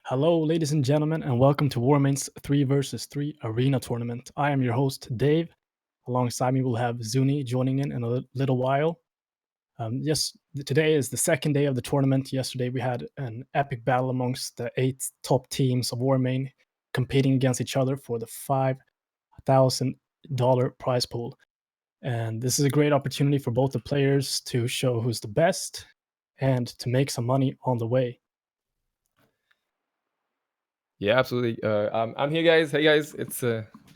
Hello, ladies and gentlemen, and welcome to Warmane's 3 versus 3 Arena Tournament. I am your host, Dave. Alongside me, we'll have Zuni joining in a little while. Today is the second day of the tournament. Yesterday, we had an epic battle amongst the 8 top teams of Warmane competing against each other for the $5,000 prize pool. And this is a great opportunity for both the players to show who's the best and to make some money on the way. Yeah, absolutely. I'm here, guys. Hey, guys.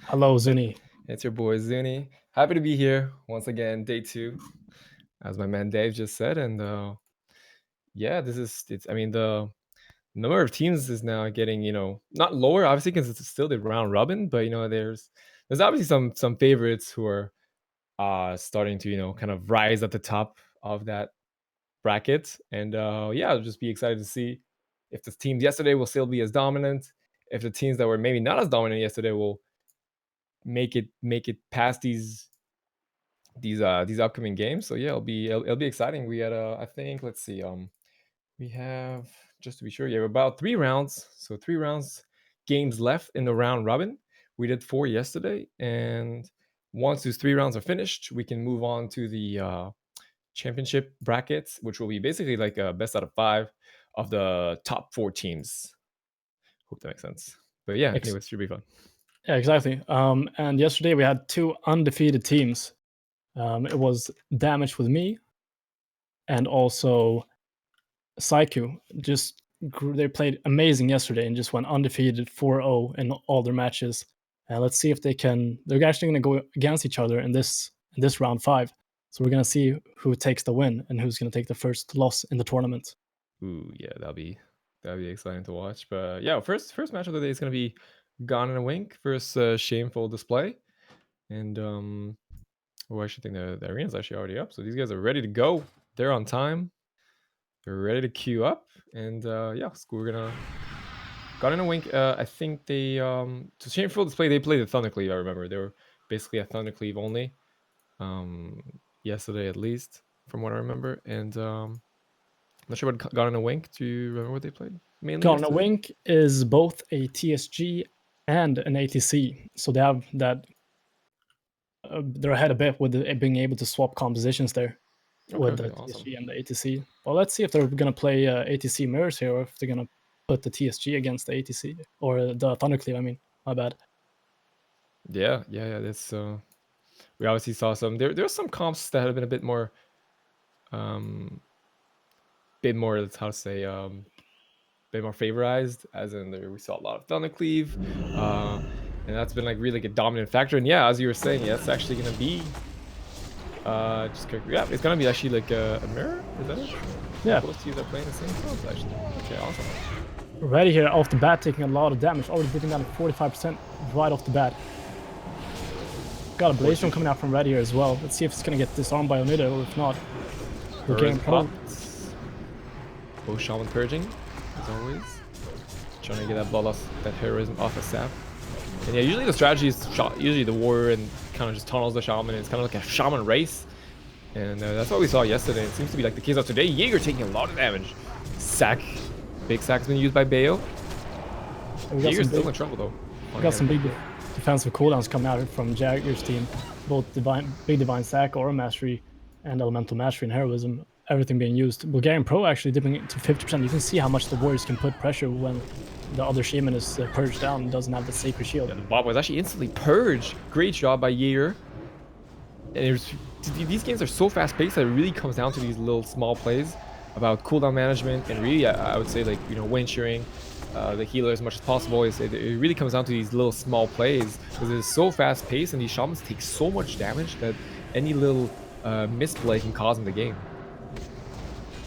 Hello, Zuni. It's your boy Zuni. Happy to be here once again, day 2, as my man Dave just said. And yeah, it's. I mean, the number of teams is now getting not lower, obviously, because it's still the round robin. But there's obviously some favorites who are starting to kind of rise at the top of that bracket. And yeah, I'll just be excited to see if the teams yesterday will still be as dominant. If the teams that were maybe not as dominant yesterday will make it past these upcoming games. So yeah, it'll be exciting. We had I think, let's see, we have, just to be sure, you have about 3 rounds. So 3 rounds games left in the round robin. We did 4 yesterday, and once those 3 rounds are finished, we can move on to the championship brackets, which will be basically like a best out of 5 of the top 4 teams. Hope that makes sense. But yeah, anyways, it should be fun. Yeah, exactly. And yesterday we had 2 undefeated teams. It was Damage with me and also Psycho. They played amazing yesterday and just went undefeated 4-0 in all their matches. And let's see if they're actually going to go against each other in this round 5. So we're going to see who takes the win and who's going to take the first loss in the tournament. Ooh, yeah, that'll be exciting to watch. But yeah, first match of the day is gonna be Gone in a Wink versus Shameful Display. And I actually think the arena's actually already up. So these guys are ready to go. They're on time. They're ready to queue up. And yeah, so we're gonna Gone in a Wink. I think they to Shameful Display, they played the Thundercleave, I remember. They were basically a Thundercleave only. Yesterday at least, from what I remember. And not sure about Gone in a Wink. Do you remember what they played? Mainly Gone in a yesterday? Wink is both a TSG and an ATC. So they have that. They're ahead a bit with being able to swap compositions there Okay, with the awesome. TSG and the ATC. Well, let's see if they're going to play ATC mirrors here or if they're going to put the TSG against the ATC or the Thundercleave. I mean, my bad. Yeah. That's we obviously saw some. There's some comps that have been a bit more, That's how to say, bit more favorized. As in, we saw a lot of Thundercleave, and that's been like really like a dominant factor. And yeah, as you were saying, yeah, it's actually gonna be, it's gonna be actually like a mirror. Is that it? Yeah. Both teams are playing the same comps actually. Okay, awesome. Ready here off the bat, taking a lot of damage, already dipping down to 45% right off the bat. Got a Blaze Storm coming out from Red here as well. Let's see if it's going to get disarmed by Onida, or if not. We're getting popped. Both Shaman purging, as always. Trying to get that blood off, that heroism off of Sap. And yeah, usually the strategy is usually the warrior and kind of just tunnels the shaman. It's kind of like a shaman race. And that's what we saw yesterday. It seems to be like the case of today. Jaeger taking a lot of damage. Big sack's been used by Bayo. Jaeger's still in trouble though. We got some big defensive cooldowns coming out from Jagger's team. Both big Divine Sack, Aura Mastery, and Elemental Mastery and Heroism. Everything being used. Bulgarian Pro actually dipping it to 50%. You can see how much the warriors can put pressure when the other shaman is purged down and doesn't have the sacred shield. Yeah, the Bob was actually instantly purged. Great job by Jaeger. And these games are so fast paced that it really comes down to these little small plays about cooldown management, and really I would say, like, wind shearing the healer as much as possible. It really comes down to these little small plays because it's so fast paced and these shamans take so much damage that any little misplay can cause in the game.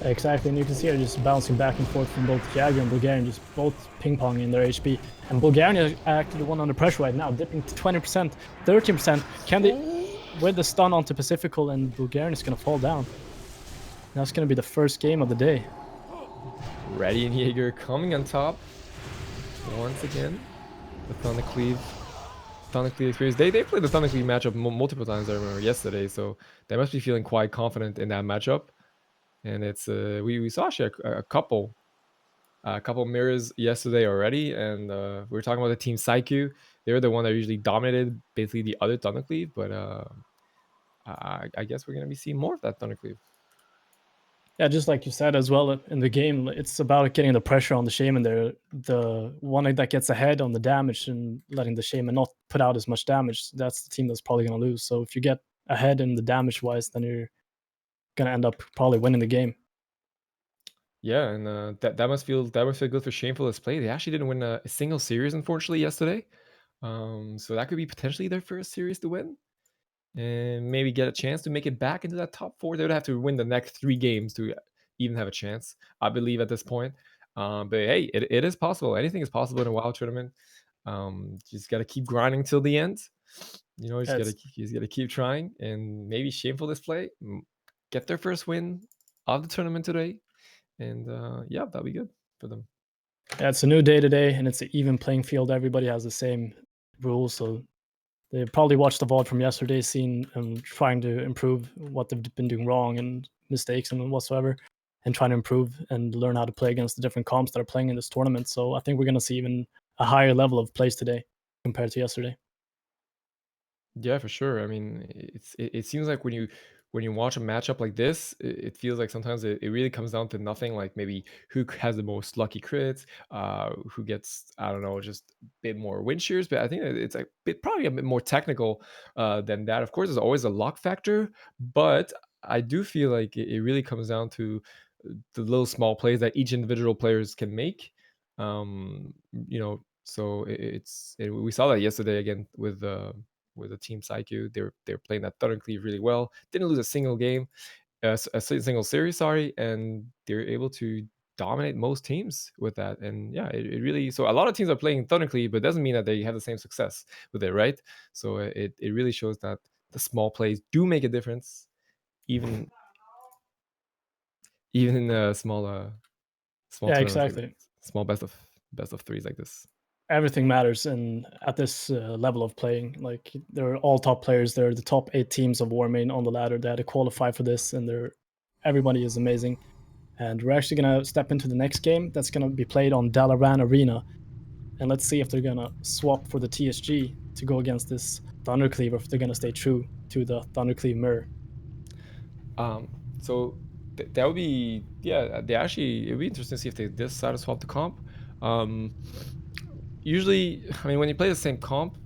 Exactly, and you can see her just bouncing back and forth from both Jagger and Bulgarian, just both ping-ponging their HP. And Bulgarian is actually the one under pressure right now, dipping to 20%, 13%. Can they, with the stun onto Pacifical, and Bulgarian is going to fall down. That's going to be the first game of the day. Ready and Jaeger coming on top once again. The Thundercleave experience. They played the Thundercleave matchup multiple times, I remember, yesterday, so they must be feeling quite confident in that matchup. And it's we saw actually a couple a couple mirrors yesterday already, and we were talking about the team Psyche. They're the one that usually dominated basically the other Thundercleave, but I guess we're gonna be seeing more of that Thundercleave. Yeah, just like you said as well in the game, it's about getting the pressure on the Shaman there. The one that gets ahead on the damage and letting the Shaman not put out as much damage, that's the team that's probably going to lose. So if you get ahead in the damage wise, then you're going to end up probably winning the game. Yeah, and that must feel good for Shameful Play. They actually didn't win a single series, unfortunately, yesterday. So that could be potentially their first series to win, and maybe get a chance to make it back into that top four. They would have to win the next 3 games to even have a chance, I believe, at this point. But hey, it is possible. Anything is possible in a WoW tournament. Just got to keep grinding till the end. You know, just got to keep trying, and maybe Shameful Display get their first win of the tournament today. And yeah, that'll be good for them. Yeah, it's a new day today, and it's an even playing field. Everybody has the same rules, so they probably watched the VOD from yesterday's scene and trying to improve what they've been doing wrong and mistakes and whatsoever, and trying to improve and learn how to play against the different comps that are playing in this tournament. So I think we're going to see even a higher level of plays today compared to yesterday. Yeah, for sure. I mean, it seems like when you watch a matchup like this, it feels like sometimes it really comes down to nothing. Like maybe who has the most lucky crits, who gets, I don't know, just a bit more win shares. But I think it's a bit probably a bit more technical than that. Of course, there's always a luck factor, but I do feel like it really comes down to the little small plays that each individual players can make. You know, so we saw that yesterday again with the team Psyche. They're playing that Thundercleave really well. Didn't lose a single game, a single series, sorry, and they're able to dominate most teams with that. And yeah, it really, so a lot of teams are playing Thundercleave, but it doesn't mean that they have the same success with it, right? So it really shows that the small plays do make a difference, even in the small Yeah, tournaments like exactly. this, small best of threes like this. Everything matters and at this level of playing. Like they're all top players. They're the top 8 teams of Warmane on the ladder. They had to qualify for this, and everybody is amazing. And we're actually gonna step into the next game that's gonna be played on Dalaran Arena, and let's see if they're gonna swap for the TSG to go against this Thundercleave, or if they're gonna stay true to the Thundercleave mirror. So that would be, yeah. They actually, it'd be interesting to see if they decide to swap the comp. Usually, I mean, when you play the same comp,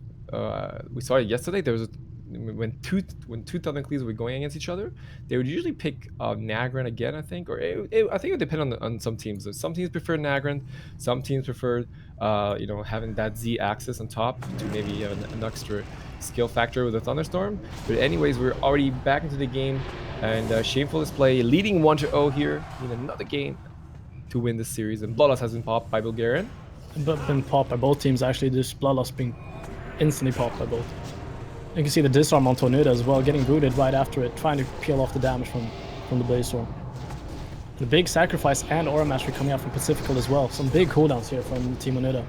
we saw it yesterday. There was when two Thundercleaves were going against each other, they would usually pick Nagrin again, I think, or I think it would depend on some teams. Some teams prefer Nagrin, some teams prefer you know, having that Z axis on top to maybe have an extra skill factor with a Thunderstorm. But anyways, we're already back into the game, and Shameful Display leading 1-0 here in another game to win this series. And Bloodlust has been popped by Bulgarian. But been popped by both teams actually. This Bloodlust being instantly popped by both. You can see the disarm on Tornado as well, getting booted right after it, trying to peel off the damage from the Blaze Storm. The big sacrifice and aura mastery coming out from Pacifical as well. Some big cooldowns here from Team Onida.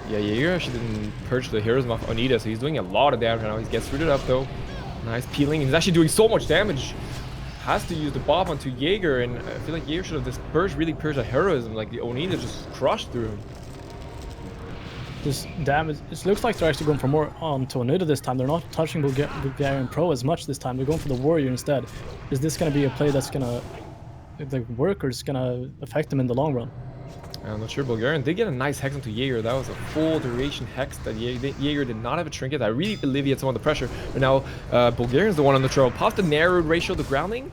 Yeah, Jaeger actually didn't purge the heroes off Onida, so he's doing a lot of damage right now. He gets rooted up though. Nice peeling. He's actually doing so much damage. Has to use the Bob onto Jaeger, and I feel like Jaeger should have just really purged the heroism. Like the Onida just crushed through him. This damage, it looks like they're actually going for more on Tornado this time. They're not touching Bulgarian Pro as much this time. They're going for the Warrior instead. Is this going to be a play that's going to work, or is going to affect them in the long run? I'm not sure. Bulgarian did get a nice hex onto Jaeger. That was a full duration hex that Jaeger did not have a trinket. I really alleviated some of the pressure. But now Bulgarian's the one on the trail. Pops the narrowed ratio to grounding.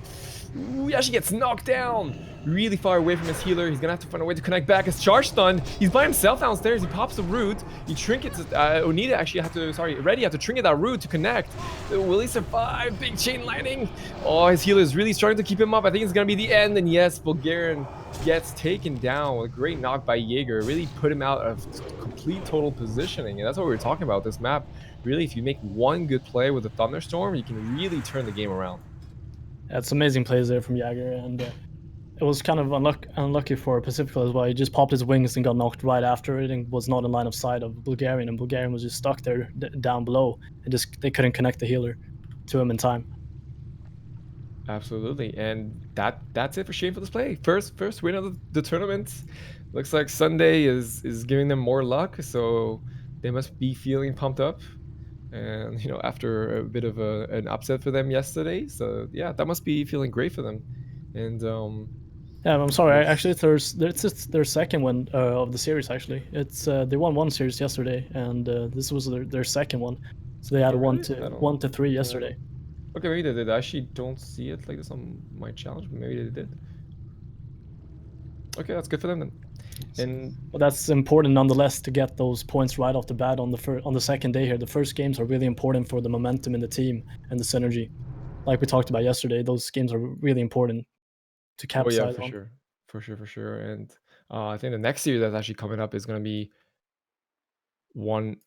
Ooh, he actually gets knocked down. Really far away from his healer. He's gonna have to find a way to connect back. His charge stun. He's by himself downstairs. He pops the root. He trinkets. Onida actually had to, Reddy had to trinket that root to connect. Will he survive? Big chain lightning. Oh, his healer is really starting to keep him up. I think it's gonna be the end. And yes, Bulgarian gets taken down with a great knock by Jaeger. Really put him out of complete total positioning. And that's what we were talking about this map. Really, if you make one good play with a Thunderstorm, you can really turn the game around. Yeah, it's amazing plays there from Jaeger, and it was kind of unlucky for Pacifical as well. He just popped his wings and got knocked right after it, and was not in line of sight of Bulgarian, and Bulgarian was just stuck there down below, and they couldn't connect the healer to him in time. Absolutely, and that's it for Shameful Play. First win of the tournament. Looks like Sunday is giving them more luck, so they must be feeling pumped up. And after a bit of an upset for them yesterday, so yeah, that must be feeling great for them. And Yeah, I'm sorry. yes, Actually, it's their second win of the series. Actually, it's they won one series yesterday, and this was their second one. So they had oh a really? I don't. 1-3 Yeah. yesterday. Okay, maybe they did. I actually don't see it like this on my challenge, but maybe they did. Okay, that's good for them then. And But that's important nonetheless to get those points right off the bat on the second day here. The first games are really important for the momentum in the team and the synergy. Like we talked about yesterday, those games are really important to oh yeah, capsize for on. sure, for sure, for sure. And I think the next series that's actually coming up is going to be one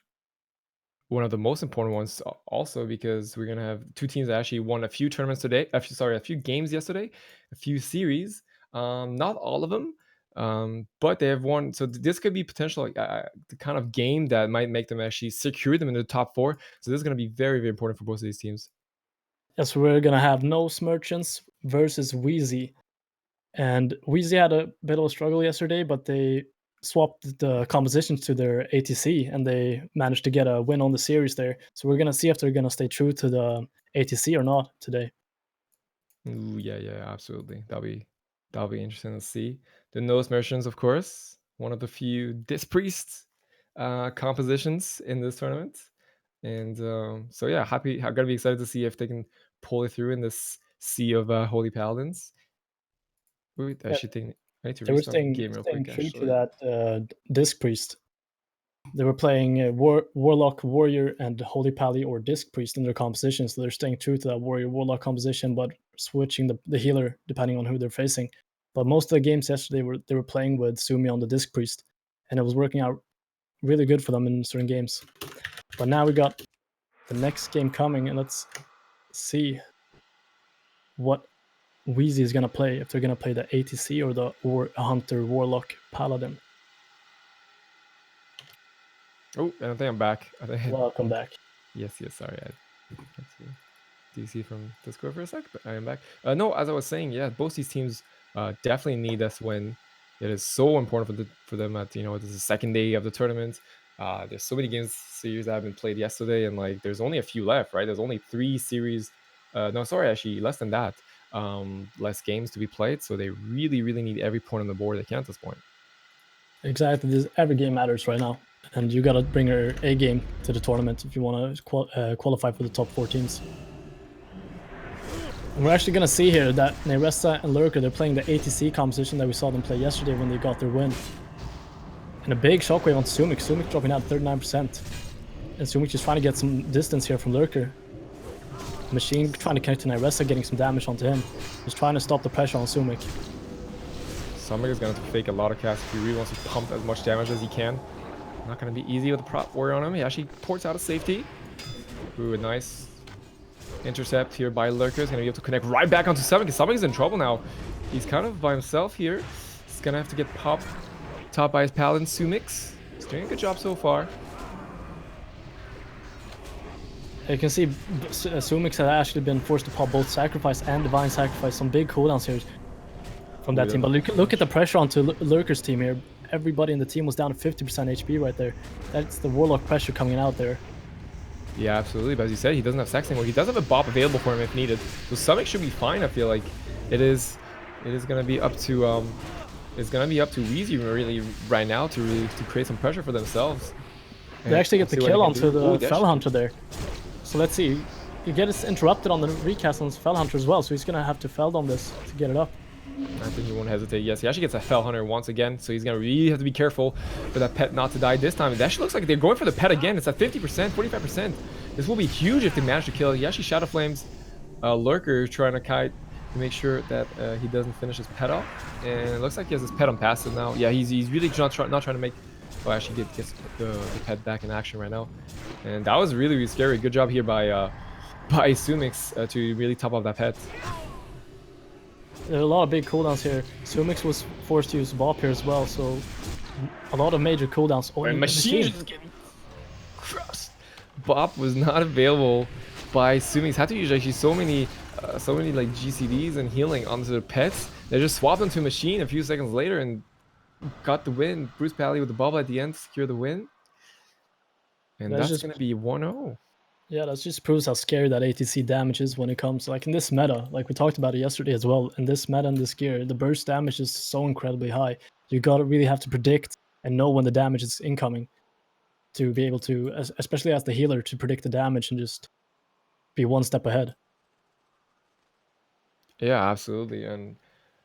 one of the most important ones also, because we're gonna have two teams that actually won a few tournaments today. Sorry, a few games yesterday, a few series. Not all of them, but they have won. So this could be potential, like, the kind of game that might make them actually secure them in the top four. So this is gonna be very, very important for both of these teams. Yes, we're gonna have Nose Merchants versus Wheezy. And Wheezy had a bit of a struggle yesterday, but they swapped the compositions to their ATC and they managed to get a win on the series there. So we're gonna see if they're gonna stay true to the ATC or not today. Ooh, yeah, yeah, absolutely. That'll be interesting to see. The Nose Merchants, of course, one of the few Disc Priest compositions in this tournament. And so yeah, I'm gonna be excited to see if they can pull it through in this sea of Holy Paladins. Wait, I Yeah, should think I need to they were restart my staying game real staying quick true to actually. that Disc Priest. They were playing Warlock, Warrior, and Holy Pally or Disc Priest in their composition, so they're staying true to that Warrior Warlock composition, but switching the healer depending on who they're facing. But most of the games yesterday they were playing with Sumi on the Disc Priest, and it was working out really good for them in certain games. But now we got the next game coming, and let's see what Wheezy is gonna play. If they're gonna play the ATC or the Hunter Warlock Paladin. Oh, I don't think I'm back. I think Welcome back. yes, yes. Sorry, I had to DC from Discord for a sec, but I am back. No, as I was saying, yeah, both these teams definitely need this win. It is so important for them at this is the second day of the tournament. There's so many games series that have been played yesterday, and like there's only a few left, right? There's only 3 series. No, sorry, actually less than that. Less games to be played, so they really, really need every point on the board they can at this point. Exactly. Every game matters right now, and you got to bring your A game to the tournament if you want to qualify for the top 4 teams. And we're actually gonna see here that Neresta and Lurker, they're playing the ATC composition that we saw them play yesterday when they got their win. And a big shockwave on Sumik. Sumik dropping out 39%. And Sumik just trying to get some distance here from Lurker. Machine trying to connect to Neresta, getting some damage onto him. Just trying to stop the pressure on Sumik. Sumik is going to fake a lot of casts if he really wants to pump as much damage as he can. Not going to be easy with the prop warrior on him. He actually ports out of safety. Ooh, a nice intercept here by Lurker. He's going to be able to connect right back onto Sumik. Sumik is in trouble now. He's kind of by himself here. He's going to have to get popped top by his paladin, Sumix. He's doing a good job so far. You can see Sumix had actually been forced to pop both Sacrifice and Divine Sacrifice. Some big cooldowns here from that team. But look at the pressure onto Lurker's team here. Everybody in the team was down to 50% HP right there. That's the Warlock pressure coming out there. Yeah, absolutely. But as you said, he doesn't have Sax anymore. He does have a bop available for him if needed. So Sumik should be fine. I feel like it is gonna be up to Wheezy really right now to create some pressure for themselves. They actually get the kill onto the Fell Hunter there. So let's see. He gets interrupted on the recast on his Fell Hunter as well, so he's gonna have to Fell on this to get it up. I think he won't hesitate. Yes, he actually gets a Fell Hunter once again, so he's gonna really have to be careful for that pet not to die this time. It actually looks like they're going for the pet again. It's at 50%, 45%. This will be huge if they manage to kill it. He actually Shadow Flames Lurker, trying to kite to make sure that he doesn't finish his pet off. And it looks like he has his pet on passive now. Yeah, he's really not trying to make. Oh, actually gets the pet back in action right now. And that was really, really scary. Good job here by Sumix to really top off that pet. There are a lot of big cooldowns here. Sumix was forced to use Bop here as well, so a lot of major cooldowns. Oh, and Machine is getting crushed. Bop was not available by Sumix. Had to use actually so many so many like GCDs and healing onto their pets. They just swapped into a machine a few seconds later and got the win. Bruce Pally with the bubble at the end to secure the win. And that's going to be 1-0. Yeah, that just proves how scary that ATC damage is when it comes, like in this meta, like we talked about it yesterday as well. In this meta and this gear, the burst damage is so incredibly high. You gotta really have to predict and know when the damage is incoming to be able to, especially as the healer, to predict the damage and just be one step ahead. Yeah, absolutely. And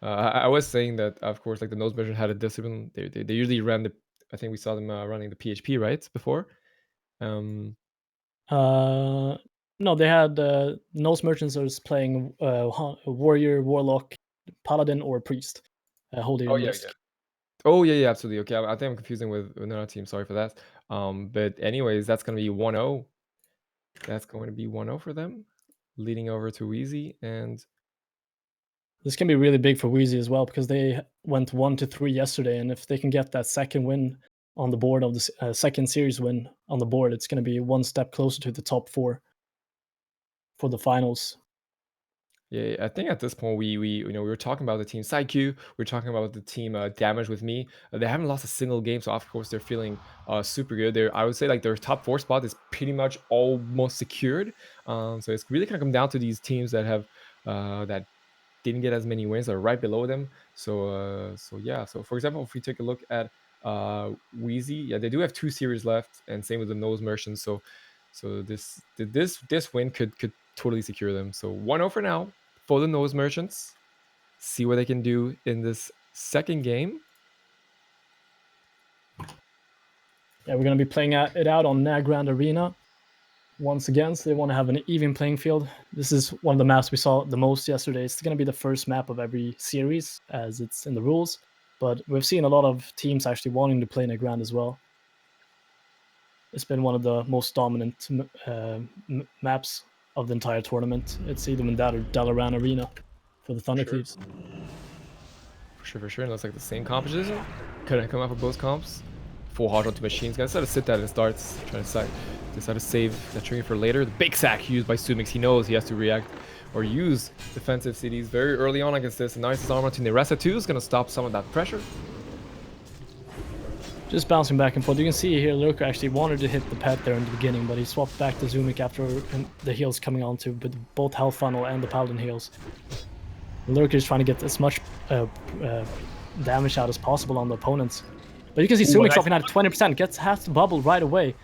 I was saying that, of course, like the nose version had a discipline. They usually ran the. I think we saw them running the PHP right before. No, they had nose merchants was playing warrior, warlock, paladin, or priest. Holy Oh yeah, mist. yeah. Oh yeah, absolutely. Okay, I think I'm confusing with another team. Sorry for that. But anyways, that's gonna be 1-0. That's going to be 1-0 for them, leading over to Wheezy. And This can be really big for Wheezy as well because they went 1-3 yesterday, and if they can get that second win on the board of the second series win on the board, it's going to be one step closer to the top 4 for the finals. yeah, I think at this point we we were talking about the team Psyche, we're talking about the team Damage with me. They haven't lost a single game, so of course they're feeling super good. I would say like their top 4 spot is pretty much almost secured. So it's really gonna come down to these teams that have that didn't get as many wins, are right below them. So yeah. So for example, if we take a look at Wheezy, yeah, they do have 2 series left, and same with the Nose Merchants. So this win could totally secure them. So 1-0 for now for the Nose Merchants. See what they can do in this second game. Yeah, we're going to be playing it out on Nagrand Arena once again, so they want to have an even playing field. This is one of the maps we saw the most yesterday. It's going to be the first map of every series, as it's in the rules, but we've seen a lot of teams actually wanting to play Nagrand as well. It's been one of the most dominant maps of the entire tournament. It's either in that or Dalaran Arena for the Thunder Thieves. For sure. It looks like the same composition. Couldn't come up with both comps. Full hard onto machines. Gonna to sit that and starts. Trying to decide to save that trigger for later. The big sack used by Sumix. He knows he has to react or use defensive CDs very early on against this. And now his armor to Neressa too is gonna stop some of that pressure. Just bouncing back and forth. You can see here Lurker actually wanted to hit the pet there in the beginning, but he swapped back to Zumik after the heals coming onto both Health Funnel and the Paladin heals. Lurker is trying to get as much damage out as possible on the opponents. But you can see Sumik dropping out at 20%, has the bubble right away.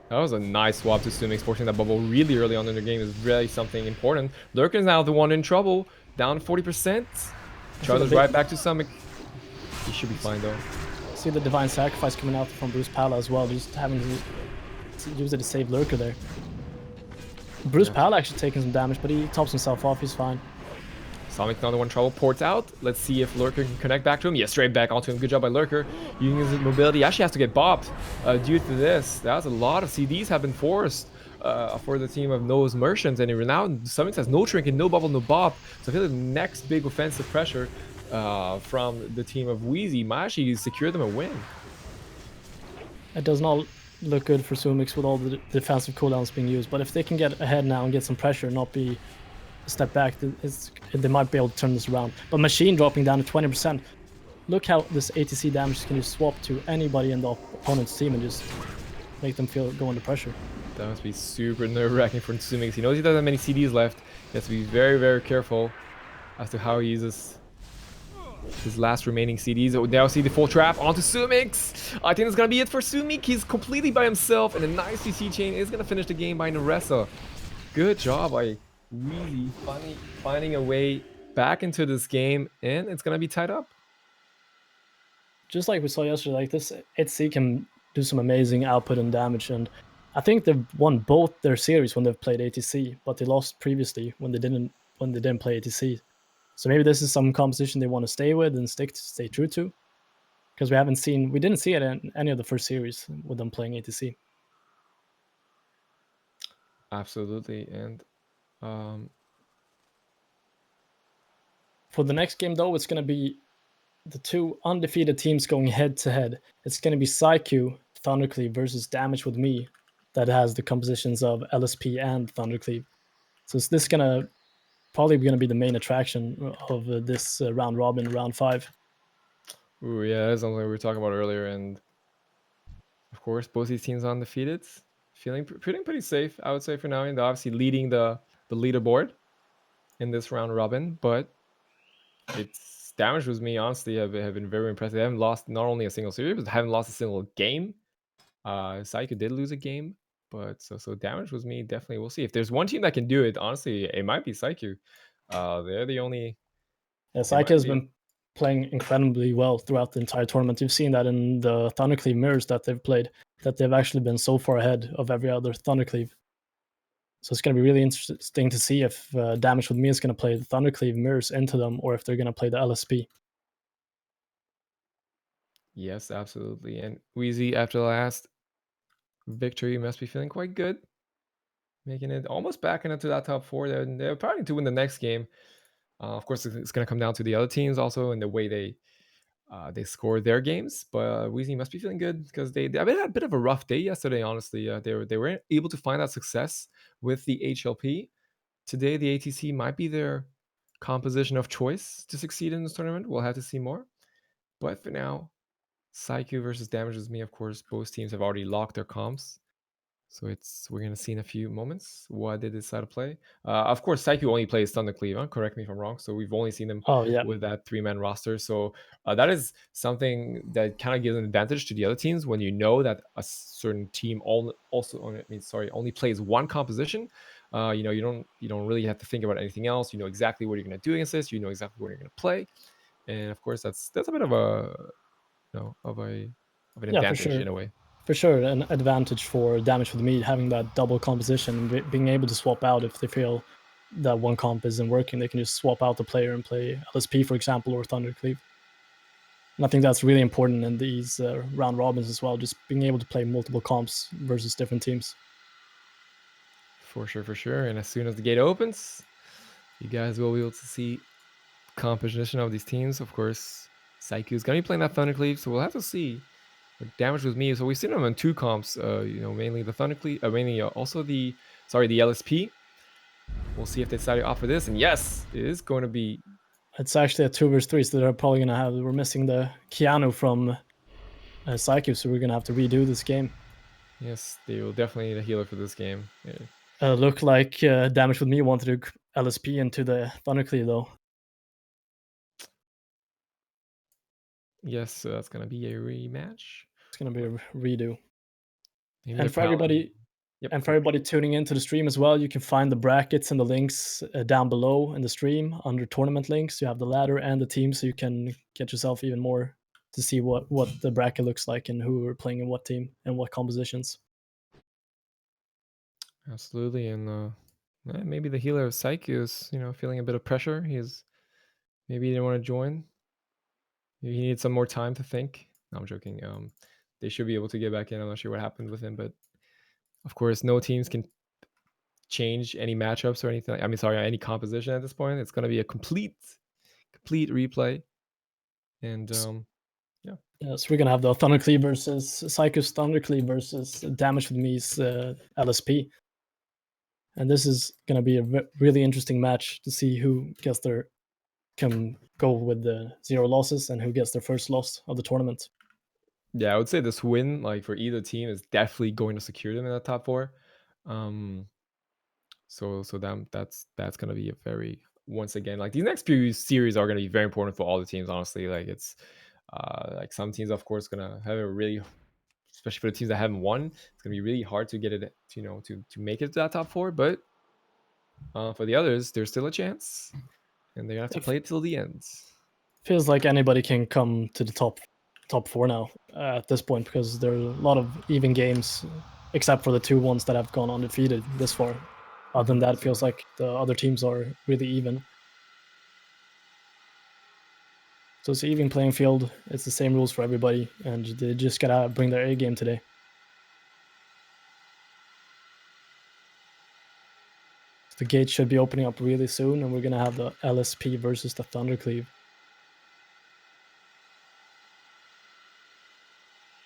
That was a nice swap to Sumix, forcing that bubble really early on in the game is really something important. Lurker is now the one in trouble, down 40%. Charles right back to Sumik. He should be fine though. See the Divine Sacrifice coming out from Bruce Pala as well, just having to use it to save Lurker there. Bruce Pala actually taking some damage, but he tops himself off, he's fine. Sonic another one trouble, ports out. Let's see if Lurker can connect back to him. Yeah, straight back onto him. Good job by Lurker. Using his mobility. He actually has to get bopped due to this. That was a lot of CDs have been forced for the team of Nose Merchants. And now Sumix has no trinket, no bubble, no bop. So I feel like the next big offensive pressure from the team of Wheezy might actually secure them a win. It does not look good for Sumix with all the defensive cooldowns being used. But if they can get ahead now and get some pressure and not be step back, they might be able to turn this around. But Machine dropping down to 20%. Look how this ATC damage can just swap to anybody in the opponent's team and just make them go under pressure. That must be super nerve-wracking for Sumix. He knows he doesn't have many CDs left. He has to be very, very careful as to how he uses his last remaining CDs. Oh, now see the full trap onto Sumix. I think that's going to be it for Sumik. He's completely by himself, and a nice CC chain is going to finish the game by Neressa. Good job by Wheezy finally finding a way back into this game, and it's gonna be tied up. Just like we saw yesterday, like this ITZY can do some amazing output and damage, and I think they've won both their series when they've played ATC, but they lost previously when they didn't play ATC. So maybe this is some composition they want to stay with and stay true to, because we didn't see it in any of the first series with them playing ATC. Absolutely. And for the next game, though, it's going to be the two undefeated teams going head to head. It's going to be Psyche Thundercleave versus Damage with Me, that has the compositions of LSP and Thundercleave. So is this going to probably going to be the main attraction of this round robin, round 5. Ooh, yeah, that's something we were talking about earlier, and of course, both these teams undefeated, feeling pretty safe, I would say for now, and they're obviously leading the leaderboard in this round robin. But it's Damage with me, honestly, have been very impressive. They haven't lost not only a single series, but haven't lost a single game. Psycho did lose a game, but so Damage with me definitely. We'll see if there's one team that can do it. Honestly, it might be Psycho. They're the only. Yeah, They Psyche might has be. been playing incredibly well throughout the entire tournament. You've seen that in the Thundercleave mirrors that they've played, that they've actually been so far ahead of every other Thundercleave. So it's going to be really interesting to see if Damage with me is going to play the Thundercleave mirrors into them, or if they're going to play the LSP. Yes, absolutely. And Wheezy, after the last victory, must be feeling quite good, making it almost back into that top 4. They're probably to win the next game. Of course, it's going to come down to the other teams also and the way they score their games. But Wheezy must be feeling good because they had a bit of a rough day yesterday. Honestly, they weren't able to find that success with the HLP. Today, the ATC might be their composition of choice to succeed in this tournament. We'll have to see more. But for now, Psycho versus Damage with me. Of course, both teams have already locked their comps. So we're gonna see in a few moments what they decide to play. Of course, Psycho only plays Thunder Cleave. Correct me if I'm wrong. So we've only seen them Oh, yeah. with that 3-man roster. So that is something that kind of gives an advantage to the other teams when you know that a certain team only plays one composition. You don't really have to think about anything else. You know exactly what you're gonna do against this. You know exactly what you're gonna play, and of course that's a bit of a of an Yeah, for advantage sure. in a way. For sure, an advantage for Damage with me having that double composition, being able to swap out if they feel that one comp isn't working. They can just swap out the player and play LSP, for example, or Thundercleave. And I think that's really important in these round robins as well, just being able to play multiple comps versus different teams. For sure, for sure. And as soon as the gate opens, you guys will be able to see composition of these teams. Of course, Psycho is going to be playing that Thundercleave, so we'll have to see what Damage with me. So we've seen them on 2 comps, mainly the Thundercleave, mainly also the LSP. We'll see if they decide to offer this. And yes, it is going to be. It's actually a 2 versus 3, so they're probably going to have. We're missing the Keanu from Psycho, so we're going to have to redo this game. Yes, they will definitely need a healer for this game. Yeah. Look like Damage with me wanted to LSP into the Thundercleave, though. Yes, so that's going to be a rematch. It's going to be a redo. Maybe And for everybody, Yep. and for everybody tuning into the stream as well, you can find the brackets and the links down below in the stream under tournament links. You have the ladder and the team, so you can get yourself even more to see what the bracket looks like and who are playing in what team and what compositions. Absolutely, and maybe the healer of Psyche is, feeling a bit of pressure. Maybe he didn't want to join. Maybe he needs some more time to think. No, I'm joking. They should be able to get back in. I'm not sure what happened with him, but of course, no teams can change any matchups or anything. Any composition at this point. It's going to be a complete replay, and yeah. So we're gonna have the Thundercleave versus Psycho's Thundercleave versus Damage with Me's LSP. And this is going to be a really interesting match to see who can go with the 0 losses and who gets their first loss of the tournament. Yeah, I would say this win, like for either team, is definitely going to secure them in the top 4. That's going to be a very, once again, like these next few series are going to be very important for all the teams. Honestly, like it's like some teams, of course, going to have a really, especially for the teams that haven't won, it's going to be really hard to get it, to make it to that top 4. But for the others, there's still a chance, and they're gonna have to play it till the end. Feels like anybody can come to the top 4 now at this point, because there are a lot of even games, except for the 2 ones that have gone undefeated this far. Other than that, it feels like the other teams are really even. So it's an even playing field. It's the same rules for everybody, and they just gotta bring their A game today. The gate should be opening up really soon, and we're gonna have the LSP versus the Thundercleave.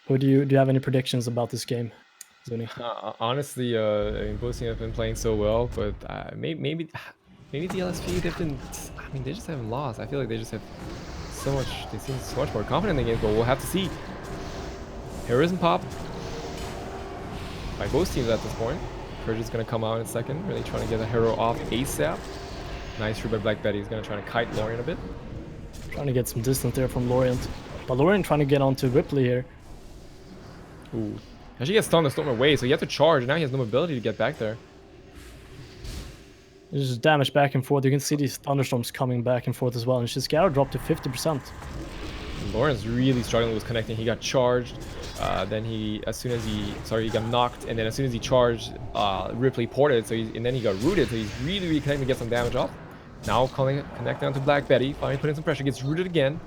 Who do you have any predictions about this game, Zuni? Honestly, both teams have been playing so well, but maybe maybe the LSP, they've been, I mean, they just haven't lost. I feel like they just have so much, they seem so much more confident in the game, but we'll have to see. Heroism pop by both teams at this point. Purge is going to come out in a second, really trying to get the hero off ASAP. Nice through by Blackbetty. He's going to try to kite Lorien a bit. Trying to get some distance there from Lorien. But Lorien trying to get onto Ripley here. Ooh. Actually gets stunned the storm away, so he had to charge, and now he has no ability to get back there. There's just damage back and forth. You can see these thunderstorms coming back and forth as well. And Shyxy dropped to 50%. Lorien's really struggling with connecting. He got charged. Then he got knocked, and then as soon as he charged, Ripley ported, and then he got rooted, so he's really connecting to get some damage off. Now connecting onto Blackbetty, finally putting some pressure, gets rooted again.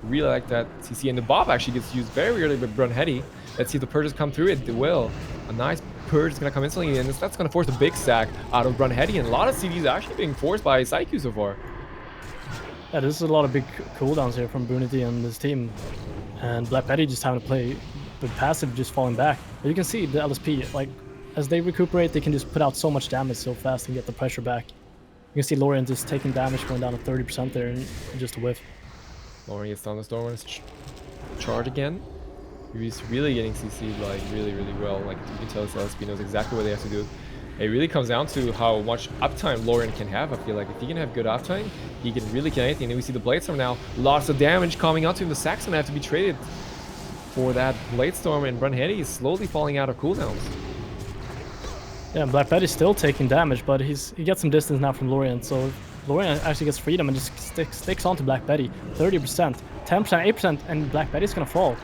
Really like that CC, and the Bob actually gets used very early with Brunhity. Let's see if the purges come through. It will. A nice purge is going to come instantly, and that's going to force a big stack out of Brunhity, and a lot of CDs actually being forced by Shyxy so far. Yeah, there's a lot of big cooldowns here from Brunhity and his team. And Blackbetty just having to play with passive, just falling back. But you can see the LSP, like, as they recuperate, they can just put out so much damage so fast and get the pressure back. You can see Lorien just taking damage, going down to 30% there, and just a whiff. Lorien gets down the storm, and charge again. He's really getting CC'd, like, really well. Like, you can tell this LSP knows exactly what they have to do. It really comes down to how much uptime Lorien can have. I feel like if he can have good uptime, he can really kill anything. And we see the Bladestorm now. Lots of damage coming onto him. The Saxon have to be traded for that Bladestorm, and Brunhity is slowly falling out of cooldowns. Yeah, Blackbetty's still taking damage, but he gets some distance now from Lorien. So Lorien actually gets freedom and just sticks onto Blackbetty. 30%, 10%, 8%, and Blackbetty's gonna fall.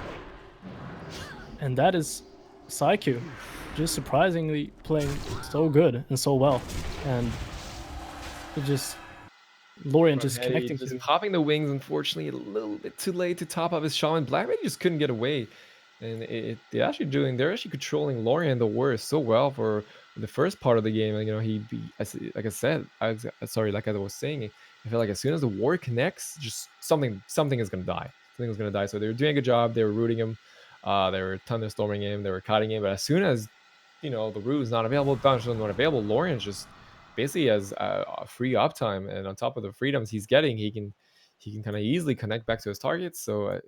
And that is Shyxy just surprisingly playing so good and so well. And it just Lorien just connecting just to popping the wings, unfortunately, a little bit too late to top up his shaman. Blackbetty just couldn't get away. And they're actually controlling Lorien the worst so well for the first part of the game. And, you know, like I was saying, I feel like as soon as the war connects, just something is gonna die. Something was gonna die. So they were doing a good job. They were rooting him. They were thunderstorming him. They were cutting him. But as soon as, you know, the root is not available, thunderstorm is not available, Lorien's just basically has a free uptime, and on top of the freedoms he's getting, he can kind of easily connect back to his targets. So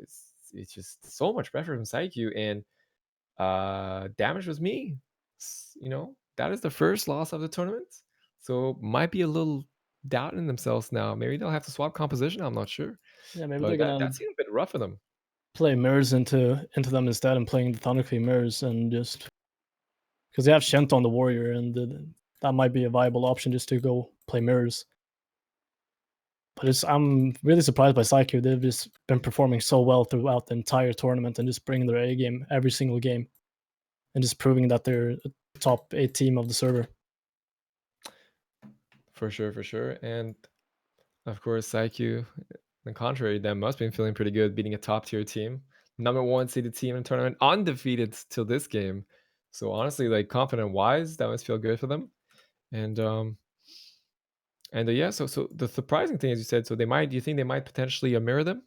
it's just so much pressure from Shyxy, and damage was me. You know, that is the first loss of the tournament, so might be a little doubt in themselves now. Maybe they'll have to swap composition. I'm not sure. yeah, maybe But they're gonna that seemed a bit rough for them. play mirrors into them instead and playing the Thundercleave mirrors, and just because they have Shinta on the warrior, and that might be a viable option just to go play mirrors. But I'm really surprised by Shyxy. They've just been performing so well throughout the entire tournament and just bringing their A game every single game, and just proving that they're a top 8 team of the server. For sure. And of course, Shyxy, on the contrary, them must have been feeling pretty good, beating a top tier team, number 1 seeded team in the tournament, undefeated till this game. So honestly, like, confident wise, that must feel good for them. And yeah, so the surprising thing is, you said, so do you think they might potentially mirror them?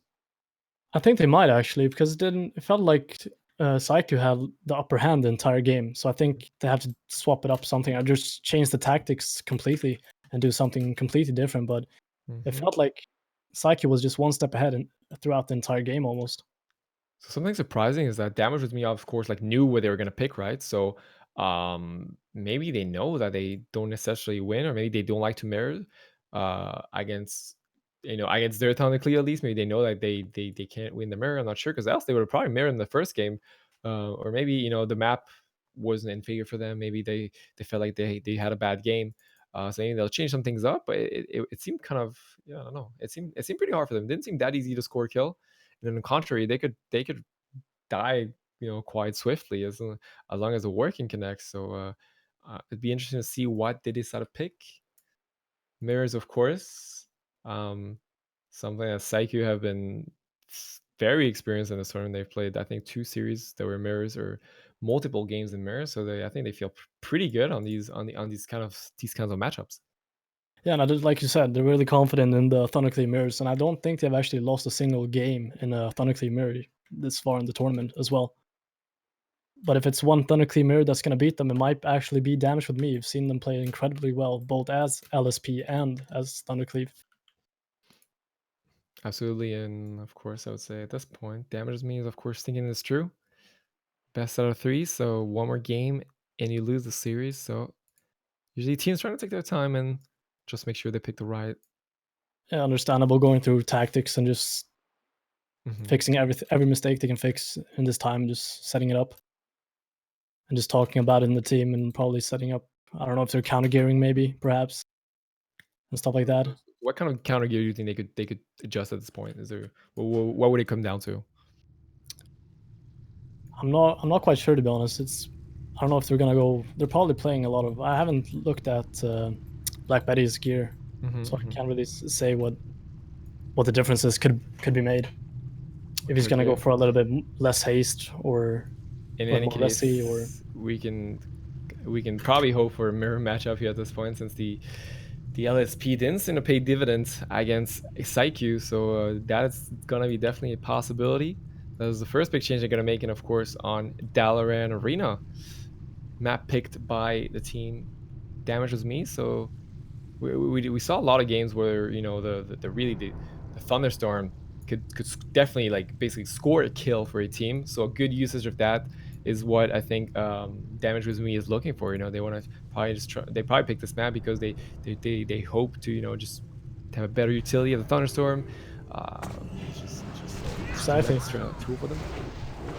I think they might actually, because it felt like Shyxy had the upper hand the entire game. So I think they have to swap it up something. I just change the tactics completely and do something completely different. But it felt like Shyxy was just one step ahead throughout the entire game almost. So something surprising is that Damage with Me, of course, like, knew what they were gonna pick, right? So maybe they know that they don't necessarily win, or maybe they don't like to mirror against, you know, against their town Cleave, at least. Maybe they know that they can't win the mirror. I'm not sure, because else they would have probably mirrored in the first game. Or maybe, you know, the map wasn't in favor for them. Maybe they felt like they had a bad game. So maybe they'll change some things up, but it seemed kind of, yeah, I don't know. It seemed pretty hard for them. It didn't seem that easy to score kill. And on the contrary, they could die, you know, quite swiftly, as long as the working connects. So it'd be interesting to see what they decide to pick. Mirrors, of course, something that Shyxy have been very experienced in this tournament. They've played, I think, 2 series that were mirrors, or multiple games in mirrors. So I think they feel pretty good on these kinds of matchups. Yeah, and like you said, they're really confident in the Thundercleave mirrors, and I don't think they've actually lost a single game in a Thundercleave mirror this far in the tournament as well. But if it's one Thundercleave mirror that's going to beat them, it might actually be damage with me. You've seen them play incredibly well, both as LSP and as Thundercleave. Absolutely, and of course, I would say at this point, damages me is of course thinking it's true. Best out of 3, so one more game and you lose the series. So usually teams trying to take their time and just make sure they pick the right. Yeah, understandable going through tactics and just fixing every mistake they can fix in this time, just setting it up and just talking about it in the team and probably setting up. I don't know if they're counter gearing, maybe, perhaps, and stuff like that. What kind of counter gear do you think they could adjust at this point? Is there what would it come down to? I'm not quite sure, to be honest. I don't know if they're gonna go. They're probably playing a lot of. I haven't looked at Blackbetty's gear, so I can't really say what the differences could be made. If he's gonna go for a little bit less haste or In like any more case, Lessie, or we can probably hope for a mirror matchup here at this point, since the LSP didn't seem to pay dividends against Psyche, so that is gonna be definitely a possibility. That was the first big change they're gonna make, and of course on Dalaran Arena, map picked by the team Damage Was Me. So we saw a lot of games where, you know, the thunderstorm could definitely like basically score a kill for a team. So a good usage of that is what I think Damage With Me is looking for. You know, they want to probably just they probably pick this map because they hope to, you know, just have a better utility of the thunderstorm. It's just exactly. an extra tool for them.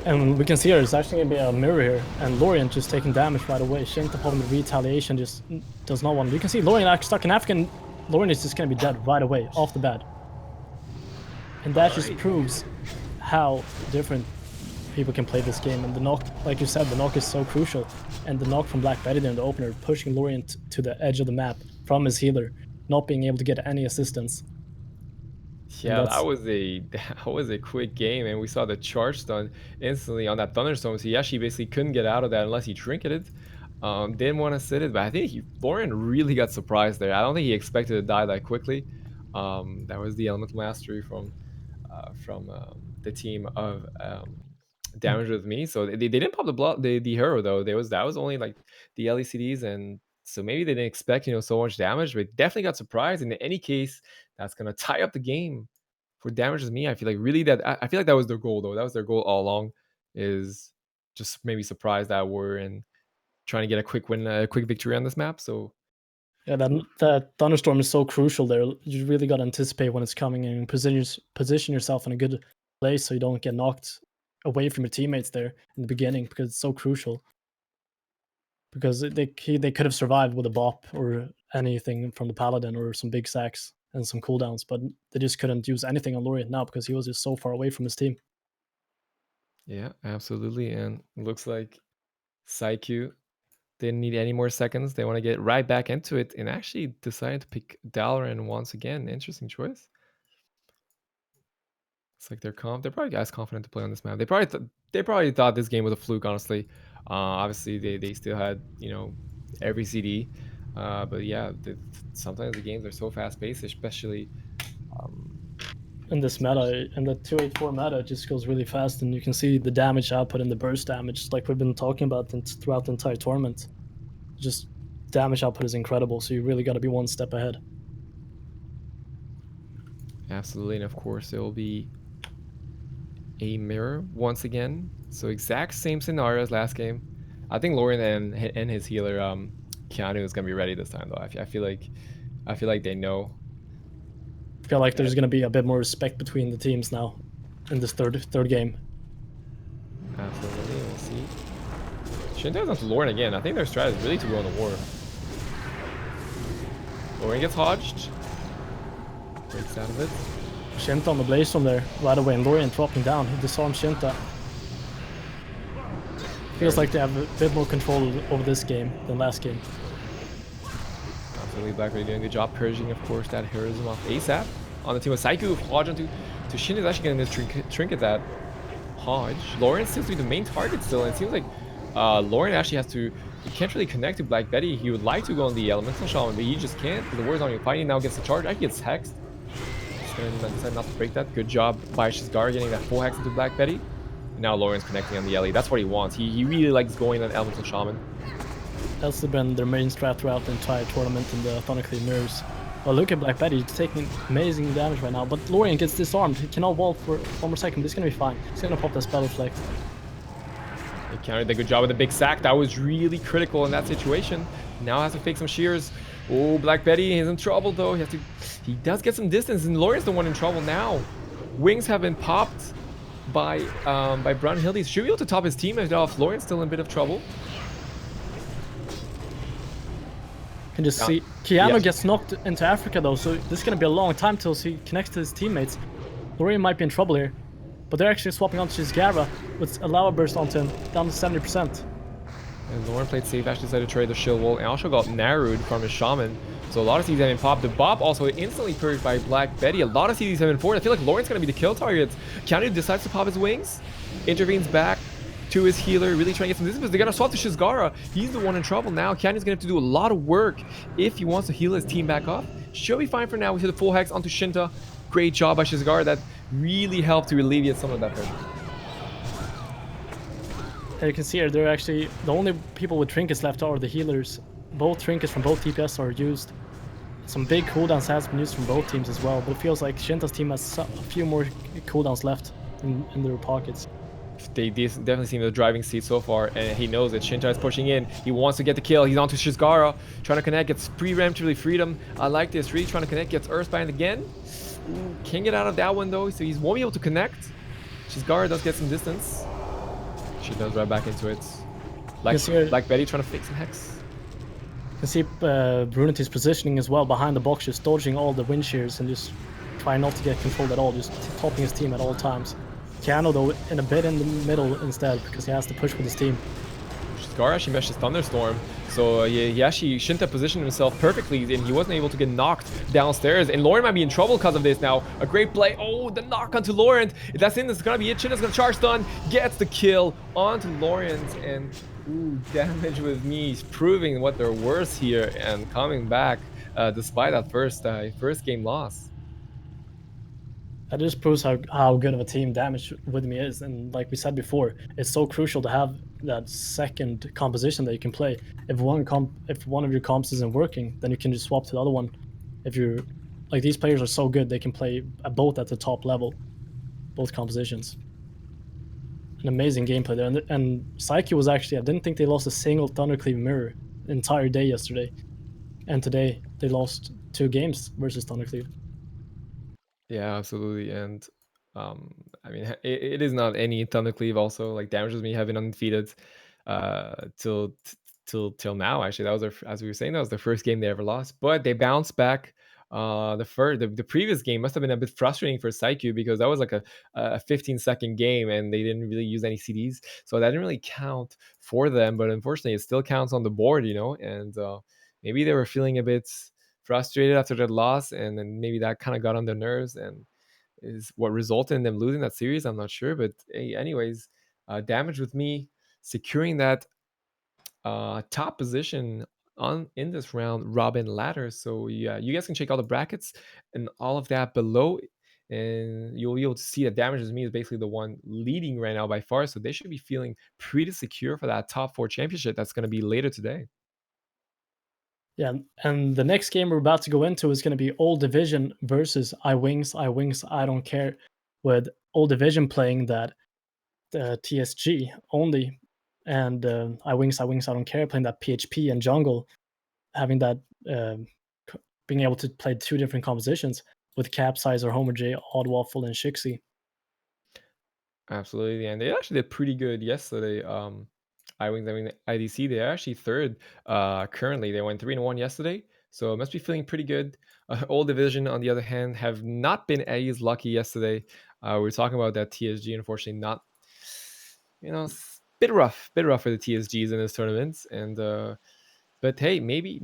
And we can see there's actually gonna be a mirror here, and Lorient just taking damage right away. Shinta following the retaliation just does not want. You can see Lorient actually stuck in African. Lorient is just gonna be dead right away off the bat, and that just proves how different people can play this game. And the knock, like you said, the knock is so crucial, and the knock from Blackbetty there in the opener, pushing Lorient to the edge of the map from his healer, not being able to get any assistance. Yeah, that was a quick game, and we saw the charge stun instantly on that thunderstorm. So he actually basically couldn't get out of that unless he trinketed. Didn't want to sit it, but I think Lauren really got surprised there. I don't think he expected to die that quickly. That was the elemental mastery from the team of Damage With Me. So they didn't pop the hero though. That was only like the LECDs, and so maybe they didn't expect, you know, so much damage, but definitely got surprised. And in any case, that's gonna tie up the game for Damage With Me. I feel like really I feel like that was their goal though. That was their goal all along, is just maybe surprise that we're in trying to get a quick win, a quick victory on this map. So yeah, that thunderstorm is so crucial there. You really got to anticipate when it's coming and position yourself in a good place so you don't get knocked away from your teammates there in the beginning, because it's so crucial. Because they could have survived with a bop or anything from the paladin or some big sacks and some cooldowns, but they just couldn't use anything on Lorient now because he was just so far away from his team. yeah, absolutely. And it looks like Psyche didn't need any more seconds. They want to get right back into it and actually decided to pick Dalaran once again. Interesting choice. It's like they're probably as confident to play on this map. They probably thought this game was a fluke, honestly. Obviously they still had, you know, every CD. But yeah, sometimes the games are so fast paced, especially In this meta, in the 284 meta, it just goes really fast, and you can see the damage output and the burst damage, like we've been talking about throughout the entire tournament. Just damage output is incredible, so you really got to be one step ahead. Absolutely, and of course there will be a mirror once again. So exact same scenario as last game. I think Lauren and his healer Keanu is gonna be ready this time though. I feel like they know. I feel like there's going to be a bit more respect between the teams now in this third game. Absolutely, we'll see. Shinta's onto Lauren again. I think their strat is really to go on the war. Lauren gets hodged. Breaks out of it. Shinta on the blaze from there right away, and Lorient dropping down. He disarmed Shinta. Feels like they have a bit more control over this game than last game. Absolutely, Blackbetty doing a good job purging, of course, that heroism off ASAP. On the team with Psyche, Hodge onto Shinta is actually getting this trinket that Hodge. Lauren seems to be the main target still, and it seems like Lauren actually has to. He can't really connect to Blackbetty. He would like to go on the Elemental Shaman, but he just can't because the ward's on him. Fighting now gets the charge. Actually gets hexed. He's going to decide not to break that. Good job by Shizgar getting that full hex into Blackbetty. Now Lauren's connecting on the Ellie. That's what he wants. He really likes going on Elemental Shaman. That's been their main strat throughout the entire tournament in the Thundercleave mirrors. Well, look at Blackbetty, he's taking amazing damage right now, but Lorian gets disarmed. He cannot vault for 1 more second, but he's gonna be fine. He's gonna pop that Spell Reflect. They countered the good job with the big sack. That was really critical in that situation. Now has to fake some shears. Oh, Blackbetty is in trouble though. He does get some distance, and Lorian's the one in trouble now. Wings have been popped by Brunhity. Should be able to top his teammate off. Lorian's still in a bit of trouble. You can just see Keanu gets knocked into Africa though, so this is gonna be a long time till he connects to his teammates. Lorian might be in trouble here, but they're actually swapping onto Shyxy with a lava burst onto him, down to 70%. And Lauren played safe, actually decided to trade the shield wall, and also got narrowed from his shaman. So a lot of CDs have been popped. The Bob also instantly purged by Blackbetty. A lot of CDs have been forward. I feel like Lauren's gonna be the kill target. Keanu decides to pop his wings, intervenes back to his healer, really trying to get some distance. They're gonna swap to Shyxy. He's the one in trouble now. Keanu's gonna have to do a lot of work if he wants to heal his team back up. Should be fine for now. We hit the full hex onto Shinta. Great job by Shyxy. That really helped to alleviate some of that pressure. And you can see here, they're actually the only people with trinkets left are the healers. Both trinkets from both TPS are used. Some big cooldowns has been used from both teams as well, but it feels like Shinta's team has a few more cooldowns left in their pockets. They definitely seem the driving seat so far, and he knows that Shinta is pushing in. He wants to get the kill. He's onto Shyxy, trying to connect, gets preemptively freedom. I like this. Really trying to connect, gets Earthbind again. Ooh, can't get out of that one though, so he won't be able to connect. Shyxy does get some distance. She does right back into it. Blackbetty trying to fix some hex. You can see Brunity's positioning as well behind the box, just dodging all the wind shears and just trying not to get controlled at all, just topping his team at all times. Keanu though in a bit in the middle instead because he has to push with his team. Scar actually meshed his thunderstorm, so he actually Shinta positioned himself perfectly, and he wasn't able to get knocked downstairs. And Lauren might be in trouble because of this now. A great play. Oh, the knock onto Lauren. If that's in, this is gonna be it. Shinta's gonna charge stun, gets the kill onto Lawrence, and ooh, damage with me, proving what they're worth here and coming back despite that first game loss. That just proves how good of a team Damage with me is, and like we said before, it's so crucial to have that second composition that you can play. If one of your comps isn't working, then you can just swap to the other one. If you're like, these players are so good, they can play both at the top level, both compositions. An amazing gameplay there, and Psyche was actually, I didn't think they lost a single Thundercleave mirror the entire day yesterday, and today they lost 2 games versus Thundercleave. Yeah, absolutely. And I mean, it is not any Thundercleave also. Like, Damage with me having undefeated till till now. Actually, that was as we were saying, that was their first game they ever lost. But they bounced back. The previous game must have been a bit frustrating for Psyche because that was like a 15-second game and they didn't really use any CDs, so that didn't really count for them. But unfortunately, it still counts on the board, you know. And maybe they were feeling a bit frustrated after that loss, and then maybe that kind of got on their nerves and is what resulted in them losing that series. I'm not sure, but hey, anyways, Damage with me securing that top position on in this round robin ladder. So yeah, you guys can check all the brackets and all of that below, and you'll be able to see that Damage with me is basically the one leading right now by far. So they should be feeling pretty secure for that top 4 championship that's going to be later today. Yeah, and the next game we're about to go into is going to be Old Division versus I Wings, I Don't Care, with Old Division playing that TSG only, and I Wings, I Don't Care playing that PHP and Jungle, having that being able to play 2 different compositions with Capsizer, Homerjay, Oddwaffle, and Shyxy. Absolutely, and they actually did pretty good yesterday. I mean, IDC, they're actually third currently. They went 3-1 yesterday, so it must be feeling pretty good. Old Division, on the other hand, have not been as lucky yesterday. We are talking about that TSG, unfortunately, not, you know, bit rough for the TSGs in this tournament. And but hey, maybe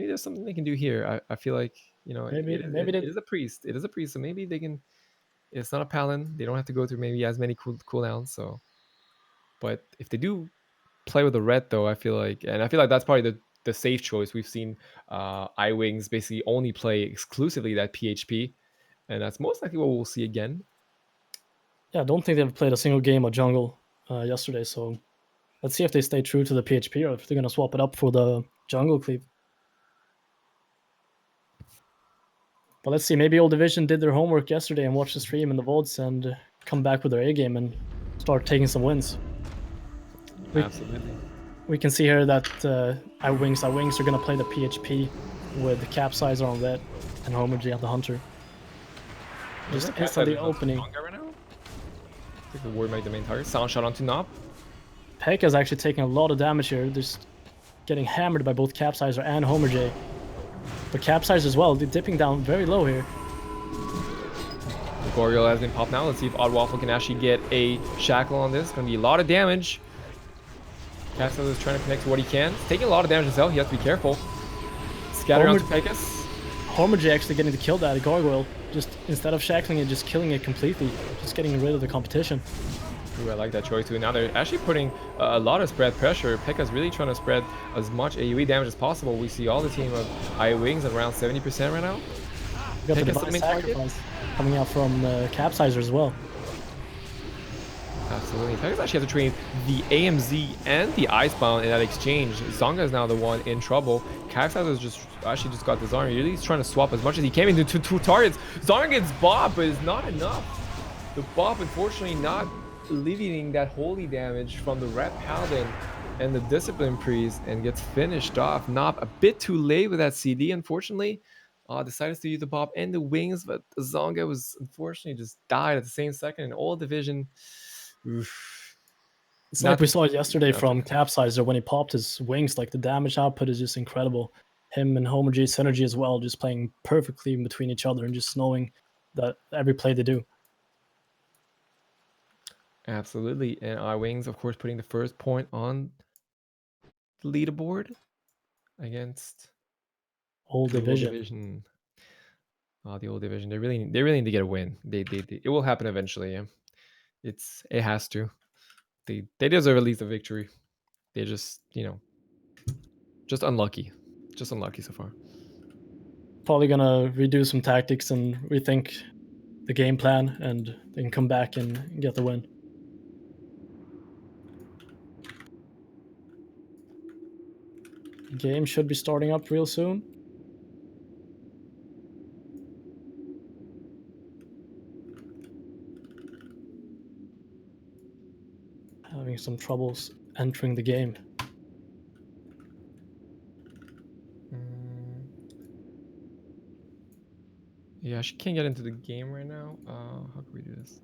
there's something they can do here. I feel like, you know, it is a priest. It is a priest, so maybe they can. It's not a Paladin. They don't have to go through maybe as many cooldowns. So, but if they do play with the red, though, I feel like that's probably the safe choice. We've seen iWings basically only play exclusively that PHP, and that's most likely what we'll see again. Yeah, I don't think they've played a single game of jungle yesterday, so let's see if they stay true to the PHP or if they're going to swap it up for the jungle cleave. But let's see, maybe Old Division did their homework yesterday and watched the stream in the VODs and come back with their A game and start taking some wins. Absolutely. We can see here that iWings are going to play the PHP with the Capsizer on red and Homerjay on the Hunter. Just instant the opening. Right now? I think the ward made the main target. Sound shot onto Knob. Pekka's actually taking a lot of damage here. Just getting hammered by both Capsizer and Homerjay. But Capsizer as well, they're dipping down very low here. The Gorgel has been popped now. Let's see if Oddwaffle can actually get a shackle on this. Gonna be a lot of damage. Capsizer is trying to connect to what he can. He's taking a lot of damage himself. He has to be careful. Scatter onto Pekkas. Homerjay actually getting to kill that gargoyle. Just instead of shackling it, just killing it completely. Just getting rid of the competition. Ooh, I like that choice too. Now they're actually putting a lot of spread pressure. Pekka's really trying to spread as much AoE damage as possible. We see all the team of iWings at around 70% right now. We got the divine sacrifice coming out from Capsizer as well. Absolutely. Pekka's actually has to train the AMZ and the Icebound in that exchange. Zonga is now the one in trouble. Capsizer just got disarmed. He's trying to swap as much as he can into two targets. Zonga gets Bob, but it's not enough. The Bob, unfortunately, not alleviating that holy damage from the Red Paladin and the Discipline Priest, and gets finished off. Not a bit too late with that CD, unfortunately. Decided to use the Bob and the wings, but Zonga was unfortunately just died at the same second in Old Division. Oof. It's like we saw it yesterday from Capsizer when he popped his wings. Like the damage output is just incredible. Him and Homerjay synergy as well, just playing perfectly in between each other and just knowing that every play they do. Absolutely. And iWings, of course, putting the first point on the leaderboard against Old Division. The Old Division. They really need to get a win. It will happen eventually. Yeah, it has to. They deserve at least a victory. They're just just unlucky. Just unlucky so far. Probably gonna redo some tactics and rethink the game plan, and then come back and get the win. The game should be starting up real soon. Having some troubles entering the game. Yeah, she can't get into the game right now. How can we do this?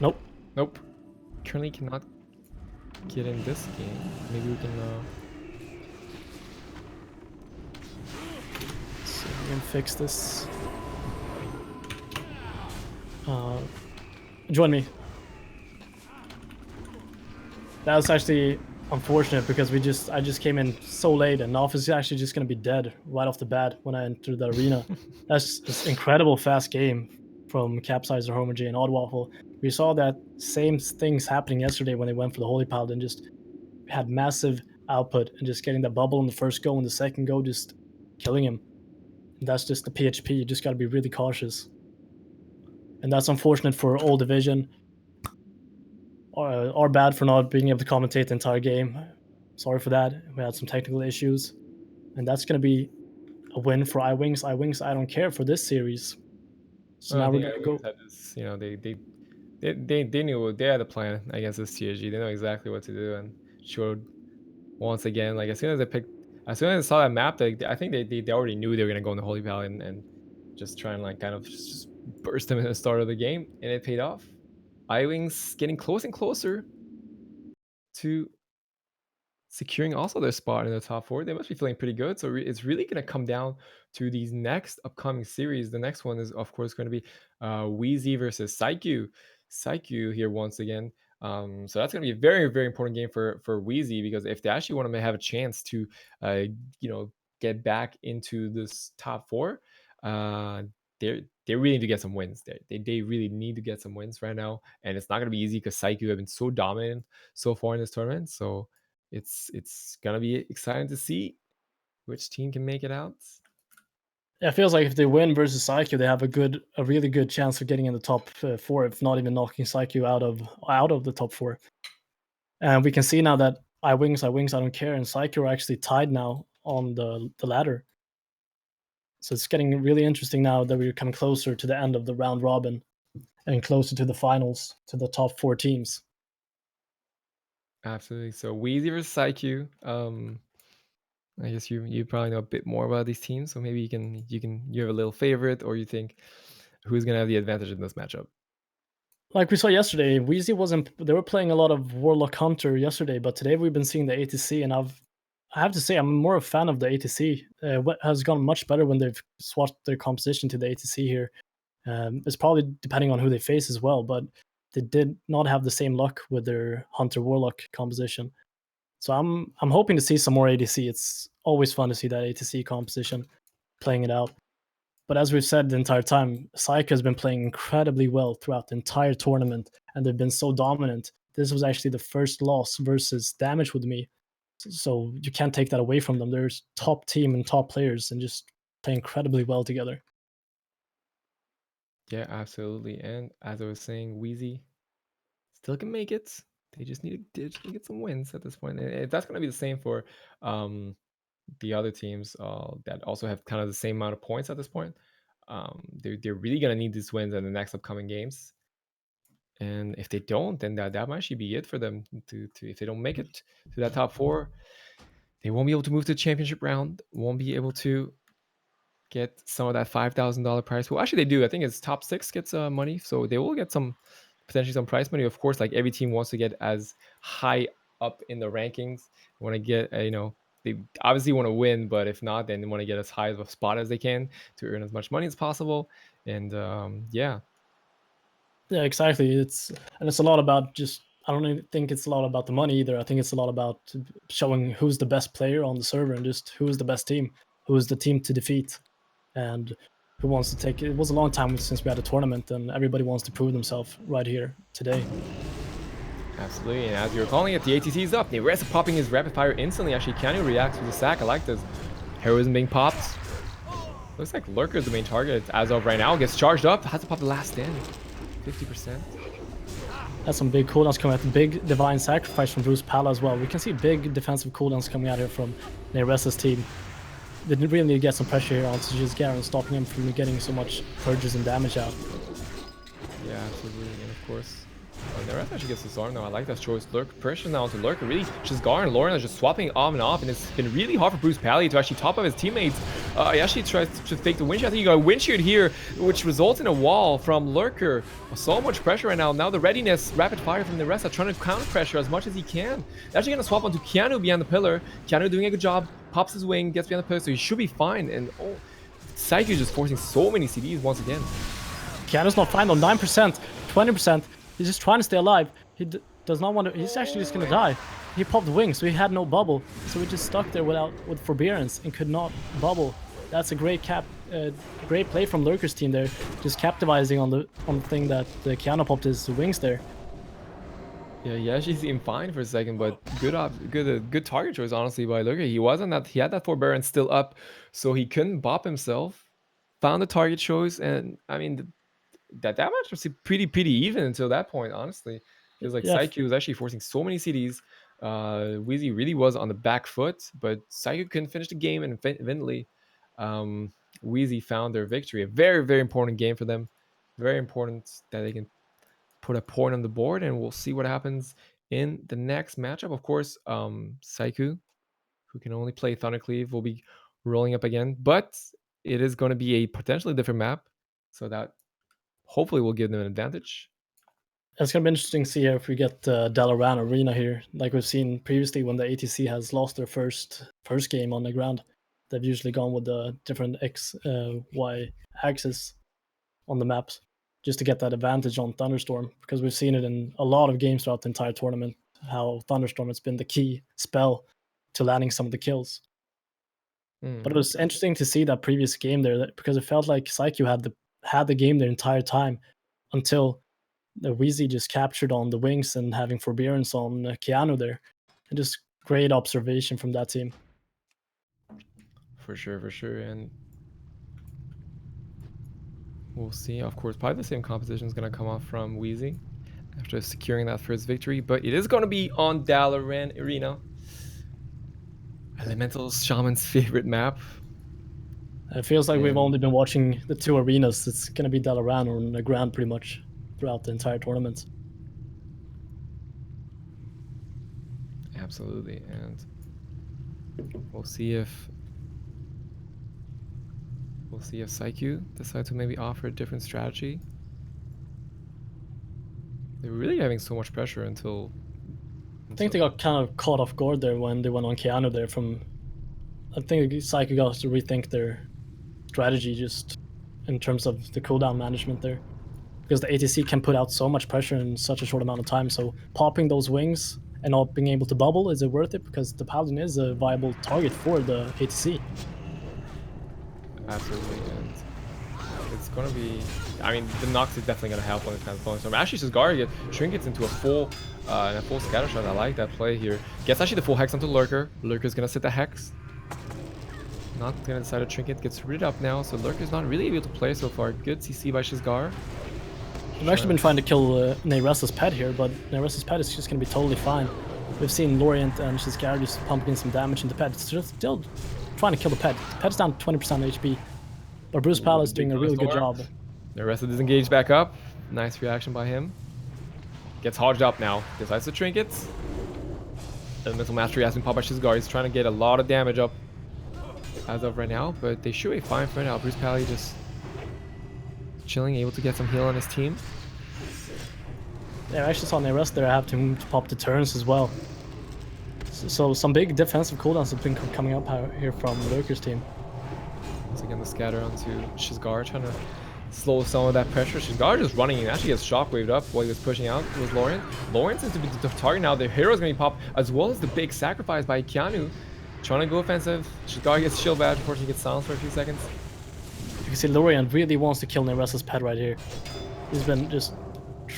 Nope. Nope. Currently cannot get in this game. Maybe we can so we can fix this. Join me. That was actually unfortunate because I just came in so late, and Nolf is actually just gonna be dead right off the bat when I entered the arena. That's just incredible fast game from Capsizer, Homerjay, and Oddwaffle. We saw that same things happening yesterday when they went for the Holy Paladin. Just had massive output and just getting the bubble in the first go and the second go, just killing him. And that's just the PHP. You just got to be really cautious. And that's unfortunate for Old Division. Our bad for not being able to commentate the entire game. Sorry for that. We had some technical issues. And that's going to be a win for iWings. iWings, I don't care for this series. So now we're going to go. This, they knew they had a plan against this TSG. They know exactly what to do, and showed once again. Like as soon as I saw that map, I think they already knew they were gonna go in the Holy Paladin and just try and like kind of just burst them in the start of the game, and it paid off. iWings getting close and closer to securing also their spot in the top 4. They must be feeling pretty good. So it's really going to come down to these next upcoming series. The next one is, of course, going to be Wheezy versus Psyche. Psyche here once again. So that's going to be a very, very important game for Wheezy, because if they actually want to have a chance to, get back into this top 4, they really need to get some wins. They really need to get some wins right now, and it's not going to be easy because Psyche have been so dominant so far in this tournament. So it's gonna be exciting to see which team can make it out. It feels like if they win versus Psycho, they have a really good chance of getting in the top 4, if not even knocking Psycho out of the top 4. And we can see now that I wings, I don't care, and Psycho are actually tied now on the ladder. So it's getting really interesting now that we're coming closer to the end of the round robin and closer to the finals, to the top 4 teams. Absolutely. So Wheezy versus Psyche. I guess you probably know a bit more about these teams, so maybe you have a little favorite, or you think who's gonna have the advantage in this matchup. Like we saw yesterday, Wheezy wasn't. They were playing a lot of Warlock Hunter yesterday, but today we've been seeing the ATC, and I have to say I'm more a fan of the ATC. What has gone much better when they've swatched their composition to the ATC here. It's probably depending on who they face as well, but they did not have the same luck with their Hunter Warlock composition. So I'm hoping to see some more ADC. It's always fun to see that ATC composition playing it out. But as we've said the entire time, Psyche has been playing incredibly well throughout the entire tournament, and they've been so dominant. This was actually the first loss versus Damage with me, so you can't take that away from them. There's top team and top players, and just play incredibly well together. Yeah, absolutely. And as I was saying, Wheezy still can make it. They just need to get some wins at this point. And that's gonna be the same for the other teams that also have kind of the same amount of points at this point. They're really gonna need these wins in the next upcoming games. And if they don't, then that might actually be it for them to if they don't make it to that top 4, they won't be able to move to the championship round, won't be able to get some of that $5,000 prize pool. Actually, they do. I think it's top 6 gets money, so they will get some potentially some prize money. Of course, like every team wants to get as high up in the rankings. Want to get they obviously want to win, but if not, then they want to get as high of a spot as they can to earn as much money as possible. And yeah, Yeah, exactly. It's a lot about just. I don't even think it's a lot about the money either. I think it's a lot about showing who's the best player on the server and just who's the best team, who's the team to defeat, and who wants to take it. It was a long time since we had a tournament, and everybody wants to prove themselves right here today. absolutely. And as you were calling it, the ATC is up. Neressa popping his rapid fire instantly. Actually, Keanu reacts with a sack. I like this. Heroism being popped. Looks like Lurker is the main target as of right now. Gets charged up. Has to pop the last stand. 50%. That's some big cooldowns coming out. Big Divine Sacrifice from Bruce Pala as well. We can see big defensive cooldowns coming out here from Neressa's team. They really need to get some pressure here onto just Garen, stopping him from getting so much purges and damage out. Yeah, absolutely. And of course, Neressa actually gets this arm now. I like that choice. Lurk pressure now onto Lurker. Really, just Garen and Lauren are just swapping on and off, and it's been really hard for Bruce Pally to actually top up his teammates. He actually tries to fake the wind shield. I think you got a wind shield here, which results in a wall from Lurker. So much pressure right now. Now the readiness, rapid fire from Neressa, trying to counter pressure as much as he can. They're actually going to swap onto Keanu behind the pillar. Keanu doing a good job. Pops his wing, gets behind the pillar, so he should be fine. And oh, Psyche is just forcing so many CDs once again. Keanu's not fine though. 9%, 20%. He's just trying to stay alive. He does not want to. He's actually just gonna die. He popped wings, so he had no bubble. So we just stuck there with forbearance and could not bubble. That's a great great play from Lurker's team there, just capitalizing on the thing that the Keanu popped his wings there. Yeah, he actually seemed fine for a second, but good target choice honestly by Lurker. He had that forbearance still up, so he couldn't bop himself. Found the target choice, and I mean that match was pretty even until that point. Honestly, feels like Yeah, Psyche was actually forcing so many CDs. Wheezy really was on the back foot, but Psyche couldn't finish the game, and eventually, Wheezy found their victory. A very important game for them. Very important that they can put a point on the board, and we'll see what happens in the next matchup. Of course, Saiku, who can only play Thunder Cleave, will be rolling up again, but it is going to be a potentially different map, so that hopefully will give them an advantage. it's gonna be interesting to see if we get Dalaran Arena here, like we've seen previously when the ATC has lost their first game on the ground. They've usually gone with the different X, Y axis on the maps just to get that advantage on Thunderstorm, because we've seen it in a lot of games throughout the entire tournament, how Thunderstorm has been the key spell to landing some of the kills. But it was interesting to see that previous game there, because it felt like Psyche had the game the entire time until the Wheezy just captured on the wings and having forbearance on Keanu there, and just great observation from that team. For sure, and we'll see. Of course, probably the same composition is going to come off from Wheezy after securing that first victory, but it is going to be on Dalaran Arena. Elemental Shaman's favorite map. It feels like we've only been watching the 2 arenas. It's going to be Dalaran or Nagrand pretty much throughout the entire tournament. Absolutely, and we'll see if Psyche decides to maybe offer a different strategy. They're really having so much pressure until I think they got kind of caught off guard there when they went on Keanu there I think Psyche got to rethink their strategy just in terms of the cooldown management there. Because the ATC can put out so much pressure in such a short amount of time, so popping those wings and not being able to bubble, is it worth it? Because the Paladin is a viable target for the ATC. Absolutely, and it's gonna be... I mean, the Nox is definitely gonna help on this kind of phone. So actually, Shisgari trinkets into a full scatter shot. I like that play here. Gets actually the full hex onto Lurker. Lurker's gonna sit the hex. Not gonna decide to trinket. Gets rid up now, so Lurker's not really able to play so far. Good CC by Shisgar. I've actually been trying to kill Neyresa's pet here, but Neyresa's pet is just gonna be totally fine. We've seen Lorient and Shisgar just pumping in some damage into pet. It's just still trying to kill the pet. The pet's down 20% HP. But Bruce Pal is doing a really good job. Neyresa's disengaged back up. Nice reaction by him. Gets hodged up now. Decides to trinkets. Elemental Mastery has been popped by Shisgar. He's trying to get a lot of damage up as of right now, but they should be fine for now. Bruce Pally just chilling, able to get some heal on his team. Yeah, I actually saw Neyrest there have to pop the turns as well. So some big defensive cooldowns have been coming up here from Lurker's team. Once again, the scatter onto Shisgar, trying to slow some of that pressure. Shisgar just running and actually gets shockwaved up while he was pushing out. It was Lorient. Lorient seems to be the target now. The hero is going to be popped, as well as the big sacrifice by Keanu. Trying to go offensive. Shisgar gets shield badge, unfortunately gets silenced for a few seconds. You can see Lorient really wants to kill Neyresa's pet right here. He's been just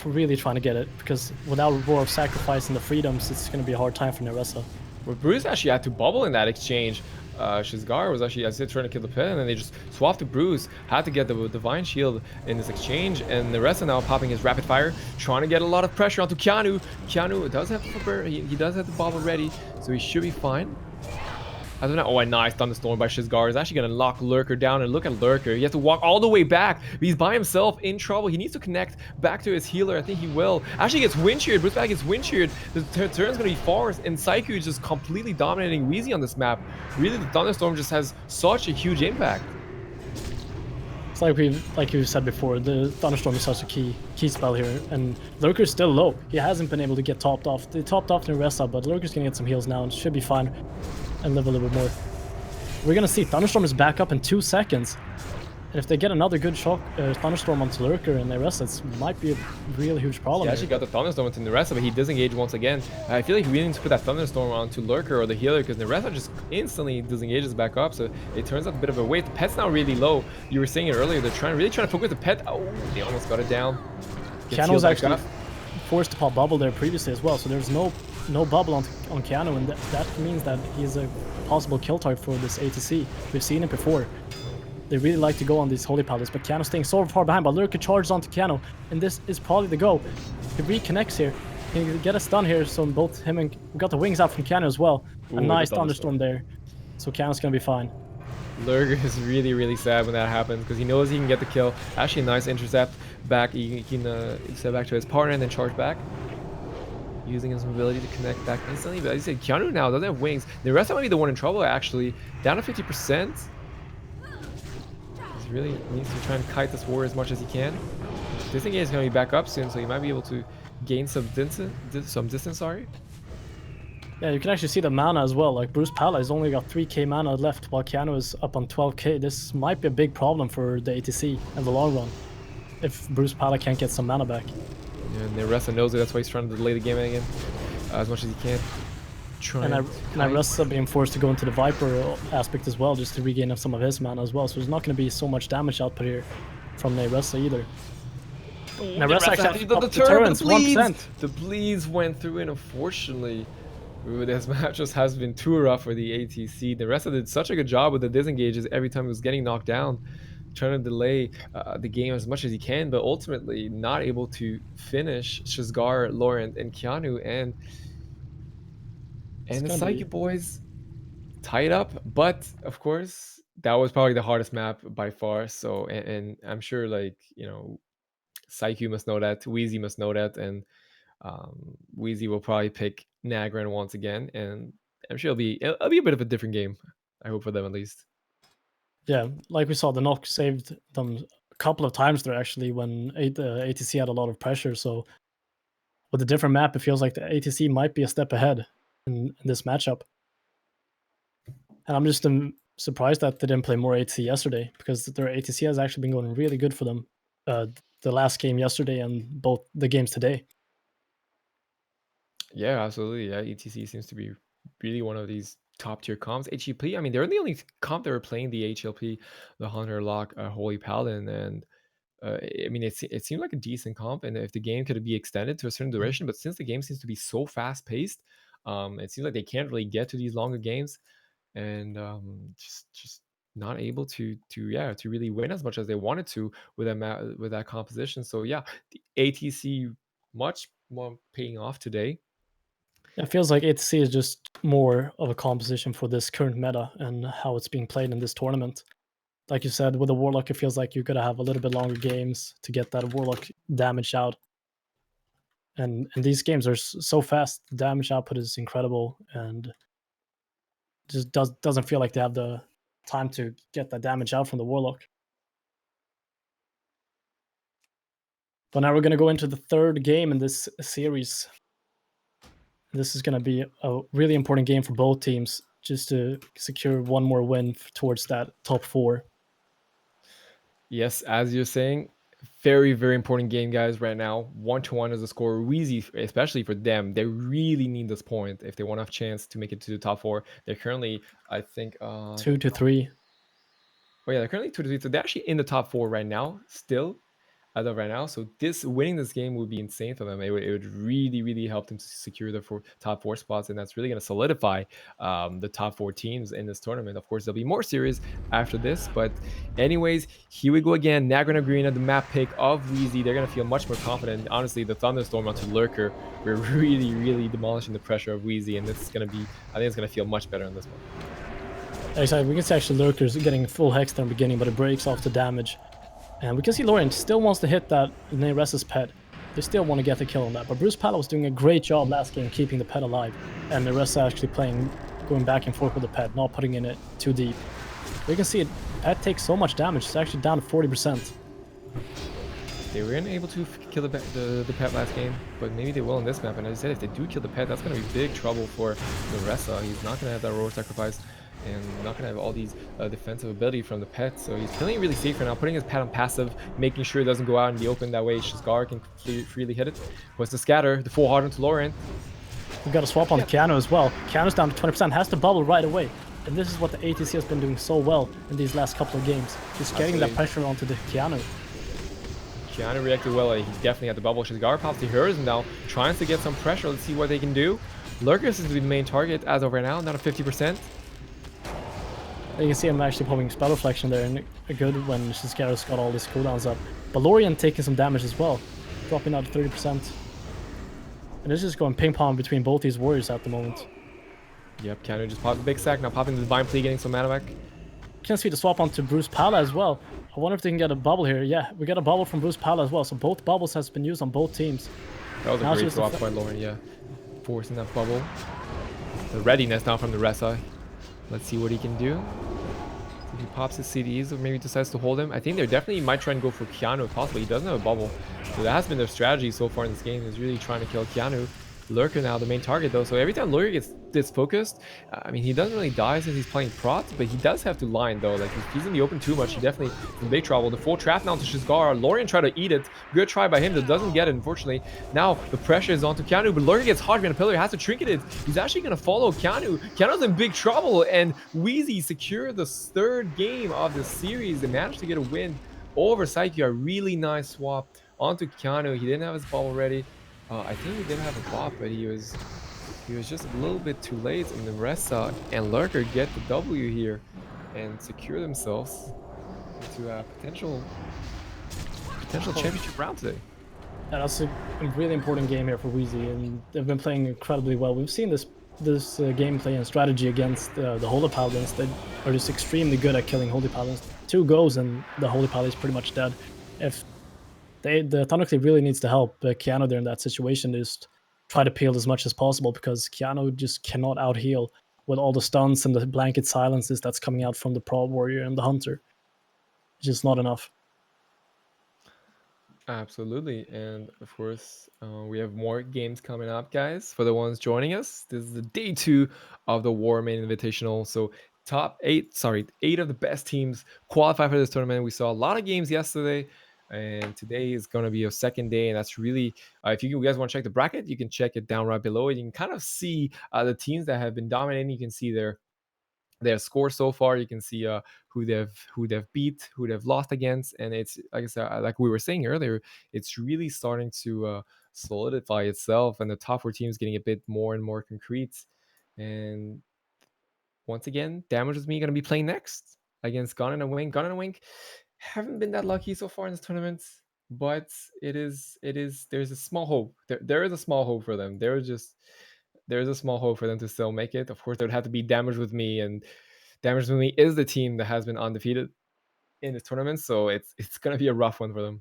really trying to get it, because without Roar of Sacrifice and the freedoms, it's going to be a hard time for Neyresa. Well, Bruce actually had to bubble in that exchange. Shisgar was actually, as I said, trying to kill the pet, and then they just swapped to Bruce. Had to get the Divine Shield in this exchange, and Neyreса now popping his Rapid Fire, trying to get a lot of pressure onto Keanu. Keanu does have he does have the bubble ready, so he should be fine. I don't know. Oh, a nice Thunderstorm by Shisgar is actually going to lock Lurker down, and look at Lurker. He has to walk all the way back. He's by himself in trouble. He needs to connect back to his healer. I think he will. Actually gets wind sheared. Bruce Back gets wind sheared. The turn's going to be forced, and Psyche is just completely dominating Wheezy on this map. Really, the Thunderstorm just has such a huge impact. It's like we've said before, the Thunderstorm is such a key spell here, and Lurker's still low. He hasn't been able to get topped off. They topped off Neyresa, but Lurker's going to get some heals now and should be fine and live a little bit more. We're going to see Thunderstorm is back up in 2 seconds. And if they get another good shock Thunderstorm onto Lurker and Neyresa, it might be a really huge problem. He actually got the Thunderstorm onto Neyresa, but he disengaged once again. I feel like we need to put that Thunderstorm onto Lurker or the healer, because Neyresa just instantly disengages back up, so it turns out a bit of a waste. The pet's now really low. You were saying it earlier, they're really trying to focus the pet. Oh, they almost got it down. Keanu was actually forced to pop bubble there previously as well, so there's no bubble on Keanu, and that means that he's a possible kill target for this ATC. We've seen it before. They really like to go on these Holy Palace, but Keanu's staying so far behind, but Lurker charges onto Keanu, and this is probably the go. He reconnects here. He can get a stun here, so both him and... We got the wings out from Keanu as well. A nice Thunderstorm there. So Keanu's gonna be fine. Lurker is really, really sad when that happens, because he knows he can get the kill. Actually, a nice intercept back. He can step back to his partner and then charge back, using his mobility to connect back instantly. But as you said, Keanu now doesn't have wings. The rest might be the one in trouble, actually. Down to 50%. He really needs to try and kite this war as much as he can. Disengage is going to be back up soon, so he might be able to gain some distance, sorry. Yeah, you can actually see the mana as well. Like, Bruce Pala has only got 3k mana left, while Keanu is up on 12k. This might be a big problem for the ATC in the long run, if Bruce Pala can't get some mana back. Yeah, and Neyresa knows it. That's why he's trying to delay the game again as much as he can. And Neyresa being forced to go into the Viper aspect as well, just to regain some of his mana as well. So there's not going to be so much damage output here from Neyresa either. Neyresa actually the turrets, 1%. The bleeds went through it, unfortunately. Ooh, this match just has been too rough for the ATC. The rest of did such a good job with the disengages every time he was getting knocked down, trying to delay the game as much as he can, but ultimately not able to finish Shizgar, Laurent, and Keanu, It's and the gonna be, Psyche boys tied up. But of course, that was probably the hardest map by far. So, and I'm sure, like, Psyche must know that, Wheezy must know that, and Wheezy will probably pick Nagran once again, and I'm sure it'll be a bit of a different game. I hope for them at least. yeah, like we saw, the knock saved them a couple of times there actually when ATC had a lot of pressure. So with a different map, it feels like the ATC might be a step ahead in this matchup. And I'm just surprised that they didn't play more ATC yesterday, because their ATC has actually been going really good for them. The last game yesterday and both the games today. Yeah, absolutely. Yeah, ETC seems to be really one of these top tier comps. HEP, I mean, they're the only comp that were playing the HLP, the Hunter Lock, Holy Paladin, and I mean, it seemed like a decent comp, and if the game could be extended to a certain duration, but since the game seems to be so fast paced, it seems like they can't really get to these longer games, and just not able to really win as much as they wanted to with with that composition. So yeah, the ATC much more paying off today. It feels like ATC is just more of a composition for this current meta and how it's being played in this tournament. Like you said, with the Warlock, it feels like you're gonna have a little bit longer games to get that Warlock damage out. And these games are so fast. The damage output is incredible, and just doesn't feel like they have the time to get that damage out from the Warlock. But now we're gonna go into the third game in this series. This is gonna be a really important game for both teams, just to secure one more win towards that top 4. Yes, as you're saying, very, very important game, guys, right now. 1-1 is the score. Wheezy, especially for them, they really need this point if they want to have a chance to make it to the top 4. They're currently, I think, 2 to 3. oh yeah, they're currently 2-3. So they're actually in the top 4 right now, still, as of right now. So winning this game would be insane for them. It would really, really help them to secure the top 4 spots, and that's really going to solidify the top 4 teams in this tournament. Of course, there'll be more series after this, but anyways, here we go again. Nagran Green at the map pick of Wheezy. They're going to feel much more confident. Honestly, the Thunderstorm onto Lurker, we're really, really demolishing the pressure of Wheezy, and this is going to be, I think it's going to feel much better on this one. Exactly, we can see actually Lurker's getting full hex there in the beginning, but it breaks off the damage. And we can see Laurent still wants to hit that Neresa's pet. They still want to get the kill on that, but Bruce Pala was doing a great job last game keeping the pet alive, and Neresa actually going back and forth with the pet, not putting in it too deep. We can see it, pet takes so much damage, it's actually down to 40%. They weren't able to kill the pet last game, but maybe they will in this map. And as I said, if they do kill the pet, that's going to be big trouble for Neresa. He's not going to have that roar sacrifice, and not going to have all these defensive ability from the pet. So he's feeling really safe right now, putting his pet on passive, making sure it doesn't go out in the open. That way Shizgar can freely hit it. Puts the scatter, the full hard into Laurent. We've got a swap on Keanu as well. Keanu's down to 20%, has to bubble right away. And this is what the ATC has been doing so well in these last couple of games. Just getting that pressure onto the Keanu. Keanu reacted well. He definitely had the bubble. Shizgar pops the Heroes now, trying to get some pressure. Let's see what they can do. Lurkus is the main target as of right now, not at 50%. You can see him actually popping Spell Reflection there, and good when Shizgaro's got all these cooldowns up. But Lorien taking some damage as well, dropping out to 30%. And it's just going ping-pong between both these warriors at the moment. Yep, Keanu just popped the big sack, now popping the Divine Plea, getting some mana back. You can see the swap onto Bruce Pala as well. I wonder if they can get a bubble here. Yeah, we got a bubble from Bruce Pala as well, so both bubbles has been used on both teams. That was a great swap by Lauren, yeah. Forcing that bubble. The readiness now from the Resa. Let's see what he can do. If he pops his CDs or maybe decides to hold him. I think they definitely might try and go for Keanu if possible. He doesn't have a bubble. So that has been their strategy so far in this game, is really trying to kill Keanu. Lurker now the main target though, so every time Lurker gets focused, I mean, he doesn't really die since he's playing prot, but he does have to line though. Like, if he's in the open too much, he definitely in big trouble. The full trap now to Shizgar. Lorien tried to eat it. Good try by him, that doesn't get it, unfortunately. Now the pressure is onto Keanu, but Lurker gets hard behind a pillar, has to trinket it. He's actually gonna follow Keanu. Keanu's in big trouble, and Wheezy secured the third game of the series. They managed to get a win over Psyche. A really nice swap onto Keanu. He didn't have his ball ready. I think he didn't have a bot, but he was he was just a little bit too late, and then Ressa and Lurker get the W here and secure themselves into a potential championship round today. Yeah, that's a really important game here for Wheezy, and they've been playing incredibly well. We've seen this gameplay and strategy against the Holy Paladins. They are just extremely good at killing Holy Paladins. 2 goes and the Holy Paladin is pretty much dead. If the Thundercleave really needs to help Keanu there in that situation, is try to peel as much as possible, because Keanu just cannot out heal with all the stuns and the blanket silences that's coming out from the Prod Warrior and the Hunter. It's just not enough. Absolutely. And of course, we have more games coming up, guys. For the ones joining us, this is the day 2 of the Warmane Invitational. So eight of the best teams qualify for this tournament. We saw a lot of games yesterday, and today is going to be a second day. And that's really, if you guys want to check the bracket, you can check it down right below. And you can kind of see the teams that have been dominating. You can see their score so far. You can see who they've beat, who they've lost against, and it's like I said, like we were saying earlier, it's really starting to solidify itself, and the top 4 teams getting a bit more and more concrete. And once again, Damage With Me going to be playing next against Gun and a Wink. Gun and a Wink haven't been that lucky so far in this tournament, but there's a small hope. There is a small hope for them. There's a small hope for them to still make it. Of course, they would have to be Damage With Me, and Damage With Me is the team that has been undefeated in this tournament, so it's going to be a rough one for them.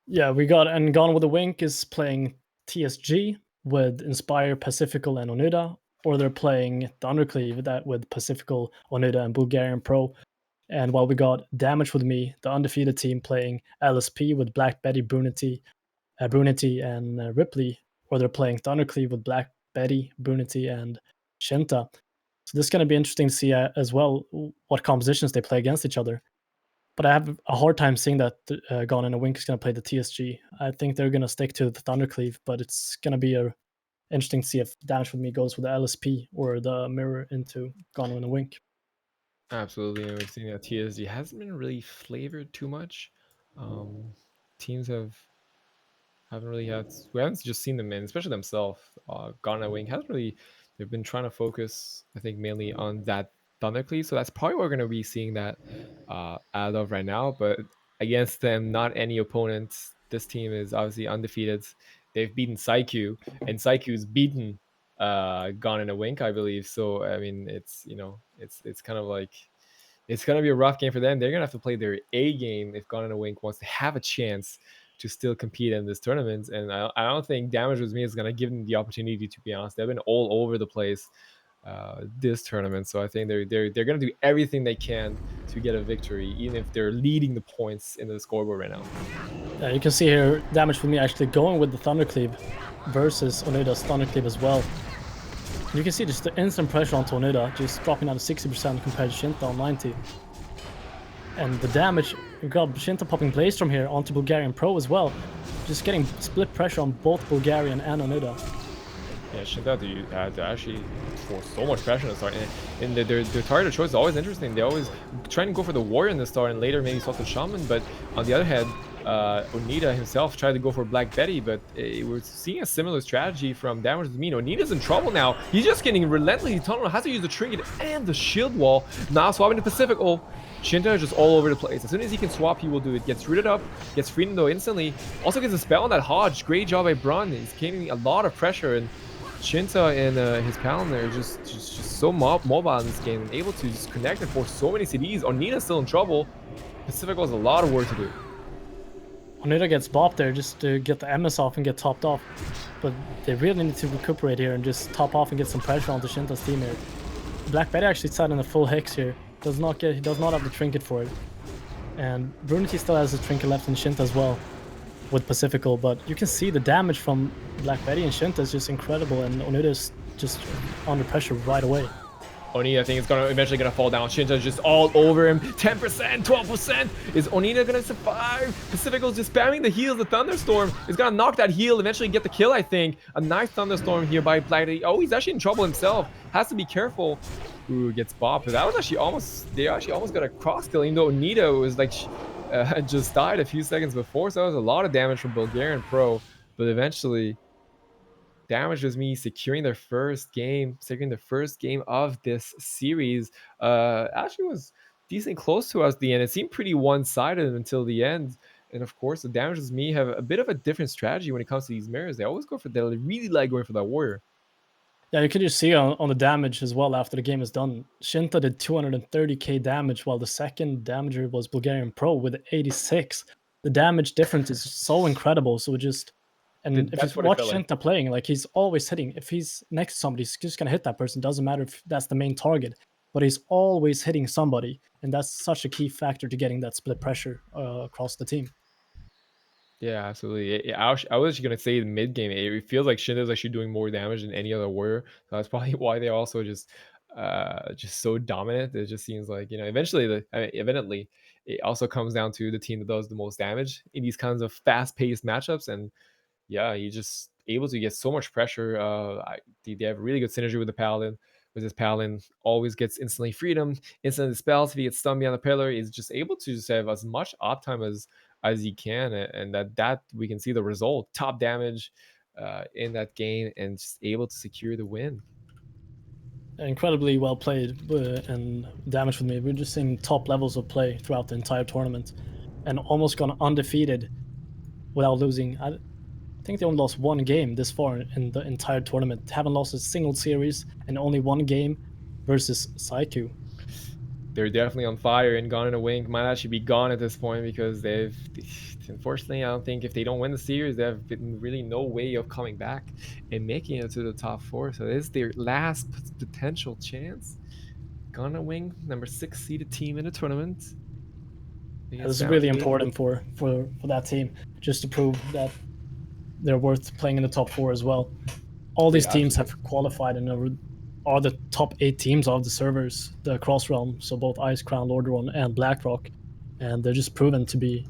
Yeah, we got, and Gone with a Wink is playing TSG with Inspire, Pacifical, and Onida, or they're playing Thundercleave that with Pacifical, Onida, and Bulgarian Pro. And while we got Damage With Me, the undefeated team, playing LSP with Blackbetty, Brunhity, and Ripley, or they're playing Thundercleave with Blackbetty, Brunhity, and Shinta. So this is going to be interesting to see as well what compositions they play against each other. But I have a hard time seeing that Gone in a Wink is going to play the TSG. I think they're going to stick to the Thundercleave, but it's going to be interesting to see if Damage With Me goes with the LSP or the mirror into Gone in a Wink. Absolutely, and we've seen that TSG hasn't been really flavored too much. Teams haven't really had, we haven't just seen them in, especially themselves. Gone and Wing hasn't really, they've been trying to focus, I think, mainly on that Thundercleave. So that's probably what we're going to be seeing that out of right now. But against them, not any opponent. This team is obviously undefeated. They've beaten Psyche, and Psyche's beaten Gone in a Wink, I believe. So I mean, it's it's kind of like, it's going to be a rough game for them. They're going to have to play their A game if Gone in a Wink wants to have a chance to still compete in this tournament. And I don't think Damage With Me is going to give them the opportunity, to be honest. They've been all over the place this tournament. So I think they're going to do everything they can to get a victory, even if they're leading the points in the scoreboard right now. Yeah, you can see here Damage With Me actually going with the Thundercleave versus Onida's Thundercleave as well. You can see just the instant pressure on Onida, just dropping down to 60% compared to Shinta on 90. And the damage, we got Shinta popping Blaze from here onto Bulgarian Pro as well. Just getting split pressure on both Bulgarian and Onida. Yeah, Shinta had to actually force so much pressure in the start. And their target choice is always interesting. They always try to go for the Warrior in the start and later maybe swap the Shaman. But on the other hand, Onida himself tried to go for Blackbetty, but we're seeing a similar strategy from Damage With Me. Onida's in trouble now. He's just getting relentlessly tunneled. Has to use the Trinket and the Shield Wall. Now swapping to Pacific. Oh, Shinta is just all over the place. As soon as he can swap, he will do it. Gets rooted up, gets freed though instantly. Also gets a spell on that Hodge. Great job by Brun. He's gaining a lot of pressure, and Shinta and his Paladin are just so mobile in this game and able to just connect and force so many CDs. Onida's still in trouble. Pacific has a lot of work to do. Onida gets bopped there just to get the MS off and get topped off. But they really need to recuperate here and just top off and get some pressure onto Shinta's team here. Blackbetty actually sat in a full Hex here. He does not have the Trinket for it. And Brunhity still has the Trinket left in Shinta as well with Pacifical, but you can see the damage from Blackbetty and Shinta is just incredible, and Onida is just under pressure right away. Onida, I think, is eventually gonna fall down. Shinta's just all over him. 10%, 12%. Is Onida gonna survive? Pacifical's just spamming the heals. The Thunderstorm is gonna knock that heal, eventually get the kill, I think. A nice Thunderstorm here by Blackbetty. Oh, he's actually in trouble himself. Has to be careful. Ooh, gets bopped. But that was actually they actually almost got a cross kill, even though Onida was like just died a few seconds before. So that was a lot of damage from Bulgarian Pro. But eventually Damage was me securing their first game, of this series. Actually was decent close to us at the end. It seemed pretty one-sided until the end. And of course, the Damage was me have a bit of a different strategy when it comes to these mirrors. They always go for they really like going for that warrior. Yeah, you can just see on the damage as well after the game is done. Shinta did 230k damage, while the second damager was Bulgarian Pro with 86. The damage difference is so incredible. So and if you That's what it watch felt like. Shinta playing, like he's always hitting. If he's next to somebody, he's just gonna hit that person. Doesn't matter if that's the main target, but he's always hitting somebody, and that's such a key factor to getting that split pressure across the team. Yeah, absolutely. I was actually gonna say the mid game. It feels like Shinda's actually doing more damage than any other warrior. So that's probably why they're also just so dominant. It just seems like eventually evidently it also comes down to the team that does the most damage in these kinds of fast paced matchups. And yeah, he just able to get so much pressure. They have really good synergy with the paladin. With his paladin, always gets instantly freedom, instant dispels. If he gets stunned beyond the pillar, he's just able to just have as much uptime as he can, and that we can see the result, top damage in that game, and just able to secure the win. Incredibly well played and damage with me. We're just seeing top levels of play throughout the entire tournament, and almost gone undefeated without losing. I think they only lost one game this far in the entire tournament. Haven't lost a single series and only one game versus Saiku. They're definitely on fire, and Gone in a Wink might actually be gone at this point because unfortunately, I don't think if they don't win the series, they have been really no way of coming back and making it to the top four. So this is their last potential chance. Gone in a Wink, number 6 seeded team in the tournament. Yeah, this It's is down really to it. important for that team, just to prove that they're worth playing in the top four as well. All these teams Absolutely. have qualified and are the top 8 teams of the servers, the Cross Realm, so both Ice Crown, Lordaeron, and BlackRock, and they're just proven to be.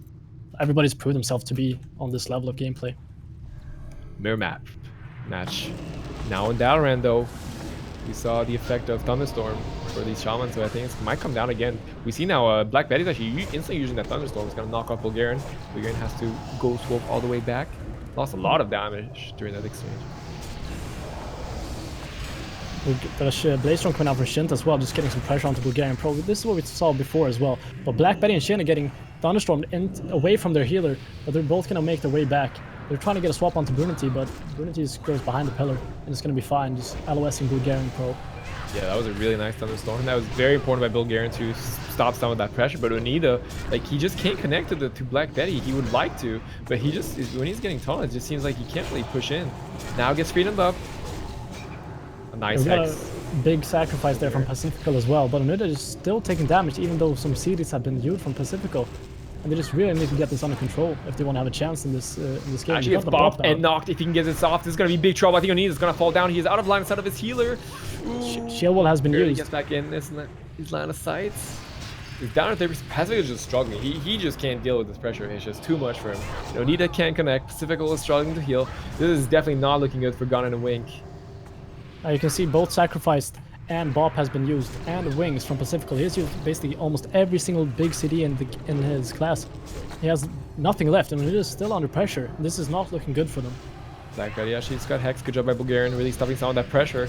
Everybody's proved themselves to be on this level of gameplay. Mirror map match. Now in Dalaran, though, we saw the effect of Thunderstorm for these Shamans, so I think it might come down again. We see now Blackbetty's actually instantly using that Thunderstorm. It's going to knock off Bulgarian. Bulgarian has to go swope all the way back. Lost a lot of damage during that exchange. Blaze Storm coming out for Shinta as well, just getting some pressure onto Bulgarian Pro. This is what we saw before as well. But Blackbetty and Shinta getting Thunderstormed away from their healer, but they're both going to make their way back. They're trying to get a swap onto Brunhity, but Brunhity just goes behind the pillar, and it's going to be fine, just LOSing Bulgarian Pro. Yeah, that was a really nice Thunderstorm. That was very important by Bulgarian to stop some of that pressure. But Onida, like, he just can't connect to Blackbetty. He would like to, but he just when he's getting taunted, it just seems like he can't really push in. Now gets freedomed up. A nice hex. A big sacrifice there from Pacifico as well, but Onida is still taking damage, even though some series have been used from Pacifico. And they just really need to get this under control if they want to have a chance in this game. Actually, it's bopped and knocked. If he can get this off, this is going to be big trouble. I think Onida is going to fall down. He is out of line of sight of his healer. Shield wall has been used. He gets back in his line of sight. He's down at 30%. Pacifico is just struggling. He just can't deal with this pressure. It's just too much for him. Onida can't connect. Pacifico is struggling to heal. This is definitely not looking good for Gone in a Wink. You can see both sacrificed and Bop has been used, and Wings from Pacifical. He's used basically almost every single big CD in his class. He has nothing left, and it is still under pressure. This is not looking good for them. Blackbetty actually just got Hex. Good job by Bulgarian, really stopping some of that pressure.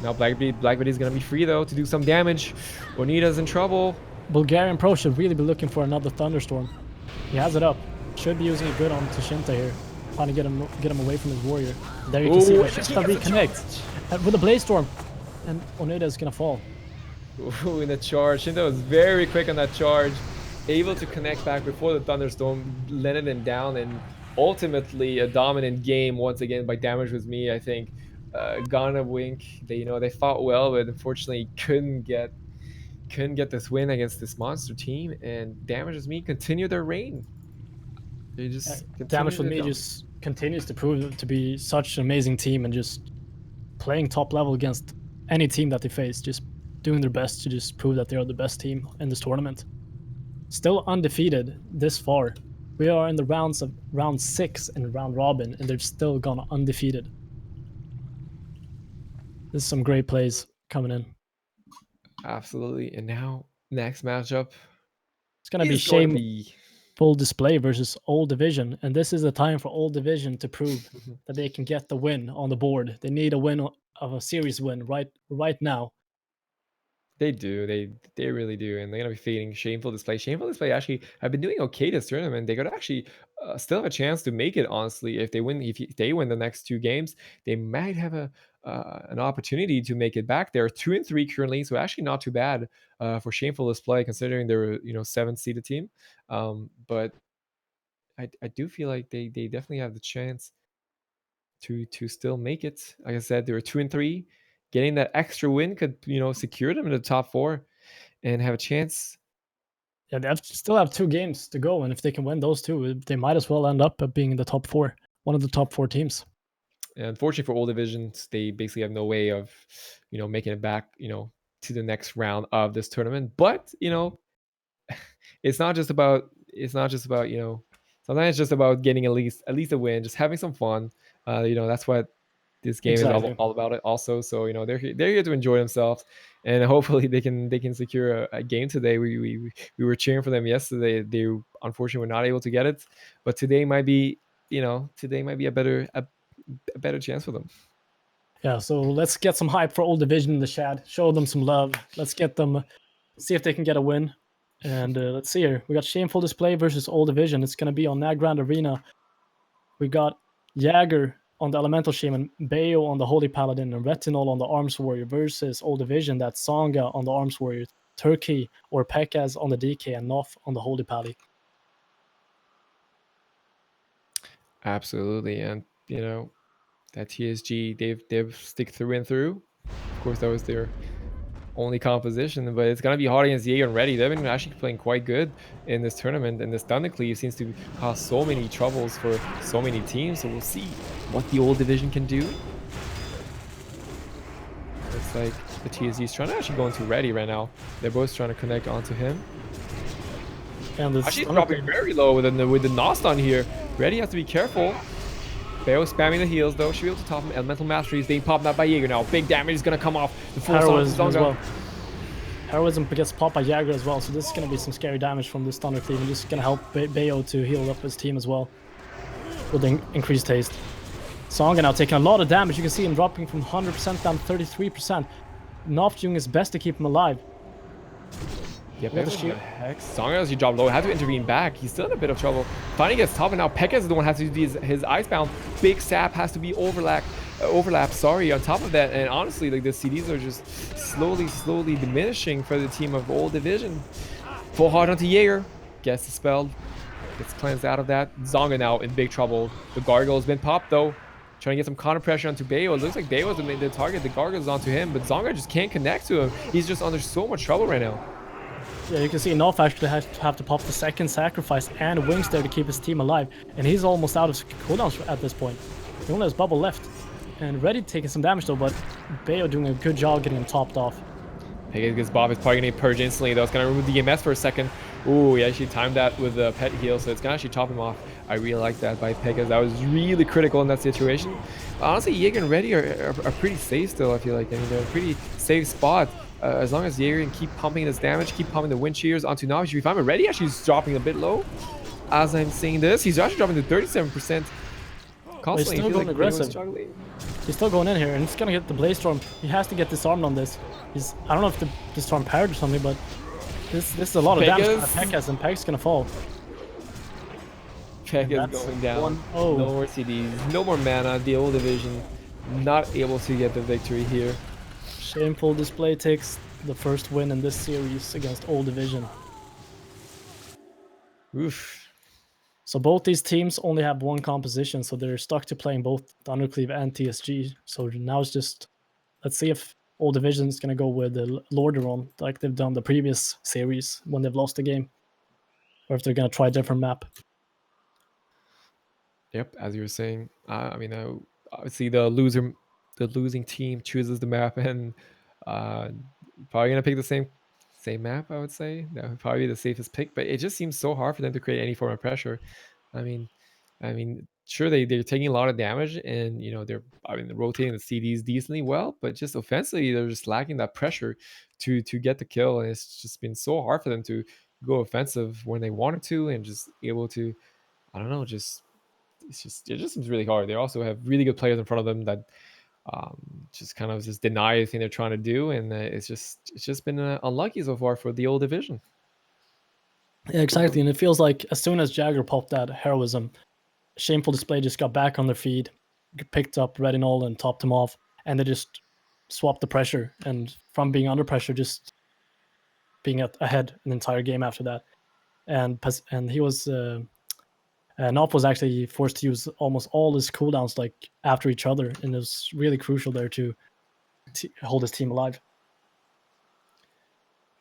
Now Blackbetty is going to be free, though, to do some damage. Onida's in trouble. Bulgarian Pro should really be looking for another Thunderstorm. He has it up. Should be using it good on Shinta here. Trying to get him away from his warrior. There you can see Shinta reconnect. With a Blaze Storm. And Onida is going to fall. Ooh, in the charge. Shinta was very quick on that charge. Able to connect back before the Thunderstorm landed him down, and ultimately a dominant game once again by Damage with me. I think Gone in a Wink, they fought well, but unfortunately couldn't get this win against this monster team. And Damage with me continue their reign. They just Damage with me just continues to prove to be such an amazing team, and just playing top level against any team that they face, just doing their best to just prove that they are the best team in this tournament. Still undefeated this far. We are in the rounds of round 6 and round robin, and they're still gone undefeated. This is some great plays coming in. Absolutely. And now next matchup, it's gonna be Shame. Shameful Display versus Old Division, and this is a time for Old Division to prove that they can get the win on the board. They need a win of a series win right now. They do. They really do, and they're gonna be fading Shameful Display. Shameful Display actually have been doing okay this tournament. They could actually still have a chance to make it. Honestly, if they win, if they win the next 2 games, they might have a an opportunity to make it back. They're 2-3 currently, so actually not too bad for Shameful Display considering they're 7th seeded team. But I do feel like they definitely have the chance to still make it. Like I said, they were 2-3. Getting that extra win could secure them in the top 4 and have a chance. Yeah, they still have 2 games to go, and if they can win those 2, they might as well end up being in the top 4, one of the top 4 teams. And unfortunately for Old Divisions, they basically have no way of making it back to the next round of this tournament. But it's not just about sometimes it's just about getting at least a win, just having some fun. That's what this game is Exactly. all about it also. So they're here to enjoy themselves, and hopefully they can secure a game today. We were cheering for them yesterday. They unfortunately were not able to get it, but today might be a better chance for them. Yeah, so let's get some hype for Old Division in the chat. Show them some love. Let's get them, see if they can get a win. And let's see here. We got Shameful Display versus Old Division. It's going to be on Nagrand Arena. We got Jagger on the Elemental Shaman, Bayo on the Holy Paladin, and Retinol on the Arms Warrior versus Old Division. That's Songa on the Arms Warrior, Turkey or Pekaz on the DK, and Noff on the Holy Pally. Absolutely, and that TSG they've stick through and through. Of course, that was their only composition, but it's gonna be hard against Jaeger and Ready. They've been actually playing quite good in this tournament, and this Cleave seems to cause so many troubles for so many teams. So we'll see what the Old Division can do. Looks like the TSG is trying to actually go into Ready right now. They're both trying to connect onto him. And this actually dropping very low with the Nost on here. Ready has to be careful. Bayo spamming the heals though. Should be able to top him. Elemental Mastery is being popped out by Jaeger now. Big damage is gonna come off. The full Heroism as well. Heroism gets popped by Jagger as well, so this is gonna be some scary damage from this Thunder Cleave, and this is gonna help Bayo to heal up his team as well with increased haste. Songa now taking a lot of damage. You can see him dropping from 100% down to 33%. Noff doing his best to keep him alive. Yep, Songa as he dropped low, had to intervene back. He's still in a bit of trouble. Finally gets top, and now Pekka is the one who has to do his Icebound. Big sap has to be overlap, on top of that. And honestly, like the CDs are just slowly diminishing for the team of Old Division. Full hard onto Jaeger. Gets dispelled. Gets cleansed out of that. Zonga now in big trouble. The Gargoyle has been popped though. Trying to get some counter pressure onto Bayo. It looks like Bayo is the target. The Gargoyle's onto him, but Zonga just can't connect to him. He's just under so much trouble right now. Yeah, you can see Noff actually has to have to pop the second sacrifice and Wings there to keep his team alive. And he's almost out of cooldowns at this point. He only has Bubble left. And Ready taking some damage though, but Bayo doing a good job getting him topped off. Pekka gets Bob. It's probably going to purge instantly though. It's going to remove the EMS for a second. Ooh, he actually timed that with the pet heal, so it's going to actually top him off. I really like that by Pekka. That was really critical in that situation. Honestly, Jaeger and Ready are pretty safe still, I feel like. I mean, they're a pretty safe spot. As long as Jaeger can keep pumping this damage, keep pumping the wind shears onto Navi, should be fine. But Ready actually is dropping a bit low. As I'm saying this, he's actually dropping to 37%. He's still going aggressive. He's still going in here, and he's gonna get the Blaze Storm. He has to get disarmed on this. I don't know if the Storm parried or something, but this is a lot of damage on Pekkas, and Pekka's gonna fall. Pekka's going down. No more CDs, no more mana. The Old Division not able to get the victory here. Shameful Display takes the first win in this series against Old Division. Oof. So both these teams only have one composition, so they're stuck to playing both Thundercleave and TSG. So now it's just, let's see if Old Division is going to go with the Lordaeron like they've done the previous series when they've lost the game. Or if they're going to try a different map. Yep, as you were saying. I mean, obviously the losing team chooses the map, and probably going to pick the same map, I would say. That would probably be the safest pick, but it just seems so hard for them to create any form of pressure. I mean, sure they're taking a lot of damage, and they're rotating the CDs decently well, but just offensively they're just lacking that pressure to get the kill, and it's just been so hard for them to go offensive when they wanted to, and just able to, I don't know, just it just seems really hard. They also have really good players in front of them that just kind of just deny everything they're trying to do, and it's just been unlucky so far for the old division. Yeah, exactly. And it feels like as soon as Jagger popped that heroism, Shameful Display just got back on their feet, picked up Retinol and topped him off, and they just swapped the pressure. And from being under pressure, just being ahead an entire game after that. And he was Nop was actually forced to use almost all his cooldowns like after each other, and it was really crucial there to hold his team alive.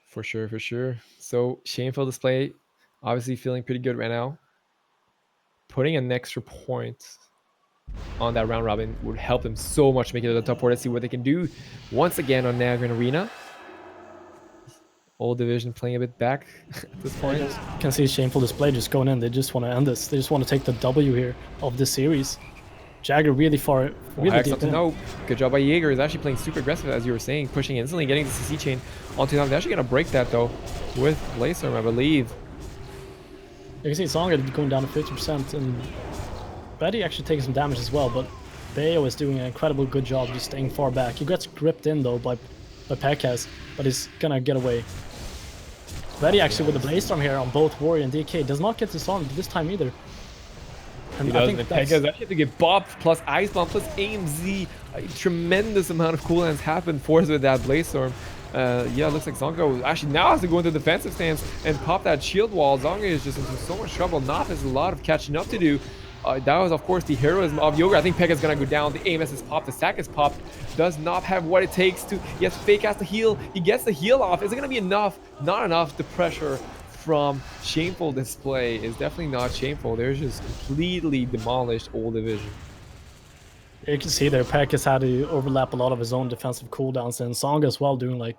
For sure, for sure. So Shameful Display, obviously feeling pretty good right now. Putting an extra point on that round robin would help them so much to make it to the top four. Let's see what they can do once again on Nagrin Arena. Old division playing a bit back at this point. You can see Shameful Display just going in. They just want to end this. They just want to take the W here of this series. Jagger really far, really deep in. No, good job by Jaeger. Is actually playing super aggressive, as you were saying, pushing instantly, getting the CC chain onto them. They're actually going to break that, though, with Blazer, I believe. You can see Zonga going down to 50%, and Betty actually taking some damage as well, but Bayo is doing an incredible good job just staying far back. He gets gripped in, though, by Pekaz, but he's going to get away. Betty actually with the Blaze Storm here on both Warrior and DK does not get disarmed this time either. And he does, and Pekaz actually have to get bopped plus Ice Bomb plus AMZ. A tremendous amount of cooldowns happen forced with that Blaze Storm. Yeah, it looks like Zonga actually now has to go into the defensive stance and pop that shield wall. Zonga is just into so much trouble. Nop has a lot of catching up to do. That was, of course, the heroism of Yoga. I think Pekka is going to go down. The AMS is popped. The stack is popped. Does not have what it takes to... Yes, Fake has to heal. He gets the heal off. Is it going to be enough? Not enough. The pressure from Shameful Display is definitely not shameful. They're just completely demolished old division. You can see there, Peck has had to overlap a lot of his own defensive cooldowns, and Zonga as well doing like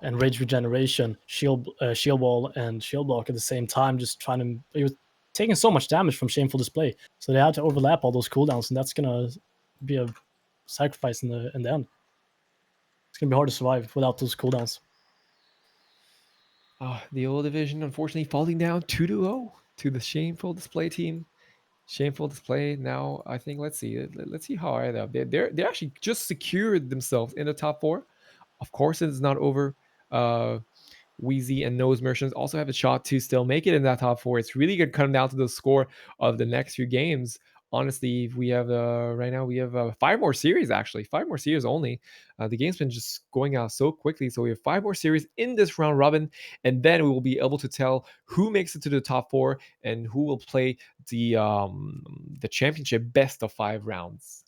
enraged regeneration, shield wall, and shield block at the same time, just trying to... He was taking so much damage from Shameful Display, so they had to overlap all those cooldowns, and that's gonna be a sacrifice in the end. It's gonna be hard to survive without those cooldowns. The old division unfortunately falling down 2-0 to the Shameful Display team. Shameful Display now, I think, let's see how are they. They actually just secured themselves in the top four. Of course, it's not over. Wheezy and Nose Merchants also have a shot to still make it in that top four. It's really good coming down to the score of the next few games. Honestly, we have right now we have 5 more series, actually 5 more series only. The game's been just going out so quickly, so we have 5 more series in this round robin, and then we will be able to tell who makes it to the top 4 and who will play the championship best of 5 rounds.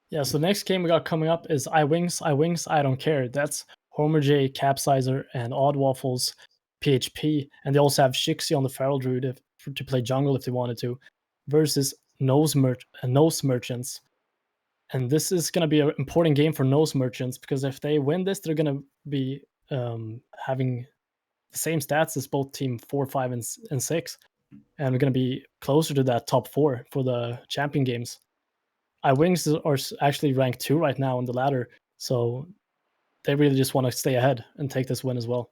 Yeah, so the next game we got coming up is I Wings, I Don't Care. That's Homerjay, Capsizer, and Oddwaffle's PHP, and they also have Shyxy on the Feral Druid to play jungle if they wanted to, versus Nose Merchants. And this is going to be an important game for Nose Merchants, because if they win this, they're going to be having the same stats as both team 4, 5, and 6, and we're going to be closer to that top 4 for the champion games. Wings are actually ranked 2 right now on the ladder, so they really just want to stay ahead and take this win as well.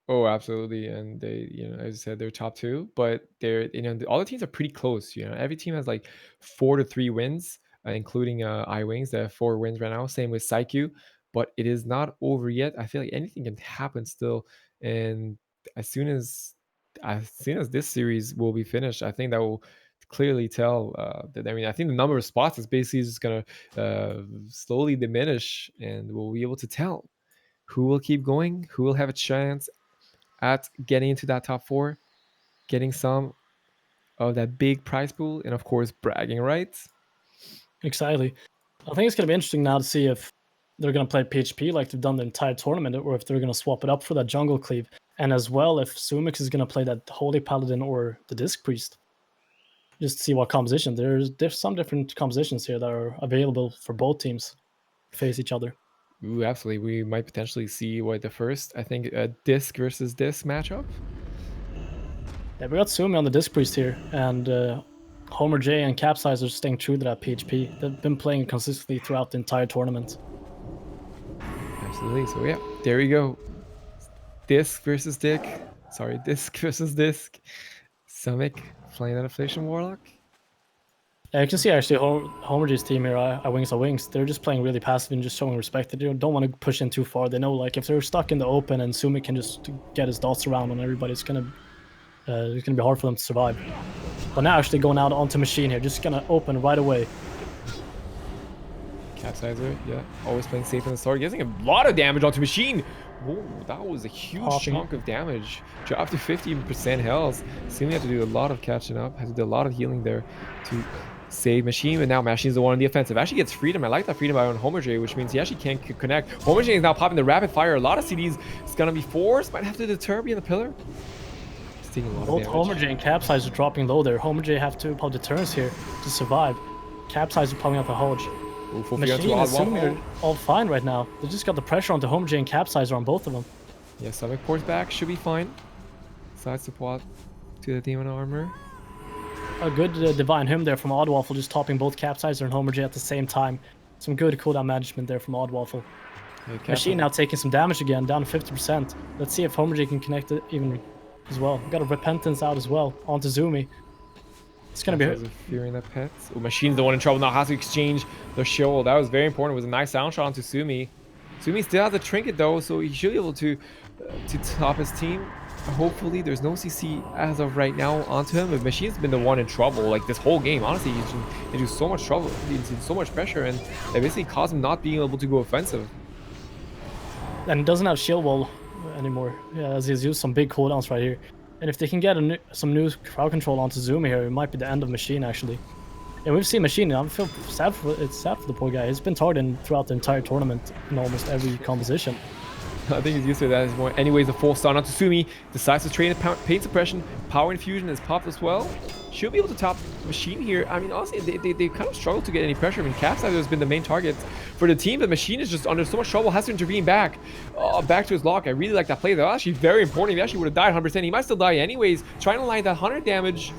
Oh, absolutely. And they, as I said, they're top 2, but they're, all the teams are pretty close. Every team has like 4 to 3 wins, including iWings. They have 4 wins right now. Same with Psyche, but it is not over yet. I feel like anything can happen still. And as soon as this series will be finished, I think that will clearly tell that. I mean, I think the number of spots is basically just gonna slowly diminish, and we'll be able to tell who will keep going, who will have a chance at getting into that top 4, getting some of that big prize pool, and of course bragging rights. Exactly. I think it's going to be interesting now to see if they're going to play PHP like they've done the entire tournament, or if they're going to swap it up for that jungle cleave, and as well if Sumix is going to play that Holy Paladin or the Disc Priest. Just to see what composition. There's some different compositions here that are available for both teams to face each other. Ooh, absolutely. We might potentially see the first, I think, Disc versus Disc matchup. Yeah, we got Sumi on the Disc Priest here, and Homerjay and Capsizer are staying true to that PHP. They've been playing consistently throughout the entire tournament. Absolutely. So yeah, there we go. Disc versus Dick. Sorry, Disc versus Disc. Semic playing that Inflation Warlock. Yeah, you can see actually Homerjay's team here, I Wings, they're just playing really passive and just showing respect. They don't want to push in too far. They know like if they're stuck in the open and Sumi can just get his dots around on everybody, it's gonna be hard for them to survive. But now actually going out onto Machine here, just gonna open right away. Capsizer, yeah, always playing safe in the start, getting a lot of damage onto Machine. Whoa, that was a huge chunk of damage. Dropped to 15% health. Sumi had to do a lot of catching up, had to do a lot of healing there to save Machine, but now Machine's the one on the offensive. Actually gets freedom. I like that freedom on Homerjay, which means he actually can't connect. Homerjay is now popping the rapid fire. A lot of CDs. It's gonna be forced. Might have to deter being the pillar. He's taking a lot Both of damage. Homerjay and Capsizer dropping low there. Homerjay have to pop deterrence here to survive. Capsizer popping out the Hodge. Machine and Sumi are all fine right now. They just got the pressure onto Homerjay and Capsizer on both of them. Yeah, Stomach Port's back. Should be fine. Side support to the Demon Armor. A good Divine Hymn there from Oddwaffle, just topping both Capsizer and Homerjay at the same time. Some good cooldown management there from Oddwaffle. Machine now taking some damage again, down to 50%. Let's see if Homerjay can connect it even as well. Got a Repentance out as well onto Zumi. It's gonna be fearing that pets. Oh, Machine's the one in trouble now. Has to exchange the show. That was very important. It was a nice sound shot onto Sumi. Sumi still has the trinket though, so he should be able to top his team. Hopefully, there's no CC as of right now onto him. But Machine's been the one in trouble like this whole game. Honestly, he's into so much trouble. He's in so much pressure, and that basically caused him not being able to go offensive. And he doesn't have shield wall anymore. Yeah, as he's used some big cooldowns right here. And if they can get some new crowd control onto Zumi here, it might be the end of Machine actually. And we've seen Machine. I feel sad for the poor guy. He's been targeted throughout the entire tournament in almost every composition. I think he's used to that more. Anyways, the full stun onto Sumi. Decides to trade pain suppression. Power infusion is popped as well. Should be able to top Machine here. I mean, honestly, they kind of struggle to get any pressure. I mean, Capsizer has been the main target for the team, but Machine is just under so much trouble. Has to intervene back to his lock. I really like that play. That was actually very important. He actually would have died 100%. He might still die anyways. Trying to line that 100 damage.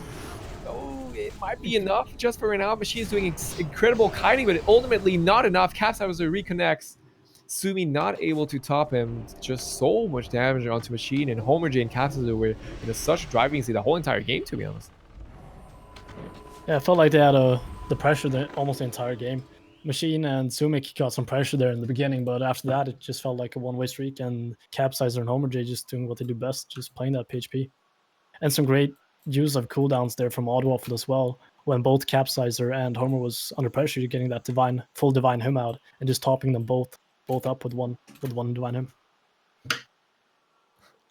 It might be enough just for right now. Machine's doing incredible kiting, but ultimately not enough. Capsizer reconnects. Sumi not able to top him. Just so much damage onto Machine, and Homerjay and Capsizer were in such driving seat the whole entire game, to be honest. Yeah, I felt like they had the pressure almost the entire game. Machine and Sumi got some pressure there in the beginning, but after that, it just felt like a one-way streak, and Capsizer and Homerjay just doing what they do best, just playing that PHP. And some great use of cooldowns there from Oddwaffle as well, when both Capsizer and Homer was under pressure, you're getting that full Divine Hymn out, and just topping them both up with one Divine Hymn.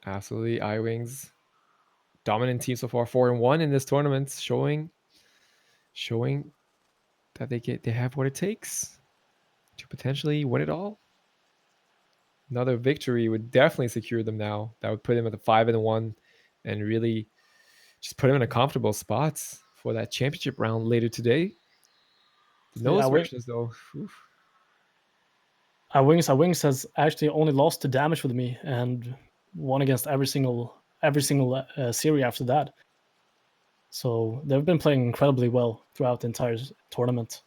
Absolutely, iWings. Dominant team so far, 4-1 in this tournament, showing that they have what it takes to potentially win it all. Another victory would definitely secure them now. That would put them at the 5-1 and really just put them in a comfortable spot for that championship round later today. The nose versions though. iWings has actually only lost to damage with me and won against every single series after that. So they've been playing incredibly well throughout the entire tournament.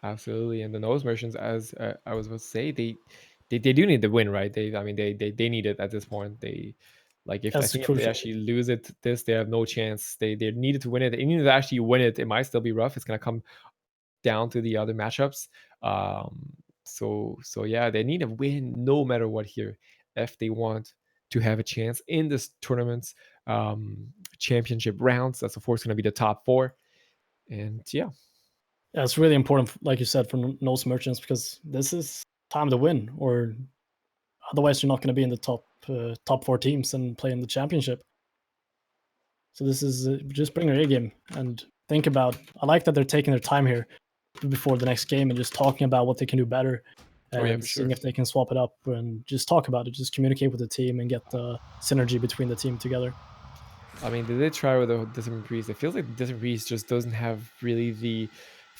Absolutely, and the nose merchants, as I was about to say, they do need the win, right? They need it at this point. They if they actually lose it, they have no chance. They needed to win it. Even if they actually win it, it might still be rough. It's gonna come down to the other matchups. So yeah, they need a win no matter what here if they want to have a chance in this tournament's championship rounds. That's of course going to be the top 4, and yeah, it's really important, like you said, for nose merchants, because this is time to win, or otherwise you're not going to be in the top 4 teams and play in the championship. So this is just bring your A game and think about. I like that they're taking their time here before the next game and just talking about what they can do better and seeing if they can swap it up and just talk about it, just communicate with the team and get the synergy between the team together. I mean, they did try with the Discipline Priest. It feels like the Discipline Priest just doesn't have really the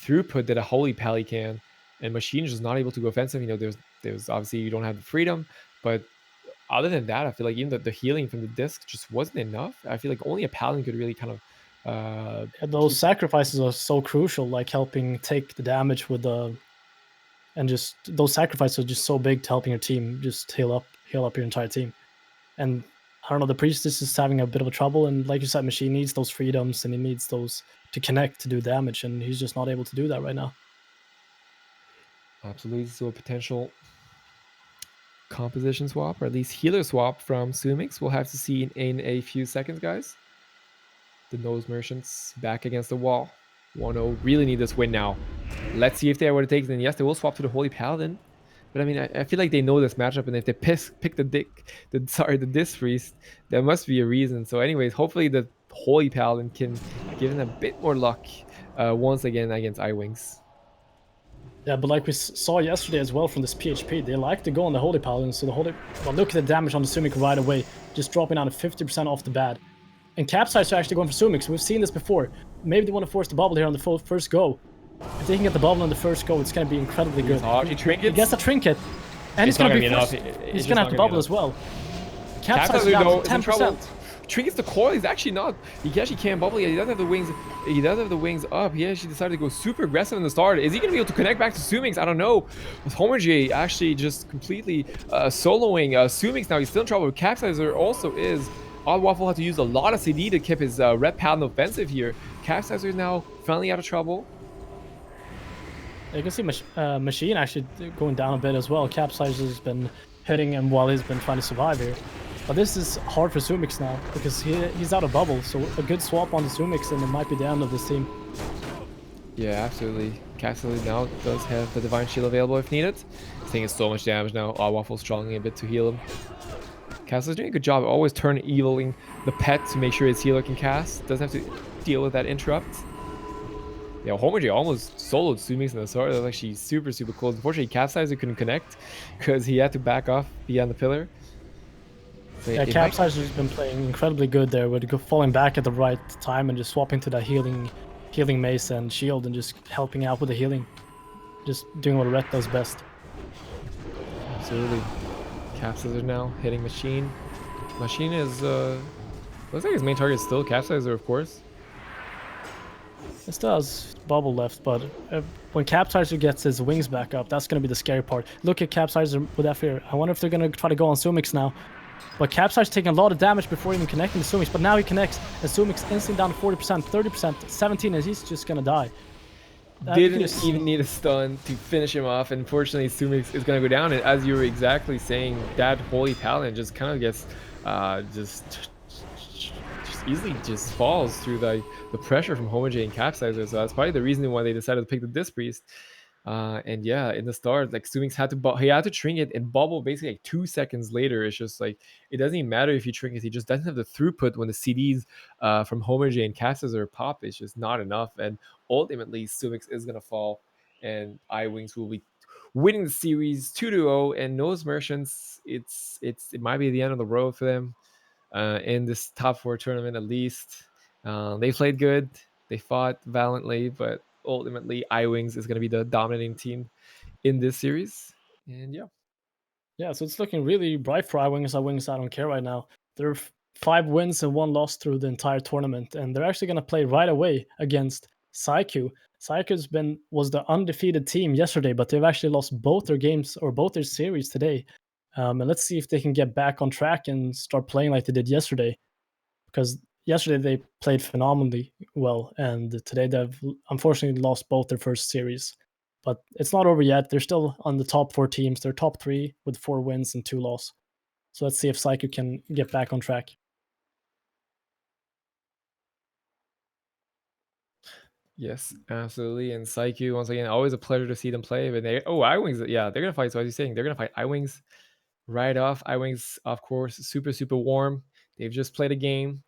throughput that a Holy Pally can, and Machine's just not able to go offensive. You know, there's obviously you don't have the freedom, but other than that, I feel like even the healing from the disc just wasn't enough. I feel like only a Paladin could really kind of those sacrifices are so crucial, like helping take the damage with the, and just those sacrifices are just so big to helping your team just heal up your entire team. And I don't know, the Priestess is having a bit of a trouble, and like you said, Machine needs those freedoms, and he needs those to connect to do damage, and he's just not able to do that right now. Absolutely. So a potential composition swap, or at least healer swap from Sumix. We'll have to see in a few seconds, guys. The Nose Merchants back against the wall. 1-0. Really need this win now. Let's see if they are what it takes. And yes, they will swap to the Holy Paladin. But I mean, I feel like they know this matchup, and if they pick the Disc Priest, there must be a reason. So, anyways, hopefully the Holy Paladin can give them a bit more luck once again against iWings. Yeah, but like we saw yesterday as well from this PHP, they like to go on the Holy Paladin. So well, look at the damage on the Sumix right away, just dropping down to 50% off the bat. And Capsizer are actually going for Sumix. We've seen this before. Maybe they want to force the bubble here on the first go. If they can get the bubble on the first go, it's going to be incredibly good. He gets a trinket, and he's going to be forced. He's going to have the bubble as well. Capsizer down to 10%. Trinkets the coil. He's actually not. He actually can't bubble yet. He doesn't have the wings. He does have the wings up. He actually decided to go super aggressive in the start. Is he going to be able to connect back to Sumix? I don't know. With Homerjay actually just completely soloing Sumix now. He's still in trouble. Capsizer also is. Oddwaffle had to use a lot of CD to keep his Red Paladin offensive here. Capsizer is now finally out of trouble. You can see Machine actually going down a bit as well. Capsizer has been hitting him while he's been trying to survive here. But this is hard for Sumix now because he's out of bubble. So a good swap on the Sumix and it might be the end of this team. Yeah, absolutely. Capsizer now does have the Divine Shield available if needed. He's taking so much damage now. Oddwaffle's struggling a bit to heal him. Capsizer's doing a good job. Always turn eviling the pet to make sure his healer can cast. Doesn't have to deal with that interrupt. Yeah, Homerjay almost soloed Sumix in the start. That was actually super, super close. Unfortunately, Capsizer couldn't connect because he had to back off beyond the pillar. So yeah, Capsizer's been playing incredibly good there with falling back at the right time and just swapping to that healing mace and shield and just helping out with the healing. Just doing what Ret does best. Absolutely. Capsizer now hitting Machine. Machine is looks like his main target is still Capsizer, of course. It still has bubble left, but when Capsizer gets his wings back up, that's going to be the scary part. Look at Capsizer with that fear. I wonder if they're going to try to go on Sumix now. But Capsizer's taking a lot of damage before even connecting to Sumix, but now he connects, and Sumix instantly down to 40%, 30%, 17, and he's just going to die. Didn't even need a stun to finish him off. Unfortunately, Sumix is going to go down, and as you were exactly saying, that Holy Paladin just kind of gets just easily just falls through the pressure from Homerjay and Capsizer. So that's probably the reason why they decided to pick the Disc Priest. And yeah, in the start, like Sumix had to trinket and bubble basically like 2 seconds later. It's just like it doesn't even matter if you trinket, he just doesn't have the throughput when the CDs from Homerjay and Capsizer pop. It's just not enough, and ultimately Sumix is gonna fall, and iWings will be winning the series 2-0. And Nose Merchants, it might be the end of the road for them in this top 4 tournament at least. They played good, they fought valiantly, but ultimately iWings is going to be the dominating team in this series. And yeah, so it's looking really bright for iWings. iWings, I don't care right now. They're 5 wins and 1 loss through the entire tournament, and they're actually going to play right away against Saiku. Saiku was the undefeated team yesterday, but they've actually lost both their games or both their series today. And let's see if they can get back on track and start playing like they did yesterday, because yesterday they played phenomenally well, and today they've unfortunately lost both their first series. But it's not over yet. They're still on the top 4 teams. They're top 3 with 4 wins and 2 losses. So let's see if Saiku can get back on track. yes, absolutely. And Saiku, once again, always a pleasure to see them play. But iWings, yeah, they're gonna fight. So as you're saying, they're gonna fight iWings right off. iWings, of course, super, super warm. They've just played a game.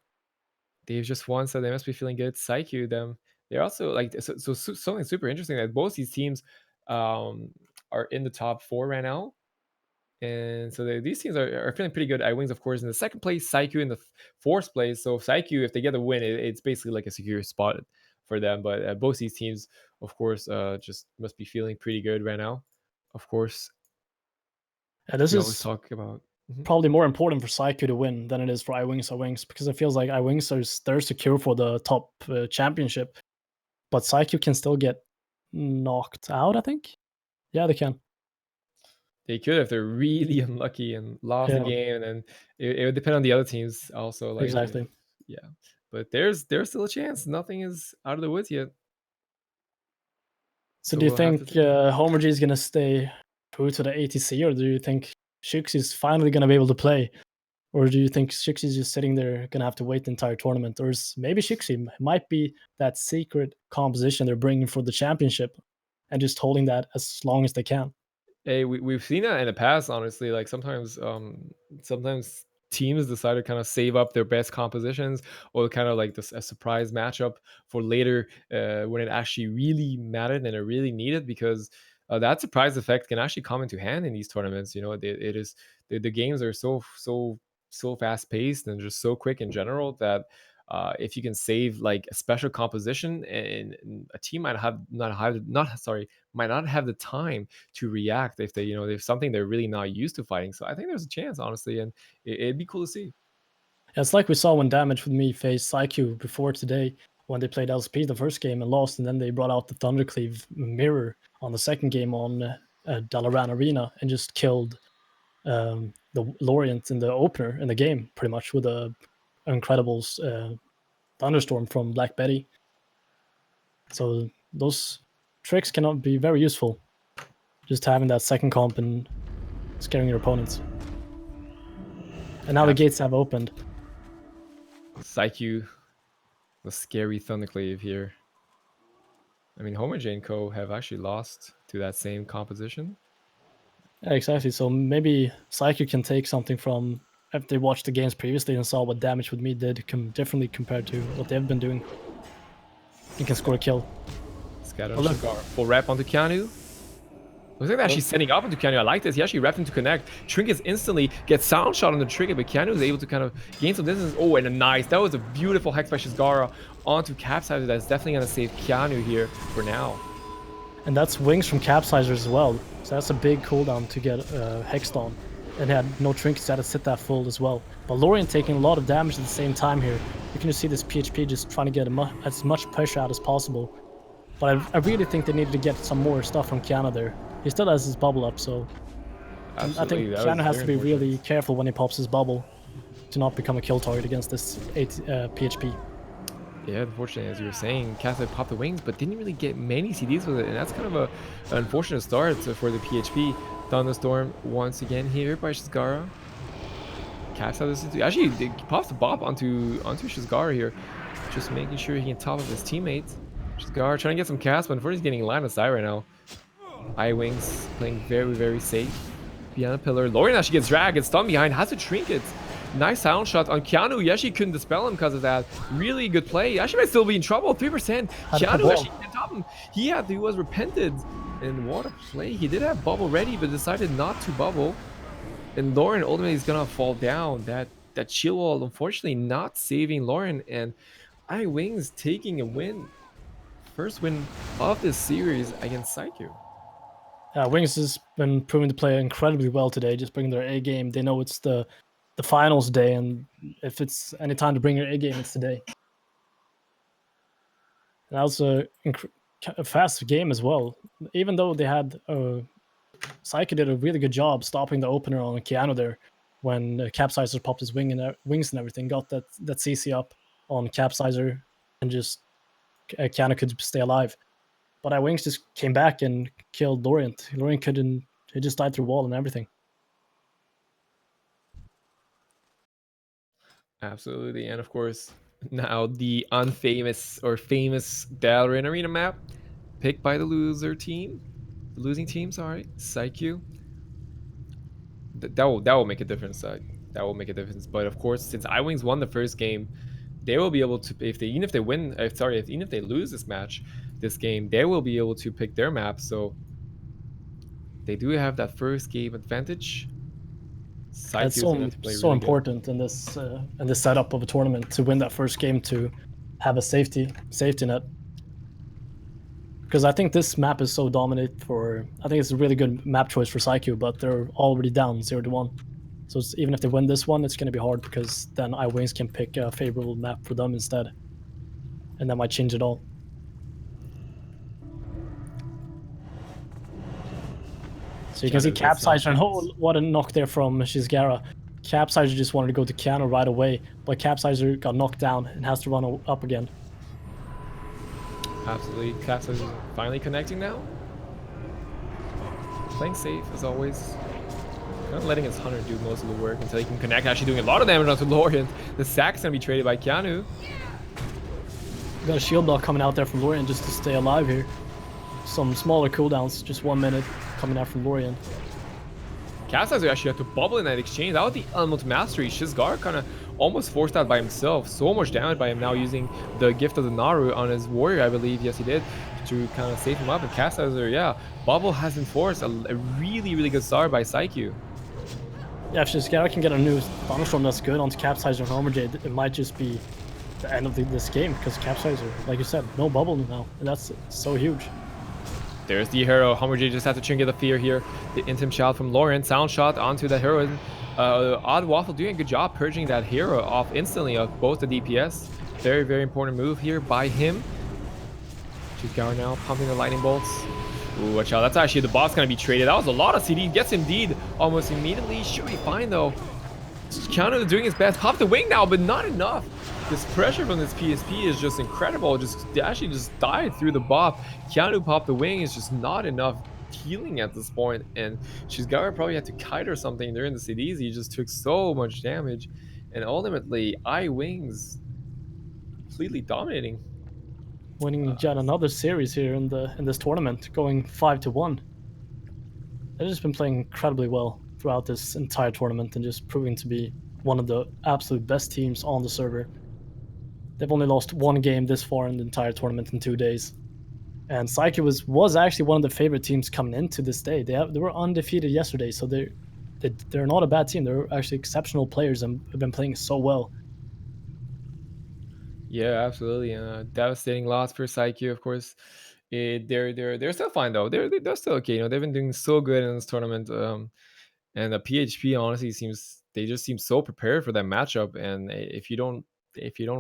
They've just won, so they must be feeling good. Saiku, them, they're also like so something super interesting that both these teams are in the top 4 right now. And so these teams are feeling pretty good. iWings, of course, in the second place, Saiku in the 4th place. So Saiku, if they get a win, it's basically like a secure spot for them. But both these teams, of course, just must be feeling pretty good right now. Of course, this is always talk about probably more important for Saiku to win than it is for iWings, because it feels like iWings they're secure for the top championship. But Saiku can still get knocked out, I think. Yeah, they can. they could if they're really unlucky and lost the Yeah, game, and then it would depend on the other teams also. Like, exactly. yeah, but there's still a chance. Nothing is out of the woods yet. So So do you we'll have to think see. Homerjay is gonna stay true to the ATC, or do you think Shyxy is finally gonna be able to play? Or do you think Shyxy is just sitting there gonna have to wait the entire tournament? Or is maybe Shyxy might be that secret composition they're bringing for the championship and just holding that as long as they can? Hey, we've seen that in the past, honestly. Like sometimes teams decide to kind of save up their best compositions, or kind of like this a surprise matchup for later, when it actually really mattered and it really needed, because that surprise effect can actually come into hand in these tournaments. You know, it is the games are so fast paced and just so quick in general that. If you can save like a special composition, and a team might not have the time to react if they, there's something they're really not used to fighting. So I think there's a chance, honestly, and it'd be cool to see. Yeah, it's like we saw when Damage with me faced IQ before today when they played LSP the first game and lost, and then they brought out the Thundercleave mirror on the second game on Dalaran Arena and just killed the Lorient in the opener in the game pretty much with a incredible thunderstorm from Blackbetty. So those tricks cannot be very useful. Just having that second comp and scaring your opponents. And now the gates have opened. Psyche, the scary Thunderclave here. I mean, Homerjay and Co. have actually lost to that same composition. Yeah, exactly. So maybe Psyche can take something from if they watched the games previously and saw what Damage with me did differently compared to what they've been doing. He can score a kill. Scatter Oh, look. Shigar. Full rep onto Keanu. Looks like they're actually setting up into Keanu. I like this. He actually repped him to connect. Trinkets instantly gets sound shot on the trigger, but Keanu is able to kind of gain some distance. Oh, and a nice. That was a beautiful Hex by Shizgara onto Capsizer. That's definitely going to save Keanu here for now. And that's wings from Capsizer as well. So that's a big cooldown to get hexed on. And had no trinkets, had to sit that full as well. But Lorient taking a lot of damage at the same time here. You can just see this PHP just trying to get as much pressure out as possible. But I really think they needed to get some more stuff from Kiana there. He still has his bubble up, so Absolutely. I think Kiana has to be really careful when he pops his bubble to not become a kill target against this PHP. Yeah, unfortunately, as you were saying, Catholic popped the wings, but didn't really get many CDs with it, and that's kind of an unfortunate start for the PHP. Thunderstorm once again here by Shizgara. Capsizer actually he pops the bop onto Shizgara here, just making sure he can top up his teammates. Shizgara trying to get some cast, but unfortunately he's getting line of sight right now. Eye Wings playing very, very safe. Beyond the pillar. Lorien actually gets dragged, gets stunned behind, has a trinket. Nice sound shot on Keanu. He actually couldn't dispel him because of that. Really good play. He actually might still be in trouble. 3%. Keanu actually can't top him. He was repented. And what a play. He did have bubble ready, but decided not to bubble. And Lauren ultimately is gonna fall down. That shield wall, unfortunately, not saving Lauren. And Eye Wings taking a win. First win of this series against Psycho. Wings has been proving to play incredibly well today, just bringing their A game. They know it's the finals day, and if it's any time to bring your A game, it's today. And that was a fast game as well. Even though they had Psyche did a really good job stopping the opener on Keanu there when Capsizer popped his wings and everything, got that CC up on Capsizer, and just Keanu could stay alive. But Wings just came back and killed Lorient. Lorient couldn't. He just died through wall and everything. Absolutely, and of course, now the unfamous or famous Dalaran Arena map, picked by the losing team. Sorry, Psyche. That will make a difference. That will make a difference. But of course, since iWings won the first game, they will be able to, even if they win. Even if they lose this game, they will be able to pick their map. So they do have that first game advantage. That's so important in this setup of a tournament to win that first game to have a safety net. Because I think this map is so dominant for. I think it's a really good map choice for Psyche, but they're already down 0-1. So even if they win this one, it's going to be hard because then iWings can pick a favorable map for them instead, and that might change it all. So you can see Capsizer, and oh, what a knock there from Shizgara. Capsizer just wanted to go to Keanu right away, but Capsizer got knocked down and has to run up again. Absolutely. Capsizer finally connecting now. Playing safe as always. Kind of letting his hunter do most of the work until he can connect. Actually doing a lot of damage onto Lorient. The sack's gonna be traded by Keanu. Got a shield block coming out there from Lorient just to stay alive here. Some smaller cooldowns, just 1 minute coming out from Lorient. Capsizer actually had to bubble in that exchange. That was the ultimate mastery. Shizgar kind of almost forced that by himself. So much damage by him now using the gift of the Naru on his warrior, I believe. Yes, he did. To kind of save him up. And Capsizer, yeah, bubble has been forced. A really, really good start by Psyche. Yeah, if Shizgara can get a new Thunderstorm that's good onto Capsizer and Homerjay, it might just be the end of this game, because Capsizer, like you said, no bubble now, and that's so huge. There's the hero. Homerjay just had to trinket the fear here. The intim shot from Lauren. Sound shot onto the hero. Oddwaffle doing a good job purging that hero off instantly of both the DPS. Very, very important move here by him. Shizgara now pumping the lightning bolts. Ooh, watch out. That's actually the boss going to be traded. That was a lot of CD. Gets indeed almost immediately. Should be fine though. Keanu doing his best. Pop the wing now, but not enough. This pressure from this PSP is just incredible. Actually just died through the buff. Keanu popped the wing is just not enough healing at this point. And Shizgara probably had to kite or something during the CDs. He just took so much damage. And ultimately, I-Wings completely dominating. Winning yet another series here in this tournament, going 5-1. They've just been playing incredibly well throughout this entire tournament and just proving to be one of the absolute best teams on the server. They've only lost one game this far in the entire tournament in 2 days. And Psyche was actually one of the favorite teams coming into this day. They were undefeated yesterday, so they're not a bad team. They're actually exceptional players and have been playing so well. Yeah, absolutely. Devastating loss for Psyche, of course. They're still fine though. They're still okay. You know, they've been doing so good in this tournament. And the PHP honestly they just seem so prepared for that matchup. And if you don't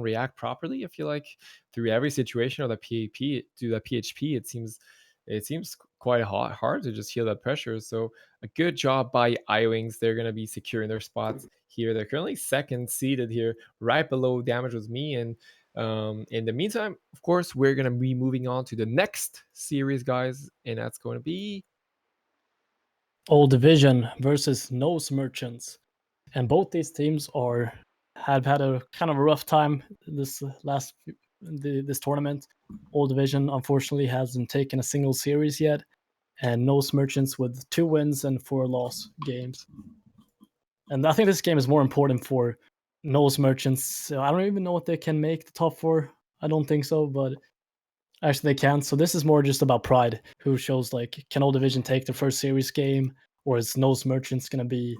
react properly, I feel like through every situation of the PHP, it seems quite hard to just heal that pressure. So a good job by I-Wings. They're gonna be securing their spots here. They're currently second seeded here, right below Damage Was Me. And in the meantime, of course, we're gonna be moving on to the next series, guys, and that's going to be Old Division versus Nose Merchants. And both these teams have had a kind of a rough time this tournament. Old Division unfortunately hasn't taken a single series yet, and Nose Merchants with 2 wins and 4 loss games. And I think this game is more important for Nose Merchants. I don't even know if they can make the top 4. I don't think so, but actually they can. So this is more just about pride, who shows like, can Old Division take the first series game, or is Nose Merchants going to be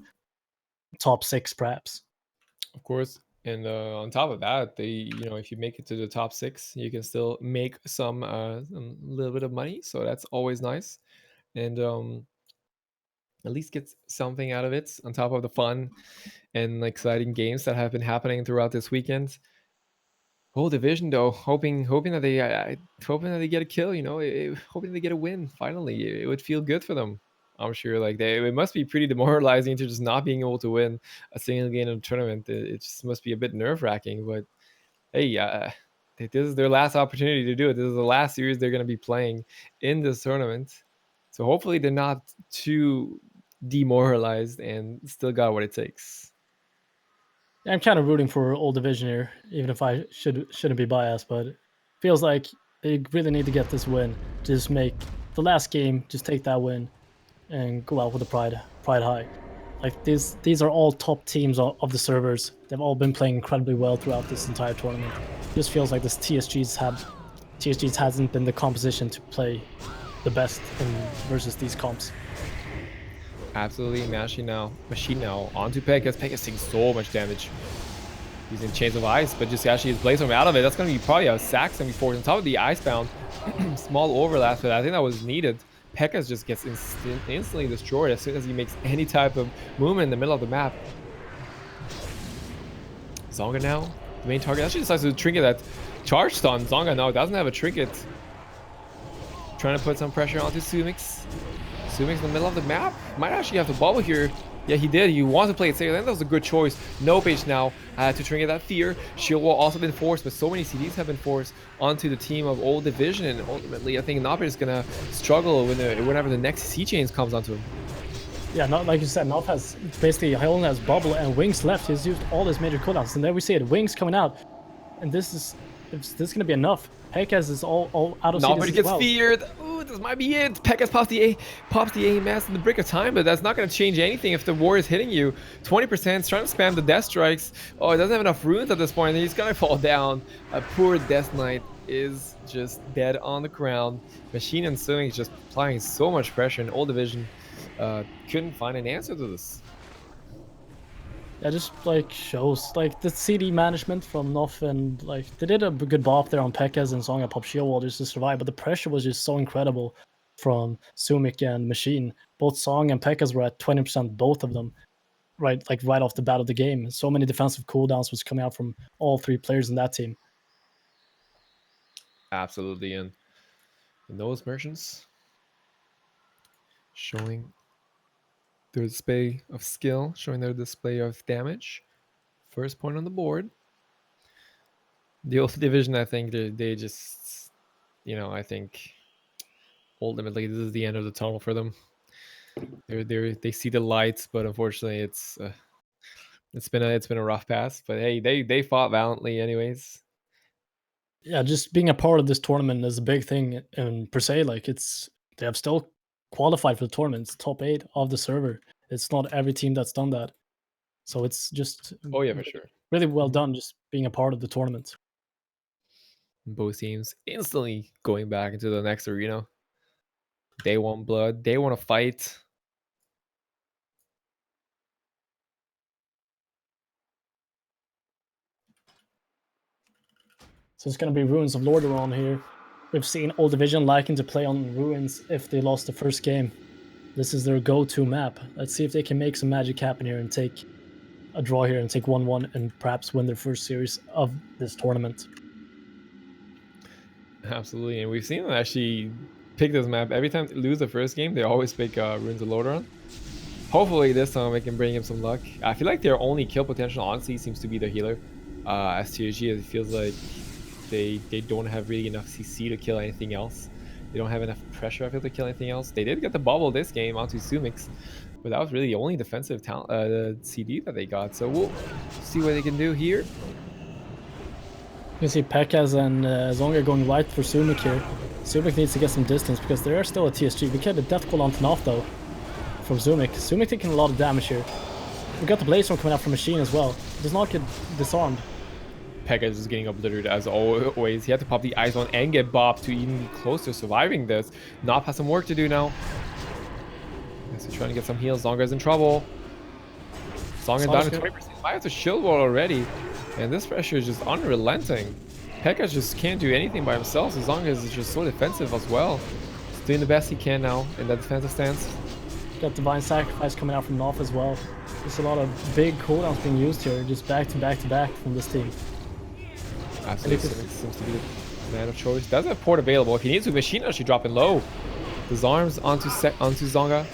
top 6 perhaps? Of course. And on top of that, if you make it to the top 6, you can still make some little bit of money. So that's always nice. And at least get something out of it on top of the fun and exciting games that have been happening throughout this weekend. Whole division though, hoping that they get a kill, hoping they get a win. Finally, it would feel good for them. I'm sure it must be pretty demoralizing to just not being able to win a single game in a tournament. It just must be a bit nerve-wracking. But hey, this is their last opportunity to do it. This is the last series they're going to be playing in this tournament. So hopefully they're not too demoralized and still got what it takes. I'm kind of rooting for Old Division here, even if I shouldn't be biased, but it feels like they really need to get this win. Just make the last game, just take that win and go out with the pride high. Like these are all top teams of the servers. They've all been playing incredibly well throughout this entire tournament. It just feels like this TSG's hasn't been the composition to play the best versus these comps. Absolutely machine now onto Pegas. Pegas taking so much damage using Chains of Ice, but just actually his Blaze Storm out of it. That's going to be probably a sack gonna be forced on top of the Icebound. Small overlap for that. I think that was needed. Pegas just gets instantly destroyed as soon as he makes any type of movement in the middle of the map. Zonga now, the main target. Actually decides to trinket that charge stun. Zonga now doesn't have a trinket. Trying to put some pressure onto Sumix. Sumik's in the middle of the map. Might actually have to bubble here. Yeah, he did. He wants to play it safe. I think that was a good choice. No page now to trigger that fear. Shield wall also been forced, but so many CDs have been forced onto the team of Old Division, and ultimately, I think Nopage is gonna struggle whenever the next C chains comes onto him. Yeah, not like you said, Nop has basically, he only has bubble and wings left. He's used all his major cooldowns, and then we see it, wings coming out, and this is gonna be enough. Pekaz is all out of CDs Nopage as gets well. feared. Ooh, this might be it. Pekaz pops the AMS in the brick of time, but that's not going to change anything if the war is hitting you. 20%, trying to spam the death strikes. Oh, it doesn't have enough runes at this point. He's going to fall down. A poor Death Knight is just dead on the ground. Machine and Sewing is just applying so much pressure, and Old Division couldn't find an answer to this. Yeah, just like shows like the CD management from Nof, and like they did a good bop there on Pekaz and Song and Pop Shield Wall just to survive, but the pressure was just so incredible from Sumik and Machine. Both Song and Pekaz were at 20%, both of them, right off the bat of the game. So many defensive cooldowns was coming out from all three players in that team. Absolutely, and those merchants showing their display of skill, showing their display of damage. First point on the board. The Old Division, I think they just, I think ultimately this is the end of the tunnel for them. They see the lights, but unfortunately it's been a rough pass. But hey, they fought valiantly anyways. Yeah, just being a part of this tournament is a big thing, and per se, like they have still qualified for the tournament. It's top 8 of the server. It's not every team that's done that. So it's just Oh yeah, for sure. really well done just being a part of the tournament. Both teams instantly going back into the next arena. They want blood. They want to fight. So it's going to be Ruins of Lordaeron here. We've seen Old Division liking to play on Ruins if they lost the first game. This is their go-to map. Let's see if they can make some magic happen here and take a draw here and take 1-1 and perhaps win their first series of this tournament. Absolutely, and we've seen them actually pick this map every time they lose the first game. They always pick Ruins of Lordaeron. Hopefully this time I can bring him some luck. I feel like their only kill potential honestly seems to be the healer. As TRG, it feels like they don't have really enough CC to kill anything else. They don't have enough pressure, I feel, to kill anything else. They did get the bubble this game onto Sumix, but that was really the only defensive talent CD that they got. So we'll see what they can do here. You can see Pekaz and Zonga going right for Sumik here. Sumik needs to get some distance because they are still a TSG. We get a death call on Tanoff though from Sumik. Sumik taking a lot of damage here. We got the Blaze Storm coming out from Machine as well. He does not get disarmed. Pekaz is getting obliterated as always. He had to pop the Ice on and get bopped to even be close to surviving this. Nop has some work to do now. He's trying to get some heals. Zonga's in trouble. Zonga down to 20%. I have to shield wall already. And this pressure is just unrelenting. Pekaz just can't do anything by himself. So Zonga is just so defensive as well. He's doing the best he can now in that defensive stance. Got Divine Sacrifice coming out from Nop as well. There's a lot of big cooldowns being used here, just back to back to back from this team. Absolutely, seems to be the man of choice. Doesn't have port available. If he needs to, Machine actually dropping low. His arms onto Zonga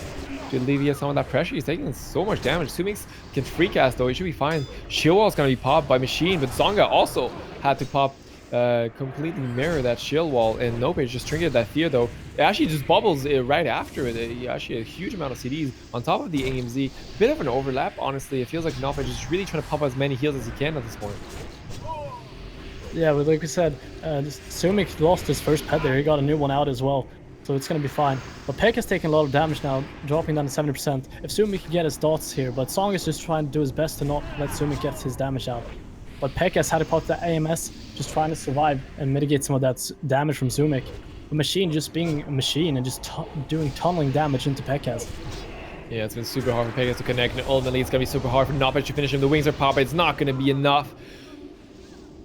to alleviate some of that pressure. He's taking so much damage. Sumix can free cast though. He should be fine. Shield wall is gonna be popped by Machine, but Zonga also had to pop, completely mirror that shield wall, and Nopage just triggered that fear though. It actually just bubbles right after it. Actually, a huge amount of CDs on top of the AMZ. Bit of an overlap, honestly. It feels like Nopage is really trying to pop as many heals as he can at this point. Yeah, but like we said, Sumik lost his first pet there. He got a new one out as well, so it's going to be fine. But Peck is taking a lot of damage now, dropping down to 70%. If Sumik can get his dots here, but Song is just trying to do his best to not let Sumik get his damage out. But Peck has had to pop the AMS, just trying to survive and mitigate some of that damage from Sumik. The Machine just being a machine and just doing tunneling damage into Pekaz. Yeah, it's been super hard for Pekaz to connect, and ultimately it's going to be super hard for Nopage to finish him. The wings are popping. It's not going to be enough.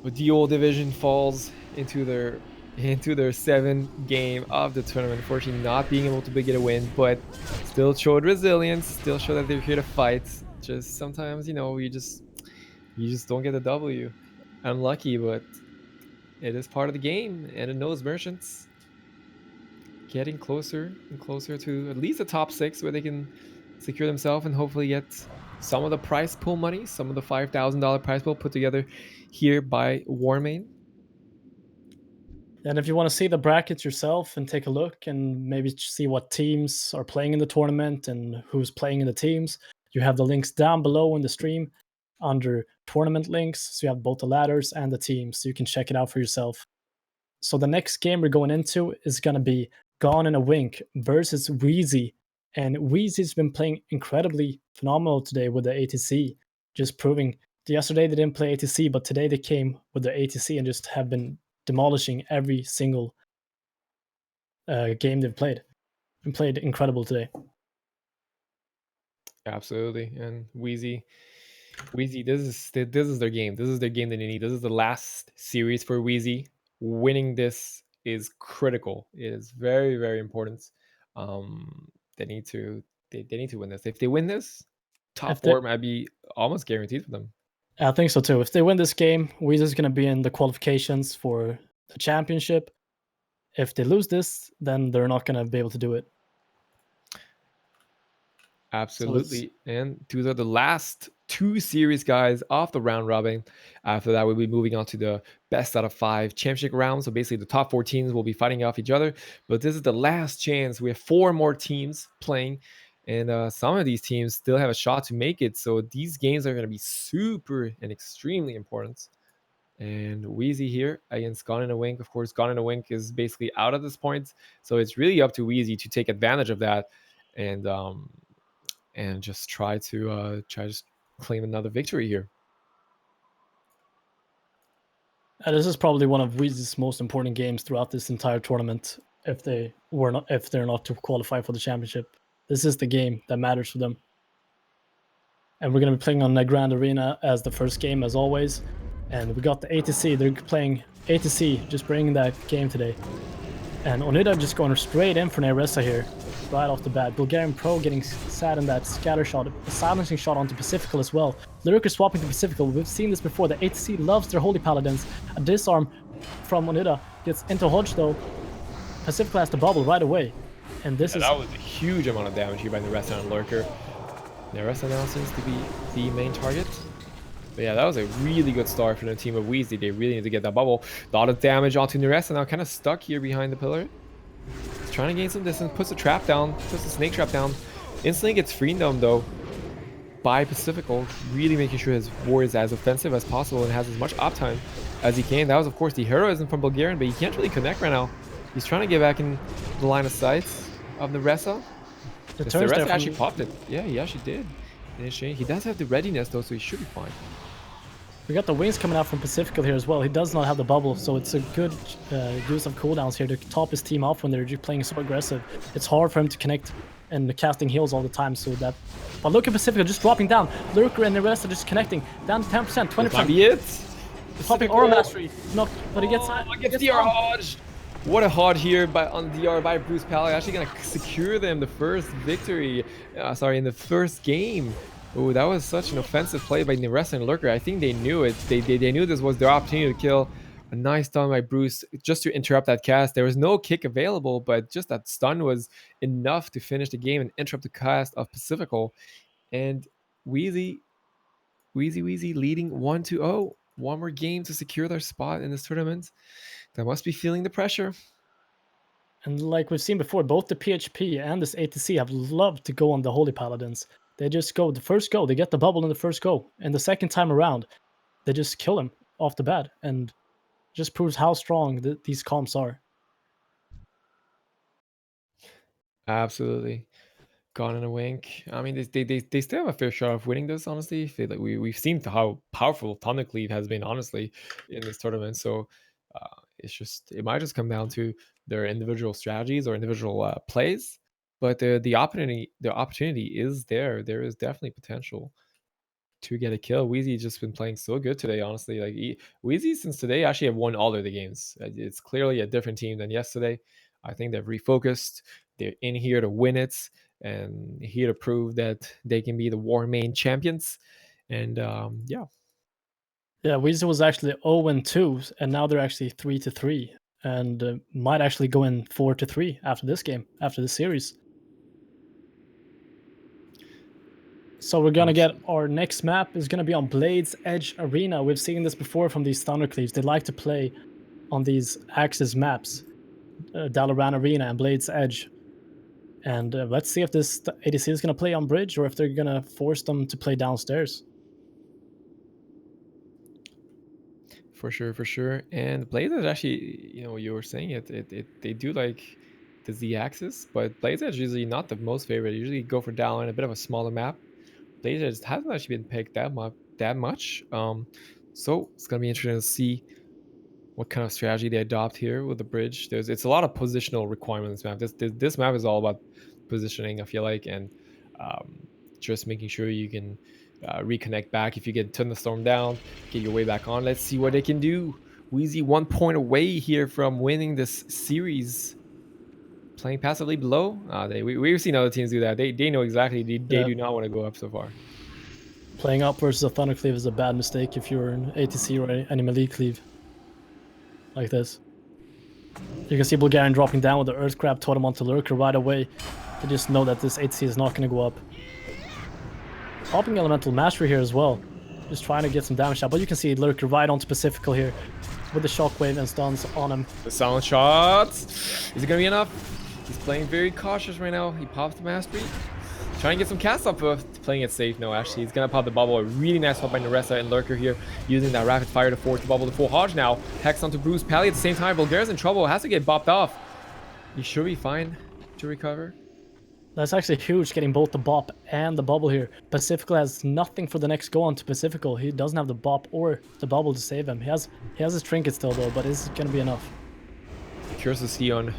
But the Old Division falls into their 7th game of the tournament. Unfortunately, not being able to get a win, but still showed resilience. Still show that they're here to fight. Just sometimes, you just don't get the W. Unlucky, but it is part of the game, and it knows merchants getting closer and closer to at least the top 6 where they can secure themselves and hopefully get some of the prize pool money, some of the $5,000 prize pool put together here by Warmane. And if you want to see the brackets yourself and take a look and maybe see what teams are playing in the tournament and who's playing in the teams, you have the links down below in the stream under tournament links. So you have both the ladders and the teams, so you can check it out for yourself. So the next game we're going into is going to be Gone in a Wink versus Wheezy. And Wheezy's been playing incredibly phenomenal today with the ATC, just proving yesterday they didn't play ATC, but today they came with the ATC and just have been demolishing every single game they've played. And played incredible today. Absolutely. And Wheezy, this is their game. This is their game that they need. This is the last series for Wheezy. Winning this is critical. It is very, very important. They need to they need to win this. If they win this, top If they, 4 might be almost guaranteed for them. I think so too. If they win this game, Weezer's going to be in the qualifications for the championship. If they lose this, then they're not going to be able to do it. Absolutely. And these are the last 2 series, guys, off the round robin. After that, we'll be moving on to the best out of 5 championship rounds. So basically, the top 4 teams will be fighting off each other. But this is the last chance. We have 4 more teams playing. And some of these teams still have a shot to make it. So these games are going to be super and extremely important. And Wheezy here against Gone in a Wink. Of course, Gone in a Wink is basically out at this point. So it's really up to Wheezy to take advantage of that. And just try to just claim another victory here. This is probably one of Weezy's most important games throughout this entire tournament. If they're not to qualify for the championship, this is the game that matters for them. And we're going to be playing on the Grand Arena as the first game, as always. And we got the ATC. They're playing ATC, just bringing that game today. And Onida just going straight in for Neressa here, right off the bat. Bulgarian Pro getting sad in that scatter shot, a silencing shot onto Pacifical as well. Lyric is swapping to Pacifical. We've seen this before. The ATC loves their Holy Paladins. A disarm from Onida gets into Hodge though. Pacifical has the bubble right away. And this is... That was a huge amount of damage here by Neressa and Lurker. Neressa now seems to be the main target. But yeah, that was a really good start from the team of Wheezy. They really need to get that bubble. A lot of damage onto Neressa now, kind of stuck here behind the pillar. He's trying to gain some distance, puts the trap down, puts the snake trap down. Instantly gets freedom though by Pacifical, really making sure his war is as offensive as possible and has as much uptime as he can. That was of course the heroism from Bulgarian, but he can't really connect right now. He's trying to get back in the line of sight of Neressa. Neressa actually popped it. Yeah, he actually did. He does have the readiness though, so he should be fine. We got the wings coming out from Pacifical here as well. He does not have the bubble, so it's a good use of cooldowns here to top his team off when they're just playing so aggressive. It's hard for him to connect and casting heals all the time, so that... But look at Pacifical just dropping down. Lurker and the rest are just connecting. Down to 10%, 20%. That might be it. Popping Aura Mastery. But he gets... Gets DR Hodge. What a HOD here on DR by Bruce Pally. Actually going to secure them the first victory. In the first game. Oh, that was such an offensive play by Neressa and Lurker. I think they knew it. They knew this was their opportunity to kill. A nice stun by Bruce just to interrupt that cast. There was no kick available, but just that stun was enough to finish the game and interrupt the cast of Pacifical. And Wheezy leading 1-0. One more game to secure their spot in this tournament. They must be feeling the pressure. And like we've seen before, both the PHP and this ATC have loved to go on the Holy Paladins. They just go, the first go, they get the bubble in the first go. And the second time around, they just kill him off the bat. And just proves how strong these comps are. Absolutely. Gone in a Wink. I mean, they still have a fair shot of winning this, honestly. We've seen how powerful Cleave has been, honestly, in this tournament. So it might just come down to their individual strategies or individual plays. But the opportunity is there. There is definitely potential to get a kill. Wheezy's just been playing so good today, honestly. Like Wheezy since today actually have won all of the games. It's clearly a different team than yesterday. I think they've refocused. They're in here to win it and here to prove that they can be the Warmane champions. And yeah. Yeah, Weezy was actually 0-2, and now they're actually 3-3. and might actually go in 4-3 after this game, after this series. So we're gonna get our next map is gonna be on Blade's Edge Arena. We've seen this before from these Thunder Cleaves. They like to play on these Axis maps, Dalaran Arena and Blade's Edge. And let's see if this ADC is gonna play on bridge or if they're gonna force them to play downstairs. For sure, for sure. And Blaze Edge actually, you were saying they do like the Z-axis, but Blaze Edge is usually not the most favorite. Usually go for down a bit of a smaller map. Blaze Edge hasn't actually been picked that much. So it's gonna be interesting to see what kind of strategy they adopt here with the bridge. It's a lot of positional requirements map. This map is all about positioning, I feel like, and just making sure you can reconnect back if you get thunderstorm down, get your way back on. Let's see what they can do. Wheezy 1 point away here from winning this series. Playing passively below. We've seen other teams do that. They know exactly they do not want to go up so far. Playing up versus a Thunder Cleave is a bad mistake if you're an ATC or any melee cleave like this. You can see Bulgarian dropping down with the Earth Crab totem onto Lurker right away. They just know that this ATC is not going to go up. Popping Elemental Mastery here as well. Just trying to get some damage out. But you can see Lurker right onto Pacifical here with the Shockwave and stuns on him. The silent shots. Is it going to be enough? He's playing very cautious right now. He pops the Mastery. Trying to get some cast off of playing it safe. No, actually, he's going to pop the bubble. A really nice pop by Naressa and Lurker here, using that rapid fire to force the bubble to full Hodge now. Hex onto Bruce Pally at the same time. Bulgaria's in trouble. Has to get bopped off. You should be fine to recover. That's actually huge, getting both the bop and the bubble here. Pacifical has nothing for the next go on to Pacifical. He doesn't have the bop or the bubble to save him. He has his trinket still though, but is it going to be enough? Curious to see on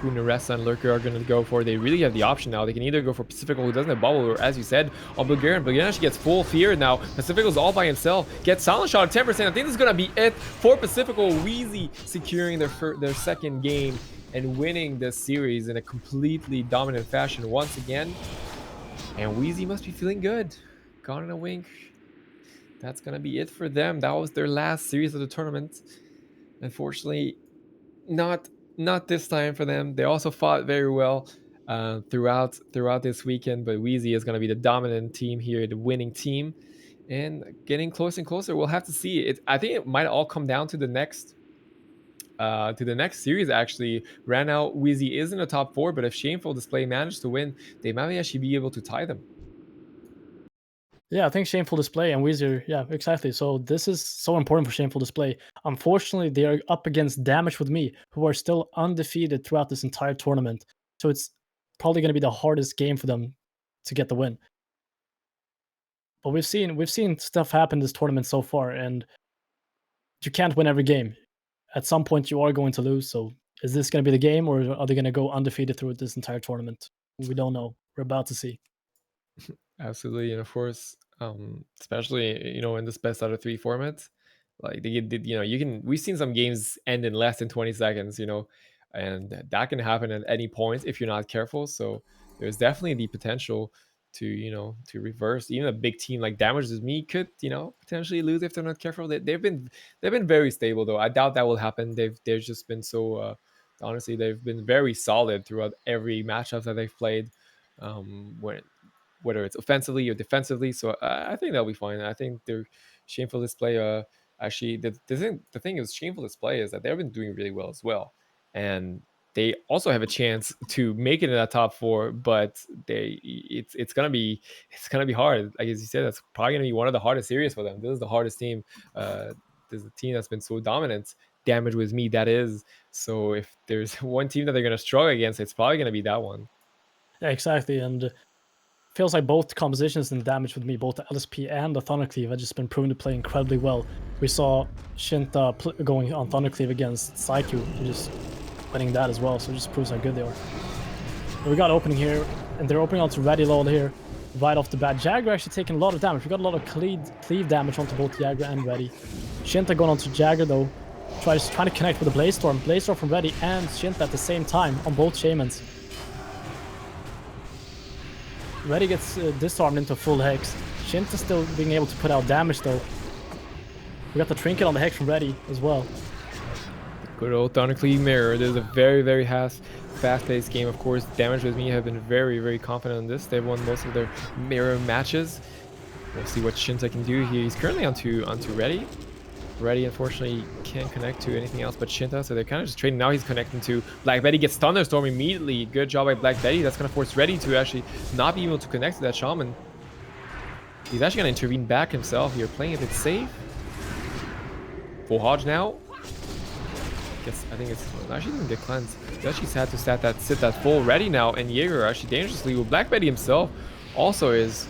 who Naressa and Lurker are going to go for. They really have the option now. They can either go for Pacifical, who doesn't have bubble, or as you said, on Bulgarian. Bulgarian actually gets full fear now. Pacifical's all by himself. Gets silent shot at 10%. I think this is going to be it for Pacifical. Wheezy securing their second game and winning this series in a completely dominant fashion once again. And Wheezy must be feeling good. Gone in a wink. That's going to be it for them. That was their last series of the tournament. Unfortunately, not this time for them. They also fought very well throughout this weekend, but Wheezy is going to be the dominant team here, the winning team, and getting closer and closer. We'll have to see it. I think it might all come down to the next series. Actually, right now Wheezy is in the top 4, but if Shameful Display managed to win, they might actually be able to tie them. Yeah, I think Shameful Display and Weezer, yeah, exactly. So this is so important for Shameful Display. Unfortunately, they are up against Damage with Me, who are still undefeated throughout this entire tournament. So it's probably going to be the hardest game for them to get the win. But we've seen stuff happen this tournament so far, and you can't win every game. At some point, you are going to lose. So is this going to be the game, or are they going to go undefeated through this entire tournament? We don't know. We're about to see. Absolutely, and of course, especially in this best out of 3 format, like we've seen some games end in less than 20 seconds, and that can happen at any point if you're not careful. So there's definitely the potential to reverse. Even a big team like Damage With Me could potentially lose if they're not careful. They've been very stable though. I doubt that will happen. They've just been so honestly, they've been very solid throughout every matchup that they've played. Whether it's offensively or defensively. So I think that'll be fine. I think their Shameful Display, actually, the thing is, Shameful Display is that they've been doing really well as well. And they also have a chance to make it in that top 4, but it's gonna be hard. Like as you said, that's probably gonna be one of the hardest series for them. This is the hardest team. This is a team that's been so dominant. Damage With Me, that is. So if there's one team that they're gonna struggle against, it's probably gonna be that one. Yeah, exactly. And feels like both compositions in Damage With Me, both the LSP and the Thundercleave, have just been proven to play incredibly well. We saw Shinta going on Thundercleave against Psycho and just winning that as well, so it just proves how good they are. But we got opening here, and they're opening onto Ready Lol here right off the bat. Jagger actually taking a lot of damage. We got a lot of cleave damage onto both Jagger and Ready. Shinta going onto Jagger though, trying to connect with the Blaze Storm. Blaze Storm from Ready and Shinta at the same time on both Shamans. Ready gets disarmed into full Hex. Shinta still being able to put out damage though. We got the Trinket on the Hex from Ready as well. Good old Cleave mirror. This is a very, very fast-paced game. Of course, Damage with me have been very, very confident in this. They've won most of their mirror matches. We'll see what Shinta can do here. He's currently onto Ready. Ready, unfortunately, can't connect to anything else but Shinta, so they're kind of just trading. Now he's connecting to Blackbetty, gets Thunderstorm immediately. Good job by Blackbetty. That's going to force Ready to actually not be able to connect to that Shaman. He's actually going to intervene back himself here, playing a bit safe. Full Hodge now. I think it's actually doesn't get cleansed. He actually had to sit that full Ready now, and Jaeger actually dangerously with Blackbetty himself also is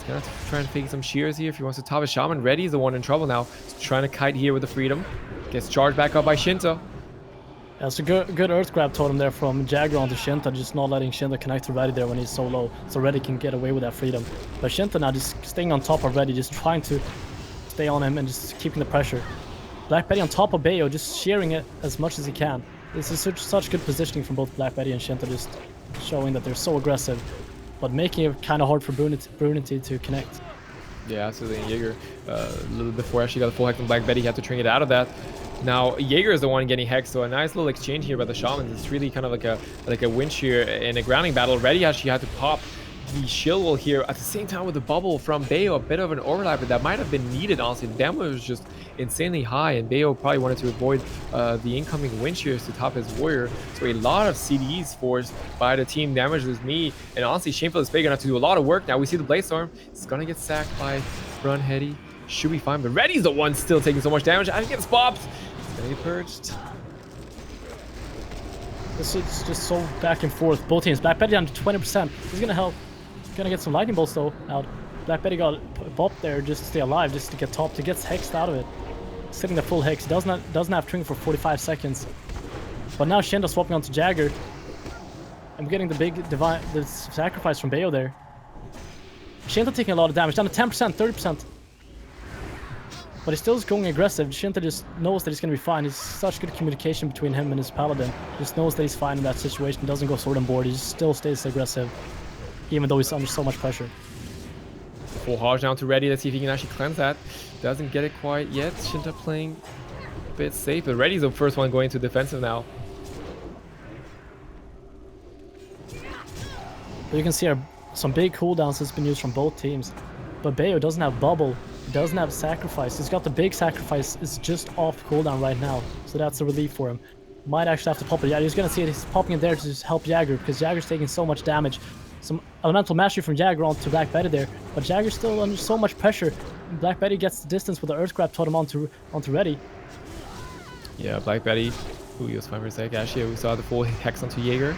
gonna have to try and fake some shears here if he wants to top his Shaman. Ready is the one in trouble now. He's trying to kite here with the freedom. Gets charged back up by Shinta. That's a good Earth Grab totem there from Jagger onto Shinta, just not letting Shinta connect to Ready there when he's so low, so Ready can get away with that freedom. But Shinta now just staying on top of Ready, just trying to stay on him and just keeping the pressure. Blackbetty on top of Bayo, just shearing it as much as he can. This is such good positioning from both Blackbetty and Shinta, just showing that they're so aggressive, but making it kind of hard for Brunhity to connect. Yeah, absolutely. Jaeger, a little before actually got the full hex on Blackbetty, he had to tring it out of that. Now Jaeger is the one getting hexed, so a nice little exchange here by the Shamans. It's really kind of like a win shear in a grounding battle. Ready actually had to pop the shield wall here at the same time with the bubble from Bayo. A bit of an overlap, but that might have been needed, honestly. The damage was just insanely high, and Bayo probably wanted to avoid the incoming wind shears to top his warrior. So a lot of CDs forced by the team. Damage was me, and honestly, Shameful is gonna have to do a lot of work now. We see the Blade Storm. It's gonna get sacked by Brunhity. Should be fine, but Ready's the one still taking so much damage. I gets popped. It's gonna get purged. This is just so back and forth. Both teams. Blackbetty down to 20%. He's gonna help. Gonna get some lightning bolts though out. Blackbetty got popped there just to stay alive, just to get topped. He gets hexed out of it. Sitting the full hex. Doesn't have Tring for 45 seconds. But now Shinta swapping onto Jagger. I'm getting the big the sacrifice from Bayo there. Shinta taking a lot of damage, down to 10%, 30%. But he's still going aggressive. Shinta just knows that he's gonna be fine. He's such good communication between him and his paladin. Just knows that he's fine in that situation. Doesn't go sword and board. He just still stays aggressive, even though he's under so much pressure. Full Hodge down to Ready. Let's see if he can actually cleanse that. Doesn't get it quite yet. Shinta playing a bit safe, but Ready's the first one going to defensive now. But you can see some big cooldowns that's been used from both teams. But Bayo doesn't have bubble, doesn't have sacrifice. He's got the big sacrifice. It's just off cooldown right now, so that's a relief for him. Might actually have to pop it. Yeah, he's gonna see it. He's popping it there to just help Jagger, because Jagger's taking so much damage. Some elemental mastery from Jagger onto Blackbetty there, but Jagger's still under so much pressure. Blackbetty gets the distance with the Earth Grab totem onto Ready. Yeah, Blackbetty. Ooh, he was fine for a sec. Actually, we saw the full hex onto Jaeger.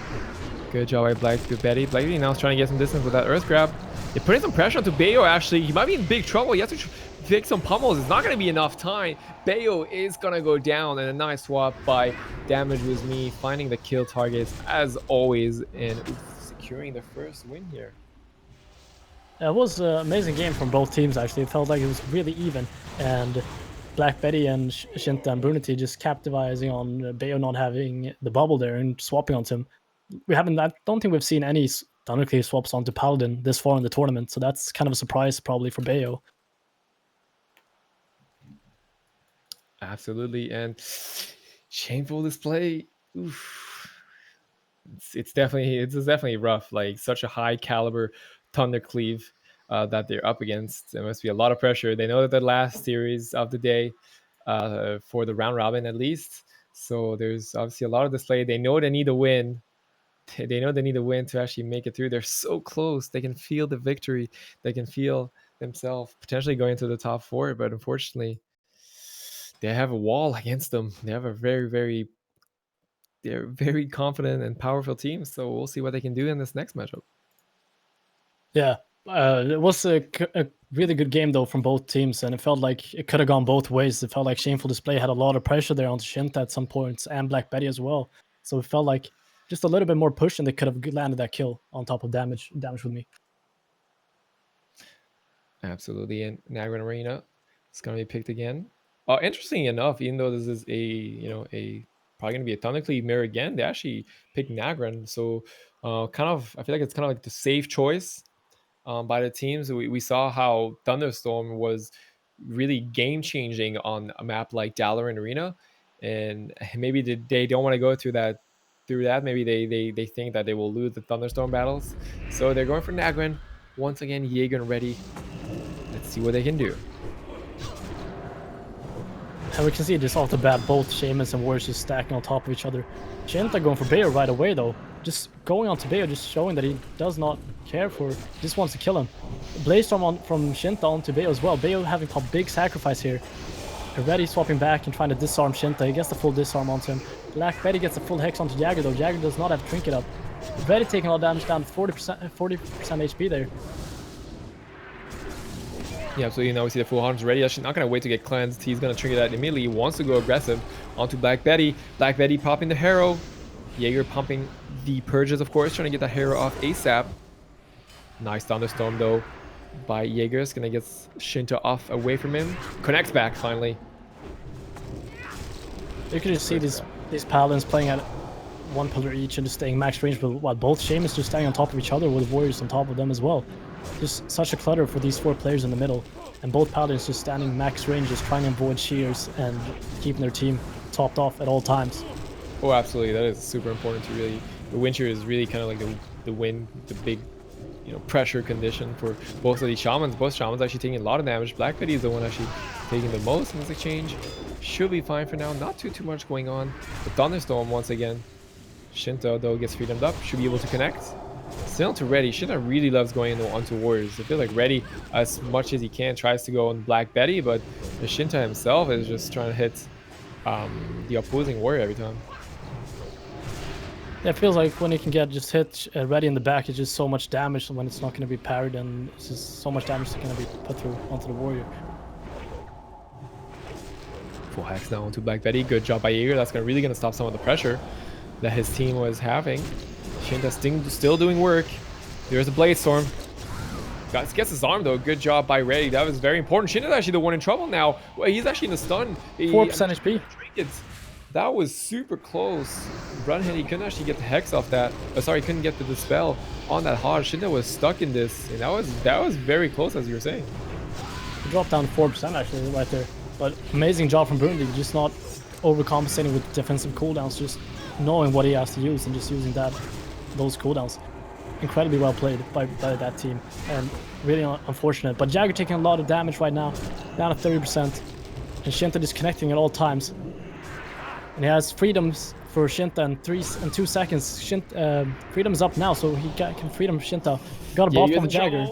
Good job by Blackbetty. Blackbetty now is trying to get some distance with that Earth Grab. They're putting some pressure onto Bayo, actually. He might be in big trouble. He has to take some pummels. It's not going to be enough time. Bayo is going to go down, and a nice swap by Damage Was Me, finding the kill targets as always, and securing the first win here. It was an amazing game from both teams, actually. It felt like it was really even, and Blackbetty and Shinta and Brunhity just capitalizing on Bayo not having the bubble there and swapping onto him. I don't think we've seen any Thundercleave swaps onto Paladin this far in the tournament, so that's kind of a surprise probably for Bayo. Absolutely, and shameful display. Oof. It's definitely rough. Like, such a high caliber Thundercleave that they're up against. There must be a lot of pressure. They know that the last series of the day for the round robin at least. So there's obviously a lot of display. They know they need a win. They know they need a win to actually make it through. They're so close. They can feel the victory. They can feel themselves potentially going to the top 4, but unfortunately, they have a wall against them. They have a they're very confident and powerful team. So we'll see what they can do in this next matchup. Yeah, it was a really good game though from both teams, and it felt like it could have gone both ways. It felt like Shameful Display had a lot of pressure there onto Shinta at some points, and Blackbetty as well. So it felt like just a little bit more push, and they could have landed that kill on top of damage with me. Absolutely, and Nagran Arena is going to be picked again. Interesting enough, even though this is a probably going to be a Thundercleave mirror again, they actually picked Nagran. So kind of, I feel like it's kind of like the safe choice by the teams. We saw how Thunderstorm was really game changing on a map like Dalaran Arena, and maybe they don't want to go through that. Maybe they think that they will lose the thunderstorm battles, so they're going for Nagrin once again. Jaeger ready. Let's see what they can do. And we can see just off the bat, both Shaman and Warriors just stacking on top of each other. Shinta going for Bayo right away though. Just going on to Bayo, just showing that he does not care for, just wants to kill him. Blaze Storm from Shinta onto Bayo as well. Bayo having a big sacrifice here. Already swapping back and trying to disarm Shinta. He gets the full disarm onto him. Blackbetty gets the full hex onto Jagger though. Jagger does not have Trinket up. Already taking all damage down to 40% HP there. Yeah, so now we see the full harms ready. Actually not going to wait to get cleansed. He's going to trigger that immediately. He wants to go aggressive onto Blackbetty. Blackbetty popping the Harrow. Jaeger pumping the Purges, of course, trying to get that Harrow off ASAP. Nice Thunderstorm, though, by Jaeger. It's going to get Shinta off away from him. Connects back, finally. You can just see these Paladins playing at one pillar each and just staying max range, but while both Shamans just staying on top of each other with Warriors on top of them as well. Just such a clutter for these 4 players in the middle, and both Paladins just standing max range, just trying to avoid shears and keeping their team topped off at all times. Oh, absolutely. That is super important to really... The wind shear is really kind of like the wind, the big, you know, pressure condition for both of these Shamans. Both Shamans actually taking a lot of damage. Blackbetty is the one actually taking the most in this exchange. Should be fine for now. Not too much going on. The Thunderstorm once again. Shinta, though, gets freedomed up. Should be able to connect. Still to Ready. Shinta really loves going onto Warriors. I feel like Ready, as much as he can, tries to go on Blackbetty, but the Shinta himself is just trying to hit the opposing Warrior every time. Yeah, it feels like when you can get just hit Ready in the back, it's just so much damage when it's not going to be parried, and it's just so much damage that's going to be put through onto the Warrior. Full hex now onto Blackbetty. Good job by Jaeger. That's really going to stop some of the pressure that his team was having. Shinta still doing work. There's a Blade Storm. Gets his arm though. Good job by Ready. That was very important. Shinta's actually the one in trouble now. Well, he's actually in the stun. 4% HP. That was super close. Brunhity couldn't actually get the hex off that. Sorry, couldn't get the dispel on that Hodge. Shinta was stuck in this, and that was very close, as you were saying. He dropped down to 4% actually right there. But amazing job from Brunhity, just not overcompensating with defensive cooldowns, just knowing what he has to use and just using those cooldowns. Incredibly well played by that team, and really unfortunate. But Jagger taking a lot of damage right now, down to 30%, and Shinta disconnecting at all times. And he has freedoms for Shinta in 2 seconds. Freedom's up now, so he can freedom Shinta. Got a buff on Jagger.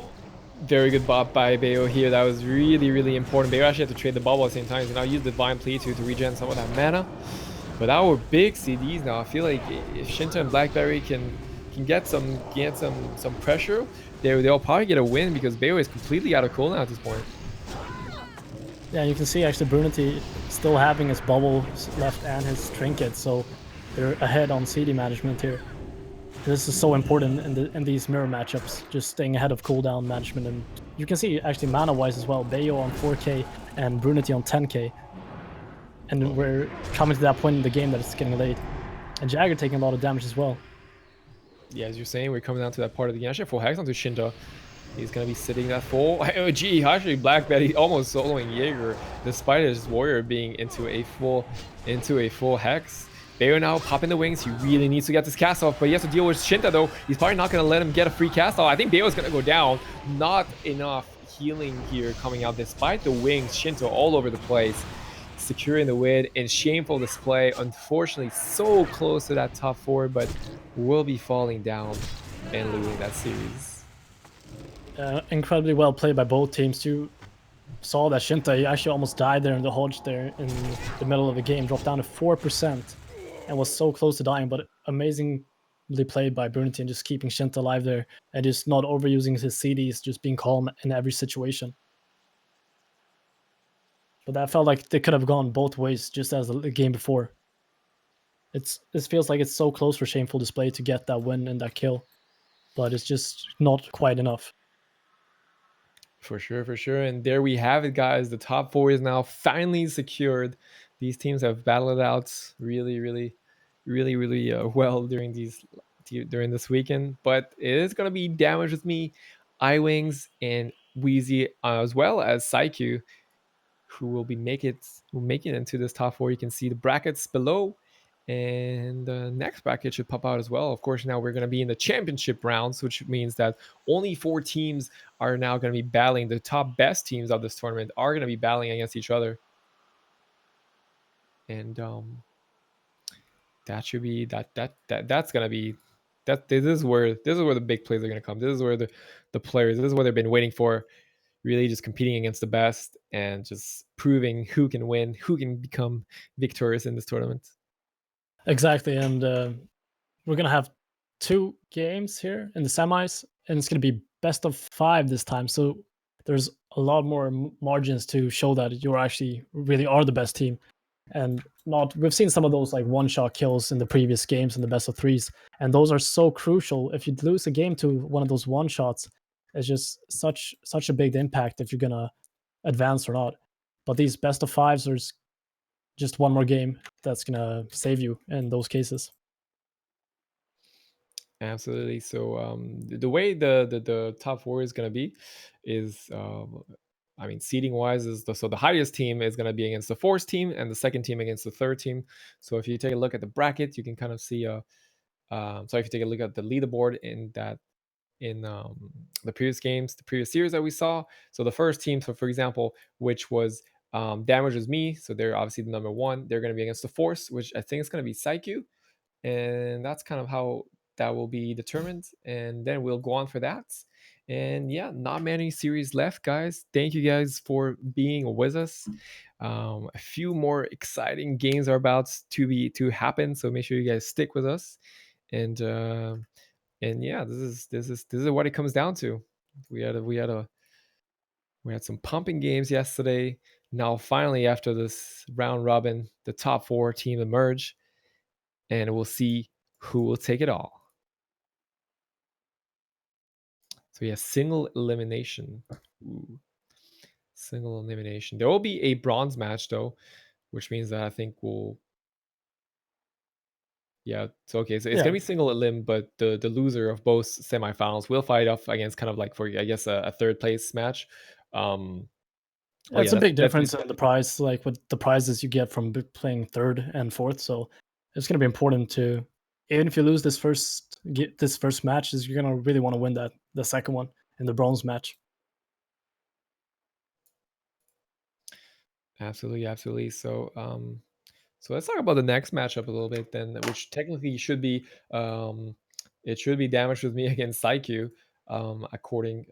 Very good bop by Bayo here. That was really important. Bayo actually had to trade the bubble at the same time, so now use Divine Plea to regen some of that mana. But that were big CDs now. I feel like if Shinta and Blackberry can get some pressure, they'll probably get a win, because Bayo is completely out of cooldown at this point. Yeah, you can see actually Brunhity still having his bubble left and his trinket, so they're ahead on CD management here. This is so important in these mirror matchups, just staying ahead of cooldown management. And you can see actually mana-wise as well, Bayo on 4k and Brunhity on 10k. And we're coming to that point in the game that it's getting late. And Jagger taking a lot of damage as well. Yeah, as you're saying, we're coming down to that part of the game. Actually, full hex onto Shinta. He's going to be sitting that full. Oh, gee, actually, Blackbetty almost soloing Jaeger, despite his Warrior being into a full hex. Bayo now popping the wings. He really needs to get this cast off, but he has to deal with Shinta, though. He's probably not going to let him get a free cast off. I think Bayo's going to go down. Not enough healing here coming out, despite the wings. Shinta all over the place, securing the win in shameful display. Unfortunately, so close to that top 4, but will be falling down and losing that series. Incredibly well played by both teams. You saw that Shinta, he actually almost died there in the Hodge there in the middle of the game, dropped down to 4% and was so close to dying, but amazingly played by Brunhity and just keeping Shinta alive there and just not overusing his CDs, just being calm in every situation. But that felt like they could have gone both ways, just as the game before. It feels like it's so close for Shameful Display to get that win and that kill, but it's just not quite enough. For sure, for sure. And there we have it, guys. The top 4 is now finally secured. These teams have battled it out really well during this weekend. But it is going to be Damage with me, iWings, and Wheezy, as well as Psyche, who will make it into this top four. You can see the brackets below, and the next bracket should pop out as well. Of course, now we're going to be in the championship rounds, which means that only 4 teams are now going to be battling. The top best teams of this tournament are going to be battling against each other, and that should be that's going to be that. This is where the big plays are going to come. This is where the players. This is what they've been waiting for. Really, just competing against the best and just proving who can win, who can become victorious in this tournament. Exactly, and we're gonna have 2 games here in the semis, and it's gonna be best of 5 this time. So there's a lot more margins to show that you actually really are the best team, and not. We've seen some of those like one-shot kills in the previous games in the best of threes, and those are so crucial. If you lose a game to one of those one shots, it's just such a big impact if you're gonna advance or not. But these best of fives are just one more game that's gonna save you in those cases. Absolutely. So the way the top four is going to be is, I mean, seeding wise is so the highest team is going to be against the fourth team, and the second team against the third team. So if you take a look at the bracket, you can kind of see so if you take a look at the leaderboard in the previous games, the previous series that we saw. So the first team, so for example, which was Damage was me, so they're obviously the number one. They're going to be against the Force, which I think is going to be Psyche, and that's kind of how that will be determined. And then we'll go on for that. And yeah, not many series left, guys. Thank you guys for being with us. A few more exciting games are about to happen, so make sure you guys stick with us. And yeah, this is what it comes down to. We had a we had some pumping games yesterday. Now finally, after this round robin, the top four team emerge, and we'll see who will take it all. So yeah, single elimination. Ooh, single elimination. There will be a bronze match though, which means that I think we'll. Yeah, so okay, so it's Yeah, gonna be single elim, but the loser of both semifinals will fight off against kind of like for I guess a third place match. Um, oh it's yeah, a big that's difference in the prize, like with the prizes you get from playing third and fourth. So it's going to be important to, even if you lose this first match, is you're going to really want to win the second one in the bronze match. absolutely, absolutely. So let's talk about the next matchup a little bit then, which technically should be it should be Damage with me against Psyche, according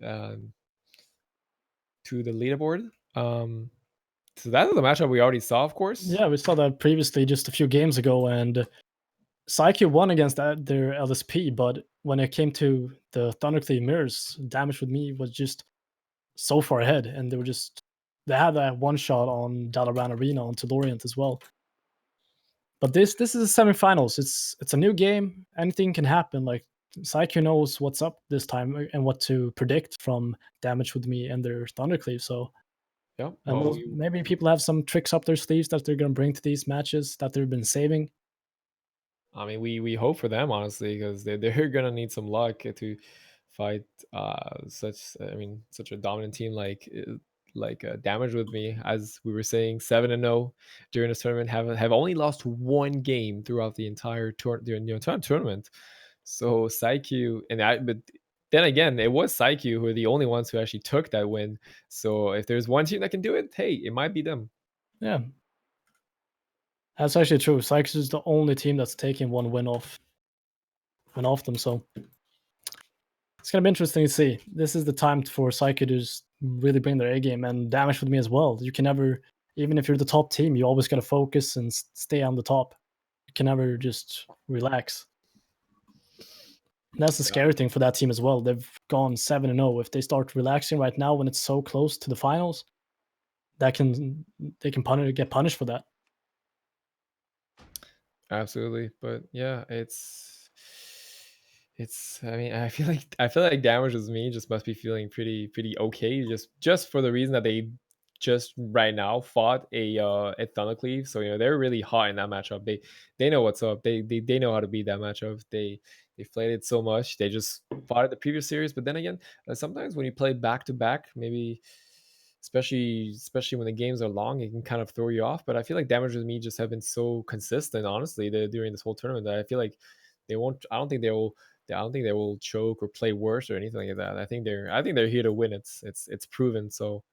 to the leaderboard. So that's the matchup we already saw, of course. Yeah, we saw that previously just a few games ago, and Psyche won against their LSP. But when it came to the Thundercleave mirrors, Damage with me was just so far ahead, and they had that one shot on Dalaran Arena on Telluriant as well. But this is a semifinals. It's a new game. Anything can happen. Like Psyche knows what's up this time and what to predict from Damage with me and their Thundercleave. So Yeah. and Well, maybe people have some tricks up their sleeves that they're gonna bring to these matches that they've been saving. I mean, we hope for them honestly because they're gonna need some luck to fight such I mean such a dominant team like Damage with me, as we were saying, 7-0 during this tournament, have only lost one game throughout the entire entire tournament. So Psyche and I, but then again, it was Psyche who are the only ones who actually took that win. So if there's one team that can do it, hey, it might be them. Yeah, that's actually true. Sykes is the only team that's taking one win off them. So it's gonna be interesting to see. This is the time for Psyche to just really bring their A game and Damage with me as well. You can never, even if you're the top team, you always gotta focus and stay on the top. You can never just relax. And that's the Yeah, scary thing for that team as well. They've gone 7-0. If they start relaxing right now when it's so close to the finals, that can they can get punished for that. absolutely. But yeah, it's I mean, I feel like Damage with me just must be feeling pretty okay, just for the reason that they just right now fought a Thundercleave. So they're really hot in that matchup. They know what's up. They know how to beat that matchup. They've played it so much. They just fought it the previous series. But then again, sometimes when you play back to back, maybe especially when the games are long, it can kind of throw you off. But I feel like Damage with Me just have been so consistent, honestly, during this whole tournament, that I feel like they won't. I don't think they will. I don't think they will choke or play worse or anything like that. I think they're here to win. It's proven. So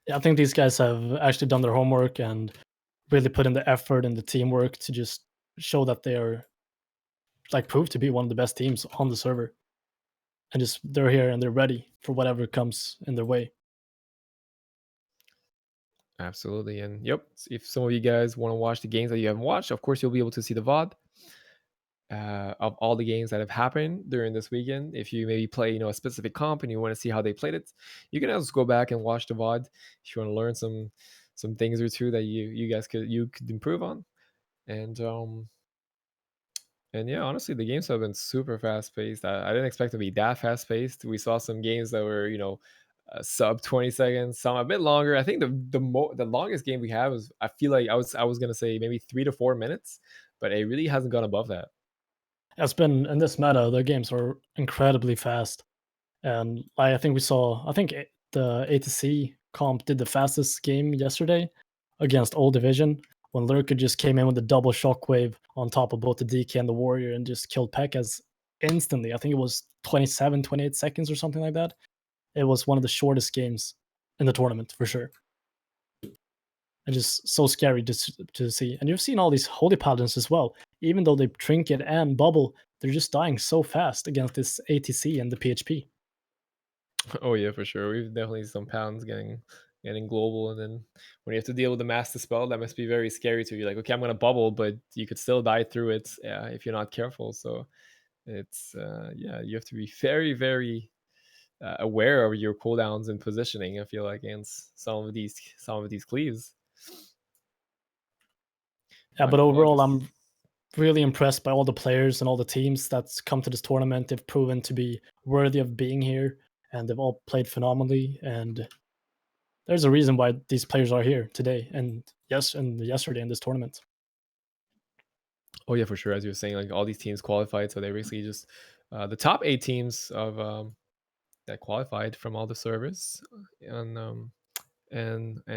Yeah, I think these guys have actually done their homework and really put in the effort and the teamwork to just show that they're like proved to be one of the best teams on the server. And just they're here and they're ready for whatever comes in their way. absolutely. And yep, if some of you guys want to watch the games that you haven't watched, of course you'll be able to see the VOD of all the games that have happened during this weekend. If you maybe play, a specific comp and you want to see how they played it, you can also go back and watch the VOD if you want to learn some things or two that you guys could improve on. And yeah, honestly, the games have been super fast paced. I didn't expect to be that fast paced. We saw some games that were, sub 20 seconds, some a bit longer. I think the longest game we have was, I feel like I was gonna say maybe 3 to 4 minutes, but it really hasn't gone above that. It's been in this meta, the games are incredibly fast. And I think we saw, the ATC comp did the fastest game yesterday against Old Division when Lurker just came in with a double shockwave on top of both the DK and the Warrior and just killed Pekkas instantly. I think it was 27, 28 seconds or something like that. It was one of the shortest games in the tournament for sure. And just so scary to see. And you've seen all these Holy Paladins as well. Even though they trinket and bubble, they're just dying so fast against this ATC and the PHP. Oh yeah, for sure. We've definitely some pounds getting global, and then when you have to deal with the master spell, that must be very scary to you. Like, okay, I'm gonna bubble, but you could still die through it if you're not careful. So it's yeah, you have to be very, very aware of your cooldowns and positioning. I feel like against some of these cleaves. Yeah, but But yeah, overall, just I'm really impressed by all the players and all the teams that's come to this tournament. They've proven to be worthy of being here, and they've all played phenomenally. And there's a reason why these players are here today and yesterday in this tournament. oh yeah, for sure. As you were saying, like all these teams qualified, so they basically just the top 8 teams of that qualified from all the servers, and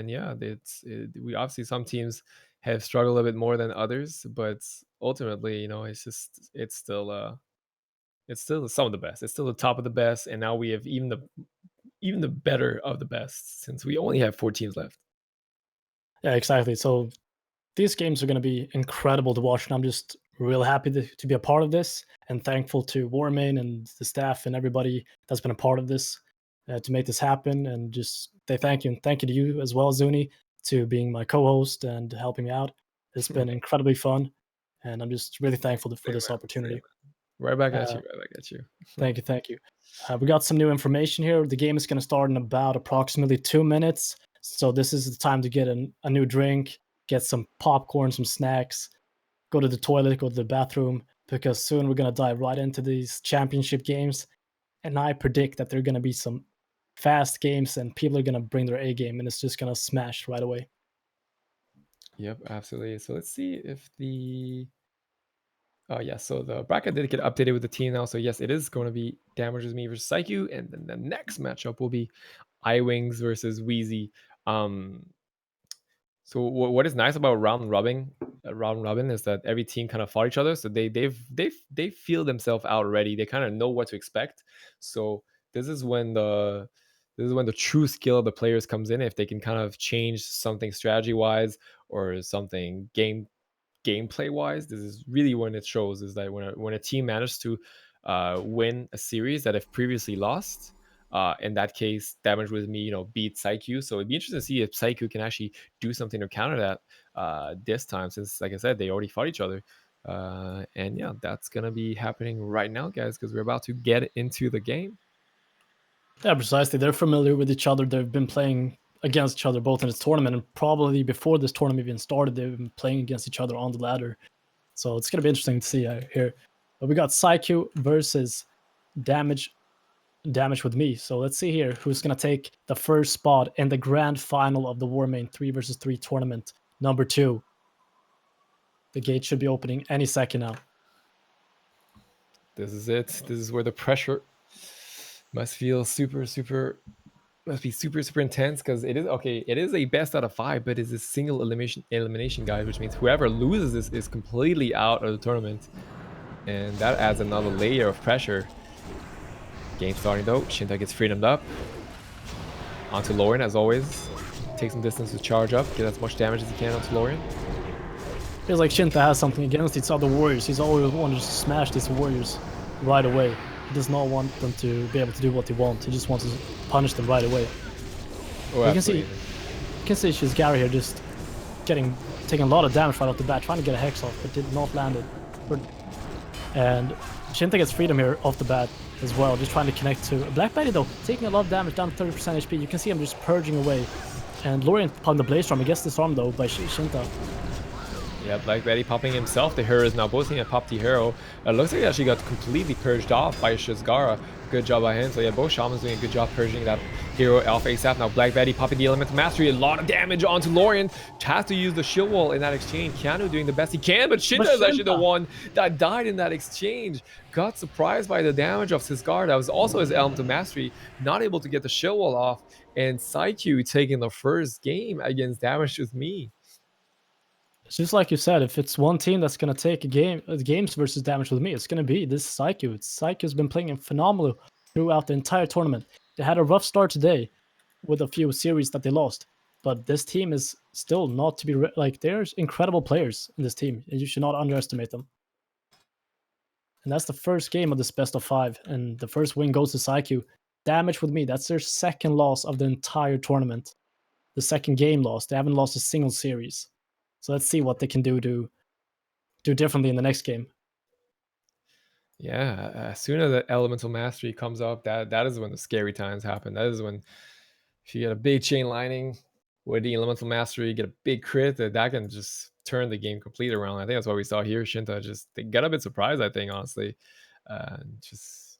yeah, we obviously, some teams have struggled a bit more than others, but ultimately, it's still some of the best. It's still the top of the best, and now we have even the better of the best, since we only have 4 teams left. Yeah, exactly. So these games are going to be incredible to watch, and I'm just real happy to be a part of this, and thankful to Warmane and the staff and everybody that's been a part of this to make this happen. And just say thank you, and thank you to you as well, Zuni, to being my co-host and helping me out. It's been incredibly fun, and I'm just really thankful for Same this man, same opportunity. man. Right back at Uh, you. Right back at you. Thank you, thank you. We got some new information here. The game is going to start in about approximately 2 minutes. So this is the time to get a new drink, get some popcorn, some snacks, go to the toilet, go to the bathroom, because soon we're going to dive right into these championship games. And I predict that there are going to be some fast games and people are going to bring their A game and it's just going to smash right away. Yep, absolutely. So let's see if the oh yeah, so the bracket did get updated with the team now. So yes, it is going to be Damages Me versus Psyche, and then the next matchup will be iWings versus Wheezy. Um, so what is nice about round robin is that every team kind of fought each other, so they feel themselves out already. They kind of know what to expect. So this is when the this is when the true skill of the players comes in, if they can kind of change something strategy wise or something gameplay wise. This is really when it shows, is that when a team manages to win a series that have previously lost. In that case, Damage with Me, beat Psyche. So it'd be interesting to see if Psyche can actually do something to counter that this time, since, like I said, they already fought each other. And yeah, that's gonna be happening right now, guys, because we're about to get into the game. Yeah, precisely. They're familiar with each other. They've been playing against each other both in this tournament and probably before this tournament even started, they've been playing against each other on the ladder. So it's going to be interesting to see here. But we got Psyche versus Damage with me. So let's see here who's going to take the first spot in the grand final of the Warmane 3 versus 3 tournament, number 2. The gate should be opening any second now. This is it. This is where the pressure must feel super, super Must be super, super intense because it is okay. It is a best out of 5, but it's a single elimination, guys, which means whoever loses this is completely out of the tournament, and that adds another layer of pressure. Game starting though. Shinta gets freedomed up. Onto Lauren as always. Take some distance to charge up, get as much damage as he can onto Lauren. Feels like Shinta has something against these other warriors. He's always wanted to smash these warriors right away. He does not want them to be able to do what they want. He just wants to punish them right away. Oh, you can see she's Gary here just taking a lot of damage right off the bat, trying to get a hex off, but did not land it. And Shinta gets freedom here off the bat as well, just trying to connect to Blackbetty though, taking a lot of damage, down 30% HP. You can see him just purging away. And Lorien popping the Blaze Storm. He gets disarmed though by Shinta. Yeah, Blackbetty popping himself. The hero is now boasting a pop the hero. It looks like he actually got completely purged off by Shizgara. Good job by him. So yeah, both shamans doing a good job purging that hero off ASAP. Now Blackbetty popping the Elemental Mastery. A lot of damage onto Lorien. Has to use the shield wall in that exchange. Keanu doing the best he can, but Shinta is actually the one that died in that exchange. Got surprised by the damage of Shizgara. That was also his Elemental Mastery. Not able to get the shield wall off. And Psyche taking the first game against Damage with Me. It's just like you said, if it's one team that's going to take games versus Damage with Me, it's going to be this Psyche. Psyche's been playing phenomenal throughout the entire tournament. They had a rough start today with a few series that they lost, but this team is still not to be like, there's incredible players in this team, and you should not underestimate them. And that's the first game of this best of 5, and the first win goes to Psyche. Damage with Me, that's their second loss of the entire tournament. The second game loss. They haven't lost a single series. So let's see what they can do differently in the next game. Yeah, as soon as the Elemental Mastery comes up, that is when the scary times happen. That is when if you get a big chain lining with the Elemental Mastery, you get a big crit, that can just turn the game completely around. I think that's what we saw here. Shinta they got a bit surprised, I think, honestly. Just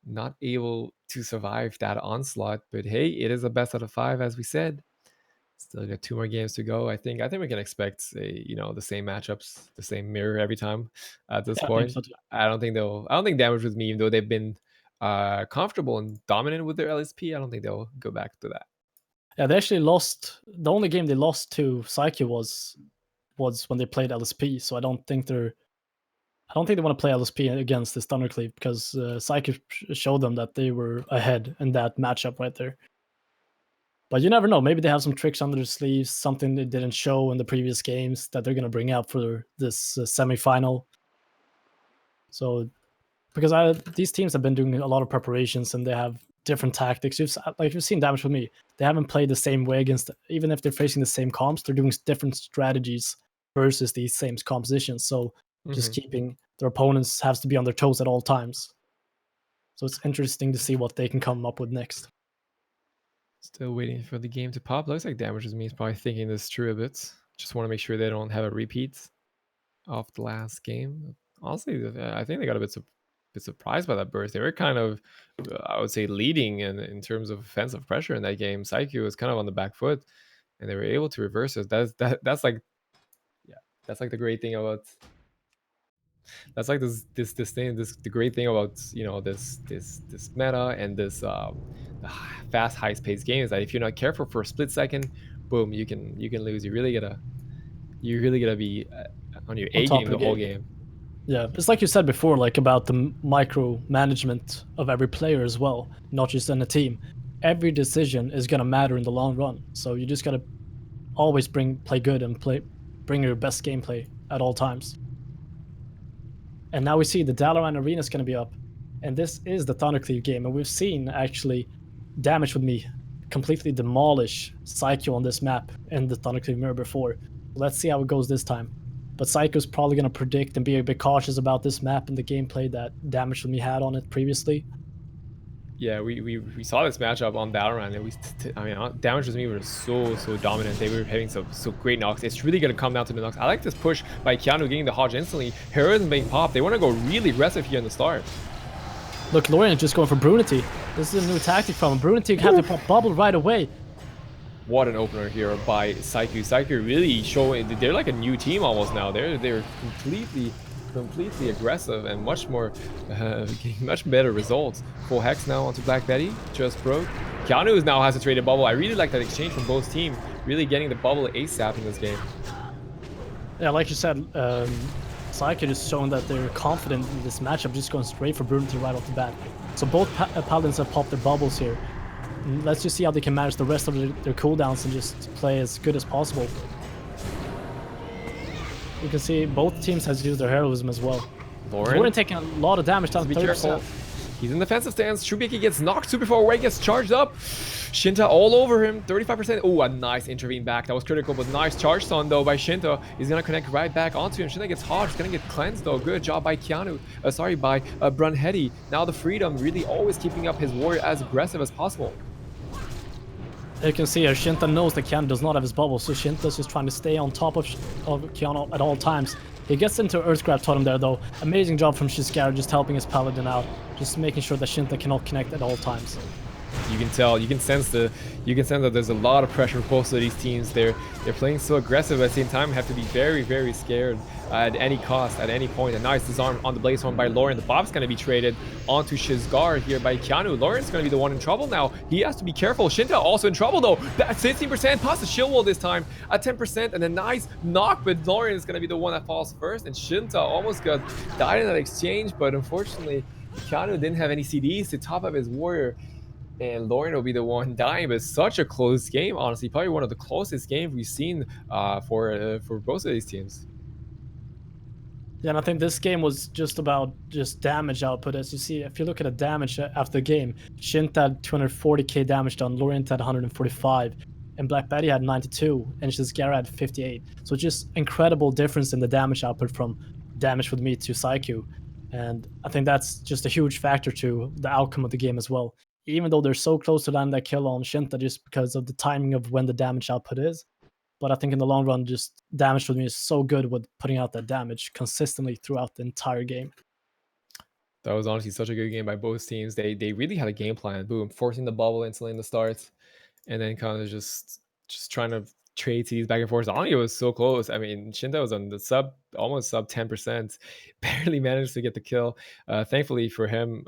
not able to survive that onslaught. But hey, it is a best out of 5, as we said. Still got 2 more games to go. I think we can expect the same matchups, the same mirror every time at this point. I don't think Damage with Me, even though they've been comfortable and dominant with their LSP, I don't think they'll go back to that. Yeah, they actually lost. The only game they lost to Psyche was when they played LSP. So I don't think they want to play LSP against this Thundercleave, because Psyche showed them that they were ahead in that matchup right there. But you never know. Maybe they have some tricks under their sleeves, something they didn't show in the previous games that they're going to bring out for this semifinal. So, because these teams have been doing a lot of preparations and they have different tactics. You've seen Damage with Me. They haven't played the same way against, even if they're facing the same comps, they're doing different strategies versus these same compositions. So just keeping their opponents has to be on their toes at all times. So it's interesting to see what they can come up with next. Still waiting for the game to pop. Looks like Damage with Me is probably thinking this through a bit. Just want to make sure they don't have a repeat of the last game. Honestly, I think they got a bit surprised by that burst. They were kind of, I would say, leading in terms of offensive pressure in that game. Psyche was kind of on the back foot, and they were able to reverse it. That's like the great thing about. That's like the great thing about this meta and this fast high-paced game is that if you're not careful for a split second, boom, you can lose. You really gotta be on your A game the whole game. Yeah, it's like you said before, like about the micro management of every player as well, not just in a team. Every decision is gonna matter in the long run, so you just gotta always play good and bring your best gameplay at all times. And now we see the Dalaran Arena is going to be up. And this is the Thundercleave game. And we've seen, actually, Damage with Me completely demolish Psycho on this map in the Thundercleave mirror before. Let's see how it goes this time. But Psycho's probably going to predict and be a bit cautious about this map and the gameplay that Damage with Me had on it previously. Yeah, we saw this matchup on Dalaran, and Damage with Me were so dominant. They were having so great knocks. It's really gonna come down to the knocks. I like this push by Keanu getting the Hodge instantly. Heroism being popped. They want to go really aggressive here in the start. Look, Lorien is just going for Brunhity. This is a new tactic from him. Brunhity have to pop bubble right away. What an opener here by Psyche. Psyche really showing they're like a new team almost now. They're completely completely aggressive and much more, getting much better results. Full Hex now onto Blackbetty, just broke. Keanu now has a traded bubble. I really like that exchange from both teams, really getting the bubble ASAP in this game. Yeah, like you said, Psychic is showing that they're confident in this matchup, just going straight for Brunhity right off the bat. So both Paladins have popped their bubbles here. Let's just see how they can manage the rest of their cooldowns and just play as good as possible. You can see both teams has used their heroism as well. Lauren taking a lot of damage down to 30%. He's in defensive stance. Shubiki gets knocked super far away, gets charged up. Shinta all over him, 35%. Oh, a nice intervene back. That was critical, but nice charge stun though by Shinta. He's gonna connect right back onto him. Shinta gets hot. He's gonna get cleansed though. Good job by Keanu. By Brunhity. Now the freedom, really always keeping up his warrior as aggressive as possible. You can see here, Shinta knows that Keanu does not have his bubble, so Shinta's just trying to stay on top of Keanu at all times. He gets into Earth Grab Totem there though. Amazing job from Shyxy, just helping his Paladin out. Just making sure that Shinta cannot connect at all times. You can tell, you can sense that there's a lot of pressure for both of these teams. They're playing so aggressive, at the same time have to be very, very scared at any cost, at any point. A nice disarm on the Blaze Horn by Lauren. The Bob's going to be traded onto Shyxy here by Keanu. Lauren's going to be the one in trouble now. He has to be careful. Shinta also in trouble though. That's 16%, past the shield wall this time at 10%, and a nice knock, but Lauren is going to be the one that falls first, and Shinta almost died in that exchange, but unfortunately Keanu didn't have any CDs to top up his warrior, and Lauren will be the one dying. But such a close game, honestly, probably one of the closest games we've seen for both of these teams. Yeah, and I think this game was just about damage output. As you see, if you look at the damage after the game, Shinta had 240k damage done, Laurent had 145, and Blackbetty had 92, and Shyxy had 58. So just incredible difference in the damage output from damage with me to Psycho. And I think that's just a huge factor to the outcome of the game as well. Even though they're so close to landing that kill on Shinta just because of the timing of when the damage output is. But I think in the long run, just damage with me is so good with putting out that damage consistently throughout the entire game. That was honestly such a good game by both teams. They really had a game plan. Boom, forcing the bubble instantly in the starts, and then kind of just trying to trade CDs back and forth. Honestly, it was so close. I mean, Shinta was on the almost sub 10%, barely managed to get the kill. Thankfully for him,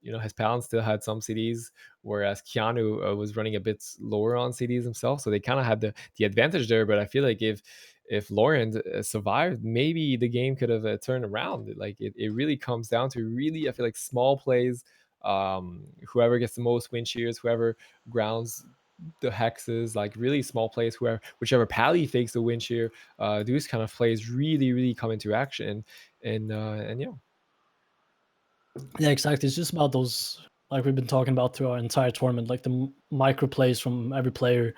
his Paladin still had some CDs, whereas Keanu was running a bit lower on CDs himself, so they kind of had the advantage there. But I feel like if Lauren survived, maybe the game could have turned around. Like it really comes down to I feel like small plays. Whoever gets the most win shears, whoever grounds the hexes, like really small plays, whichever pally fakes the win shear, those kind of plays really come into action. And yeah. Yeah, exactly. It's just about those, like we've been talking about through our entire tournament, like the micro plays from every player,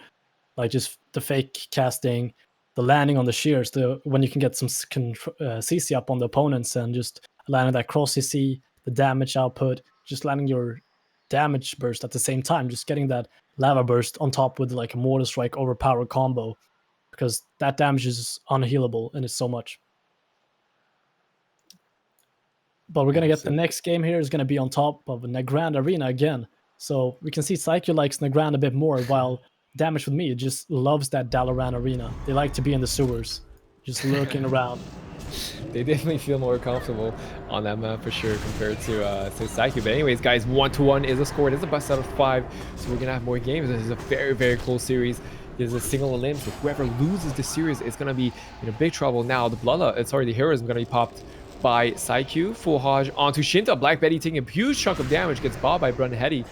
like just the fake casting, the landing on the shears, when you can get some CC up on the opponents and just landing that cross CC, the damage output, just landing your damage burst at the same time, just getting that lava burst on top with like a mortar strike overpower combo, because that damage is unhealable and it's so much. But we're going to get the next game here is going to be on top of Nagrand Arena again. So we can see Psycho likes Nagrand a bit more, while Damage with Me just loves that Dalaran Arena. They like to be in the sewers, just lurking around. They definitely feel more comfortable on that map for sure compared to Psycho. But anyways, guys, 1-1 is a score. It is a best out of 5, so we're going to have more games. This is a very close series. There's a single elimination. So whoever loses this series is going to be in big trouble. Now the the heroism going to be popped by Psycho. Full Hodge onto Shinta. Blackbetty taking a huge chunk of damage, gets bobbed by Brunhity.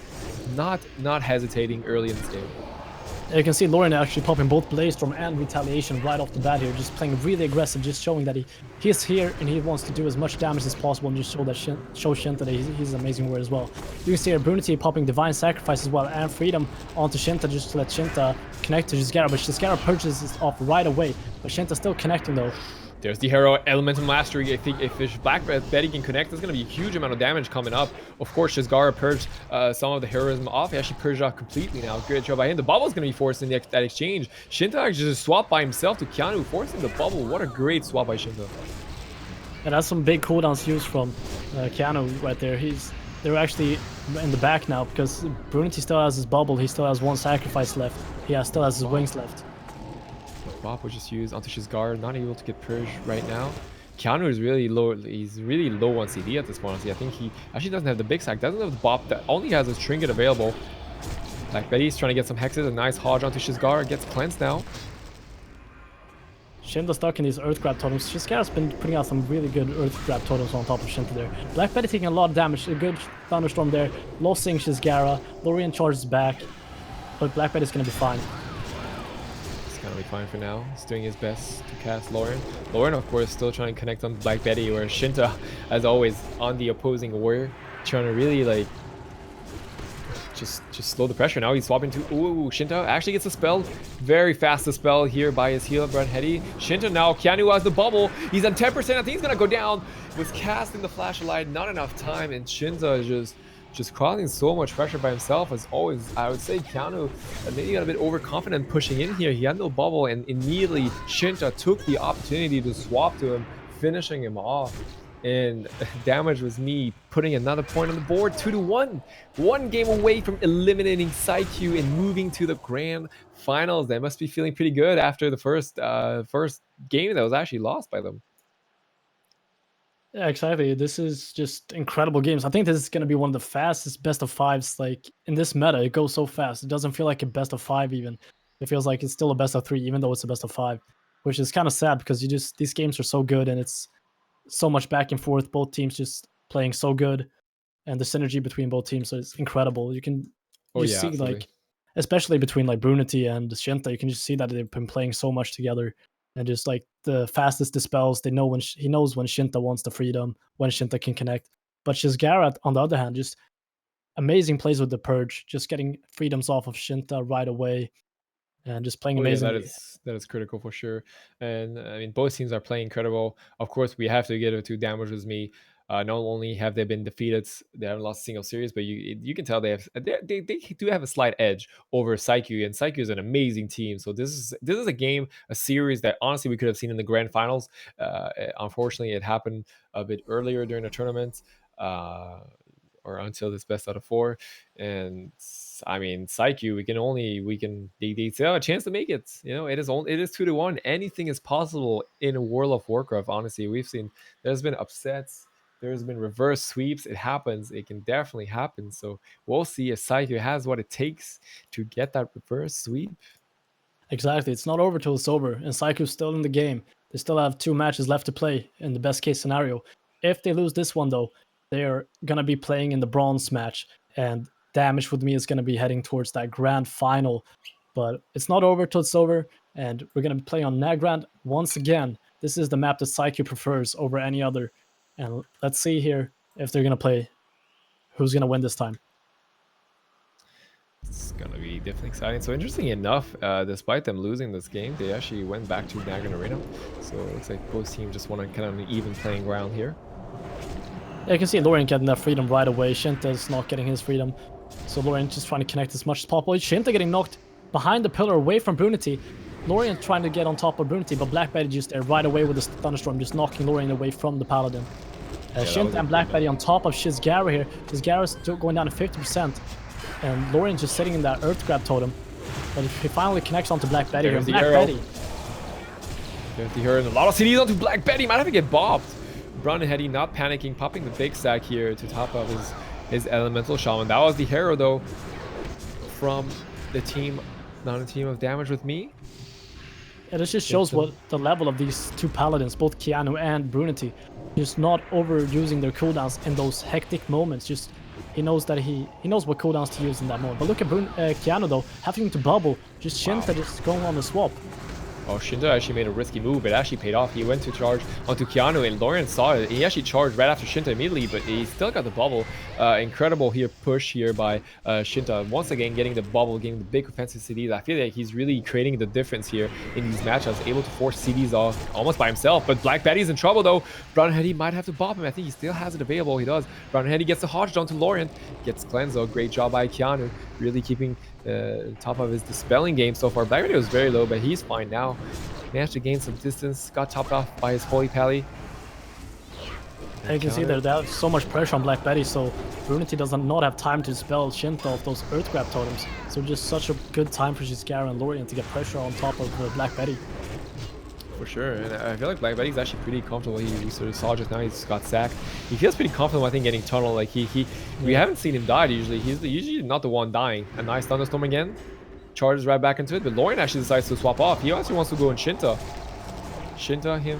Not hesitating early in this game. You can see Lauren actually popping both Blaze Storm and Retaliation right off the bat here, just playing really aggressive, just showing that he's here and he wants to do as much damage as possible and just show Shinta that he's an amazing warrior as well. You can see here Brunhity popping Divine Sacrifice as well and Freedom onto Shinta just to let Shinta connect to Shyxy, but Shyxy purchases off right away, but Shinta's still connecting though. There's the hero Elemental Mastery. I think if Blackbetty can connect, there's going to be a huge amount of damage coming up. Of course, Shyxy purged some of the heroism off. He actually purged off completely now. Good job by him. The bubble's going to be forced in that exchange. Shinta actually just swapped by himself to Keanu, forcing the bubble. What a great swap by Shinta. And that's some big cooldowns used from Keanu right there. They're actually in the back now because Brunhity still has his bubble. He still has one sacrifice left. He still has his wings left. Bob was just used onto Shyxy, not able to get purged right now. Keanu is really low. He's really low on CD at this point. Honestly, I think he actually doesn't have the big sack, doesn't have the bop, that only has his trinket available. Blackbetty's trying to get some hexes. A nice hodge onto Shizgara. Gets cleansed now. Shinta stuck in these Earth Grab totems. Shizgara's been putting out some really good Earth Grab totems on top of Shinta there. Blackbetty taking a lot of damage. A good Thunderstorm there. Losing Shizgara. Lorien charges back. But Blackbetty's gonna be fine. It's gonna be fine for now. He's doing his best to cast Lorien. Lorien, of course, still trying to connect on Blackbetty, where Shinta, as always, on the opposing warrior, trying to really like just slow the pressure. Now he's swapping to Shinta actually gets a spell. Very fast to spell here by his healer Brunhity. Shinta now, Keanu has the bubble. He's on 10%. I think he's gonna go down. Was casting the flashlight, not enough time, and Shinta is just causing so much pressure by himself. As always, I would say Keanu maybe got a bit overconfident pushing in here. He had no bubble, and immediately Shinta took the opportunity to swap to him, finishing him off. And damage was me putting another point on the board, 2-1. One game away from eliminating Psyche and moving to the grand finals. They must be feeling pretty good after the first game that was actually lost by them. Yeah, exactly. This is just incredible games. I think this is going to be one of the fastest best of fives. Like in this meta, it goes so fast. It doesn't feel like a best of five even. It feels like it's still a best of three, even though it's a best of five, which is kind of sad because these games are so good and it's so much back and forth. Both teams just playing so good, and the synergy between both teams is incredible. You can see absolutely. Like, especially between like Brunhity and Shinta, you can just see that they've been playing so much together. And just like the fastest dispels, they know when he knows when Shinta wants the freedom, when Shinta can connect. But Shizgara, on the other hand, just amazing plays with the purge, just getting freedoms off of Shinta right away, and just playing amazingly. Yeah, that is critical for sure. And I mean, both teams are playing incredible. Of course, we have to get it to damage with me. Not only have they been defeated, they haven't lost a single series, but you can tell they do have a slight edge over Psyche, and Psyche is an amazing team. So this is a series that honestly we could have seen in the grand finals. Unfortunately, it happened a bit earlier during the tournament. Or until this best out of 4. And I mean, Psyche, they still have a chance to make it. You know, it is 2-1. Anything is possible in World of Warcraft. Honestly, we've seen there's been upsets, there's been reverse sweeps. It happens. It can definitely happen. So we'll see if Psyche has what it takes to get that reverse sweep. Exactly. It's not over till it's over, and Psyche's still in the game. They still have 2 matches left to play in the best case scenario. If they lose this one, though, they're going to be playing in the bronze match, and damage with me is going to be heading towards that grand final. But it's not over till it's over, and we're going to be playing on Nagrand once again. This is the map that Psyche prefers over any other. And let's see here if they're going to play. Who's going to win this time? It's going to be definitely exciting. So interesting enough, despite them losing this game, they actually went back to Nagrand Arena. So it looks like both teams just want to kind of an even playing ground here. Yeah, you can see Lorien getting that freedom right away. Shinta's not getting his freedom. So Lorien just trying to connect as much as possible. Shinta getting knocked behind the pillar away from Brunhity. Lorien trying to get on top of Brunhity, but Blackbetty just there right away with the Thunderstorm, just knocking Lorien away from the Paladin. Shinta and Blackbetty on top of Shizgara here. Shizgara's going down to 50%. And Lorien just sitting in that Earth Grab totem. But he finally connects onto Blackbetty here. Blackbetty. There's the hero and a lot of CDs onto Blackbetty. Might have to get bobbed. Brunhity not panicking, popping the big stack here to top of his elemental shaman. That was the hero though from the team, not a team of damage with me. Yeah, this just shows what the level of these 2 paladins, both Keanu and Brunhity, just not overusing their cooldowns in those hectic moments. Just he knows that he knows what cooldowns to use in that moment. But look at Keanu though, having to bubble, just Shinta just going on the swap. Oh, Shinta actually made a risky move. It actually paid off. He went to charge onto Keanu, and Lorien saw it. He actually charged right after Shinta immediately, but he still got the bubble. Incredible push here by Shinta. Once again, getting the bubble, getting the big offensive CDs. I feel like he's really creating the difference here in these matchups, able to force CDs off almost by himself. But Blackbetty's in trouble, though. Brunhity might have to bob him. I think he still has it available. He does. Brunhity gets the hodge onto Lorien. Gets cleansed, though. Great job by Keanu. Really keeping top of his dispelling game so far. Blackbetty was very low, but he's fine now. Managed to gain some distance. Got topped off by his Holy Pally. And you can see there, they have so much pressure on Blackbetty, so Brunhity does not have time to dispel Shinta off those Earth Grab totems. So just such a good time for Shizgara and Lorien to get pressure on top of Blackbetty. For sure, and I feel like Blackbetty's actually pretty comfortable. We sort of saw just now he's got sacked. He feels pretty comfortable, I think, getting tunnel. Like we Yeah. haven't seen him die usually. He's usually not the one dying. A nice thunderstorm again, charges right back into it. But Lauren actually decides to swap off. He actually wants to go in Shinta. Shinta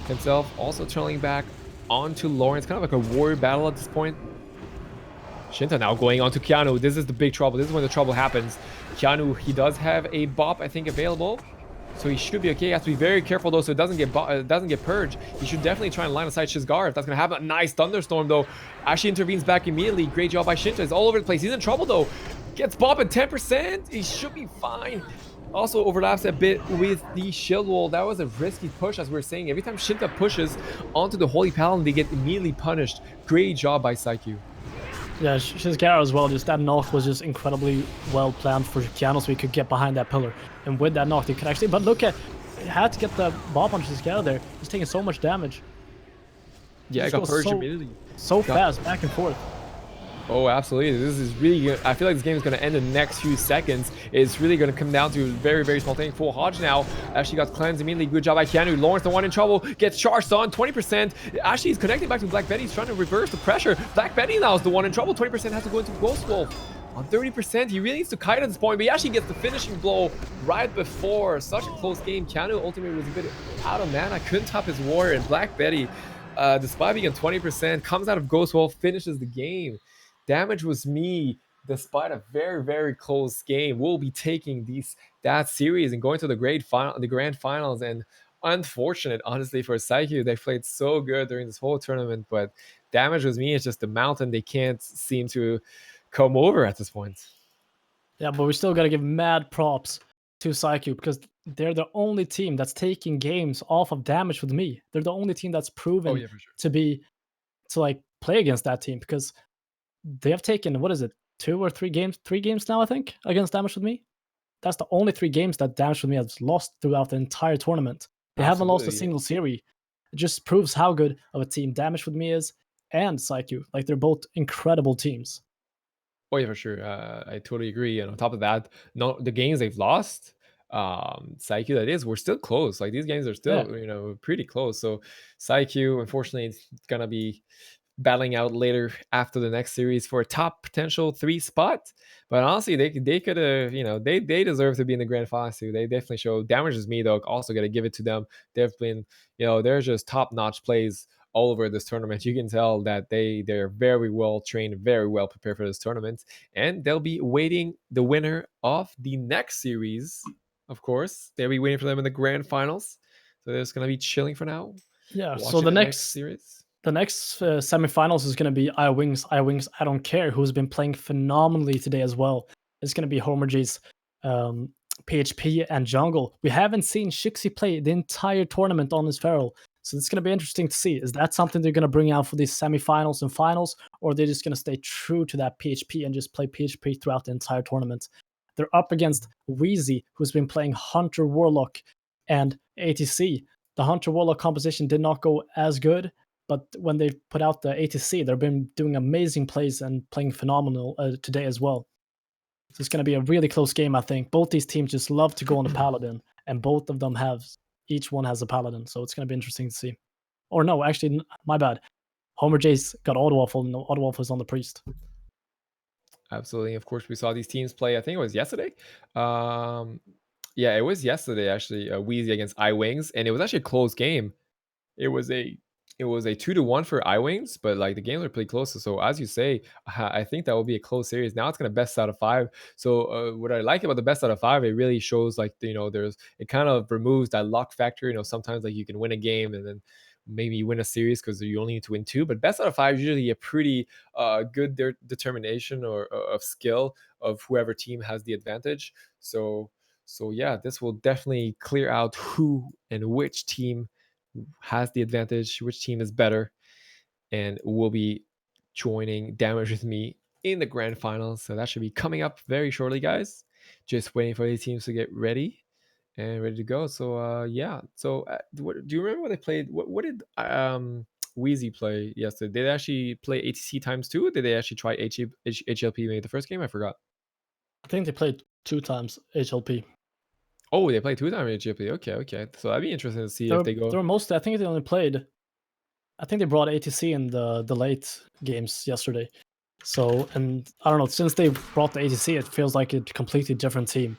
himself also turning back onto Lauren. It's kind of like a warrior battle at this point. Shinta now going on to Keanu. This is the big trouble. This is when the trouble happens. Keanu, he does have a bop, I think, available. So he should be okay. He has to be very careful though, so it doesn't get purged. He should definitely try and line aside Shizgar if that's gonna happen. A nice thunderstorm though. Actually intervenes back immediately. Great job by Shinta. It's all over the place. He's in trouble though. Gets bop at 10%. He should be fine. Also overlaps a bit with the shield wall. That was a risky push, as we were saying. Every time Shinta pushes onto the Holy Paladin, they get immediately punished. Great job by Psyche. Yeah, Shizgara as well. Just that knock was just incredibly well planned for Keanu, so he could get behind that pillar. And with that knock, he could actually. But look at, he had to get the bop on Shizgara there. He's taking so much damage. Yeah, I got purged immediately. So fast, back and forth. Oh, absolutely. This is really good. I feel like this game is going to end in the next few seconds. It's really going to come down to a very, very small thing. Full Hodge now. Actually got cleansed immediately. Good job by Keanu. Lawrence, the one in trouble, gets charged on 20%. Actually, he's connecting back to Blackbetty. He's trying to reverse the pressure. Blackbetty now is the one in trouble. 20% has to go into Ghost Wolf. On 30%, he really needs to kite at this point, but he actually gets the finishing blow right before. Such a close game. Keanu ultimately was a bit out of mana. Couldn't top his warrior, and Blackbetty, despite being on 20%, comes out of Ghost Wolf, finishes the game. Damage was me, despite a very, very close game. We'll be taking that series and going to the grand finals. And unfortunate, honestly, for Psyche, they played so good during this whole tournament, but damage was me. It's just the mountain they can't seem to come over at this point. Yeah, but we still got to give mad props to Psyche because they're the only team that's taking games off of damage with me. They're the only team that's proven For sure. to like play against that team because they have taken, what is it, 2 or 3 games? 3 games now, I think, against Damage with Me. That's the only 3 games that Damage with Me has lost throughout the entire tournament. They haven't lost a single series. It just proves how good of a team Damage with Me is and Psyche. Like, they're both incredible teams. Oh yeah, for sure. I totally agree. And on top of that, no, the games they've lost, Psyche that is, we're still close. Like these games are still, pretty close. So Psyche, unfortunately, it's gonna be battling out later after the next series for a top potential 3 spot. But honestly, they could have, they deserve to be in the grand finals too. They definitely show. Damages me though. Also got to give it to them. They've been, they're just top notch plays all over this tournament. You can tell that they're very well trained, very well prepared for this tournament, and they'll be waiting the winner of the next series. Of course, they'll be waiting for them in the grand finals. So they're just gonna be chilling for now. Yeah. Watching So the next series. The next semifinals is going to be iWings. I don't care, who's been playing phenomenally today as well. It's going to be Homerjay's PHP and Jungle. We haven't seen Shyxy play the entire tournament on his feral. So it's going to be interesting to see. Is that something they're going to bring out for these semifinals and finals? Or are they just going to stay true to that PHP and just play PHP throughout the entire tournament? They're up against Wheezy, who's been playing Hunter Warlock and ATC. The Hunter Warlock composition did not go as good, but when they put out the ATC, they've been doing amazing plays and playing phenomenal today as well. So it's going to be a really close game, I think. Both these teams just love to go on the Paladin, and both of them each one has a Paladin. So it's going to be interesting to see. Or no, actually, my bad. Homerjay's got Oddwaffle, and Oddwaffle is on the Priest. Absolutely. Of course, we saw these teams play. I think it was yesterday. Yeah, it was yesterday actually. Wheezy against iWings, and it was actually a close game. It was a 2-1 for iWings, but like the games are pretty close. So as you say, I think that will be a close series. Now it's gonna best out of 5. So what I like about the best out of 5, it really shows like it kind of removes that luck factor. Sometimes like you can win a game and then maybe you win a series because you only need to win 2. But best out of 5 is usually a pretty good determination or of skill of whoever team has the advantage. So yeah, this will definitely clear out who and which team has the advantage, which team is better, and will be joining Damage with me in the grand finals. So that should be coming up very shortly, guys. Just waiting for these teams to get ready and ready to go. So yeah. So do you remember what they played? What did Wheezy play yesterday? Did they actually play ATC times 2? Or did they actually try HLP maybe the first game? I forgot. I think they played 2 times HLP. Oh, they play 2 times Ripley. Okay. So that'd be interesting to see if they They go. were mostly. I think they only played. I think they brought ATC in the late games yesterday. So, and I don't know, since they brought the ATC, it feels like a completely different team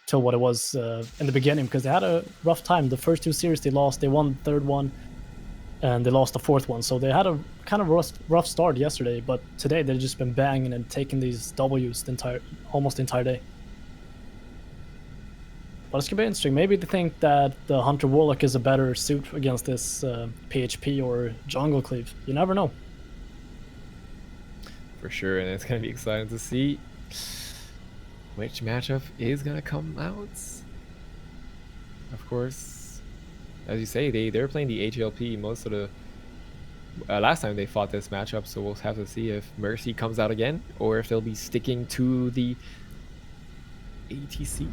to what it was in the beginning, because they had a rough time. The first 2 series they lost, they won the third one, and they lost the fourth one. So they had a kind of rough start yesterday, but today they've just been banging and taking these W's almost the entire day. But it's gonna be interesting. Maybe they think that the Hunter Warlock is a better suit against this PHP or Jungle Cleave. You never know. For sure, and it's gonna be exciting to see which matchup is gonna come out. Of course, as you say, they're playing the HLP most of the last time they fought this matchup, so we'll have to see if Mercy comes out again or if they'll be sticking to the ATC.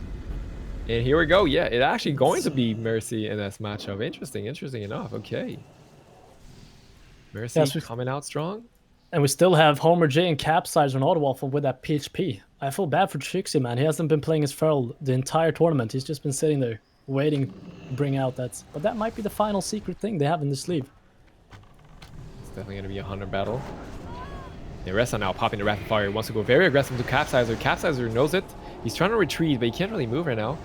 And here we go. Yeah, it's actually going to be Mercy in this matchup. Interesting enough. Okay. Mercy Yes, coming out strong. and we still have Homerjay and Capsizer and Oddwaffle with that PHP. I feel bad for Shyxy, man. He hasn't been playing his Feral the entire tournament. He's just been sitting there waiting to bring out that. But that might be the final secret thing they have in the sleeve. It's definitely going to be a Hunter battle. Neressa now popping the rapid fire. He wants to go very aggressive to Capsizer. Capsizer knows it. He's trying to retreat, but he can't really move right now.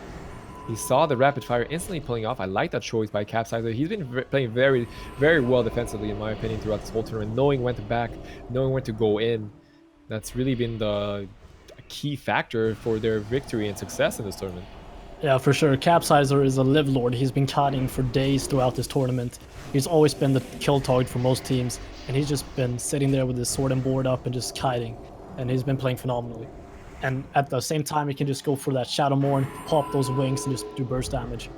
He saw the rapid fire instantly pulling off. I like that choice by Capsizer. He's been playing very, very well defensively, in my opinion, throughout this whole tournament, knowing when to back, knowing when to go in. That's really been the key factor for their victory and success in this tournament. Yeah, for sure. Capsizer is a live lord. He's been kiting for days throughout this tournament. He's always been the kill target for most teams, and he's just been sitting there with his sword and board up and just kiting, and he's been playing phenomenally. And at the same time, he can just go for that Shadow Morn, pop those wings, and just do burst damage.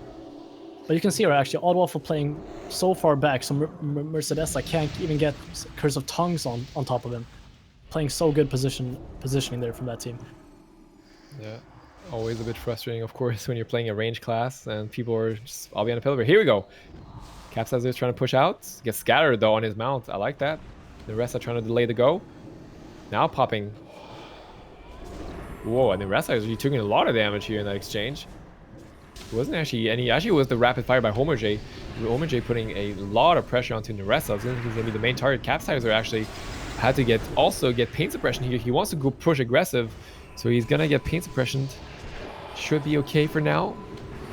But you can see her actually, Oddwaffle playing so far back, so Mercedes can't even get Curse of Tongues on top of him. Playing so good positioning there from that team. Yeah, always a bit frustrating, of course, when you're playing a range class and people are just, I'll be on the pillar. But here we go. Capsizer is trying to push out. Gets scattered, though, on his mount. I like that. The rest are trying to delay the go. Now popping. Whoa, and the rest are actually taking a lot of damage here in that exchange. It wasn't actually any. Actually, it was the rapid fire by Homerjay. Homerjay putting a lot of pressure onto Neressa. So he's going to be the main target. Capsizer actually had to also get pain suppression here. He wants to go push aggressive, so he's going to get pain suppression. Should be okay for now.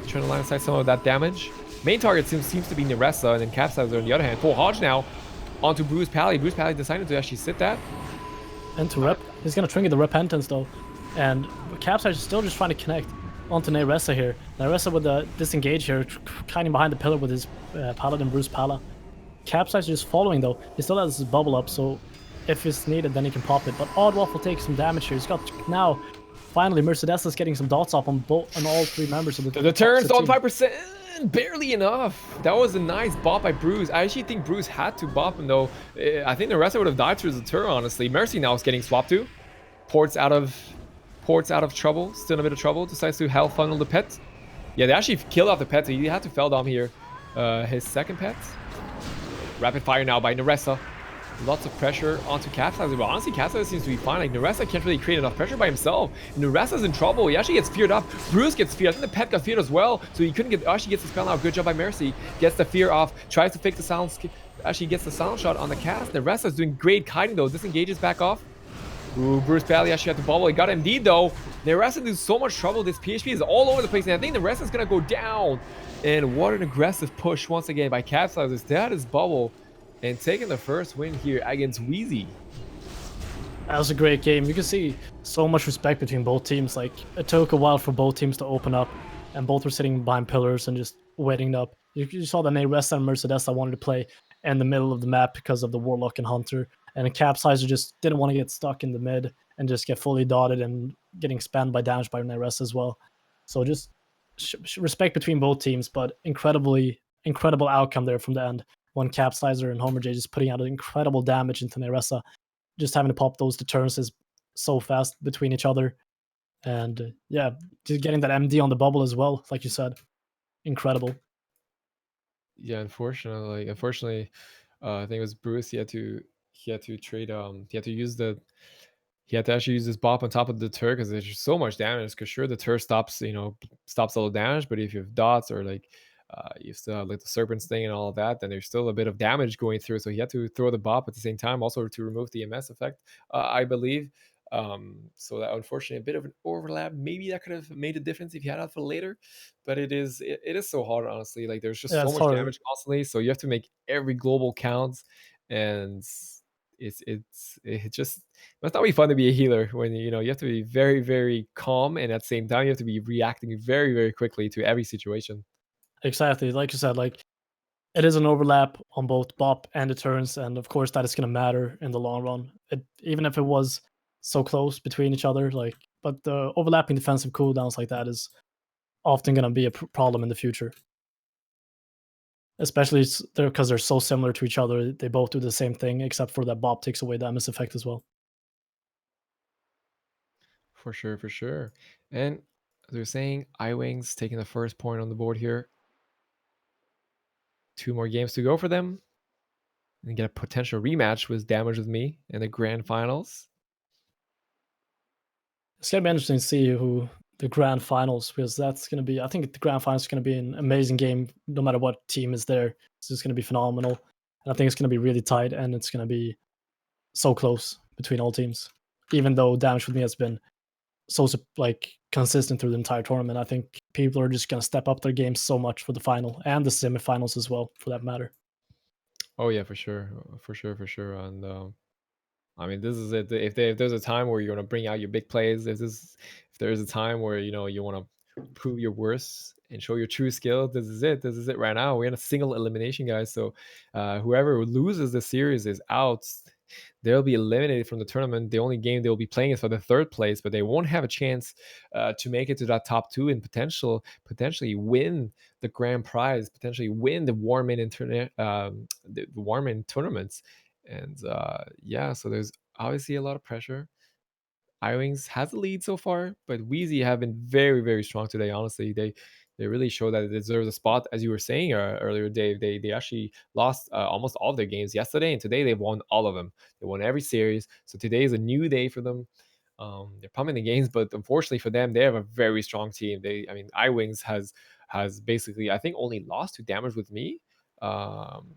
Trying to line aside some of that damage. Main target seems to be Neressa, and then Capsizer on the other hand. Full Hodge now onto Bruce Pally. Bruce Pally decided to actually sit that. And to rep, he's going to trigger the Repentance though. And Capsizer is still just trying to connect onto Neressa here. Neressa with the disengage here, hiding behind the pillar with his Paladin Bruce Pala. Capsizer just following though. He still has his bubble up, so if it's needed, then he can pop it. But Oddwaffle takes some damage here. He's got now. Finally, Mercedes is getting some dots up on all 3 members of the team. The turn's on 5%. Barely enough. That was a nice bop by Bruce. I actually think Bruce had to bop him though. I think the rest would have died through the turn, honestly. Mercy now is getting swapped to. Port's out of trouble. Still in a bit of trouble. Decides to hell funnel the pet. Yeah, they actually killed off the pet. So he had to fell down here. His second pet. Rapid fire now by Neressa. Lots of pressure onto Capsizer, but honestly, Capsizer seems to be fine. Like, Neressa can't really create enough pressure by himself. Neressa's in trouble. He actually gets feared up. Bruce gets feared. I think the pet got feared as well, so he couldn't get... Actually gets the spell now. Good job by Mercy. Gets the fear off. Tries to fake the silence. Actually gets the silent shot on the cast. Neressa's doing great kiting, though. Disengages back off. Ooh, Bruce Pally actually had to bubble. He got MD, though. Neressa does so much trouble. This PHP is all over the place, and I think Neressa's going to go down. And what an aggressive push once again by Capsizer. That is bubble. And taking the first win here against Wheezy. That was a great game. You can see so much respect between both teams. Like, it took a while for both teams to open up, and both were sitting behind pillars and just waiting up. You saw that Neressa and Mercedes wanted to play in the middle of the map because of the Warlock and Hunter, and Capsizer just didn't want to get stuck in the mid and just get fully dotted and getting spammed by damage by Neressa as well. So just respect between both teams, but incredible outcome there from the end. When Capsizer and Homerjay just putting out incredible damage into Neressa, just having to pop those deterrences so fast between each other. And yeah, just getting that MD on the bubble as well, like you said. Incredible. Yeah, unfortunately, I think it was Bruce. He had to trade. He had to use the he had to actually use this bop on top of the turret because there's just so much damage. Because sure, the turret stops, stops all the damage, but if you have dots or like you still have like the serpent sting and all of that, then there's still a bit of damage going through. So he had to throw the bop at the same time, also to remove the MS effect, I believe. So that unfortunately a bit of an overlap. Maybe that could have made a difference if you had that for later, but it is so hard, honestly. Like there's just Yeah, so it's much hard. damage constantly, so you have to make every global count, and it just must not be fun to be a healer when you have to be very very calm, and at the same time you have to be reacting very very quickly to every situation. Exactly. Like you said, like it is an overlap on both bop and the turns, and of course that is going to matter in the long run. Even if it was so close between each other, like, but the overlapping defensive cooldowns like that is often going to be a problem in the future, especially because they're so similar to each other. They both do the same thing, except for that bop takes away the MS effect as well. For sure, for sure. And as we were saying, iWings taking the first point on the board here. 2 more games to go for them, and get a potential rematch with Damage with Me in the grand finals. It's gonna be interesting to see who the grand finals, because that's gonna be. I think the grand finals is gonna be an amazing game, no matter what team is there. It's just gonna be phenomenal, and I think it's gonna be really tight, and it's gonna be so close between all teams. Even though Damage with Me has been so like consistent through the entire tournament, I think people are just gonna step up their games so much for the final and the semifinals as well, for that matter. Oh yeah, for sure, for sure, for sure. And I mean, this is it. If there's a time where you're gonna bring out your big plays, if there's a time where you want to prove your worth and show your true skill, this is it. This is it right now. We're in a single elimination, guys. So whoever loses the series is out. They'll be eliminated from the tournament. The only game they'll be playing is for the third place, but they won't have a chance to make it to that top two and potentially win the grand prize, potentially win the Warmane internet, the Warmane tournaments. And yeah, so there's obviously a lot of pressure. iWings has the lead so far, but Wheezy have been very, very strong today. Honestly, they really show that it deserves a spot. As you were saying earlier, Dave, they actually lost almost all of their games yesterday, and today they've won all of them. They won every series. So today is a new day for them. They're pumping the games, but unfortunately for them, they have a very strong team. I mean, iWings has basically, I think, only lost to Damage with Me. Um,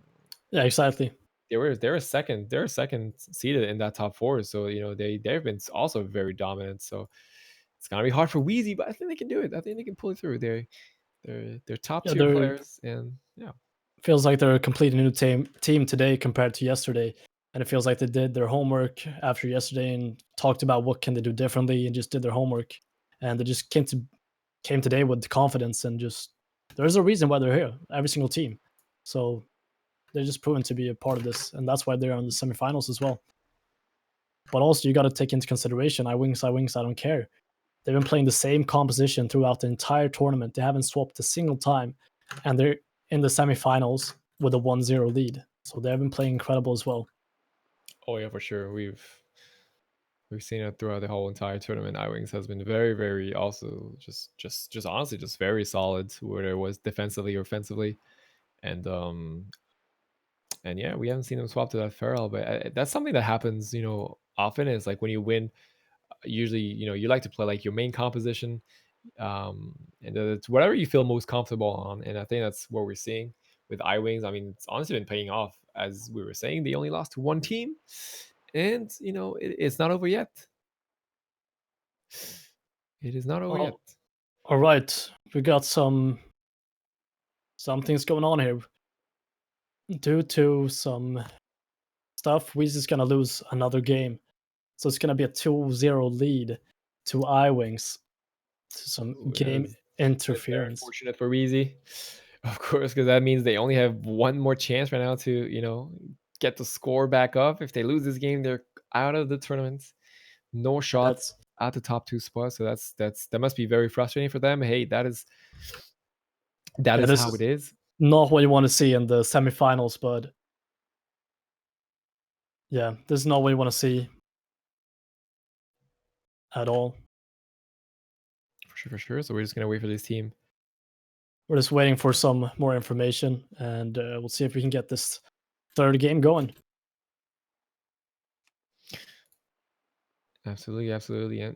Yeah, exactly. they're second seeded in that top four, so they've been also very dominant. So it's gonna be hard for Wheezy, but I think they can do it. I think they can pull it through. They're top Yeah, tier they're players, and yeah. feels like they're a completely new team today compared to yesterday, and it feels like they did their homework after yesterday and talked about what can they do differently and just did their homework, and they just came today with confidence, and just there's a reason why they're here, every single team. So they're just proven to be a part of this, and that's why they're on the semifinals as well. But also you got to take into consideration, I don't care. They've been playing the same composition throughout the entire tournament. They haven't swapped a single time, and they're in the semifinals with a 1-0 lead. So they've been playing incredible as well. Oh yeah, for sure. We've seen it throughout the whole entire tournament. iWings has been very, very also just honestly just very solid, whether it was defensively or offensively. And and yeah, we haven't seen them swap to that Feral, but that's something that happens, often. Is like when you win, usually you like to play like your main composition, and it's whatever you feel most comfortable on. And I think that's what we're seeing with iWings. I mean, it's honestly been paying off. As we were saying, they only lost to one team, and it's not over yet. It is not over Oh, yet. all right, we got some things going on here. Due to some stuff, we're just gonna lose another game. So it's gonna be a 2-0 lead to iWings, to some Ooh, game that's very interference. unfortunate for Weezy, of course, because that means they only have one more chance right now to get the score back up. If they lose this game, they're out of the tournament. No shot That's at the top two spots. So that must be very frustrating for them. Hey, that yeah, is this how it is is. not what you want to see in the semifinals, but yeah, this is not what you want to see at all. For sure, for sure. So we're just gonna wait for this team. We're just waiting for some more information, and we'll see if we can get this third game going. Absolutely, absolutely. And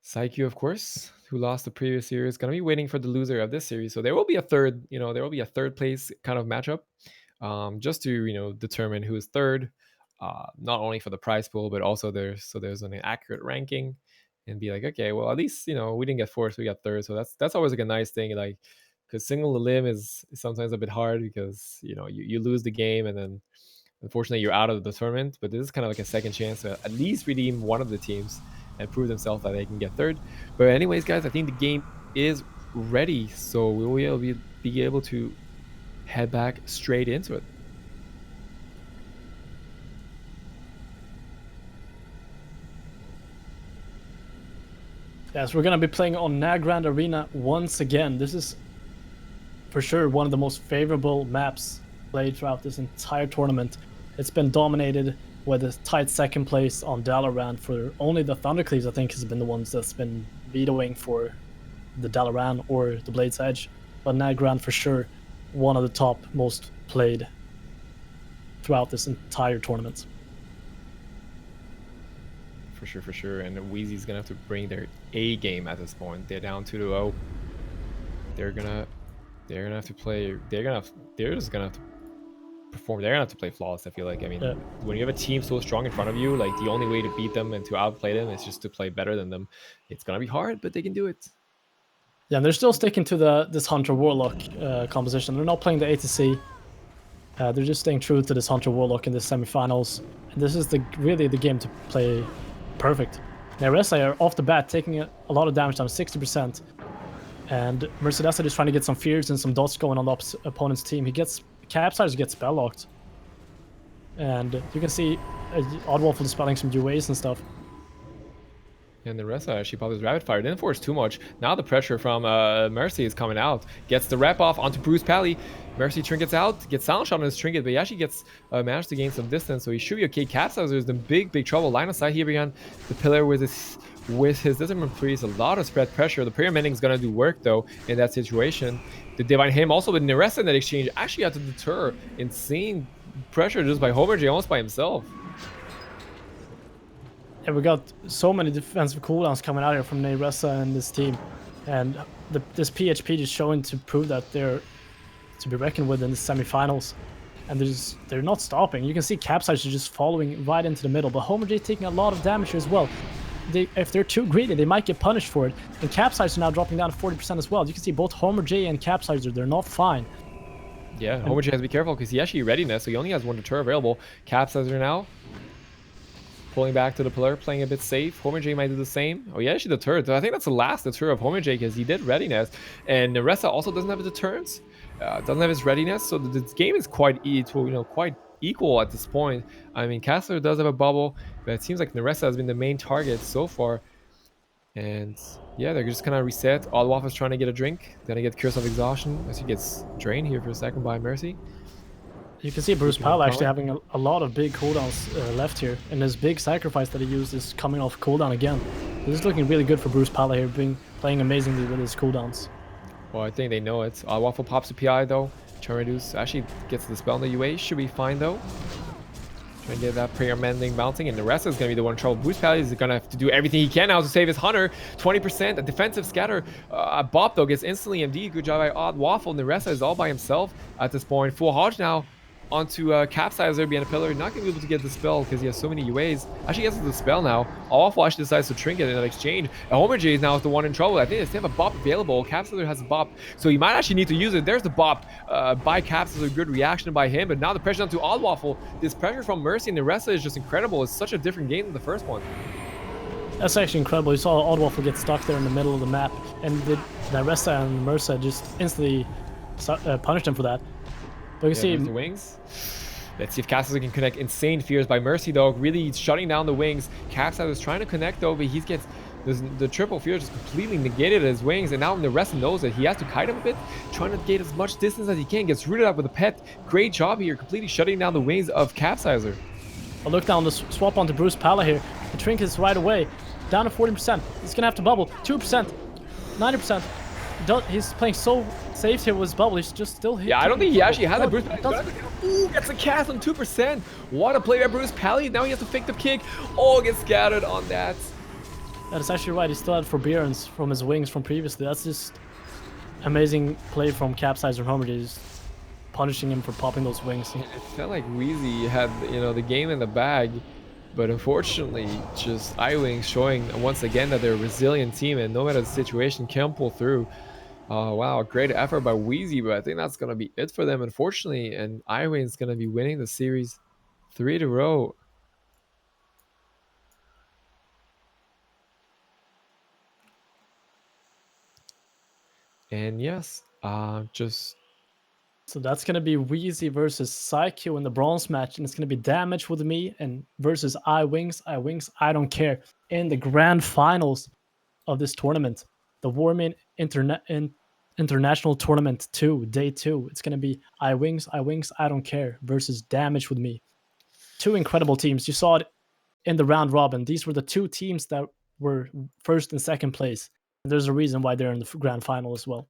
Shyxy, of course, who lost the previous series, gonna be waiting for the loser of this series. So there will be a third, there will be a third place kind of matchup, just to determine who is third, not only for the prize pool, but also there's an accurate ranking, and be like, okay, well at least we didn't get fourth, we got third. So that's always like a nice thing, like because single elim is sometimes a bit hard because you lose the game and then unfortunately you're out of the tournament. But this is kind of like a second chance to at least redeem one of the teams and prove themselves that they can get third. But anyways, guys, I think the game is ready, so we will be able to head back straight into it. Yes, we're going to be playing on Nagrand Arena once again. This is for sure one of the most favorable maps played throughout this entire tournament. It's been dominated with a tight second place on Dalaran. For only the Thundercleaves, I think, has been the ones that's been vetoing for the Dalaran or the Blade's Edge. But Nagrand for sure one of the top most played throughout this entire tournament. For sure. And Wheezy's gonna have to bring their A game at this point. They're down 2-0. They're gonna have to play. They're just gonna have to perform. They're gonna have to play flawless. I feel like. I mean, when you have a team so strong in front of you, like the only way to beat them and to outplay them is just to play better than them. It's gonna be hard, but they can do it. Yeah, and they're still sticking to this Hunter Warlock composition. They're not playing the ATC. They're just staying true to this Hunter Warlock in the semifinals. And this is really the game to play perfect. Neresa are off the bat taking a lot of damage down, 60%. And Mercedes is trying to get some fears and some dots going on the opponent's team. Capsizer gets spell locked. And you can see Oddwaffle dispelling some UAs and stuff. And the rest actually popped his rapid fire. Didn't force too much. Now the pressure from Mercy is coming out. Gets the rep off onto Bruce Pally. Mercy trinkets out. Gets silent shot on his trinket, but he actually gets managed to gain some distance, so he should be okay. Capsizer is in big trouble. Line of sight here behind the pillar with his Discipline Priest. A lot of spread pressure. The prayer mending is gonna do work though in that situation. The Divine Hymn also with Neresa in that exchange actually had to deter insane pressure just by Homerjay, almost by himself. Yeah, we got so many defensive cooldowns coming out here from Neresa and this team, and this PHP just showing to prove that they're to be reckoned with in the semifinals, and they're not stopping. You can see Capsizer just following right into the middle, but Homerjay taking a lot of damage here as well. If they're too greedy, they might get punished for it, and Capsizer now dropping down to 40% as well. You can see both Homerjay and Capsizer, they're not fine. Yeah, Homerjay has to be careful because he actually readiness, so he only has one deter available. Capsizer now pulling back to the pillar, playing a bit safe. Homerjay might do the same. Oh, yeah, actually deterred. So I think that's the last deter of Homerjay because he did readiness. And Neresa also doesn't have a deterrence, doesn't have his readiness. So this game is quite equal at this point. I mean, Castler does have a bubble, but it seems like Neresa has been the main target so far. And yeah, they're just kind of reset. Oddwaffle is trying to get a drink. Gonna get Curse of Exhaustion as he gets drained here for a second by Mercy. You can see Bruce Powell actually having a lot of big cooldowns left here, and his big sacrifice that he used is coming off cooldown again. This is looking really good for Bruce Powell here, playing amazingly with his cooldowns. Well, I think they know it. Waffle pops the PI though. Charm Reduce actually gets the spell on the UA. Should be fine though. Trying to get that prayer mending bouncing, and the rest is going to be the one in trouble. Bruce Pally is going to have to do everything he can now to save his Hunter. 20%, a defensive scatter. Bop though gets instantly MD. Good job by Oddwaffle, and the rest is all by himself at this point. Full Hodge now onto Capsizer behind a pillar. Not going to be able to get the spell because he has so many UAs. Actually gets the spell now. Oddwaffle actually decides to trinket in that exchange. Homerjay is now the one in trouble. I think they still have a bop available. Capsizer has a bop, so he might actually need to use it. There's the bop by Capsizer. Good reaction by him, but now the pressure onto Oddwaffle. This pressure from Mercy and the rest is just incredible. It's such a different game than the first one. That's actually incredible. You saw Oddwaffle get stuck there in the middle of the map, and the Neresa and Mercy just instantly punished him for that. But you see the wings. Let's see if Capsizer can connect. Insane fears by Mercy though, really shutting down the wings. Capsizer is trying to connect though, but he gets the triple fear just completely negated at his wings, and now the rest knows that he has to kite him a bit, trying to get as much distance as he can. Gets rooted up with a pet. Great job here, completely shutting down the wings of Capsizer. A look down the swap onto Bruce Palla here. The trinkets right away, down to 40%. He's gonna have to bubble. 2%, 90%. he's playing so safe here with his bubble. He's just still hitting. Yeah, I don't think he actually has a Bruce. Bruce. Ooh, gets a cast on 2%. What a play by Bruce Pally. Now he has to fake the kick. Oh, gets scattered on that. That is actually right. He still had forbearance from his wings from previously. That's just amazing play from Capsizer and Homerjay, just punishing him for popping those wings. It felt like Wheezy had, you know, the game in the bag, but unfortunately, just iWings showing once again that they're a resilient team and no matter the situation can pull through. Wow, great effort by Wheezy, but I think that's gonna be it for them, unfortunately. And iWings is gonna be winning the series 3 in a row. And yes, So that's gonna be Wheezy versus Psycho in the bronze match, and it's gonna be Damage with me and versus iWings. iWings, I don't care. In the grand finals of this tournament, the Warmane International Tournament 2, Day 2. It's gonna be iWings, I don't care versus Damage with me. Two incredible teams. You saw it in the round robin. These were the two teams that were first and second place. And there's a reason why they're in the grand final as well.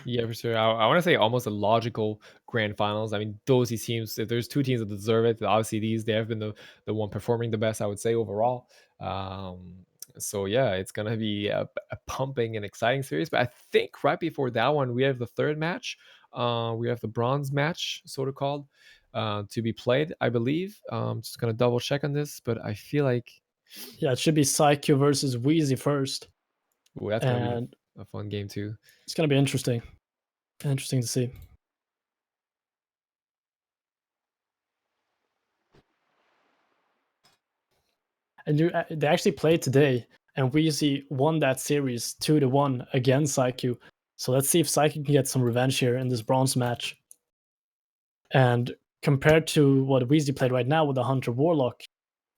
Yeah, for sure. I want to say almost a logical grand finals. I mean, those teams, if there's two teams that deserve it, obviously they have been the one performing the best, I would say, overall. So yeah, it's gonna be a pumping and exciting series. But I think right before that one, we have the third match. We have the bronze match, sort of called, to be played, I believe. Just gonna double check on this, but I feel like Yeah, it should be Psycho versus Wheezy first. ooh, that's gonna be a fun game too. It's gonna be interesting. Interesting to see. And they actually played today, and Wheezy won that series 2-1 against Psycho. So let's see if Psycho can get some revenge here in this bronze match. And compared to what Wheezy played right now with the Hunter Warlock,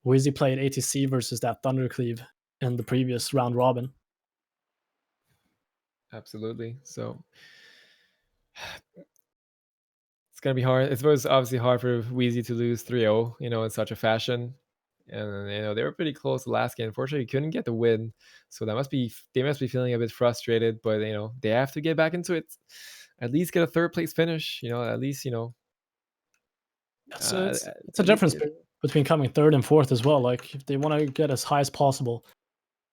Wheezy played ATC versus that Thunder Cleave in the previous round robin. Absolutely. So it's gonna be hard. It was obviously hard for Wheezy to lose 3-0, you know, in such a fashion. And you know, they were pretty close the last game. Unfortunately, couldn't get the win. So they must be feeling a bit frustrated, but you know, they have to get back into it. At least get a third place finish, you know, at least, you know. So it's a difference between coming third and fourth as well. Like if they want to get as high as possible,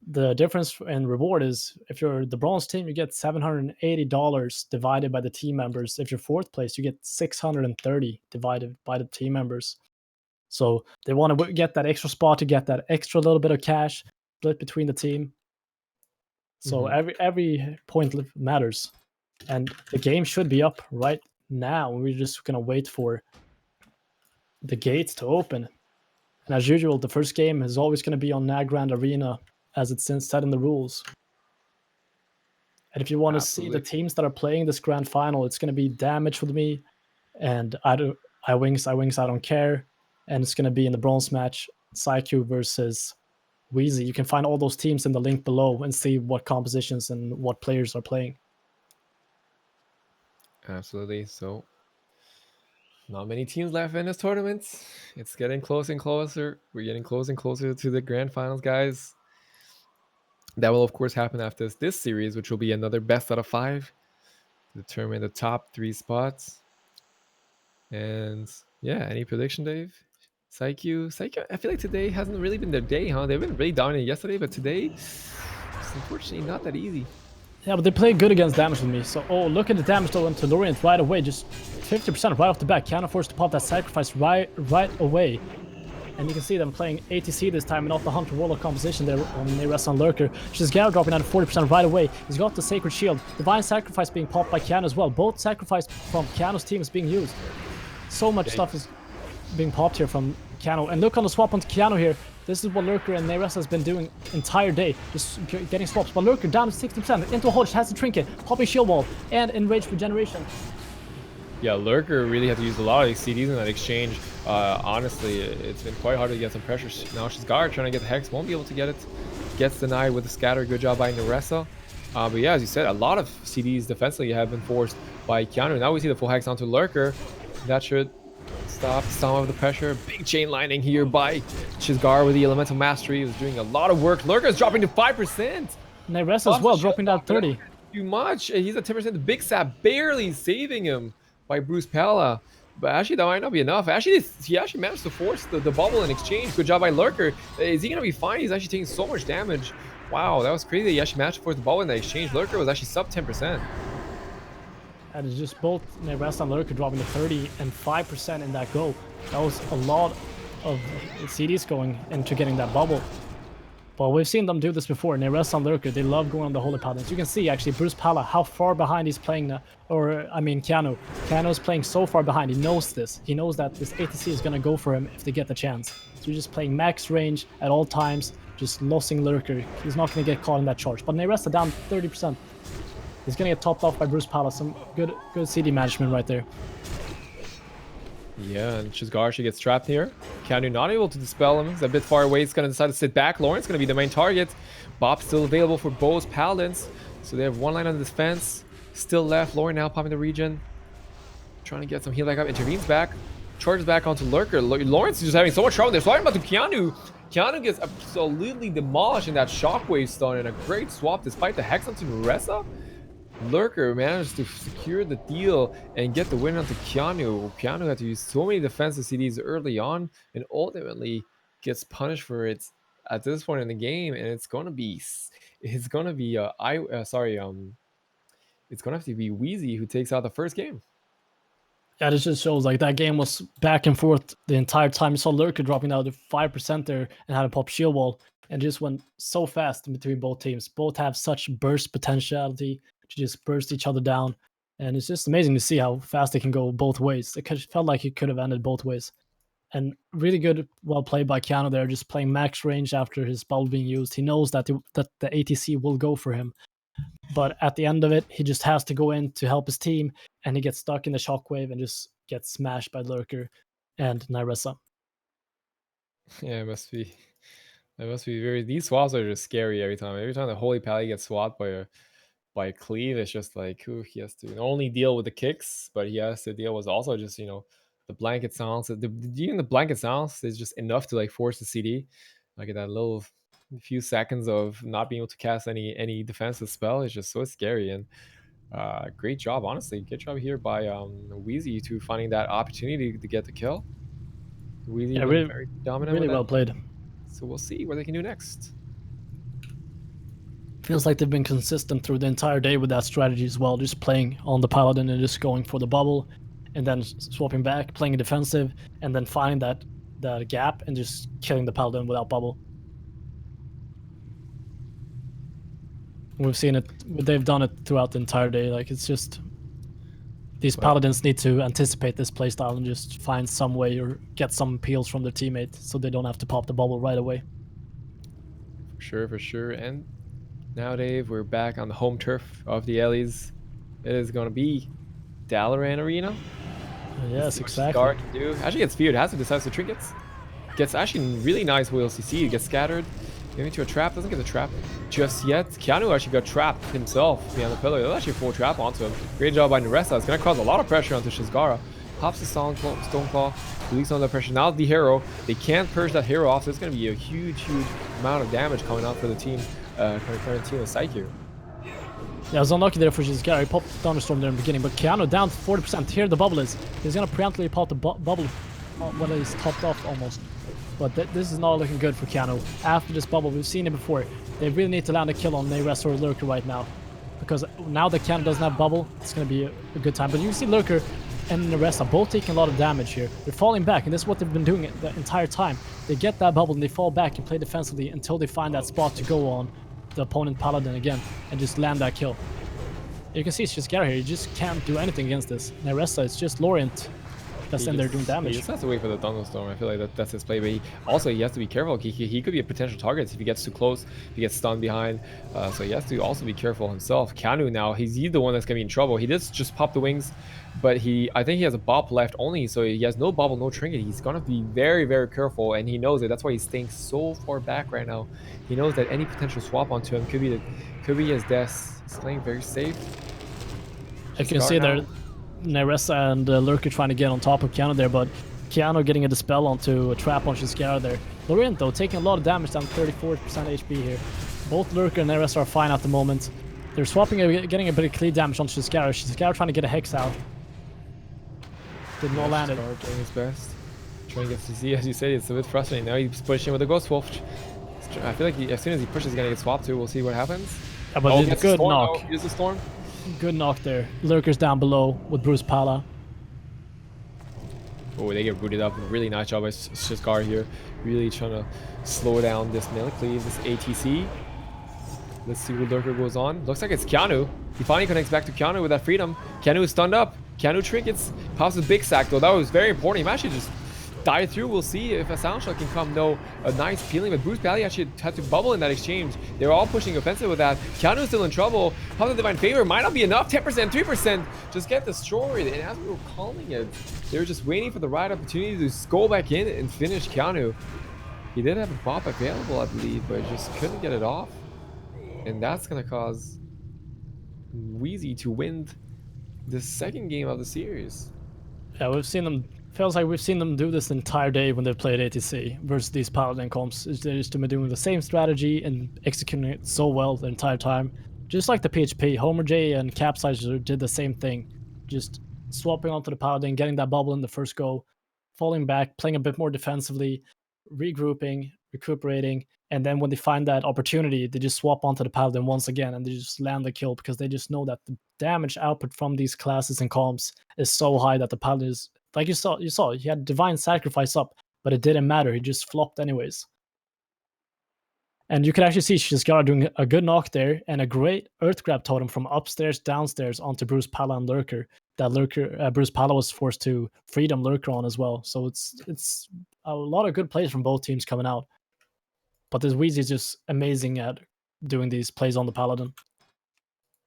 the difference in reward is if you're the bronze team, you get $780 divided by the team members. If you're fourth place, you get $630 divided by the team members. So they want to get that extra spot to get that extra little bit of cash split between the team. So every point matters, and the game should be up right now. We're just gonna wait for the gates to open. And as usual, the first game is always going to be on Nagrand Arena as it's set in the rules. And if you want to see the teams that are playing this grand final, it's going to be Damage with me and iWings, I don't care. And it's going to be in the bronze match, Psycho versus Wheezy. You can find all those teams in the link below and see what compositions and what players are playing. Absolutely. So not many teams left in this tournament. It's getting closer and closer. We're getting closer and closer to the grand finals, guys. That will, of course, happen after this series, which will be another best out of 5 to determine the top 3 spots. And yeah, any prediction, Dave? Psycho, I feel like today hasn't really been their day, huh? They've been really dominating yesterday, but today, it's unfortunately not that easy. Yeah, but they play good against Damage with me. So, oh, look at the damage though into Lorient right away. Just 50% right off the bat. Can't afford to pop that sacrifice right away. And you can see them playing ATC this time and not the Hunter Warlock composition there on Neyrest on Lurker. Shizgara dropping down to 40% right away. He's got the Sacred Shield. Divine Sacrifice being popped by Keanu as well. Both sacrifice from Keanu's team is being used. So much stuff is being popped here from Keanu. And look on the swap onto Keanu here. This is what Lurker and Neyrest has been doing entire day. Just getting swaps. But Lurker down to 60%. Into a Hodge, has the Trinket. Popping Shield Wall. And Enraged Regeneration. Yeah, Lurker really had to use a lot of these CDs in that exchange. Honestly, it's been quite hard to get some pressure. Now Shizgara trying to get the Hex, won't be able to get it. Gets denied with the Scatter. Good job by Neyrest. But yeah, as you said, a lot of CDs defensively have been forced by Keanu. Now we see the full Hex onto Lurker. That should stop some of the pressure. Big chain lining here by Shizgara with the Elemental Mastery. He was doing a lot of work. Lurker is dropping to 5%. Neyrest as well, dropping down 30. too much. And he's at 10%. The big sap barely saving him by Bruce Pella. But actually, that might not be enough. Actually, he actually managed to force the bubble in exchange. Good job by Lurker. Is he going to be fine? He's actually taking so much damage. Wow, that was crazy. He actually managed to force the bubble in the exchange. Lurker was actually sub 10%. And it's just both Rest and Lurker dropping to 30 and 5% in that go. That was a lot of CDs going into getting that bubble. But we've seen them do this before. Rest and Lurker, they love going on the Holy Paladins. You can see actually Bruce Pala how far behind he's playing now. Or I mean Keanu. Keanu is playing so far behind. He knows this. He knows that this ATC is gonna go for him if they get the chance. So you're just playing max range at all times, just lossing Lurker. He's not gonna get caught in that charge. But Rest are down 30%. He's gonna get topped off by Bruce Pala. Some good CD management right there. Yeah, and Shizgar, she gets trapped here. Keanu not able to dispel him. He's a bit far away. He's going to decide to sit back. Lauren's going to be the main target. Bob's still available for both Paladins. So they have one line on the defense. Still left. Lauren now popping the region. Trying to get some heal back up. Intervenes back. Charges back onto Lurker. Lawrence is just having so much trouble. They're flying about to Keanu. Keanu gets absolutely demolished in that shockwave stun. And a great swap despite the Hex onto Naressa. Lurker managed to secure the deal and get the win onto Keanu. Keanu had to use so many defensive CDs early on and ultimately gets punished for it at this point in the game. And it's gonna be it's gonna have to be Wheezy who takes out the first game. Yeah, this just shows like that game was back and forth the entire time. You saw Lurker dropping down to 5% there and had a pop shield wall, and just went so fast between both teams. Both have such burst potentiality to just burst each other down, and it's just amazing to see how fast they can go both ways. It felt like it could have ended both ways, and really good, well played by Keanu there, just playing max range after his bubble being used. He knows that the ATC will go for him, but at the end of it, he just has to go in to help his team, and he gets stuck in the shockwave and just gets smashed by Lurker and Naressa. Yeah, it must be very. These swaps are just scary every time. Every time the Holy Pally gets swapped by Cleave, it's just like, he has to not only deal with the kicks, but he has to deal with also just, the blanket sounds. Even the blanket sounds is just enough to like force the CD. Like that little few seconds of not being able to cast any defensive spell is just so scary. And great job, honestly. Good job here by Wheezy to finding that opportunity to get the kill. Wheezy been very dominant. Really well played. So we'll see what they can do next. Feels like they've been consistent through the entire day with that strategy as well, just playing on the Paladin and just going for the bubble, and then swapping back, playing defensive, and then finding that gap and just killing the Paladin without bubble. We've seen it, they've done it throughout the entire day. Like, it's just, these Paladins need to anticipate this playstyle and just find some way or get some peels from their teammate so they don't have to pop the bubble right away. For sure. And now, Dave, we're back on the home turf of the Ellies. It is going to be Dalaran Arena. Yes, exactly. Scar can do. Actually gets feared, has to decisive trinkets. Gets actually really nice wheel CC. Gets scattered. Getting into a trap. Doesn't get the trap just yet. Keanu actually got trapped himself behind the pillar. There's actually a full trap onto him. Great job by Naressa. It's going to cause a lot of pressure onto Shizgara. Pops the Stoneclaw. Release on the pressure. Now the hero. They can't purge that hero off. So it's going to be a huge amount of damage coming out for the team. Current team of Psyche. Yeah, I was unlucky there for Shizgara. He popped Thunderstorm there in the beginning, but Keanu down 40%. Here the bubble is. He's going to preemptively pop the bubble when he's topped off almost. But this is not looking good for Keanu. After this bubble, we've seen it before. They really need to land a kill on Naressa or Lurker right now. Because now that Keanu doesn't have bubble, it's going to be a good time. But you see Lurker and Naressa both taking a lot of damage here. They're falling back, and this is what they've been doing the entire time. They get that bubble and they fall back and play defensively until they find that spot to go on the opponent Paladin again and just land that kill. You can see it's just Gary here. You just can't do anything against this. Naressa, it's just Lorient that's in there doing damage. He just has to wait for the Thunderstorm. I feel like that's his play, but he has to be careful. He could be a potential target if he gets too close, if he gets stunned behind. So he has to also be careful himself. Keanu now, he's the one that's gonna be in trouble. He does just pop the wings, but I think he has a bop left only, so he has no bubble, no trinket. He's gonna be very careful, and he knows it. That's why he's staying so far back right now. He knows that any potential swap onto him could be his death. He's playing very safe. You can see there Naressa and Lurker trying to get on top of Keanu there, but Keanu getting a dispel onto a trap on Shizgara there. Lorient though taking a lot of damage, down 34% HP here. Both Lurker and Naressa are fine at the moment. They're swapping, getting a bit of Cleave damage on Shizgara. Shizgara trying to get a Hex out. Did not land it. Doing his best. Trying to get to see, as you said, it's a bit frustrating. Now he's pushing with a Ghost Wolf. I feel like as soon as he pushes, he's gonna get swapped too. We'll see what happens. Yeah, but it's a good knock. Here's the storm. Good knock there. Lurkers down below with Bruce Pala. Oh, they get rooted up. Really nice job by Shizgara here. Really trying to slow down this melee cleave, this ATC. Let's see what Lurker goes on. Looks like it's Keanu. He finally connects back to Keanu with that freedom. Keanu is stunned up. Keanu trinkets. Pops a big sack though. That was very important. He actually just died through. We'll see if a sound shot can come. No, a nice peeling, but Bruce Pally actually had to bubble in that exchange. They were all pushing offensive with that. Keanu's still in trouble. How the Divine Favor might not be enough. 10%, 3%. Just get destroyed. And as we were calling it, they were just waiting for the right opportunity to go back in and finish Keanu. He did have a pop available, I believe, but just couldn't get it off. And that's going to cause Wheezy to win the second game of the series. Yeah, we've seen them. Feels like we've seen them do this the entire day when they played ATC versus these Paladin comps. They're just doing the same strategy and executing it so well the entire time. Just like the PHP, Homerjay and Capsizer did the same thing. Just swapping onto the Paladin, getting that bubble in the first go, falling back, playing a bit more defensively, regrouping, recuperating, and then when they find that opportunity, they just swap onto the Paladin once again and they just land the kill because they just know that the damage output from these classes and comps is so high that the Paladin is, like you saw, he had Divine Sacrifice up, but it didn't matter. He just flopped anyways. And you can actually see Shizgara doing a good knock there and a great Earth Grab totem from upstairs, downstairs onto Bruce Pala and Lurker. That Lurker, Bruce Pala was forced to freedom Lurker on as well. So it's a lot of good plays from both teams coming out. But this Wheezy is just amazing at doing these plays on the Paladin.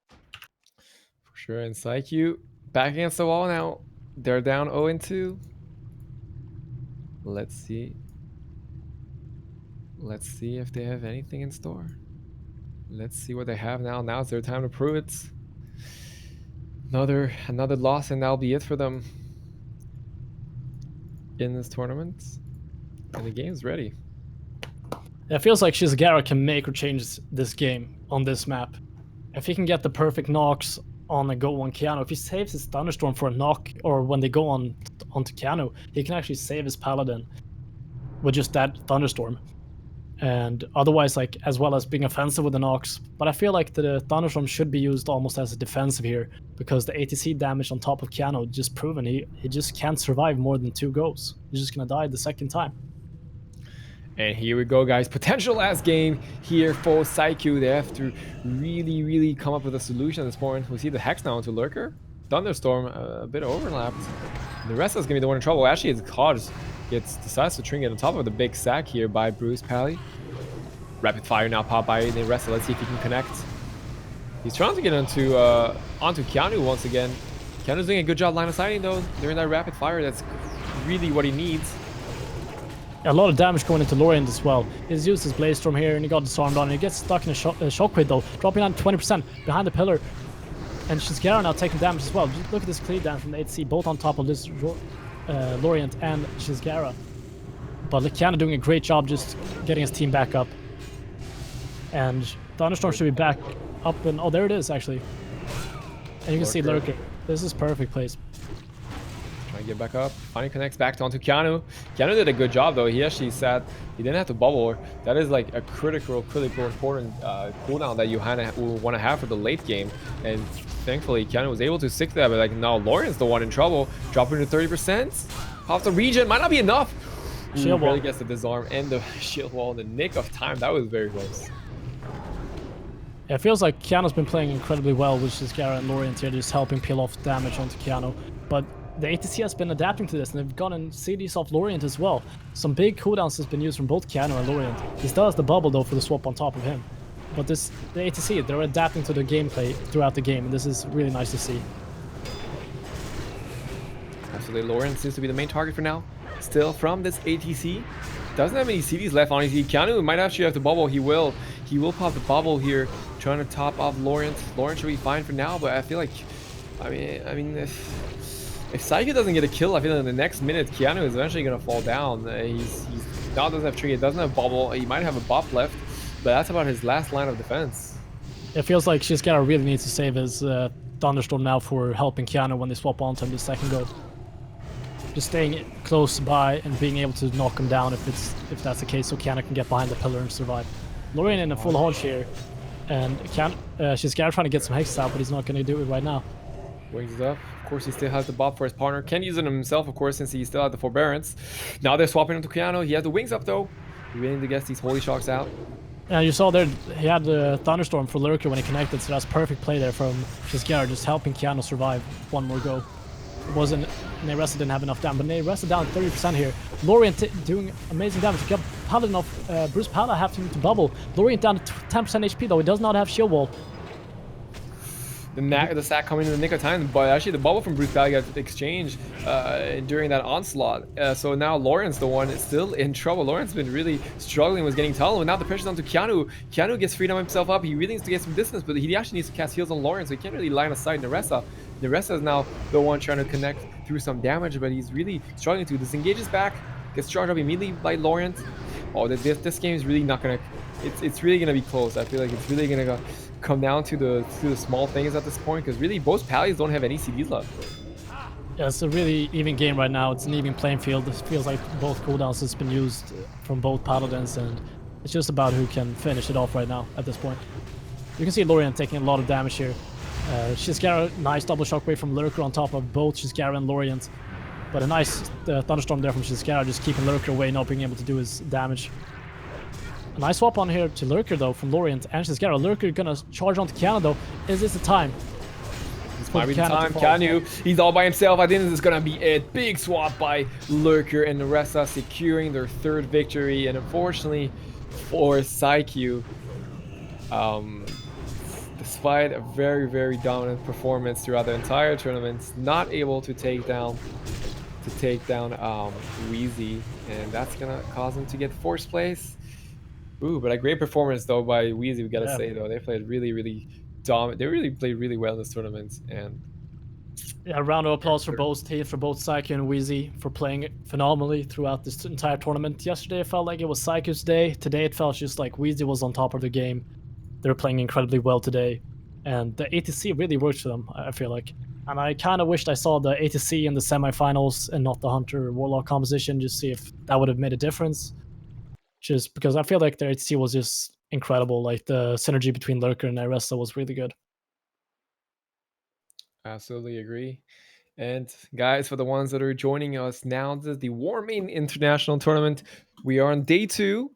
For sure, and Psyche back against the wall now. They're down 0-2. Let's see. Let's see if they have anything in store. Let's see what they have now. Now it's their time to prove it. Another loss, and that'll be it for them in this tournament. And the game's ready. It feels like Shizgara can make or change this game on this map. If he can get the perfect knocks on a go on Keanu, if he saves his Thunderstorm for a knock, or when they go onto Keanu, he can actually save his Paladin with just that Thunderstorm. And otherwise, like, as well as being offensive with the knocks. But I feel like the Thunderstorm should be used almost as a defensive here, because the ATC damage on top of Keanu just proven he just can't survive more than 2 goes. He's just gonna die the second time. And here we go, guys. Potential last game here for Psyche. They have to really come up with a solution at this point. We see the Hex now into Lurker. Thunderstorm, a bit overlapped. The rest is going to be the one in trouble. Actually, it's Cause decides to trinket on top of the big sack here by Bruce Pally. Rapid fire now pop by the rest. Let's see if he can connect. He's trying to get onto Keanu once again. Keanu's doing a good job line of sighting though during that rapid fire. That's really what he needs. A lot of damage going into Lorient as well. He's used his Blaze Storm here and he got disarmed on, and he gets stuck in a Shockwave though, dropping down 20% behind the pillar. And Shizgara now taking damage as well. Just look at this cleave damage from the 8C, both on top of this Lorient and Shizgara. But Keanu doing a great job just getting his team back up. And Thunderstorm should be back up, and oh, there it is actually. And you can see Lurker. This is perfect place. Trying to get back up. Finally connects back onto Keanu. Keanu did a good job though. He actually sat. He didn't have to bubble. That is like a critical important cooldown that you want to have for the late game. And thankfully, Keanu was able to stick to that. But like now, Lorient's the one in trouble. Dropping to 30%. Off the region might not be enough. Shield wall. Really gets the disarm and the shield wall in the nick of time. That was very close. Yeah, it feels like Keanu's been playing incredibly well with Shizgara and Lorient here, just helping peel off damage onto Keanu. But the ATC has been adapting to this, and they've gotten CDs off Lorient as well. Some big cooldowns has been used from both Keanu and Lorient. He still has the bubble though for the swap on top of him. But the ATC, they're adapting to the gameplay throughout the game, and this is really nice to see. Absolutely, Lorient seems to be the main target for now. Still from this ATC. Doesn't have any CDs left on his Keanu might actually have to bubble. He will pop the bubble here, trying to top off Lorient. Lorient should be fine for now, but I feel like, I mean, if Psyche doesn't get a kill, I feel like in the next minute, Keanu is eventually gonna fall down. He's now doesn't have trigger, doesn't have bubble. He might have a buff left, but that's about his last line of defense. It feels like Shyxy really needs to save his Thunderstorm now for helping Keanu when they swap onto him the second go. Just staying close by and being able to knock him down if that's the case, so Keanu can get behind the pillar and survive. Lorian in a full hodge here, and Shyxy trying to get some hexes out, but he's not going to do it right now. Wings it up. Of course, he still has the bop for his partner. Can't use it himself, of course, since he still had the forbearance. Now they're swapping him to Keanu. He has the wings up, though. He's waiting to get these holy shocks out. Yeah, you saw there, he had the Thunderstorm for Lurker when he connected, so that's perfect play there from Shyxy, just helping Keanu survive one more go. It wasn't, Neressa didn't have enough damage, but Neressa down 30% here. Lorient doing amazing damage. You got Paladin off, Bruce Pala having to bubble. Lorient down to 10% HP though, he does not have shield wall. The sack coming in the nick of time, but actually the bubble from Bruce Pally got exchanged during that onslaught. So now Lawrence, the one, is still in trouble. Lawrence has been really struggling, was getting tunneled, and now the pressure's onto Keanu. Keanu gets freedom himself up. He really needs to get some distance, but he actually needs to cast heals on Lawrence, so he can't really line aside Neressa. Neressa is now the one trying to connect through some damage, but he's really struggling to. Disengages back, gets charged up immediately by Lawrence. Oh, this game is really not gonna. It's really gonna be close. I feel like it's really gonna go come down to the small things at this point, because really both Pallies don't have any CDs left. Yeah, it's a really even game right now. It's an even playing field. It feels like both cooldowns has been used from both Paladins, and it's just about who can finish it off right now at this point. You can see Lorient taking a lot of damage here. Shyxy, nice double shockwave from Lurker on top of both Shyxy and Lorient. But a nice Thunderstorm there from Shyxy, just keeping Lurker away, not being able to do his damage. A nice swap on here to Lurker though from Lorient and Shyxy. Lurker gonna charge onto Keanu though. Is this the time? This might be the time. Keanu, he's all by himself. I think this is gonna be a big swap by Lurker and Neressa, securing their third victory. And unfortunately for Psyche, despite a very, very dominant performance throughout the entire tournament, not able to take down Wheezy, and that's gonna cause him to get fourth place. Ooh, but a great performance though by Wheezy, we gotta say though. They played really, really dominant. They really played really well in this tournament, and yeah, a round of applause for both teams, for both Psyche and Wheezy, for playing phenomenally throughout this entire tournament. Yesterday it felt like it was Psyche's day. Today it felt just like Wheezy was on top of the game. They were playing incredibly well today, and the ATC really worked for them, I feel like. And I kind of wished I saw the ATC in the semifinals and not the Hunter Warlock composition, just see if that would have made a difference. Just because I feel like the ATC was just incredible. Like the synergy between Lurker and Neressa was really good. absolutely agree. And guys, for the ones that are joining us now, this is the Warmane International Tournament. We are on day 2.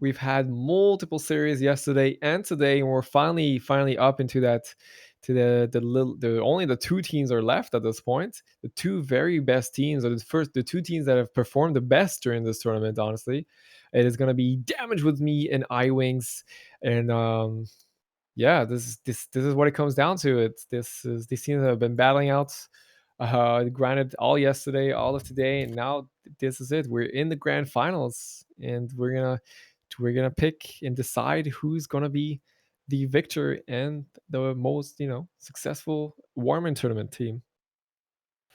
We've had multiple series yesterday and today, and we're finally up into that, to the only the 2 teams are left at this point. The 2 very best teams, or the 2 teams that have performed the best during this tournament. Honestly, it is going to be Damage with Me and iWings, and yeah, this is what it comes down to. It's these teams that have been battling out. Granted, all yesterday, all of today, and now this is it. We're in the grand finals, and we're gonna pick and decide who's gonna be the victor and the most successful Warming tournament team.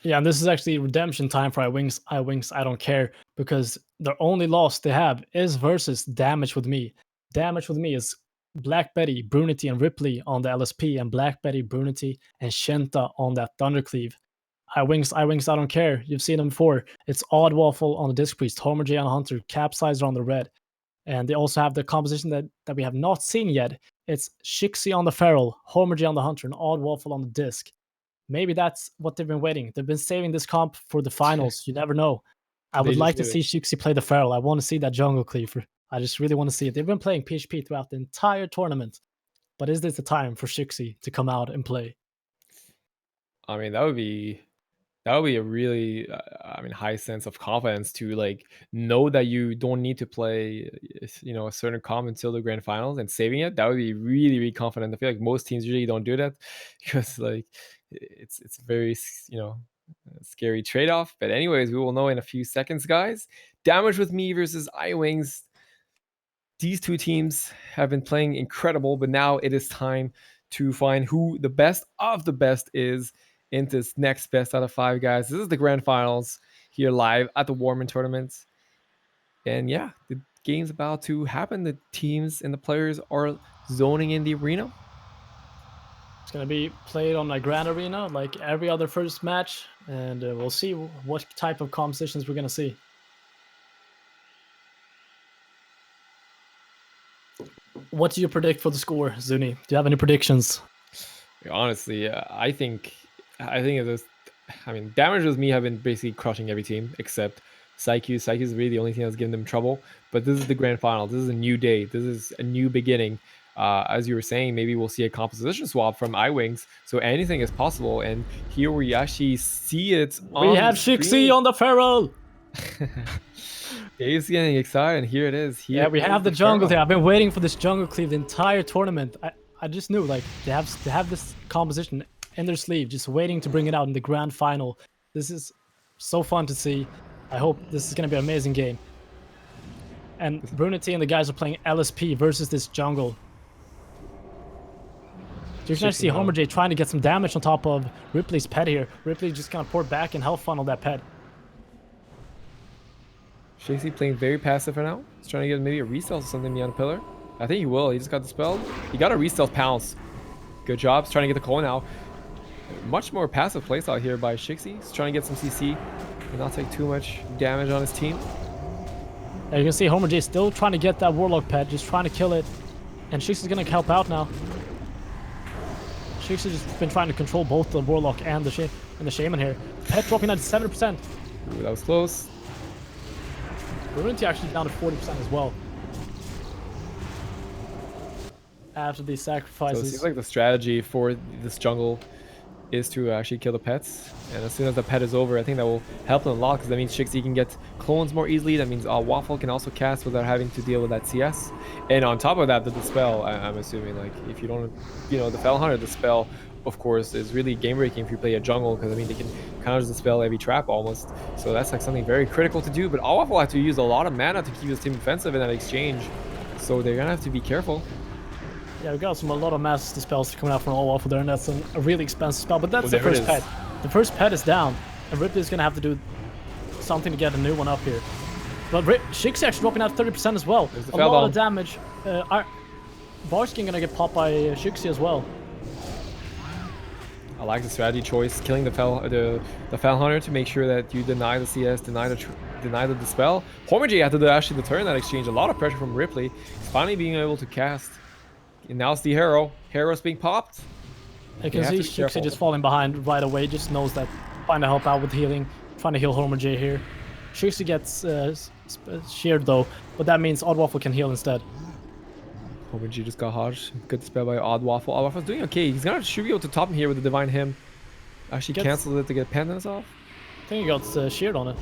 Yeah, and this is actually redemption time for iWings. iWings, I don't care, because the only loss they have is versus Damage with Me. Damage with Me is Blackbetty, Brunhity, and Ripley on the LSP, and Blackbetty, Brunhity, and Shinta on that Thundercleave. iWings, I don't care. You've seen them before. It's Oddwaffle on the Disc Priest, Homerjay on Hunter, Capsizer on the Red. And they also have the composition that we have not seen yet. It's Shyxy on the Feral, Homerjay on the Hunter, and Oddwaffle on the Disc. Maybe that's what they've been waiting. They've been saving this comp for the finals. You never know. I They would just like to did see it. Shyxy play the Feral. I want to see that jungle cleaver. I just really want to see it. They've been playing PHP throughout the entire tournament. But is this the time for Shyxy to come out and play? I mean, that would be a really high sense of confidence to like know that you don't need to play a certain comp until the grand finals and saving it. That would be really, really confident. I feel like most teams usually don't do that because like it's very scary trade-off. But anyways, we will know in a few seconds, guys. Damage with Me versus iWings. These 2 teams have been playing incredible, but now it is time to find who the best of the best is in this next best out of 5, guys. This is the grand finals here live at the Warman tournament. And yeah, the game's about to happen. The teams and the players are zoning in the arena. It's gonna be played on a grand arena like every other first match, and we'll see what type of compositions we're gonna see. What do you predict for the score, Zuni? Do you have any predictions? Honestly, I think it was. I mean, damage with me have been basically crushing every team except Shyxy. Shyxy is really the only thing that's giving them trouble. But this is the grand final. This is a new day. This is a new beginning. As you were saying, maybe we'll see a composition swap from iWings. So anything is possible. And here we actually see it We on have the Shyxy screen. on the feral. Dave's getting excited, and here it is. Yeah, we have the jungle here. I've been waiting for this jungle cleave the entire tournament. I just knew, like, they have this composition in their sleeve, just waiting to bring it out in the grand final. This is so fun to see. I hope this is gonna be an amazing game. And Brunhity and the guys are playing LSP versus this jungle. So you can actually see Homerjay trying to get some damage on top of Ripley's pet here. Ripley just kind of poured back and health funnel that pet. Shyxy playing very passive right now. He's trying to get maybe a re-stealth or something beyond a pillar. I think he will. He just got dispelled. He got a re-stealth pounce. Good job. He's trying to get the coin now. Much more passive playstyle here by Shyxy. He's trying to get some CC and not take too much damage on his team. Yeah, you can see Homerjay still trying to get that Warlock pet, just trying to kill it. And Shyxy's gonna help out now. Shyxy's just been trying to control both the Warlock and the Shaman here. Pet dropping at 7%. Ooh, that was close. Brunhity actually down to 40% as well. After these sacrifices. So it seems like the strategy for this jungle is to actually kill the pets. And as soon as the pet is over, I think that will help them a lot, because that means Shyxy can get clones more easily. That means Waffle can also cast without having to deal with that CS. And on top of that, the dispel, I'm assuming, like, if you don't, the Fel Hunter, the spell, of course, is really game breaking if you play a jungle, because I mean, they can counter dispel every trap almost. So that's like something very critical to do. But Waffle have to use a lot of mana to keep his team defensive in that exchange. So they're gonna have to be careful. Yeah, we got a lot of mass dispels coming out from Oddwaffle there, and that's a really expensive spell. But that's the first pet. The first pet is down, and Ripley's gonna have to do something to get a new one up here. But Shyxy actually dropping out 30% as well. A lot of damage. Barskin gonna get popped by Shyxy as well. I like the strategy choice, killing the Fel Hunter to make sure that you deny the CS, deny the dispel. Homerjay had to actually turn that exchange. A lot of pressure from Ripley. He's finally being able to cast. And now it's the hero. Hero's being popped. You can see Shyxy just falling behind right away. Just knows that. Trying to help out with healing. Trying to heal Homerjay here. Shyxy gets sheared though. But that means Oddwaffle can heal instead. Homerjay just got hodged. Good spell by Oddwaffle. Oddwaffle's doing okay. He's gonna should be able to top him here with the Divine Hymn. Actually canceled it to get pendants off. I think he got sheared on it.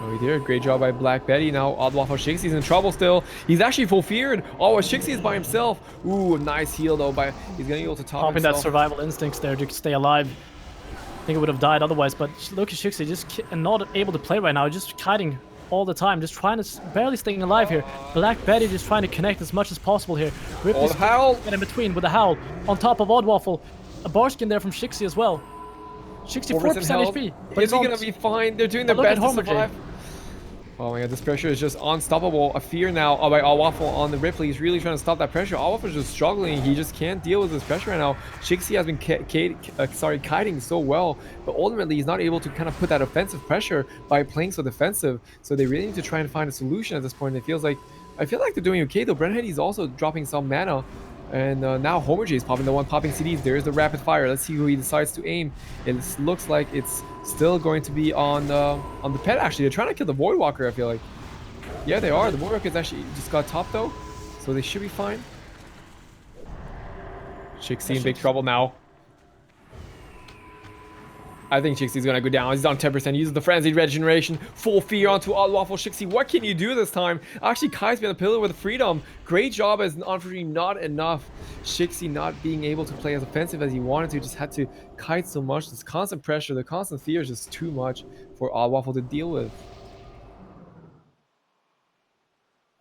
Oh, he did. Great job by Blackbetty. Now Oddwaffle Shyxy's in trouble still. He's actually full feared. Oh, Shyxy is by himself. Ooh, nice heal though. He's gonna be able to top popping that survival instincts there to stay alive. I think it would have died otherwise, but look at Shyxy just not able to play right now. Just kiting all the time, just trying to barely staying alive here. Blackbetty just trying to connect as much as possible here. Ripley's in between with a howl on top of Oddwaffle. A Barskin there from Shyxy as well. 64% HP. But is he gonna be fine? They're doing their best to survive. Oh my god, this pressure is just unstoppable. A fear now by Oddwaffle on the Ripley. He's really trying to stop that pressure. Oddwaffle's just struggling. He just can't deal with this pressure right now. Shyxy has been kiting so well, but ultimately he's not able to kind of put that offensive pressure by playing so defensive. So they really need to try and find a solution at this point. I feel like they're doing okay though. Brunhity is also dropping some mana. And now Homerjay is popping CDs. There's the rapid fire. Let's see who he decides to aim. It looks like it's still going to be on the pet. Actually, they're trying to kill the Voidwalker. I feel like. Yeah, they are. The Voidwalker's actually just got top though, so they should be fine. Shyxy in big trouble now. I think Shyxy's gonna go down. He's on 10%. Uses the frenzied regeneration. Full fear onto Oddwaffle. Shyxy, what can you do this time? Actually, Kai's been a pillar with freedom. Great job as unfortunately not enough. Shyxy not being able to play as offensive as he wanted to. Just had to kite so much. This constant pressure, the constant fear is just too much for Oddwaffle to deal with.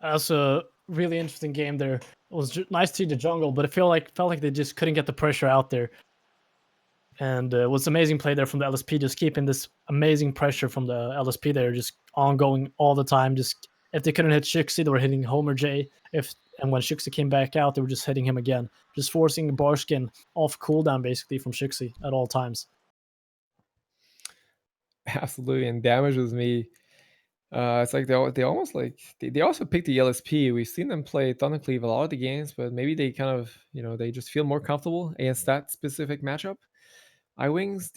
That's a really interesting game there. It was nice to see the jungle, but it felt like they just couldn't get the pressure out there. And it was amazing play there from the LSP, just keeping this amazing pressure from the LSP there, just ongoing all the time. Just if they couldn't hit Shyxy, they were hitting Homerjay. If And when Shyxy came back out, they were just hitting him again, just forcing Barskin off cooldown basically from Shyxy at all times. Absolutely, and damage was me. It's like they almost like they also picked the LSP. We've seen them play Cleave a lot of the games, but maybe they kind of they just feel more comfortable against that specific matchup. iWings,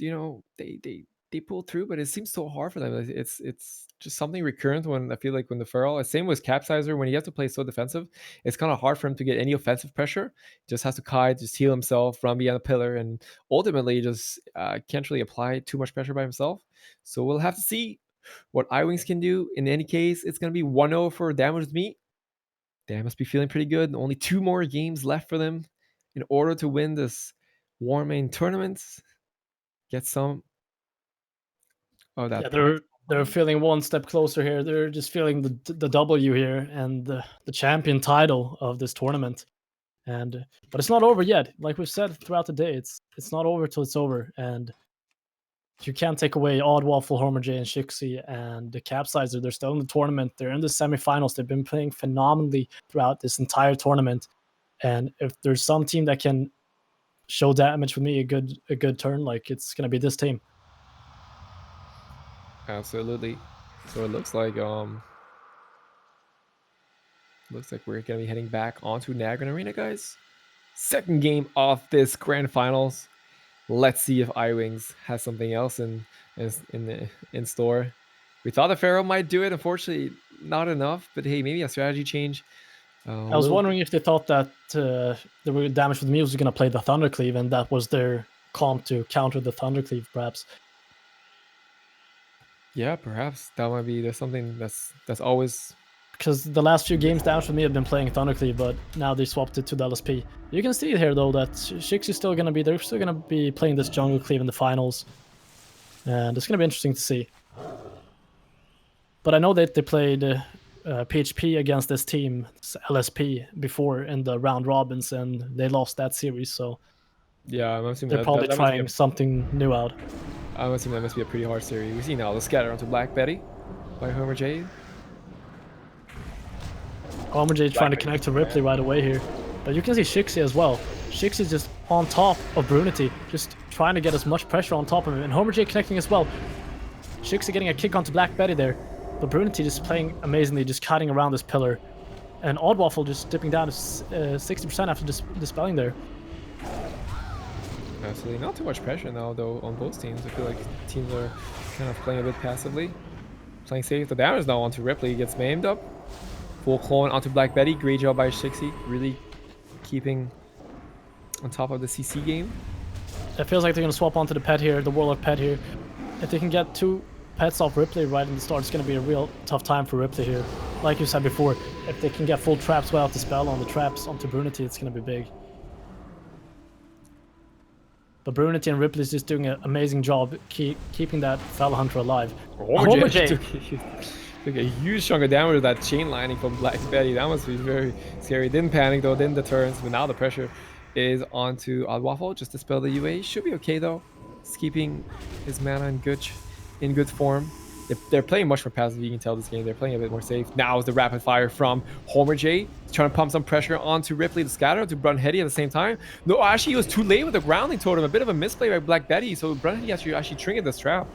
they pull through, but it seems so hard for them. It's just something recurrent when I feel like when the Feral. Same with Capsizer, when he has to play so defensive, it's kind of hard for him to get any offensive pressure. Just has to kite, just heal himself, run behind a pillar, and ultimately just can't really apply too much pressure by himself. So we'll have to see what iWings can do. In any case, it's gonna be 1-0 for Damage with me. They must be feeling pretty good. Only 2 more games left for them in order to win this Warmane tournament. Get some of that. Yeah, they're feeling one step closer here. They're just feeling the W here and the champion title of this tournament. And but it's not over yet. Like we've said throughout the day, it's not over till it's over. And you can't take away Oddwaffle, Homerjay, and Shyxy and the Capsizer. They're still in the tournament. They're in the semifinals. They've been playing phenomenally throughout this entire tournament. And if there's some team that can show damage with me a good turn, like it's gonna be this team. Absolutely. So it looks like we're gonna be heading back onto Nagrin Arena, guys. Second game of this grand finals. Let's see if iWings has something else in store. We thought the Pharaoh might do it. Unfortunately, not enough. But hey, maybe a strategy change. I was wondering if they thought that the damage with me was going to play the Thundercleave, and that was their comp to counter the Thundercleave, perhaps. Yeah, perhaps that might be. There's something that's always, because the last few games damage with me have been playing Thundercleave, but now they swapped it to the LSP. You can see here though that Shyxy is still going to be. They're still going to be playing this Jungle Cleave in the finals, and it's going to be interesting to see. But I know that they played PHP against this team, LSP, before in the round robins, and they lost that series. So yeah, I'm assuming they're probably trying something new out. I'm assuming that must be a pretty hard series. We see now the scatter onto Blackbetty by Homerjay. Homerjay trying to connect to Ripley right away here. But you can see Shyxy as well. Shyxy just on top of Brunhity, just trying to get as much pressure on top of him. And Homerjay connecting as well. Shyxy getting a kick onto Blackbetty there. But Brunhity just playing amazingly, just cutting around this pillar. And Oddwaffle just dipping down to 60% after dispelling there. Absolutely. Not too much pressure now, though, on both teams. I feel like teams are kind of playing a bit passively. Playing safe. The damage now onto Ripley. He gets maimed up. Full clone onto Blackbetty. Great job by Shyxy. Really keeping on top of the CC game. It feels like they're going to swap onto the pet here, the Warlock pet here. If they can get 2 pets off Ripley right in the start, it's going to be a real tough time for Ripley here. Like you said before, if they can get full traps without the spell on the traps onto Brunhity, it's going to be big. But Brunhity and Ripley is just doing an amazing job keeping that Fell Hunter alive. Homerjay took a huge chunk of damage with that chain lightning from Blackbetty. That must be very scary. Didn't panic though, didn't deterrence, but now the pressure is onto Oddwaffle. Just to spell the UA. Should be okay though. He's keeping his mana in good form. They're playing much more passive, you can tell this game. They're playing a bit more safe. Now is the rapid fire from Homerjay. He's trying to pump some pressure onto Ripley, the scatter, to Brunhity at the same time. No, actually, he was too late with the grounding totem. A bit of a misplay by Blackbetty, so Brunhity actually triggered this trap.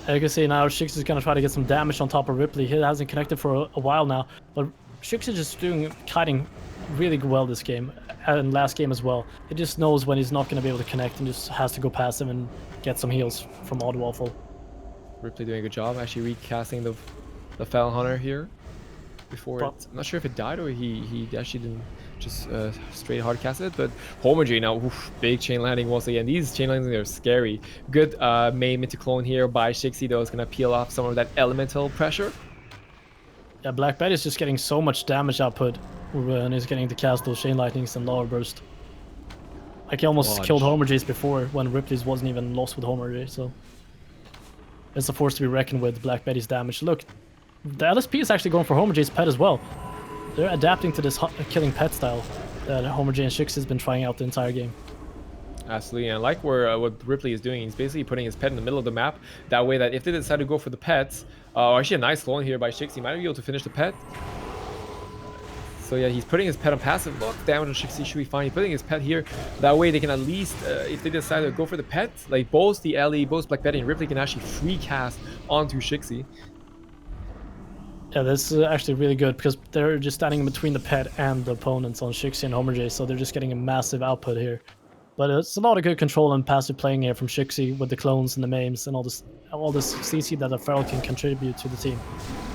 You can see now Shyxy is going to try to get some damage on top of Ripley. He hasn't connected for a while now, but Shyxy is just kiting really well this game, and last game as well. He just knows when he's not going to be able to connect and just has to go passive and get some heals from Oddwaffle. Ripley doing a good job actually recasting the Fell Hunter here before I'm not sure if it died or he actually didn't just straight hard cast it, but Homerjay now, big chain landing once again. These chain landings are scary. Good main into clone here by Shyxy though. Is gonna peel off some of that elemental pressure. Yeah, Blackbetty is just getting so much damage output when he's getting to cast those chain lightnings and lower burst. Like he almost killed Homerjay's before when Ripley's wasn't even lost with Homerjay, so it's a force to be reckoned with. Blackbetty's damage. Look, the LSP is actually going for Homerjay's pet as well. They're adapting to this killing pet style that Homerjay and Shyxy has been trying out the entire game. Absolutely, and I like what Ripley is doing. He's basically putting his pet in the middle of the map. That way that if they decide to go for the pets, actually a nice clone here by Shyxy. Might be able to finish the pet. So yeah, he's putting his pet on passive. Look, damage on Shyxy should be fine. He's putting his pet here. That way they can at least, if they decide to go for the pet, like both the Ellie, both Blackbetty and Ripley can actually free cast onto Shyxy. Yeah, this is actually really good because they're just standing in between the pet and the opponents on Shyxy and Homerjay, so they're just getting a massive output here. But it's a lot of good control and passive playing here from Shyxy with the clones and the maims and all this CC that the Feral can contribute to the team.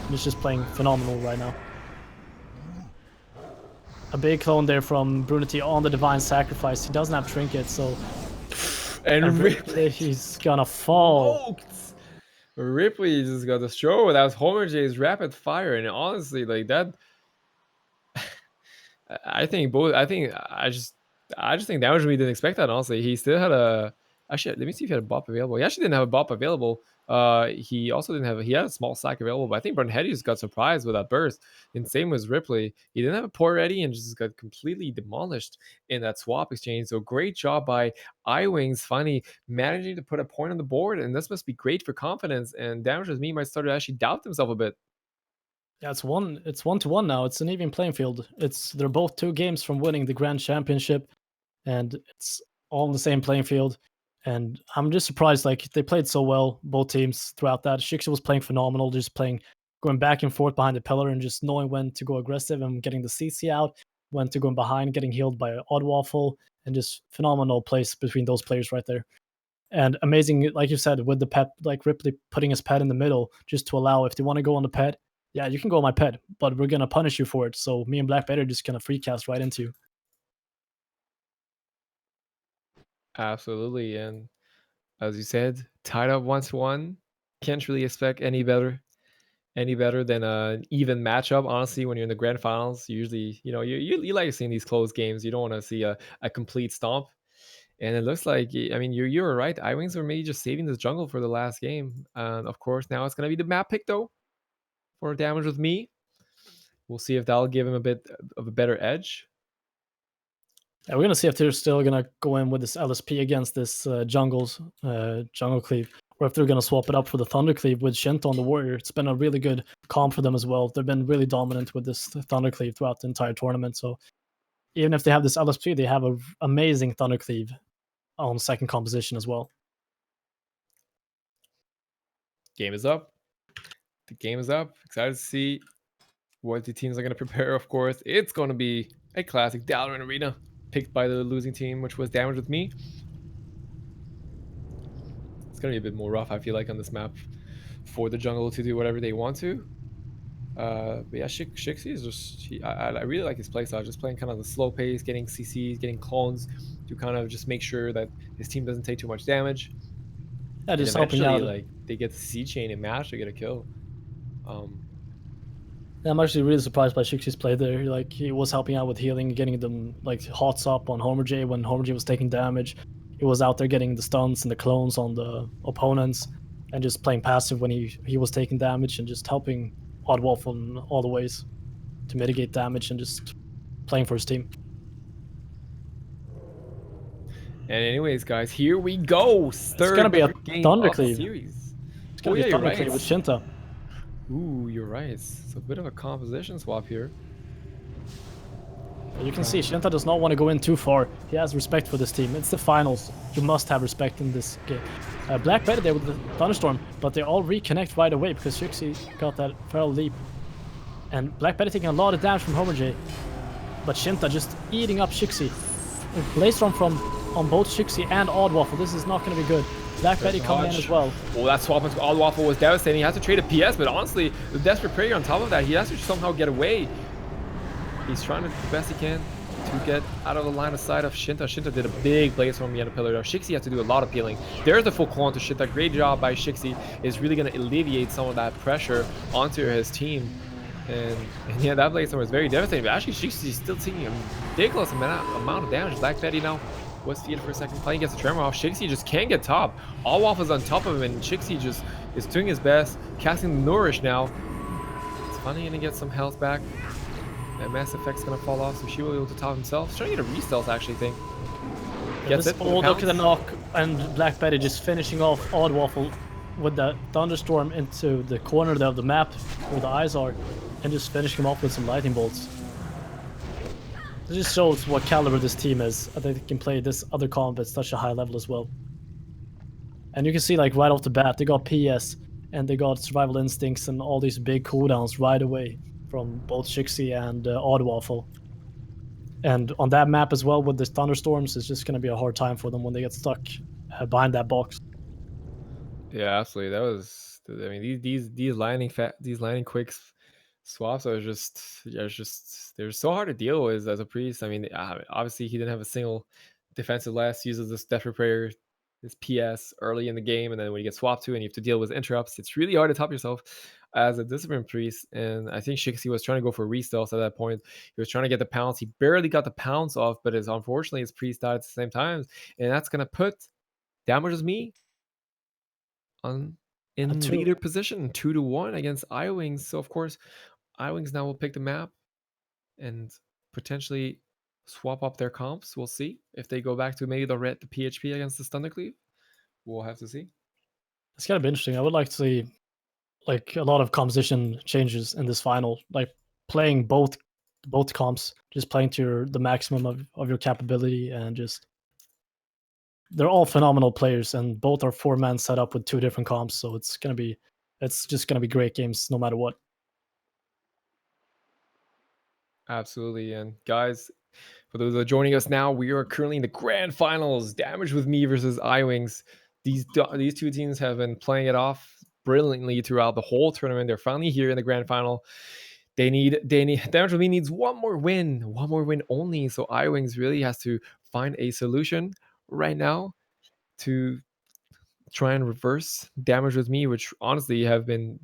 And it's just playing phenomenal right now. A big clone there from Brunhity on the Divine Sacrifice. He doesn't have trinkets, so And Ripley, he's gonna fall. smoked. Ripley just got the show. That was Homerjay's rapid fire, and honestly, like that, I think both. I just think Damage didn't expect that. Honestly, he still had a. Actually, let me see if he had a bop available. He actually didn't have a bop available. He also didn't have. He had a small sack available, but I think Brunhity just got surprised with that burst. And same with Ripley. He didn't have a pour ready and just got completely demolished in that swap exchange. So great job by iWings finally managing to put a point on the board, and this must be great for confidence. And Damage with me might start to actually doubt himself a bit. Yeah, it's 1-1 now. It's an even playing field. They're both 2 games from winning the Grand Championship, and it's all in the same playing field. And I'm just surprised, like, they played so well, both teams, throughout that. Shyxy was playing phenomenal, just going back and forth behind the pillar and just knowing when to go aggressive and getting the CC out, when to go behind, getting healed by Oddwaffle, and just phenomenal place between those players right there. And amazing, like you said, with the pet, like Ripley putting his pet in the middle, just to allow, if they want to go on the pet, yeah, you can go on my pet, but we're going to punish you for it. So me and Blackbetty are just going to free cast right into you. Absolutely, and as you said, tied up 1-1. Can't really expect any better than an even matchup. Honestly, when you're in the grand finals, usually, you like seeing these close games. You don't want to see a complete stomp. And it looks like, I mean, you were right. iWings were maybe just saving this jungle for the last game. And of course, now it's going to be the map pick, though, for Damage with me. We'll see if that'll give him a bit of a better edge. Yeah, we're going to see if they're still going to go in with this LSP against this jungle Cleave, or if they're going to swap it up for the Thunder Cleave with Shinta on the Warrior. It's been a really good comp for them as well. They've been really dominant with this Thunder Cleave throughout the entire tournament. So even if they have this LSP, they have an amazing Thunder Cleave on second composition as well. Game is up. The game is up. Excited to see what the teams are going to prepare. Of course, it's going to be a classic Dalaran Arena picked by the losing team, which was Damage with me. It's going to be a bit more rough, I feel like, on this map for the jungle to do whatever they want to. But yeah, Shyxy is just, I really like his playstyle, just playing kind of the slow pace, getting CCs, getting clones to kind of just make sure that his team doesn't take too much damage. Yeah, just and helping out. Like, they get the C chain and mash to get a kill. I'm actually really surprised by Shyxy's play there. Like, he was helping out with healing, getting them like hots up on Homerjay when Homerjay was taking damage. He was out there getting the stuns and the clones on the opponents, and just playing passive when he was taking damage, and just helping Oddwaffle in all the ways to mitigate damage and just playing for his team. And anyways, guys, here we go. It's gonna be a Thunder Cleave series. It's gonna be a Thunder Cleave with Shinta. Ooh, you're right. It's a bit of a composition swap here. You can see Shinta does not want to go in too far. He has respect for this team. It's the finals. You must have respect in this game. Blackbetty there with the Thunderstorm, but they all reconnect right away because Shyxy got that feral leap. And Blackbetty taking a lot of damage from Homerjay, but Shinta just eating up Shyxy. Blaze Storm from on both Shyxy and Oddwaffle. This is not going to be good. Blackbetty coming in as well. Oh, that swap into Oddwaffle was devastating. He has to trade a PS, but honestly, the Desperate Prayer on top of that, he has to somehow get away. He's trying to do the best he can to get out of the line of sight of Shinta. Shinta did a big Blaze Storm behind the pillar. Shyxy has to do a lot of peeling. There's the full clone to Shinta. Great job by Shyxy. Is really going to alleviate some of that pressure onto his team. And yeah, that Blaze Storm was very devastating. But actually, Shyxy is still taking a ridiculous amount of damage. Blackbetty now was defeated for a second, playing against the Tremor off. Shyxy just can't get top. Oddwaffle's on top of him, and Shyxy just is doing his best, casting the Nourish now. It's finally gonna get some health back. That Mass Effect's gonna fall off, so she will be able to top himself. He's trying to get a re-stealth, actually, think. Gets it. Oh, look at the knock, and Blackbetty just finishing off Oddwaffle with the Thunderstorm into the corner of the map where the eyes are, and just finishing him off with some lightning bolts. It just shows what caliber this team is. I think they can play this other comp at such a high level as well. And you can see, like, right off the bat, they got PS and they got survival instincts and all these big cooldowns right away from both Shyxy and Oddwaffle. And on that map as well, with the thunderstorms, it's just going to be a hard time for them when they get stuck behind that box. Yeah, absolutely. That was. I mean, these lightning quick swaps are they're so hard to deal with as a priest. I mean, obviously he didn't have a single defensive last. Uses this death prayer, this PS early in the game, and then when you get swapped to and you have to deal with interrupts, it's really hard to top yourself as a discipline priest. And I think Shyxy was trying to go for restells at that point. He was trying to get the pounce. He barely got the pounce off, but unfortunately his priest died at the same time, and that's gonna put damages me in leader position 2-1 against iWings. So of course iWings now will pick the map and potentially swap up their comps. We'll see if they go back to maybe the PHP against the Thunder Cleave. We'll have to see. It's gonna be interesting. I would like to see like a lot of composition changes in this final, like playing both comps, just playing to the maximum of your capability, and just they're all phenomenal players, and both are 4-man set up with 2 different comps, so it's just gonna be great games no matter what. Absolutely. And guys, for those that are joining us now, we are currently in the grand finals. Damage with me versus iWings. These two teams have been playing it off brilliantly throughout the whole tournament. They're finally here in the grand final. They need Damage with me needs one more win only. So iWings really has to find a solution right now to try and reverse Damage with me, which honestly have been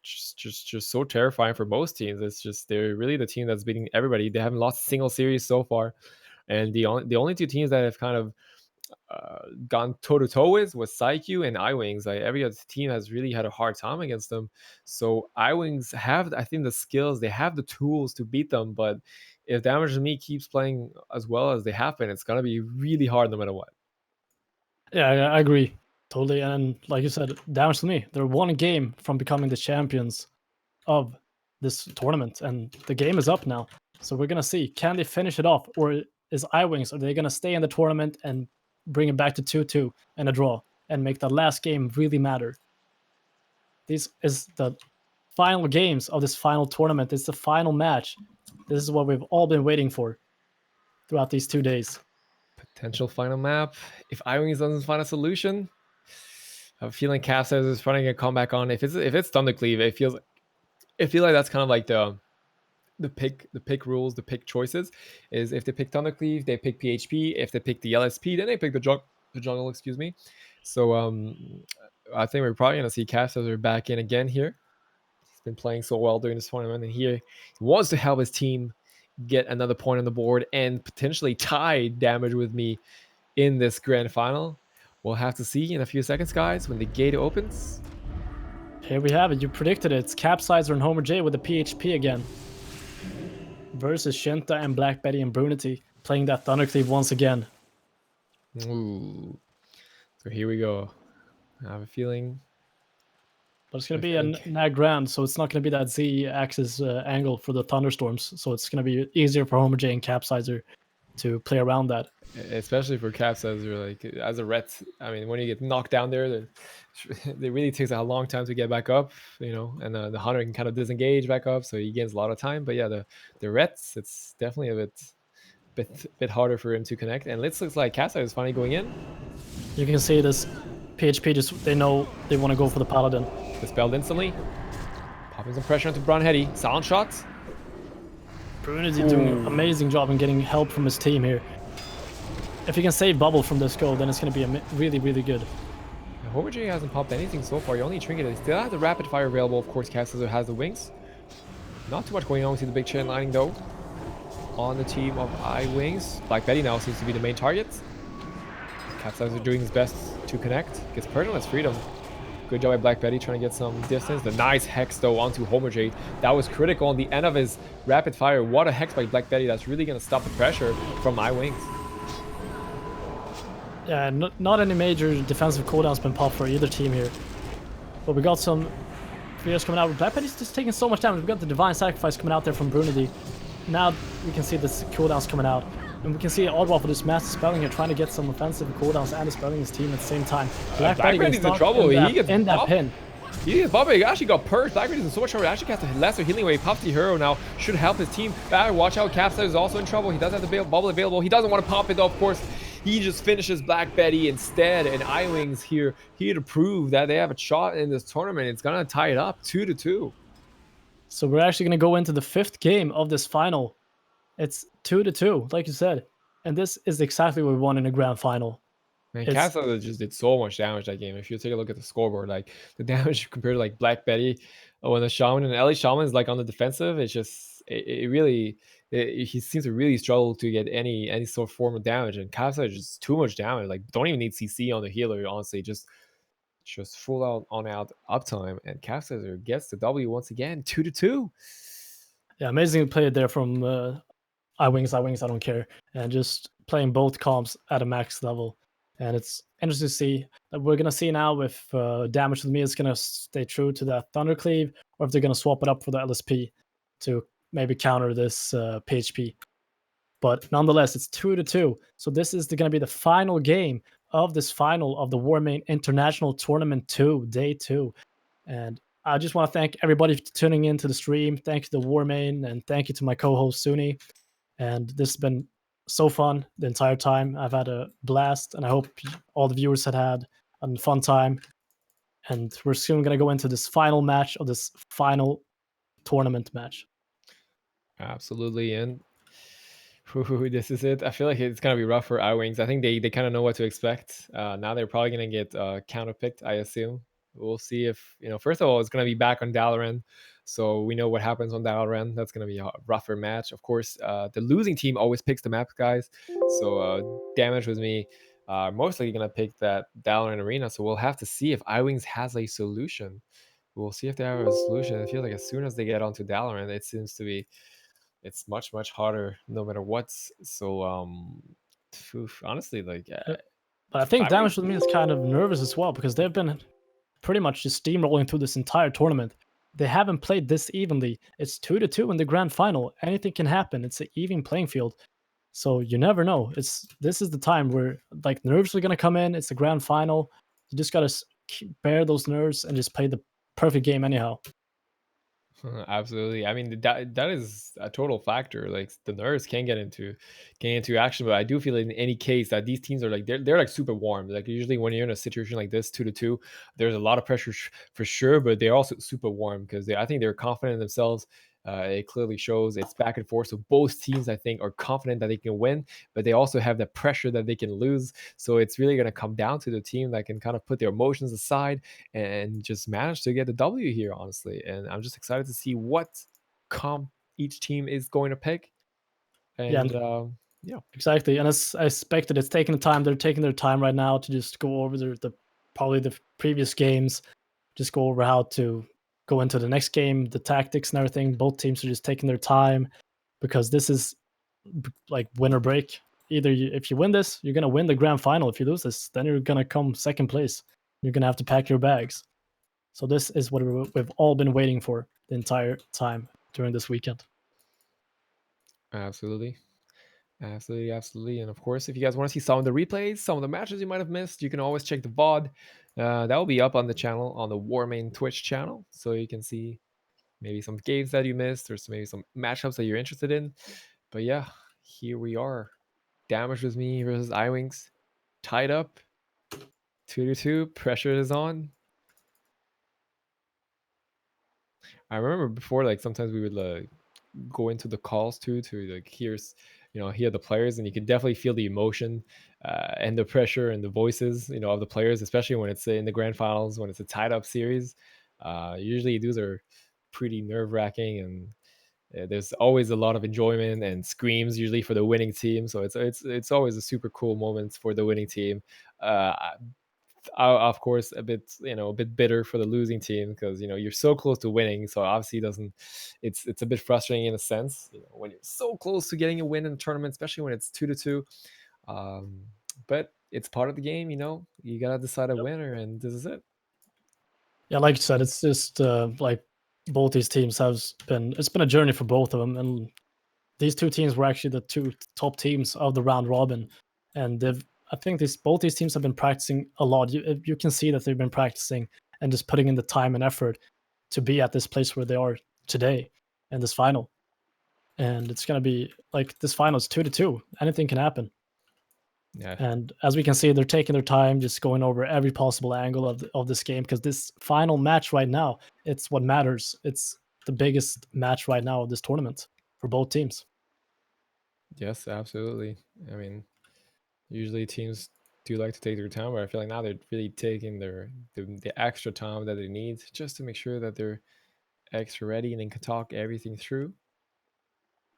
just so terrifying for most teams. It's just they're really the team that's beating everybody. They haven't lost a single series so far, and the only 2 teams that have kind of gone toe to toe with was PsyQ and iWings. Like every other team has really had a hard time against them. So iWings have, I think, the skills, they have the tools to beat them. But if Damage with me keeps playing as well as they have been, it's gonna be really hard no matter what. Yeah, I agree totally. And like you said, Damage to me, they're 1 game from becoming the champions of this tournament, and the game is up now. So we're gonna see, can they finish it off, or is iWings, are they gonna stay in the tournament and bring it back to 2-2 and a draw and make the last game really matter? This is the final games of this final tournament. It's the final match. This is what we've all been waiting for throughout these 2 days. Potential final map. If iWings doesn't find a solution, I have a feeling Capsizer is trying to come back on. If it's Thunder Cleave, I feel like that's kind of like the pick rules, the pick choices. Is if they pick Thunder Cleave, they pick PHP. If they pick the LSP, then they pick the jungle. Excuse me. So I think we're probably gonna see Capsizer back in again here. He's been playing so well during this tournament, and here he wants to help his team get another point on the board and potentially tie Damage with me in this grand final. We'll have to see in a few seconds, guys, when the gate opens. Here we have it. You predicted it. It's Capsizer and Homerjay with the PHP again versus Shinta and Blackbetty and Brunhity playing that Thundercleave once again. Ooh. So here we go. I have a feeling. But it's going to be a nag grand, so it's not going to be that Z-axis angle for the thunderstorms. So it's going to be easier for Homerjay and Capsizer to play around that. Especially for Capsizer, like as a ret, I mean, when you get knocked down there, it really takes a long time to get back up, you know, and the hunter can kind of disengage back up, so he gains a lot of time. But yeah, the rets, it's definitely a bit harder for him to connect. And it looks like Capsizer is finally going in. You can see this PHP just, they know they want to go for the Paladin. Dispelled instantly. Popping some pressure into Brunhity. Silent shots. Brunhity doing an amazing job in getting help from his team here. If he can save Bubble from this goal, then it's going to be really, really good. Homerjay hasn't popped anything so far. He only trinket. He still has the rapid fire available. Of course, Capsizer has the wings. Not too much going on. We see the big chain lining though on the team of iWings. Blackbetty now seems to be the main target. Capsizer doing his best to connect. Gets Personalist Freedom. Good job by Blackbetty trying to get some distance. The nice hex though onto Homerjay. That was critical on the end of his rapid fire. What a hex by Blackbetty. That's really going to stop the pressure from iWings. Yeah, not any major defensive cooldowns been popped for either team here. But we got some fears coming out. Blackbetty's just taking so much damage. We got the Divine Sacrifice coming out there from Brunhity. now we can see this cooldowns coming out. And we can see Oddwaffle just master spelling here, trying to get some offensive cooldowns and dispelling his team at the same time. Blackbetty getting Blackbetty's in stuck trouble. He gets in that buffed. pin. He gets buffed. He actually got purged. Blackbetty's in so much trouble. He actually casts a lesser healing wave. Puffs the hero now should help his team. Watch out. Capsizer is also in trouble. He does have the bubble available. He doesn't want to pop it though, of course. He just finishes Blackbetty instead. And iWings here to prove that they have a shot in this tournament. It's going to tie it up 2-2. So we're actually going to go into the 5th game of this final. It's 2-2, like you said. And this is exactly what we want in a grand final. Man, Capsizer just did so much damage that game. If you take a look at the scoreboard, like the damage compared to like Blackbetty when the Shaman and LA Shaman is like on the defensive, it's just he seems to really struggle to get any sort of form of damage. And Capsizer just too much damage. Like don't even need CC on the healer, honestly. Just full out uptime. And Capsizer gets the W once again, 2-2. Yeah, amazing play there from iWings, I don't care. And just playing both comps at a max level. And it's interesting to see that we're going to see now if damage with me is going to stay true to that Thunder Cleave, or if they're going to swap it up for the LSP to maybe counter this PHP. But nonetheless, it's 2-2. So this is going to be the final game of this final of the Warmane International Tournament 2, Day 2. And I just want to thank everybody for tuning in to the stream. Thank you to Warmane, and thank you to my co-host Suni. And this has been so fun the entire time. I've had a blast, and I hope all the viewers had a fun time. And we're soon going to go into this final match of this final tournament match. Absolutely. And this is it. I feel like it's gonna be rough for iWings. I think they kind of know what to expect. Now they're probably gonna get counterpicked, I assume. We'll see if first of all, it's gonna be back on Dalaran, so we know what happens on Dalaran. That's gonna be a rougher match. Of course, the losing team always picks the maps, guys. So damage with me, mostly gonna pick that Dalaran arena. So we'll have to see if iWings has a solution. We'll see if they have a solution. I feel like as soon as they get onto Dalaran, it seems to be it's much harder no matter what. So honestly, like but I think damage with me is kind of nervous as well, because they've been pretty much just steamrolling through this entire tournament. They haven't played this evenly. It's 2-2 in the grand final. Anything can happen. It's an even playing field. So you never know. This is the time where like nerves are gonna come in. It's the grand final. You just gotta bear those nerves and just play the perfect game anyhow. Absolutely. I mean, that is a total factor. Like the nerves can get into action, but I do feel in any case that these teams are like they're like super warm. Like usually when you're in a situation like this, 2-2, there's a lot of pressure for sure, but they're also super warm because I think they're confident in themselves. It clearly shows it's back and forth. So both teams, I think, are confident that they can win, but they also have the pressure that they can lose. So it's really going to come down to the team that can kind of put their emotions aside and just manage to get the W here, honestly. And I'm just excited to see what comp each team is going to pick. And yeah, exactly. And as I expected, it's taking the time. They're taking their time right now to just go over probably the previous games, just go over how to go into the next game, the tactics and everything. Both teams are just taking their time, because this is like winner break. Either if you win this, you're gonna win the grand final. If you lose this, then you're gonna come second place. You're gonna have to pack your bags. So this is what we've all been waiting for the entire time during this weekend. absolutely. Absolutely. And of course, if you guys want to see some of the replays, some of the matches you might have missed, you can always check the VOD. That will be up on the channel, on the Warmane Twitch channel. So you can see maybe some games that you missed or maybe some matchups that you're interested in. But yeah, here we are. Damage with me versus iWings. Tied up. 2-2. Pressure is on. I remember before, like sometimes we would like go into the calls too to like hear the players, and you can definitely feel the emotion and the pressure and the voices of the players, especially when it's in the grand finals, when it's a tied up series. Usually those are pretty nerve wracking, and there's always a lot of enjoyment and screams usually for the winning team. So it's always a super cool moment for the winning team. Of course a bit bitter for the losing team, because you're so close to winning, so obviously it's a bit frustrating in a sense, when you're so close to getting a win in the tournament, especially when it's 2-2. But it's part of the game. You gotta decide a winner, and this is it. Yeah, like you said, it's just like both these teams it's been a journey for both of them, and these two teams were actually the two top teams of the round robin, and I think both these teams have been practicing a lot. You can see that they've been practicing and just putting in the time and effort to be at this place where they are today in this final. And it's gonna be like this final is 2-2. Anything can happen. Yeah. And as we can see, they're taking their time, just going over every possible angle of this game, because this final match right now, it's what matters. It's the biggest match right now of this tournament for both teams. Yes, absolutely. I mean, usually teams do like to take their time, but I feel like now they're really taking the extra time that they need just to make sure that they're extra ready and then can talk everything through.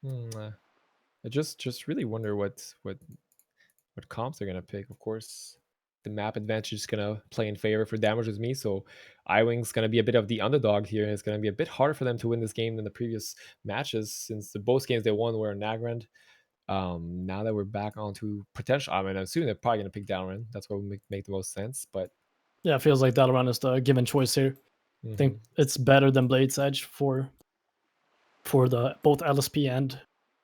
I just really wonder what comps they're gonna pick. Of course, the map advantage is gonna play in favor for damage with me, so iWing's gonna be a bit of the underdog here, and it's gonna be a bit harder for them to win this game than the previous matches, since the both games they won were in Nagrand. Now that we're back onto potential, I mean, I'm assuming they're probably gonna pick Dalaran. That's what would make the most sense. But Yeah, it feels like Dalaran is the given choice here. I think it's better than Blade's Edge for the both LSP and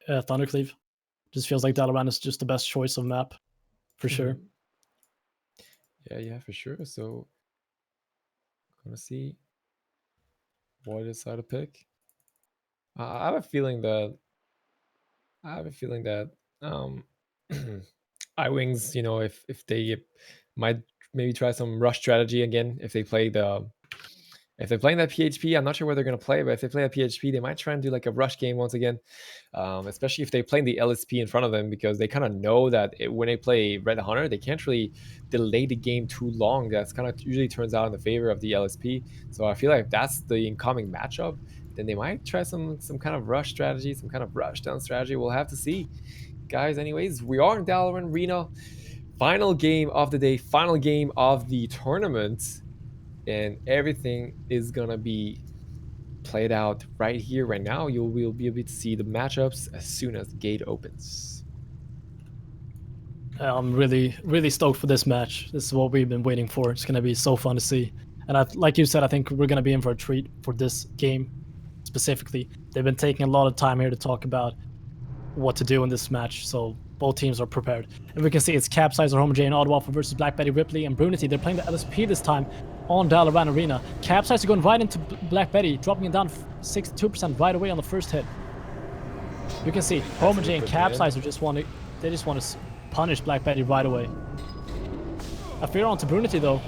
Thundercleave. Just feels like Dalaran is just the best choice of map for sure. Yeah, for sure. So gonna see what I decide to pick. I have a feeling that iWings, if they might maybe try some rush strategy again, if they're playing that PHP, I'm not sure where they're going to play, but if they play a PHP, they might try and do like a rush game once again, especially if they play the LSP in front of them, because they kind of know that when they play Red Hunter, they can't really delay the game too long. That's kind of usually turns out in the favor of the LSP. So I feel like if that's the incoming matchup, then they might try some kind of rush strategy, some kind of rush down strategy. We'll have to see. Guys, anyways, we are in Dalaran Arena. Final game of the day, final game of the tournament. And everything is gonna be played out right here, right now. We'll be able to see the matchups as soon as the gate opens. I'm really, really stoked for this match. This is what we've been waiting for. It's gonna be so fun to see. And like you said, I think we're gonna be in for a treat for this game specifically. They've been taking a lot of time here to talk about what to do in this match, so both teams are prepared. And we can see it's Capsizer, Homerjay, and Oddwaffle versus Blackbetty, Ripley, and Brunhity. They're playing the LSP this time on Dalaran Arena. Capsizer going right into Blackbetty, dropping it down 62% right away on the first hit. You can see Homerjay and Capsizer just want to punish Blackbetty right away. A fear onto Brunhity though.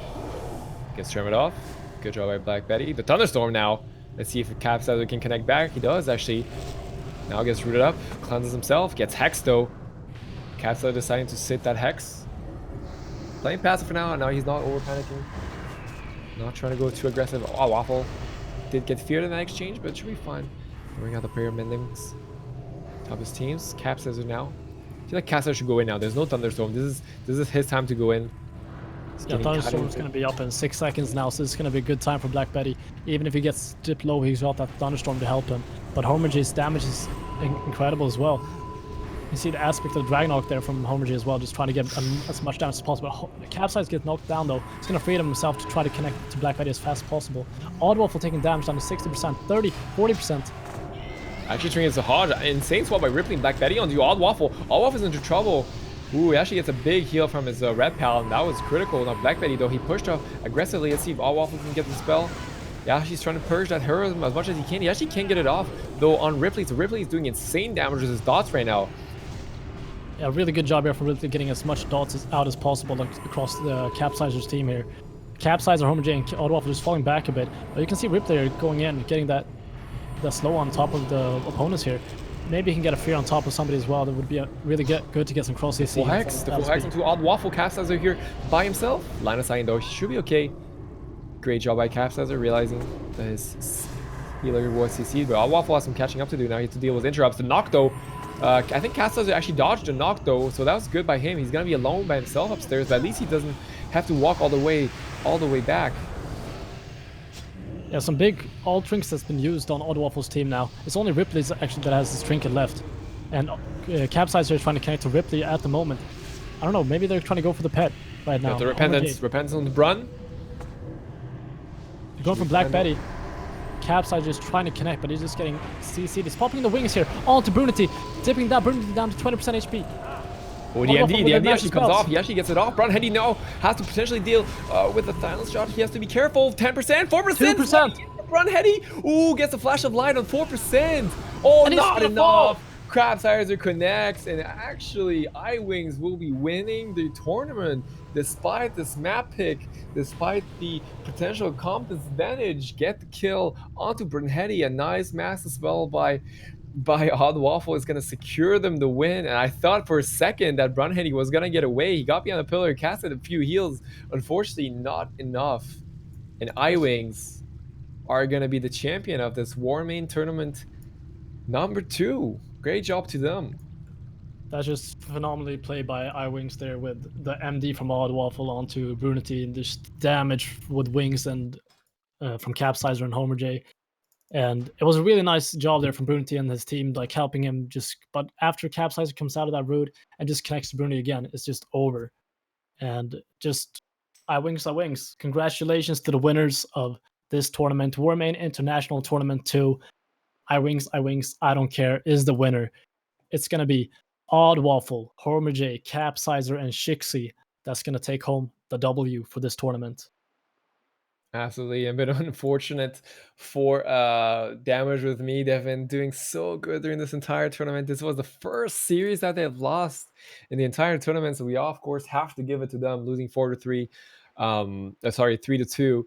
Gets trimmed off. Good job by Blackbetty. The Thunderstorm now. Let's see if Capsizer can connect back. He does actually. Now gets rooted up, cleanses himself, gets Hex though. Capsizer deciding to sit that Hex. Playing passive for now, and now he's not over panicking. Not trying to go too aggressive. Oh, Waffle did get feared in that exchange, but it should be fine. Bring out the prayer mendings. Top his teams. Capsizer now. I feel like Capsizer should go in now. There's no Thunderstorm. This is his time to go in. Yeah, Thunderstorm's going to be up in 6 seconds now, so it's going to be a good time for Blackbetty. Even if he gets dipped low, he's got that Thunderstorm to help him. But Homerjay's damage is incredible as well. You see the aspect of the Drag Knock there from Homerjay as well, just trying to get as much damage as possible. Capsize gets knocked down though. He's going to freedom himself to try to connect to Blackbetty as fast as possible. Oddwaffle taking damage down to 60%, 30, 40%. Actually turning into hard. Insane swap by Ripley and Blackbetty on the Oddwaffle. Oddwaffle's into trouble. Ooh, he actually gets a big heal from his red pal, and that was critical. Now Blackbetty though, he pushed up aggressively. Let's see if Oddwaffle can get the spell. Yeah, he's trying to purge that heroism as much as he can. He actually can't get it off though on Ripley. So Ripley is doing insane damage with his dots right now. Yeah, really good job here for Ripley getting as much dots out as possible across the Capsizer's team here. Capsizer, Homerjay, and Oddwaffle just falling back a bit. But you can see Ripley going in, getting that slow on top of the opponents here. Maybe he can get a fear on top of somebody as well. That would be really good to get some cross CC. The full hex into Oddwaffle. Capsizer here by himself. Line of sight though, he should be okay. Great job by Capsizer, realizing that his healer was CC'd, but Oddwaffle has some catching up to do now. He has to deal with interrupts. The knock though, I think Capsizer actually dodged the knock though, so that was good by him. He's gonna be alone by himself upstairs, but at least he doesn't have to walk all the way back. Yeah, some big all trinkets that's been used on Oddwaffle's team now. It's only Ripley's actually that has this trinket left, and Capsizer is trying to connect to Ripley at the moment. I don't know, maybe they're trying to go for the pet right now. The repentance on the Brun. They're going for Blackbetty. Capsizer just trying to connect, but he's just getting CC'd. He's popping the wings here onto Brunhity, dipping that Brunhity down to 20% HP. Oh, the MD actually comes off. He actually gets it off. Brunhity now has to potentially deal with the silence shot. He has to be careful. 10%, 4%. 2%. Brunhity. Ooh, gets a flash of light on 4%. Oh, and not enough. Capsizer connects, and actually, iWings will be winning the tournament despite this map pick, despite the potential comp disadvantage. Get the kill onto Brunhity. A nice master spell by Oddwaffle is going to secure them the win. And I thought for a second that Brunhity was going to get away. He got behind the pillar, casted a few heals. Unfortunately, not enough. And iWings are going to be the champion of this Warmane tournament number 2. Great job to them. That's just phenomenally played by iWings there with the MD from Oddwaffle onto Brunhity and just damage with wings and from Capsizer and Homerjay. And it was a really nice job there from Brunhity and his team, like helping him but after Capsizer comes out of that route and just connects to Brunhity again, it's just over. And just iWings. Congratulations to the winners of this tournament, Warmane International Tournament 2. iWings, I don't care, is the winner. It's going to be Oddwaffle, Homerjay, Capsizer, and Shyxy that's going to take home the W for this tournament. Absolutely, a bit unfortunate for Damage with me. They've been doing so good during this entire tournament. This was the first series that they've lost in the entire tournament, so we of course have to give it to them, losing 4-3. 3-2.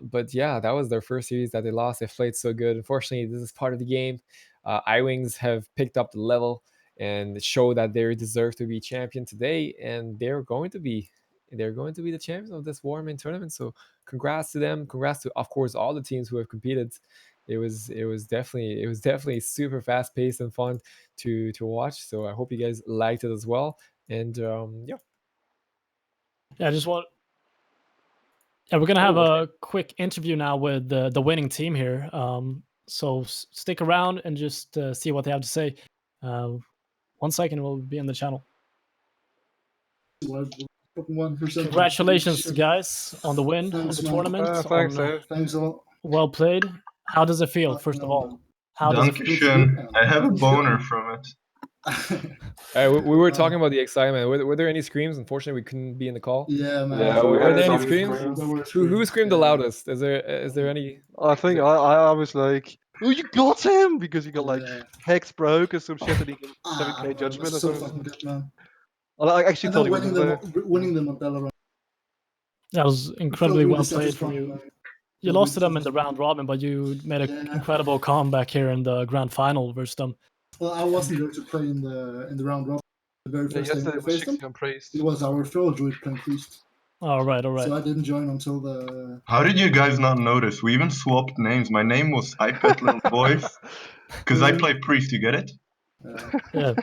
But yeah, that was their first series that they lost. They played so good. Unfortunately, this is part of the game. iWings have picked up the level and show that they deserve to be champion today, and they're going to be the champions of this Warmane tournament. So congrats to them. Congrats to, of course, all the teams who have competed. It was definitely super fast paced and fun to watch. So I hope you guys liked it as well. And yeah. Yeah, we're gonna have a quick interview now with the winning team here. So stick around and just see what they have to say. 1 second, we'll be in the channel. Congratulations, guys, on the win of the tournament. Thanks a lot. Well played. How does it feel, first of all? Dankeschön. I have a boner from it. We were talking about the excitement. Were there any screams? Unfortunately, we couldn't be in the call. Yeah, man. Yeah, were there any screams? Who screamed the loudest? Is there any? I think I was like, "Oh, you got him!" Because you got like Hex broke or some shit, and he got 7k judgment or so something. fucking good, man. I actually thought he was winning the Mandela round. That was incredibly well played from you. You lost to them in the round robin, but you made an incredible comeback here in the grand final versus them. Well, I wasn't going to play in the round robin. The very first time we faced them, it was our fellow druid playing priest. All right. So I didn't join until the. How did you guys not notice? We even swapped names. My name was iPad Little Voice because I play priest. You get it? Yeah.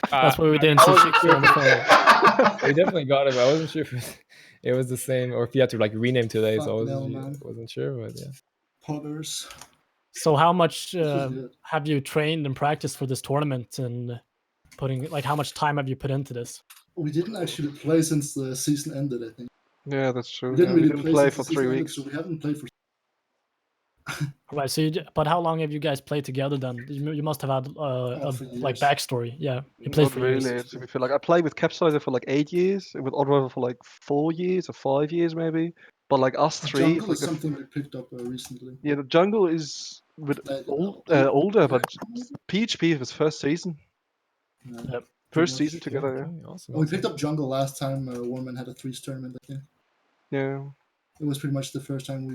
That's why we didn't see Shyxy on the phone. We definitely got it, but I wasn't sure if it was the same or if you had to like rename today. So I wasn't sure, but yeah. Poggers. So how much have you trained and practiced for this tournament, and how much time have you put into this? We didn't actually play since the season ended, I think. Yeah, that's true. We didn't really play for 3 weeks. So we haven't played for. Right. So, but how long have you guys played together then? You must have had like backstory. Yeah, you played for really. years. To be fair, like I played with Capsizer for like 8 years, with Oddwaffle for like 4 years or 5 years maybe. But like us three, Jungle is something we picked up recently. Yeah, the Jungle is older, but PHP was first season. Yep. First season together. Okay, awesome. We picked up Jungle last time Warmane had a 3s tournament, I think. Yeah. It was pretty much the first time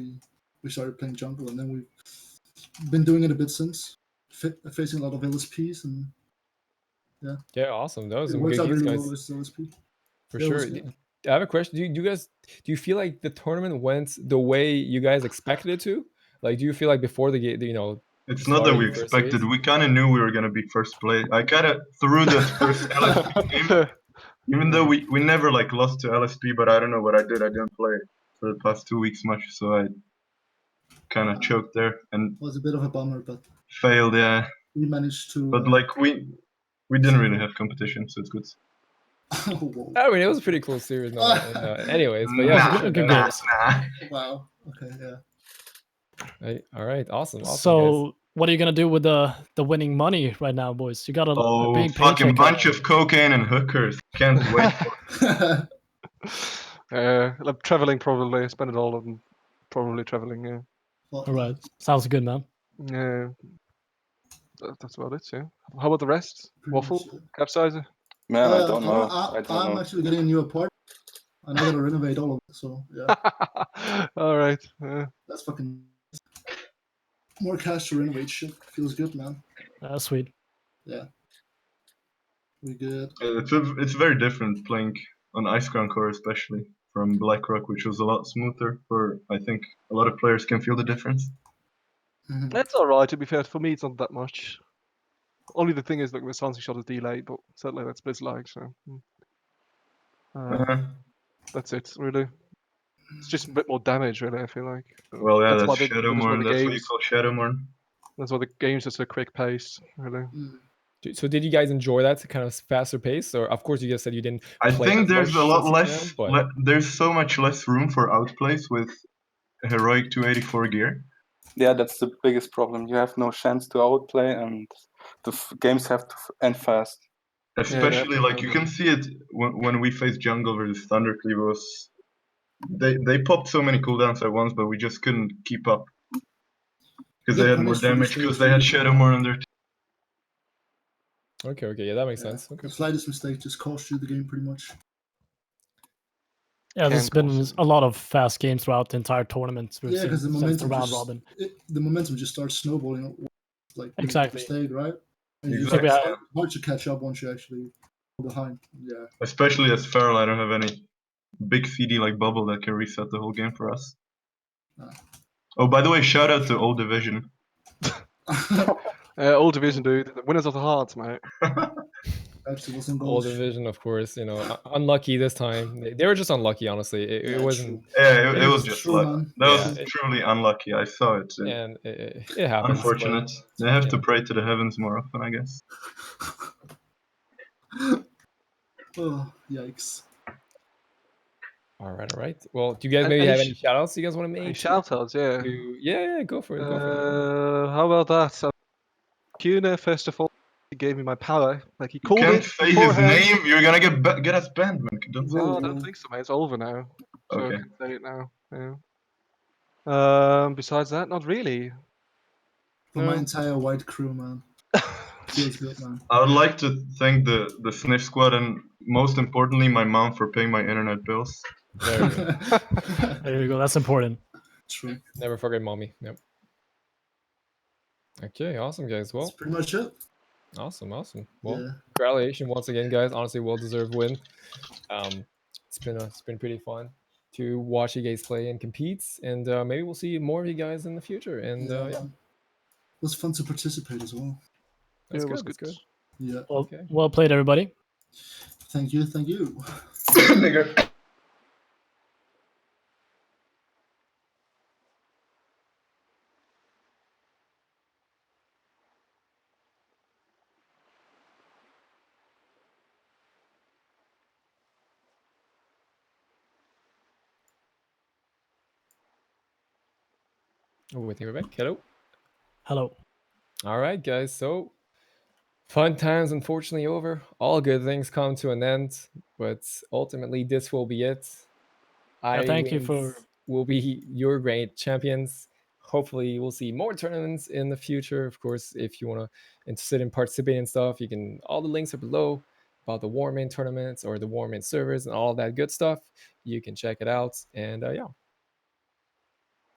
we started playing Jungle, and then we've been doing it a bit since, facing a lot of LSPs, and yeah, awesome. That was some good games, well guys. LSP. For sure. I have a question. Do you feel like the tournament went the way you guys expected it to? Like, do you feel like before the game, It's not that we expected. We kind of knew we were going to be first place. I kind of threw the first LSP game, even though we never like lost to LSP. But I don't know what I did. I didn't play for the past 2 weeks much, so I kind of choked there and it was a bit of a bummer, but failed. Yeah, we managed to. But like we didn't really have competition, so it's good. I mean, it was a pretty cool series. Anyways, but yeah, Wow. Okay, yeah. All right, awesome, So, guys. what are you gonna do with the winning money right now, boys? You got a big fucking paycheck. bunch of cocaine and hookers. Can't wait for I'm traveling probably. Spend it all on probably traveling. Yeah. Well, All right, sounds good, man. Yeah. That's about it. Yeah. How about the rest? Pretty much, Waffle, yeah. Capsizer. Man, I don't know. I'm actually getting a new apartment, and I gotta renovate all of it. So yeah, All right. that's fucking more cash to renovate shit. Feels good, man. Sweet. Yeah, we good. It's very different playing on Ice Crown Core, especially from BlackRock, which was a lot smoother. For I think a lot of players can feel the difference. Mhm. That's all right. To be fair, for me, it's not that much. Only the thing is, like, the Sansi shot is delayed, but certainly that's what it's like. So that's it, really. It's just a bit more damage, really. I feel like. Well, yeah, that's why Shadowmourne. That's what you call Shadowmourne. That's why the game's just a quick pace, really. So did you guys enjoy that kind of faster pace, or of course you just said you didn't? I play think as there's much a lot this less. round, but... There's so much less room for outplays with heroic 284 gear. Yeah, that's the biggest problem. You have no chance to outplay, and the games have to end fast. Especially like you can see it when we faced Jungle versus Thunder Cleave. Was they popped so many cooldowns at once, but we just couldn't keep up because they had more damage because they had Shadowmourne on their team. Okay, yeah, that makes sense. Okay. The slightest mistake just cost you the game, pretty much. Yeah, there's been a lot of fast games throughout the entire tournament. Yeah, because the momentum round robin. The momentum just starts snowballing. Like exactly. Mistake, right? And Exactly. It's hard to catch up once you actually fall behind. Yeah. Especially as Feral, I don't have any big CD like bubble that can reset the whole game for us. Oh, by the way, shout out to Old Division. Old Division, dude. The winners of the hearts, mate. Old Division, of course. You know, unlucky this time. They were just unlucky, honestly. It wasn't. Yeah, it was just luck. That was it, truly unlucky. I saw it. And it happens. Unfortunate. They have to pray to the heavens more often, I guess. Oh, yikes. All right. Well, do you guys maybe have any shout-outs you guys want to make? Shout-outs, yeah. Yeah, go for it. How about that? Kuna, first of all, he gave me my power. Like, he called can't it say beforehand. his name. You're gonna get us banned, man. No, I don't think so, mate. It's over now. So okay. I can say it now. Yeah. Besides that, not really. For my entire white crew, man. Feels good, man. I would like to thank the Sniff Squad and most importantly my mom for paying my internet bills. Very good. There you go. That's important. True. Never forget mommy. Yep. Okay, awesome, guys. Well, that's pretty much it. Awesome. Well, congratulations once again, guys. Honestly, well-deserved win. It's been pretty fun to watch you guys play and compete, and maybe we'll see more of you guys in the future. And yeah. It was fun to participate as well. That's good. Yeah. Well played, everybody. Thank you. Oh, we think we're back. Hello. All right, guys. So, fun times unfortunately over. All good things come to an end, but ultimately this will be it. Thank you for. Will be your great champions. Hopefully, we'll see more tournaments in the future. Of course, if you want to interested in participating and stuff, you can. All the links are below about the Warmane tournaments or the Warmane servers and all that good stuff. You can check it out. And yeah.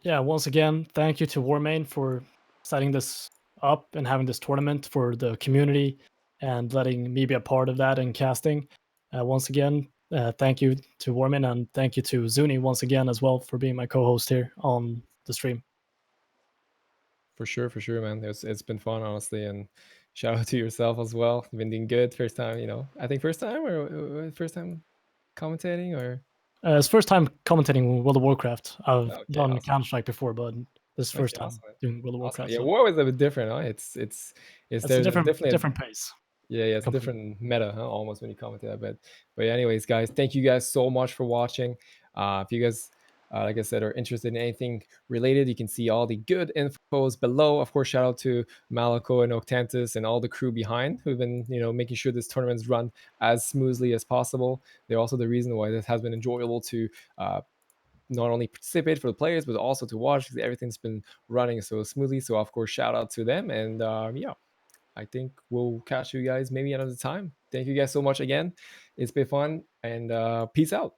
Yeah, once again, thank you to Warmane for setting this up and having this tournament for the community and letting me be a part of that and casting. Once again, thank you to Warmane and thank you to Zuni once again as well for being my co-host here on the stream. For sure, man. It's been fun, honestly, and shout out to yourself as well. You've been doing good. First time, I think first time commentating or. It's first time commentating World of Warcraft. I've done Counter-Strike before, but this is first time doing World of Warcraft. Yeah, War was a bit different, huh? It's a different pace. Yeah, it's a different meta, huh? Almost when you commentate that. But anyways, guys, thank you guys so much for watching. If you guys like I said, are interested in anything related, you can see all the good infos below. Of course, shout out to Malaco and Octantis and all the crew behind who've been, making sure this tournament's run as smoothly as possible. They're also the reason why this has been enjoyable to not only participate for the players, but also to watch, because everything's been running so smoothly. So of course, shout out to them. And yeah, I think we'll catch you guys maybe another time. Thank you guys so much again. It's been fun, and peace out.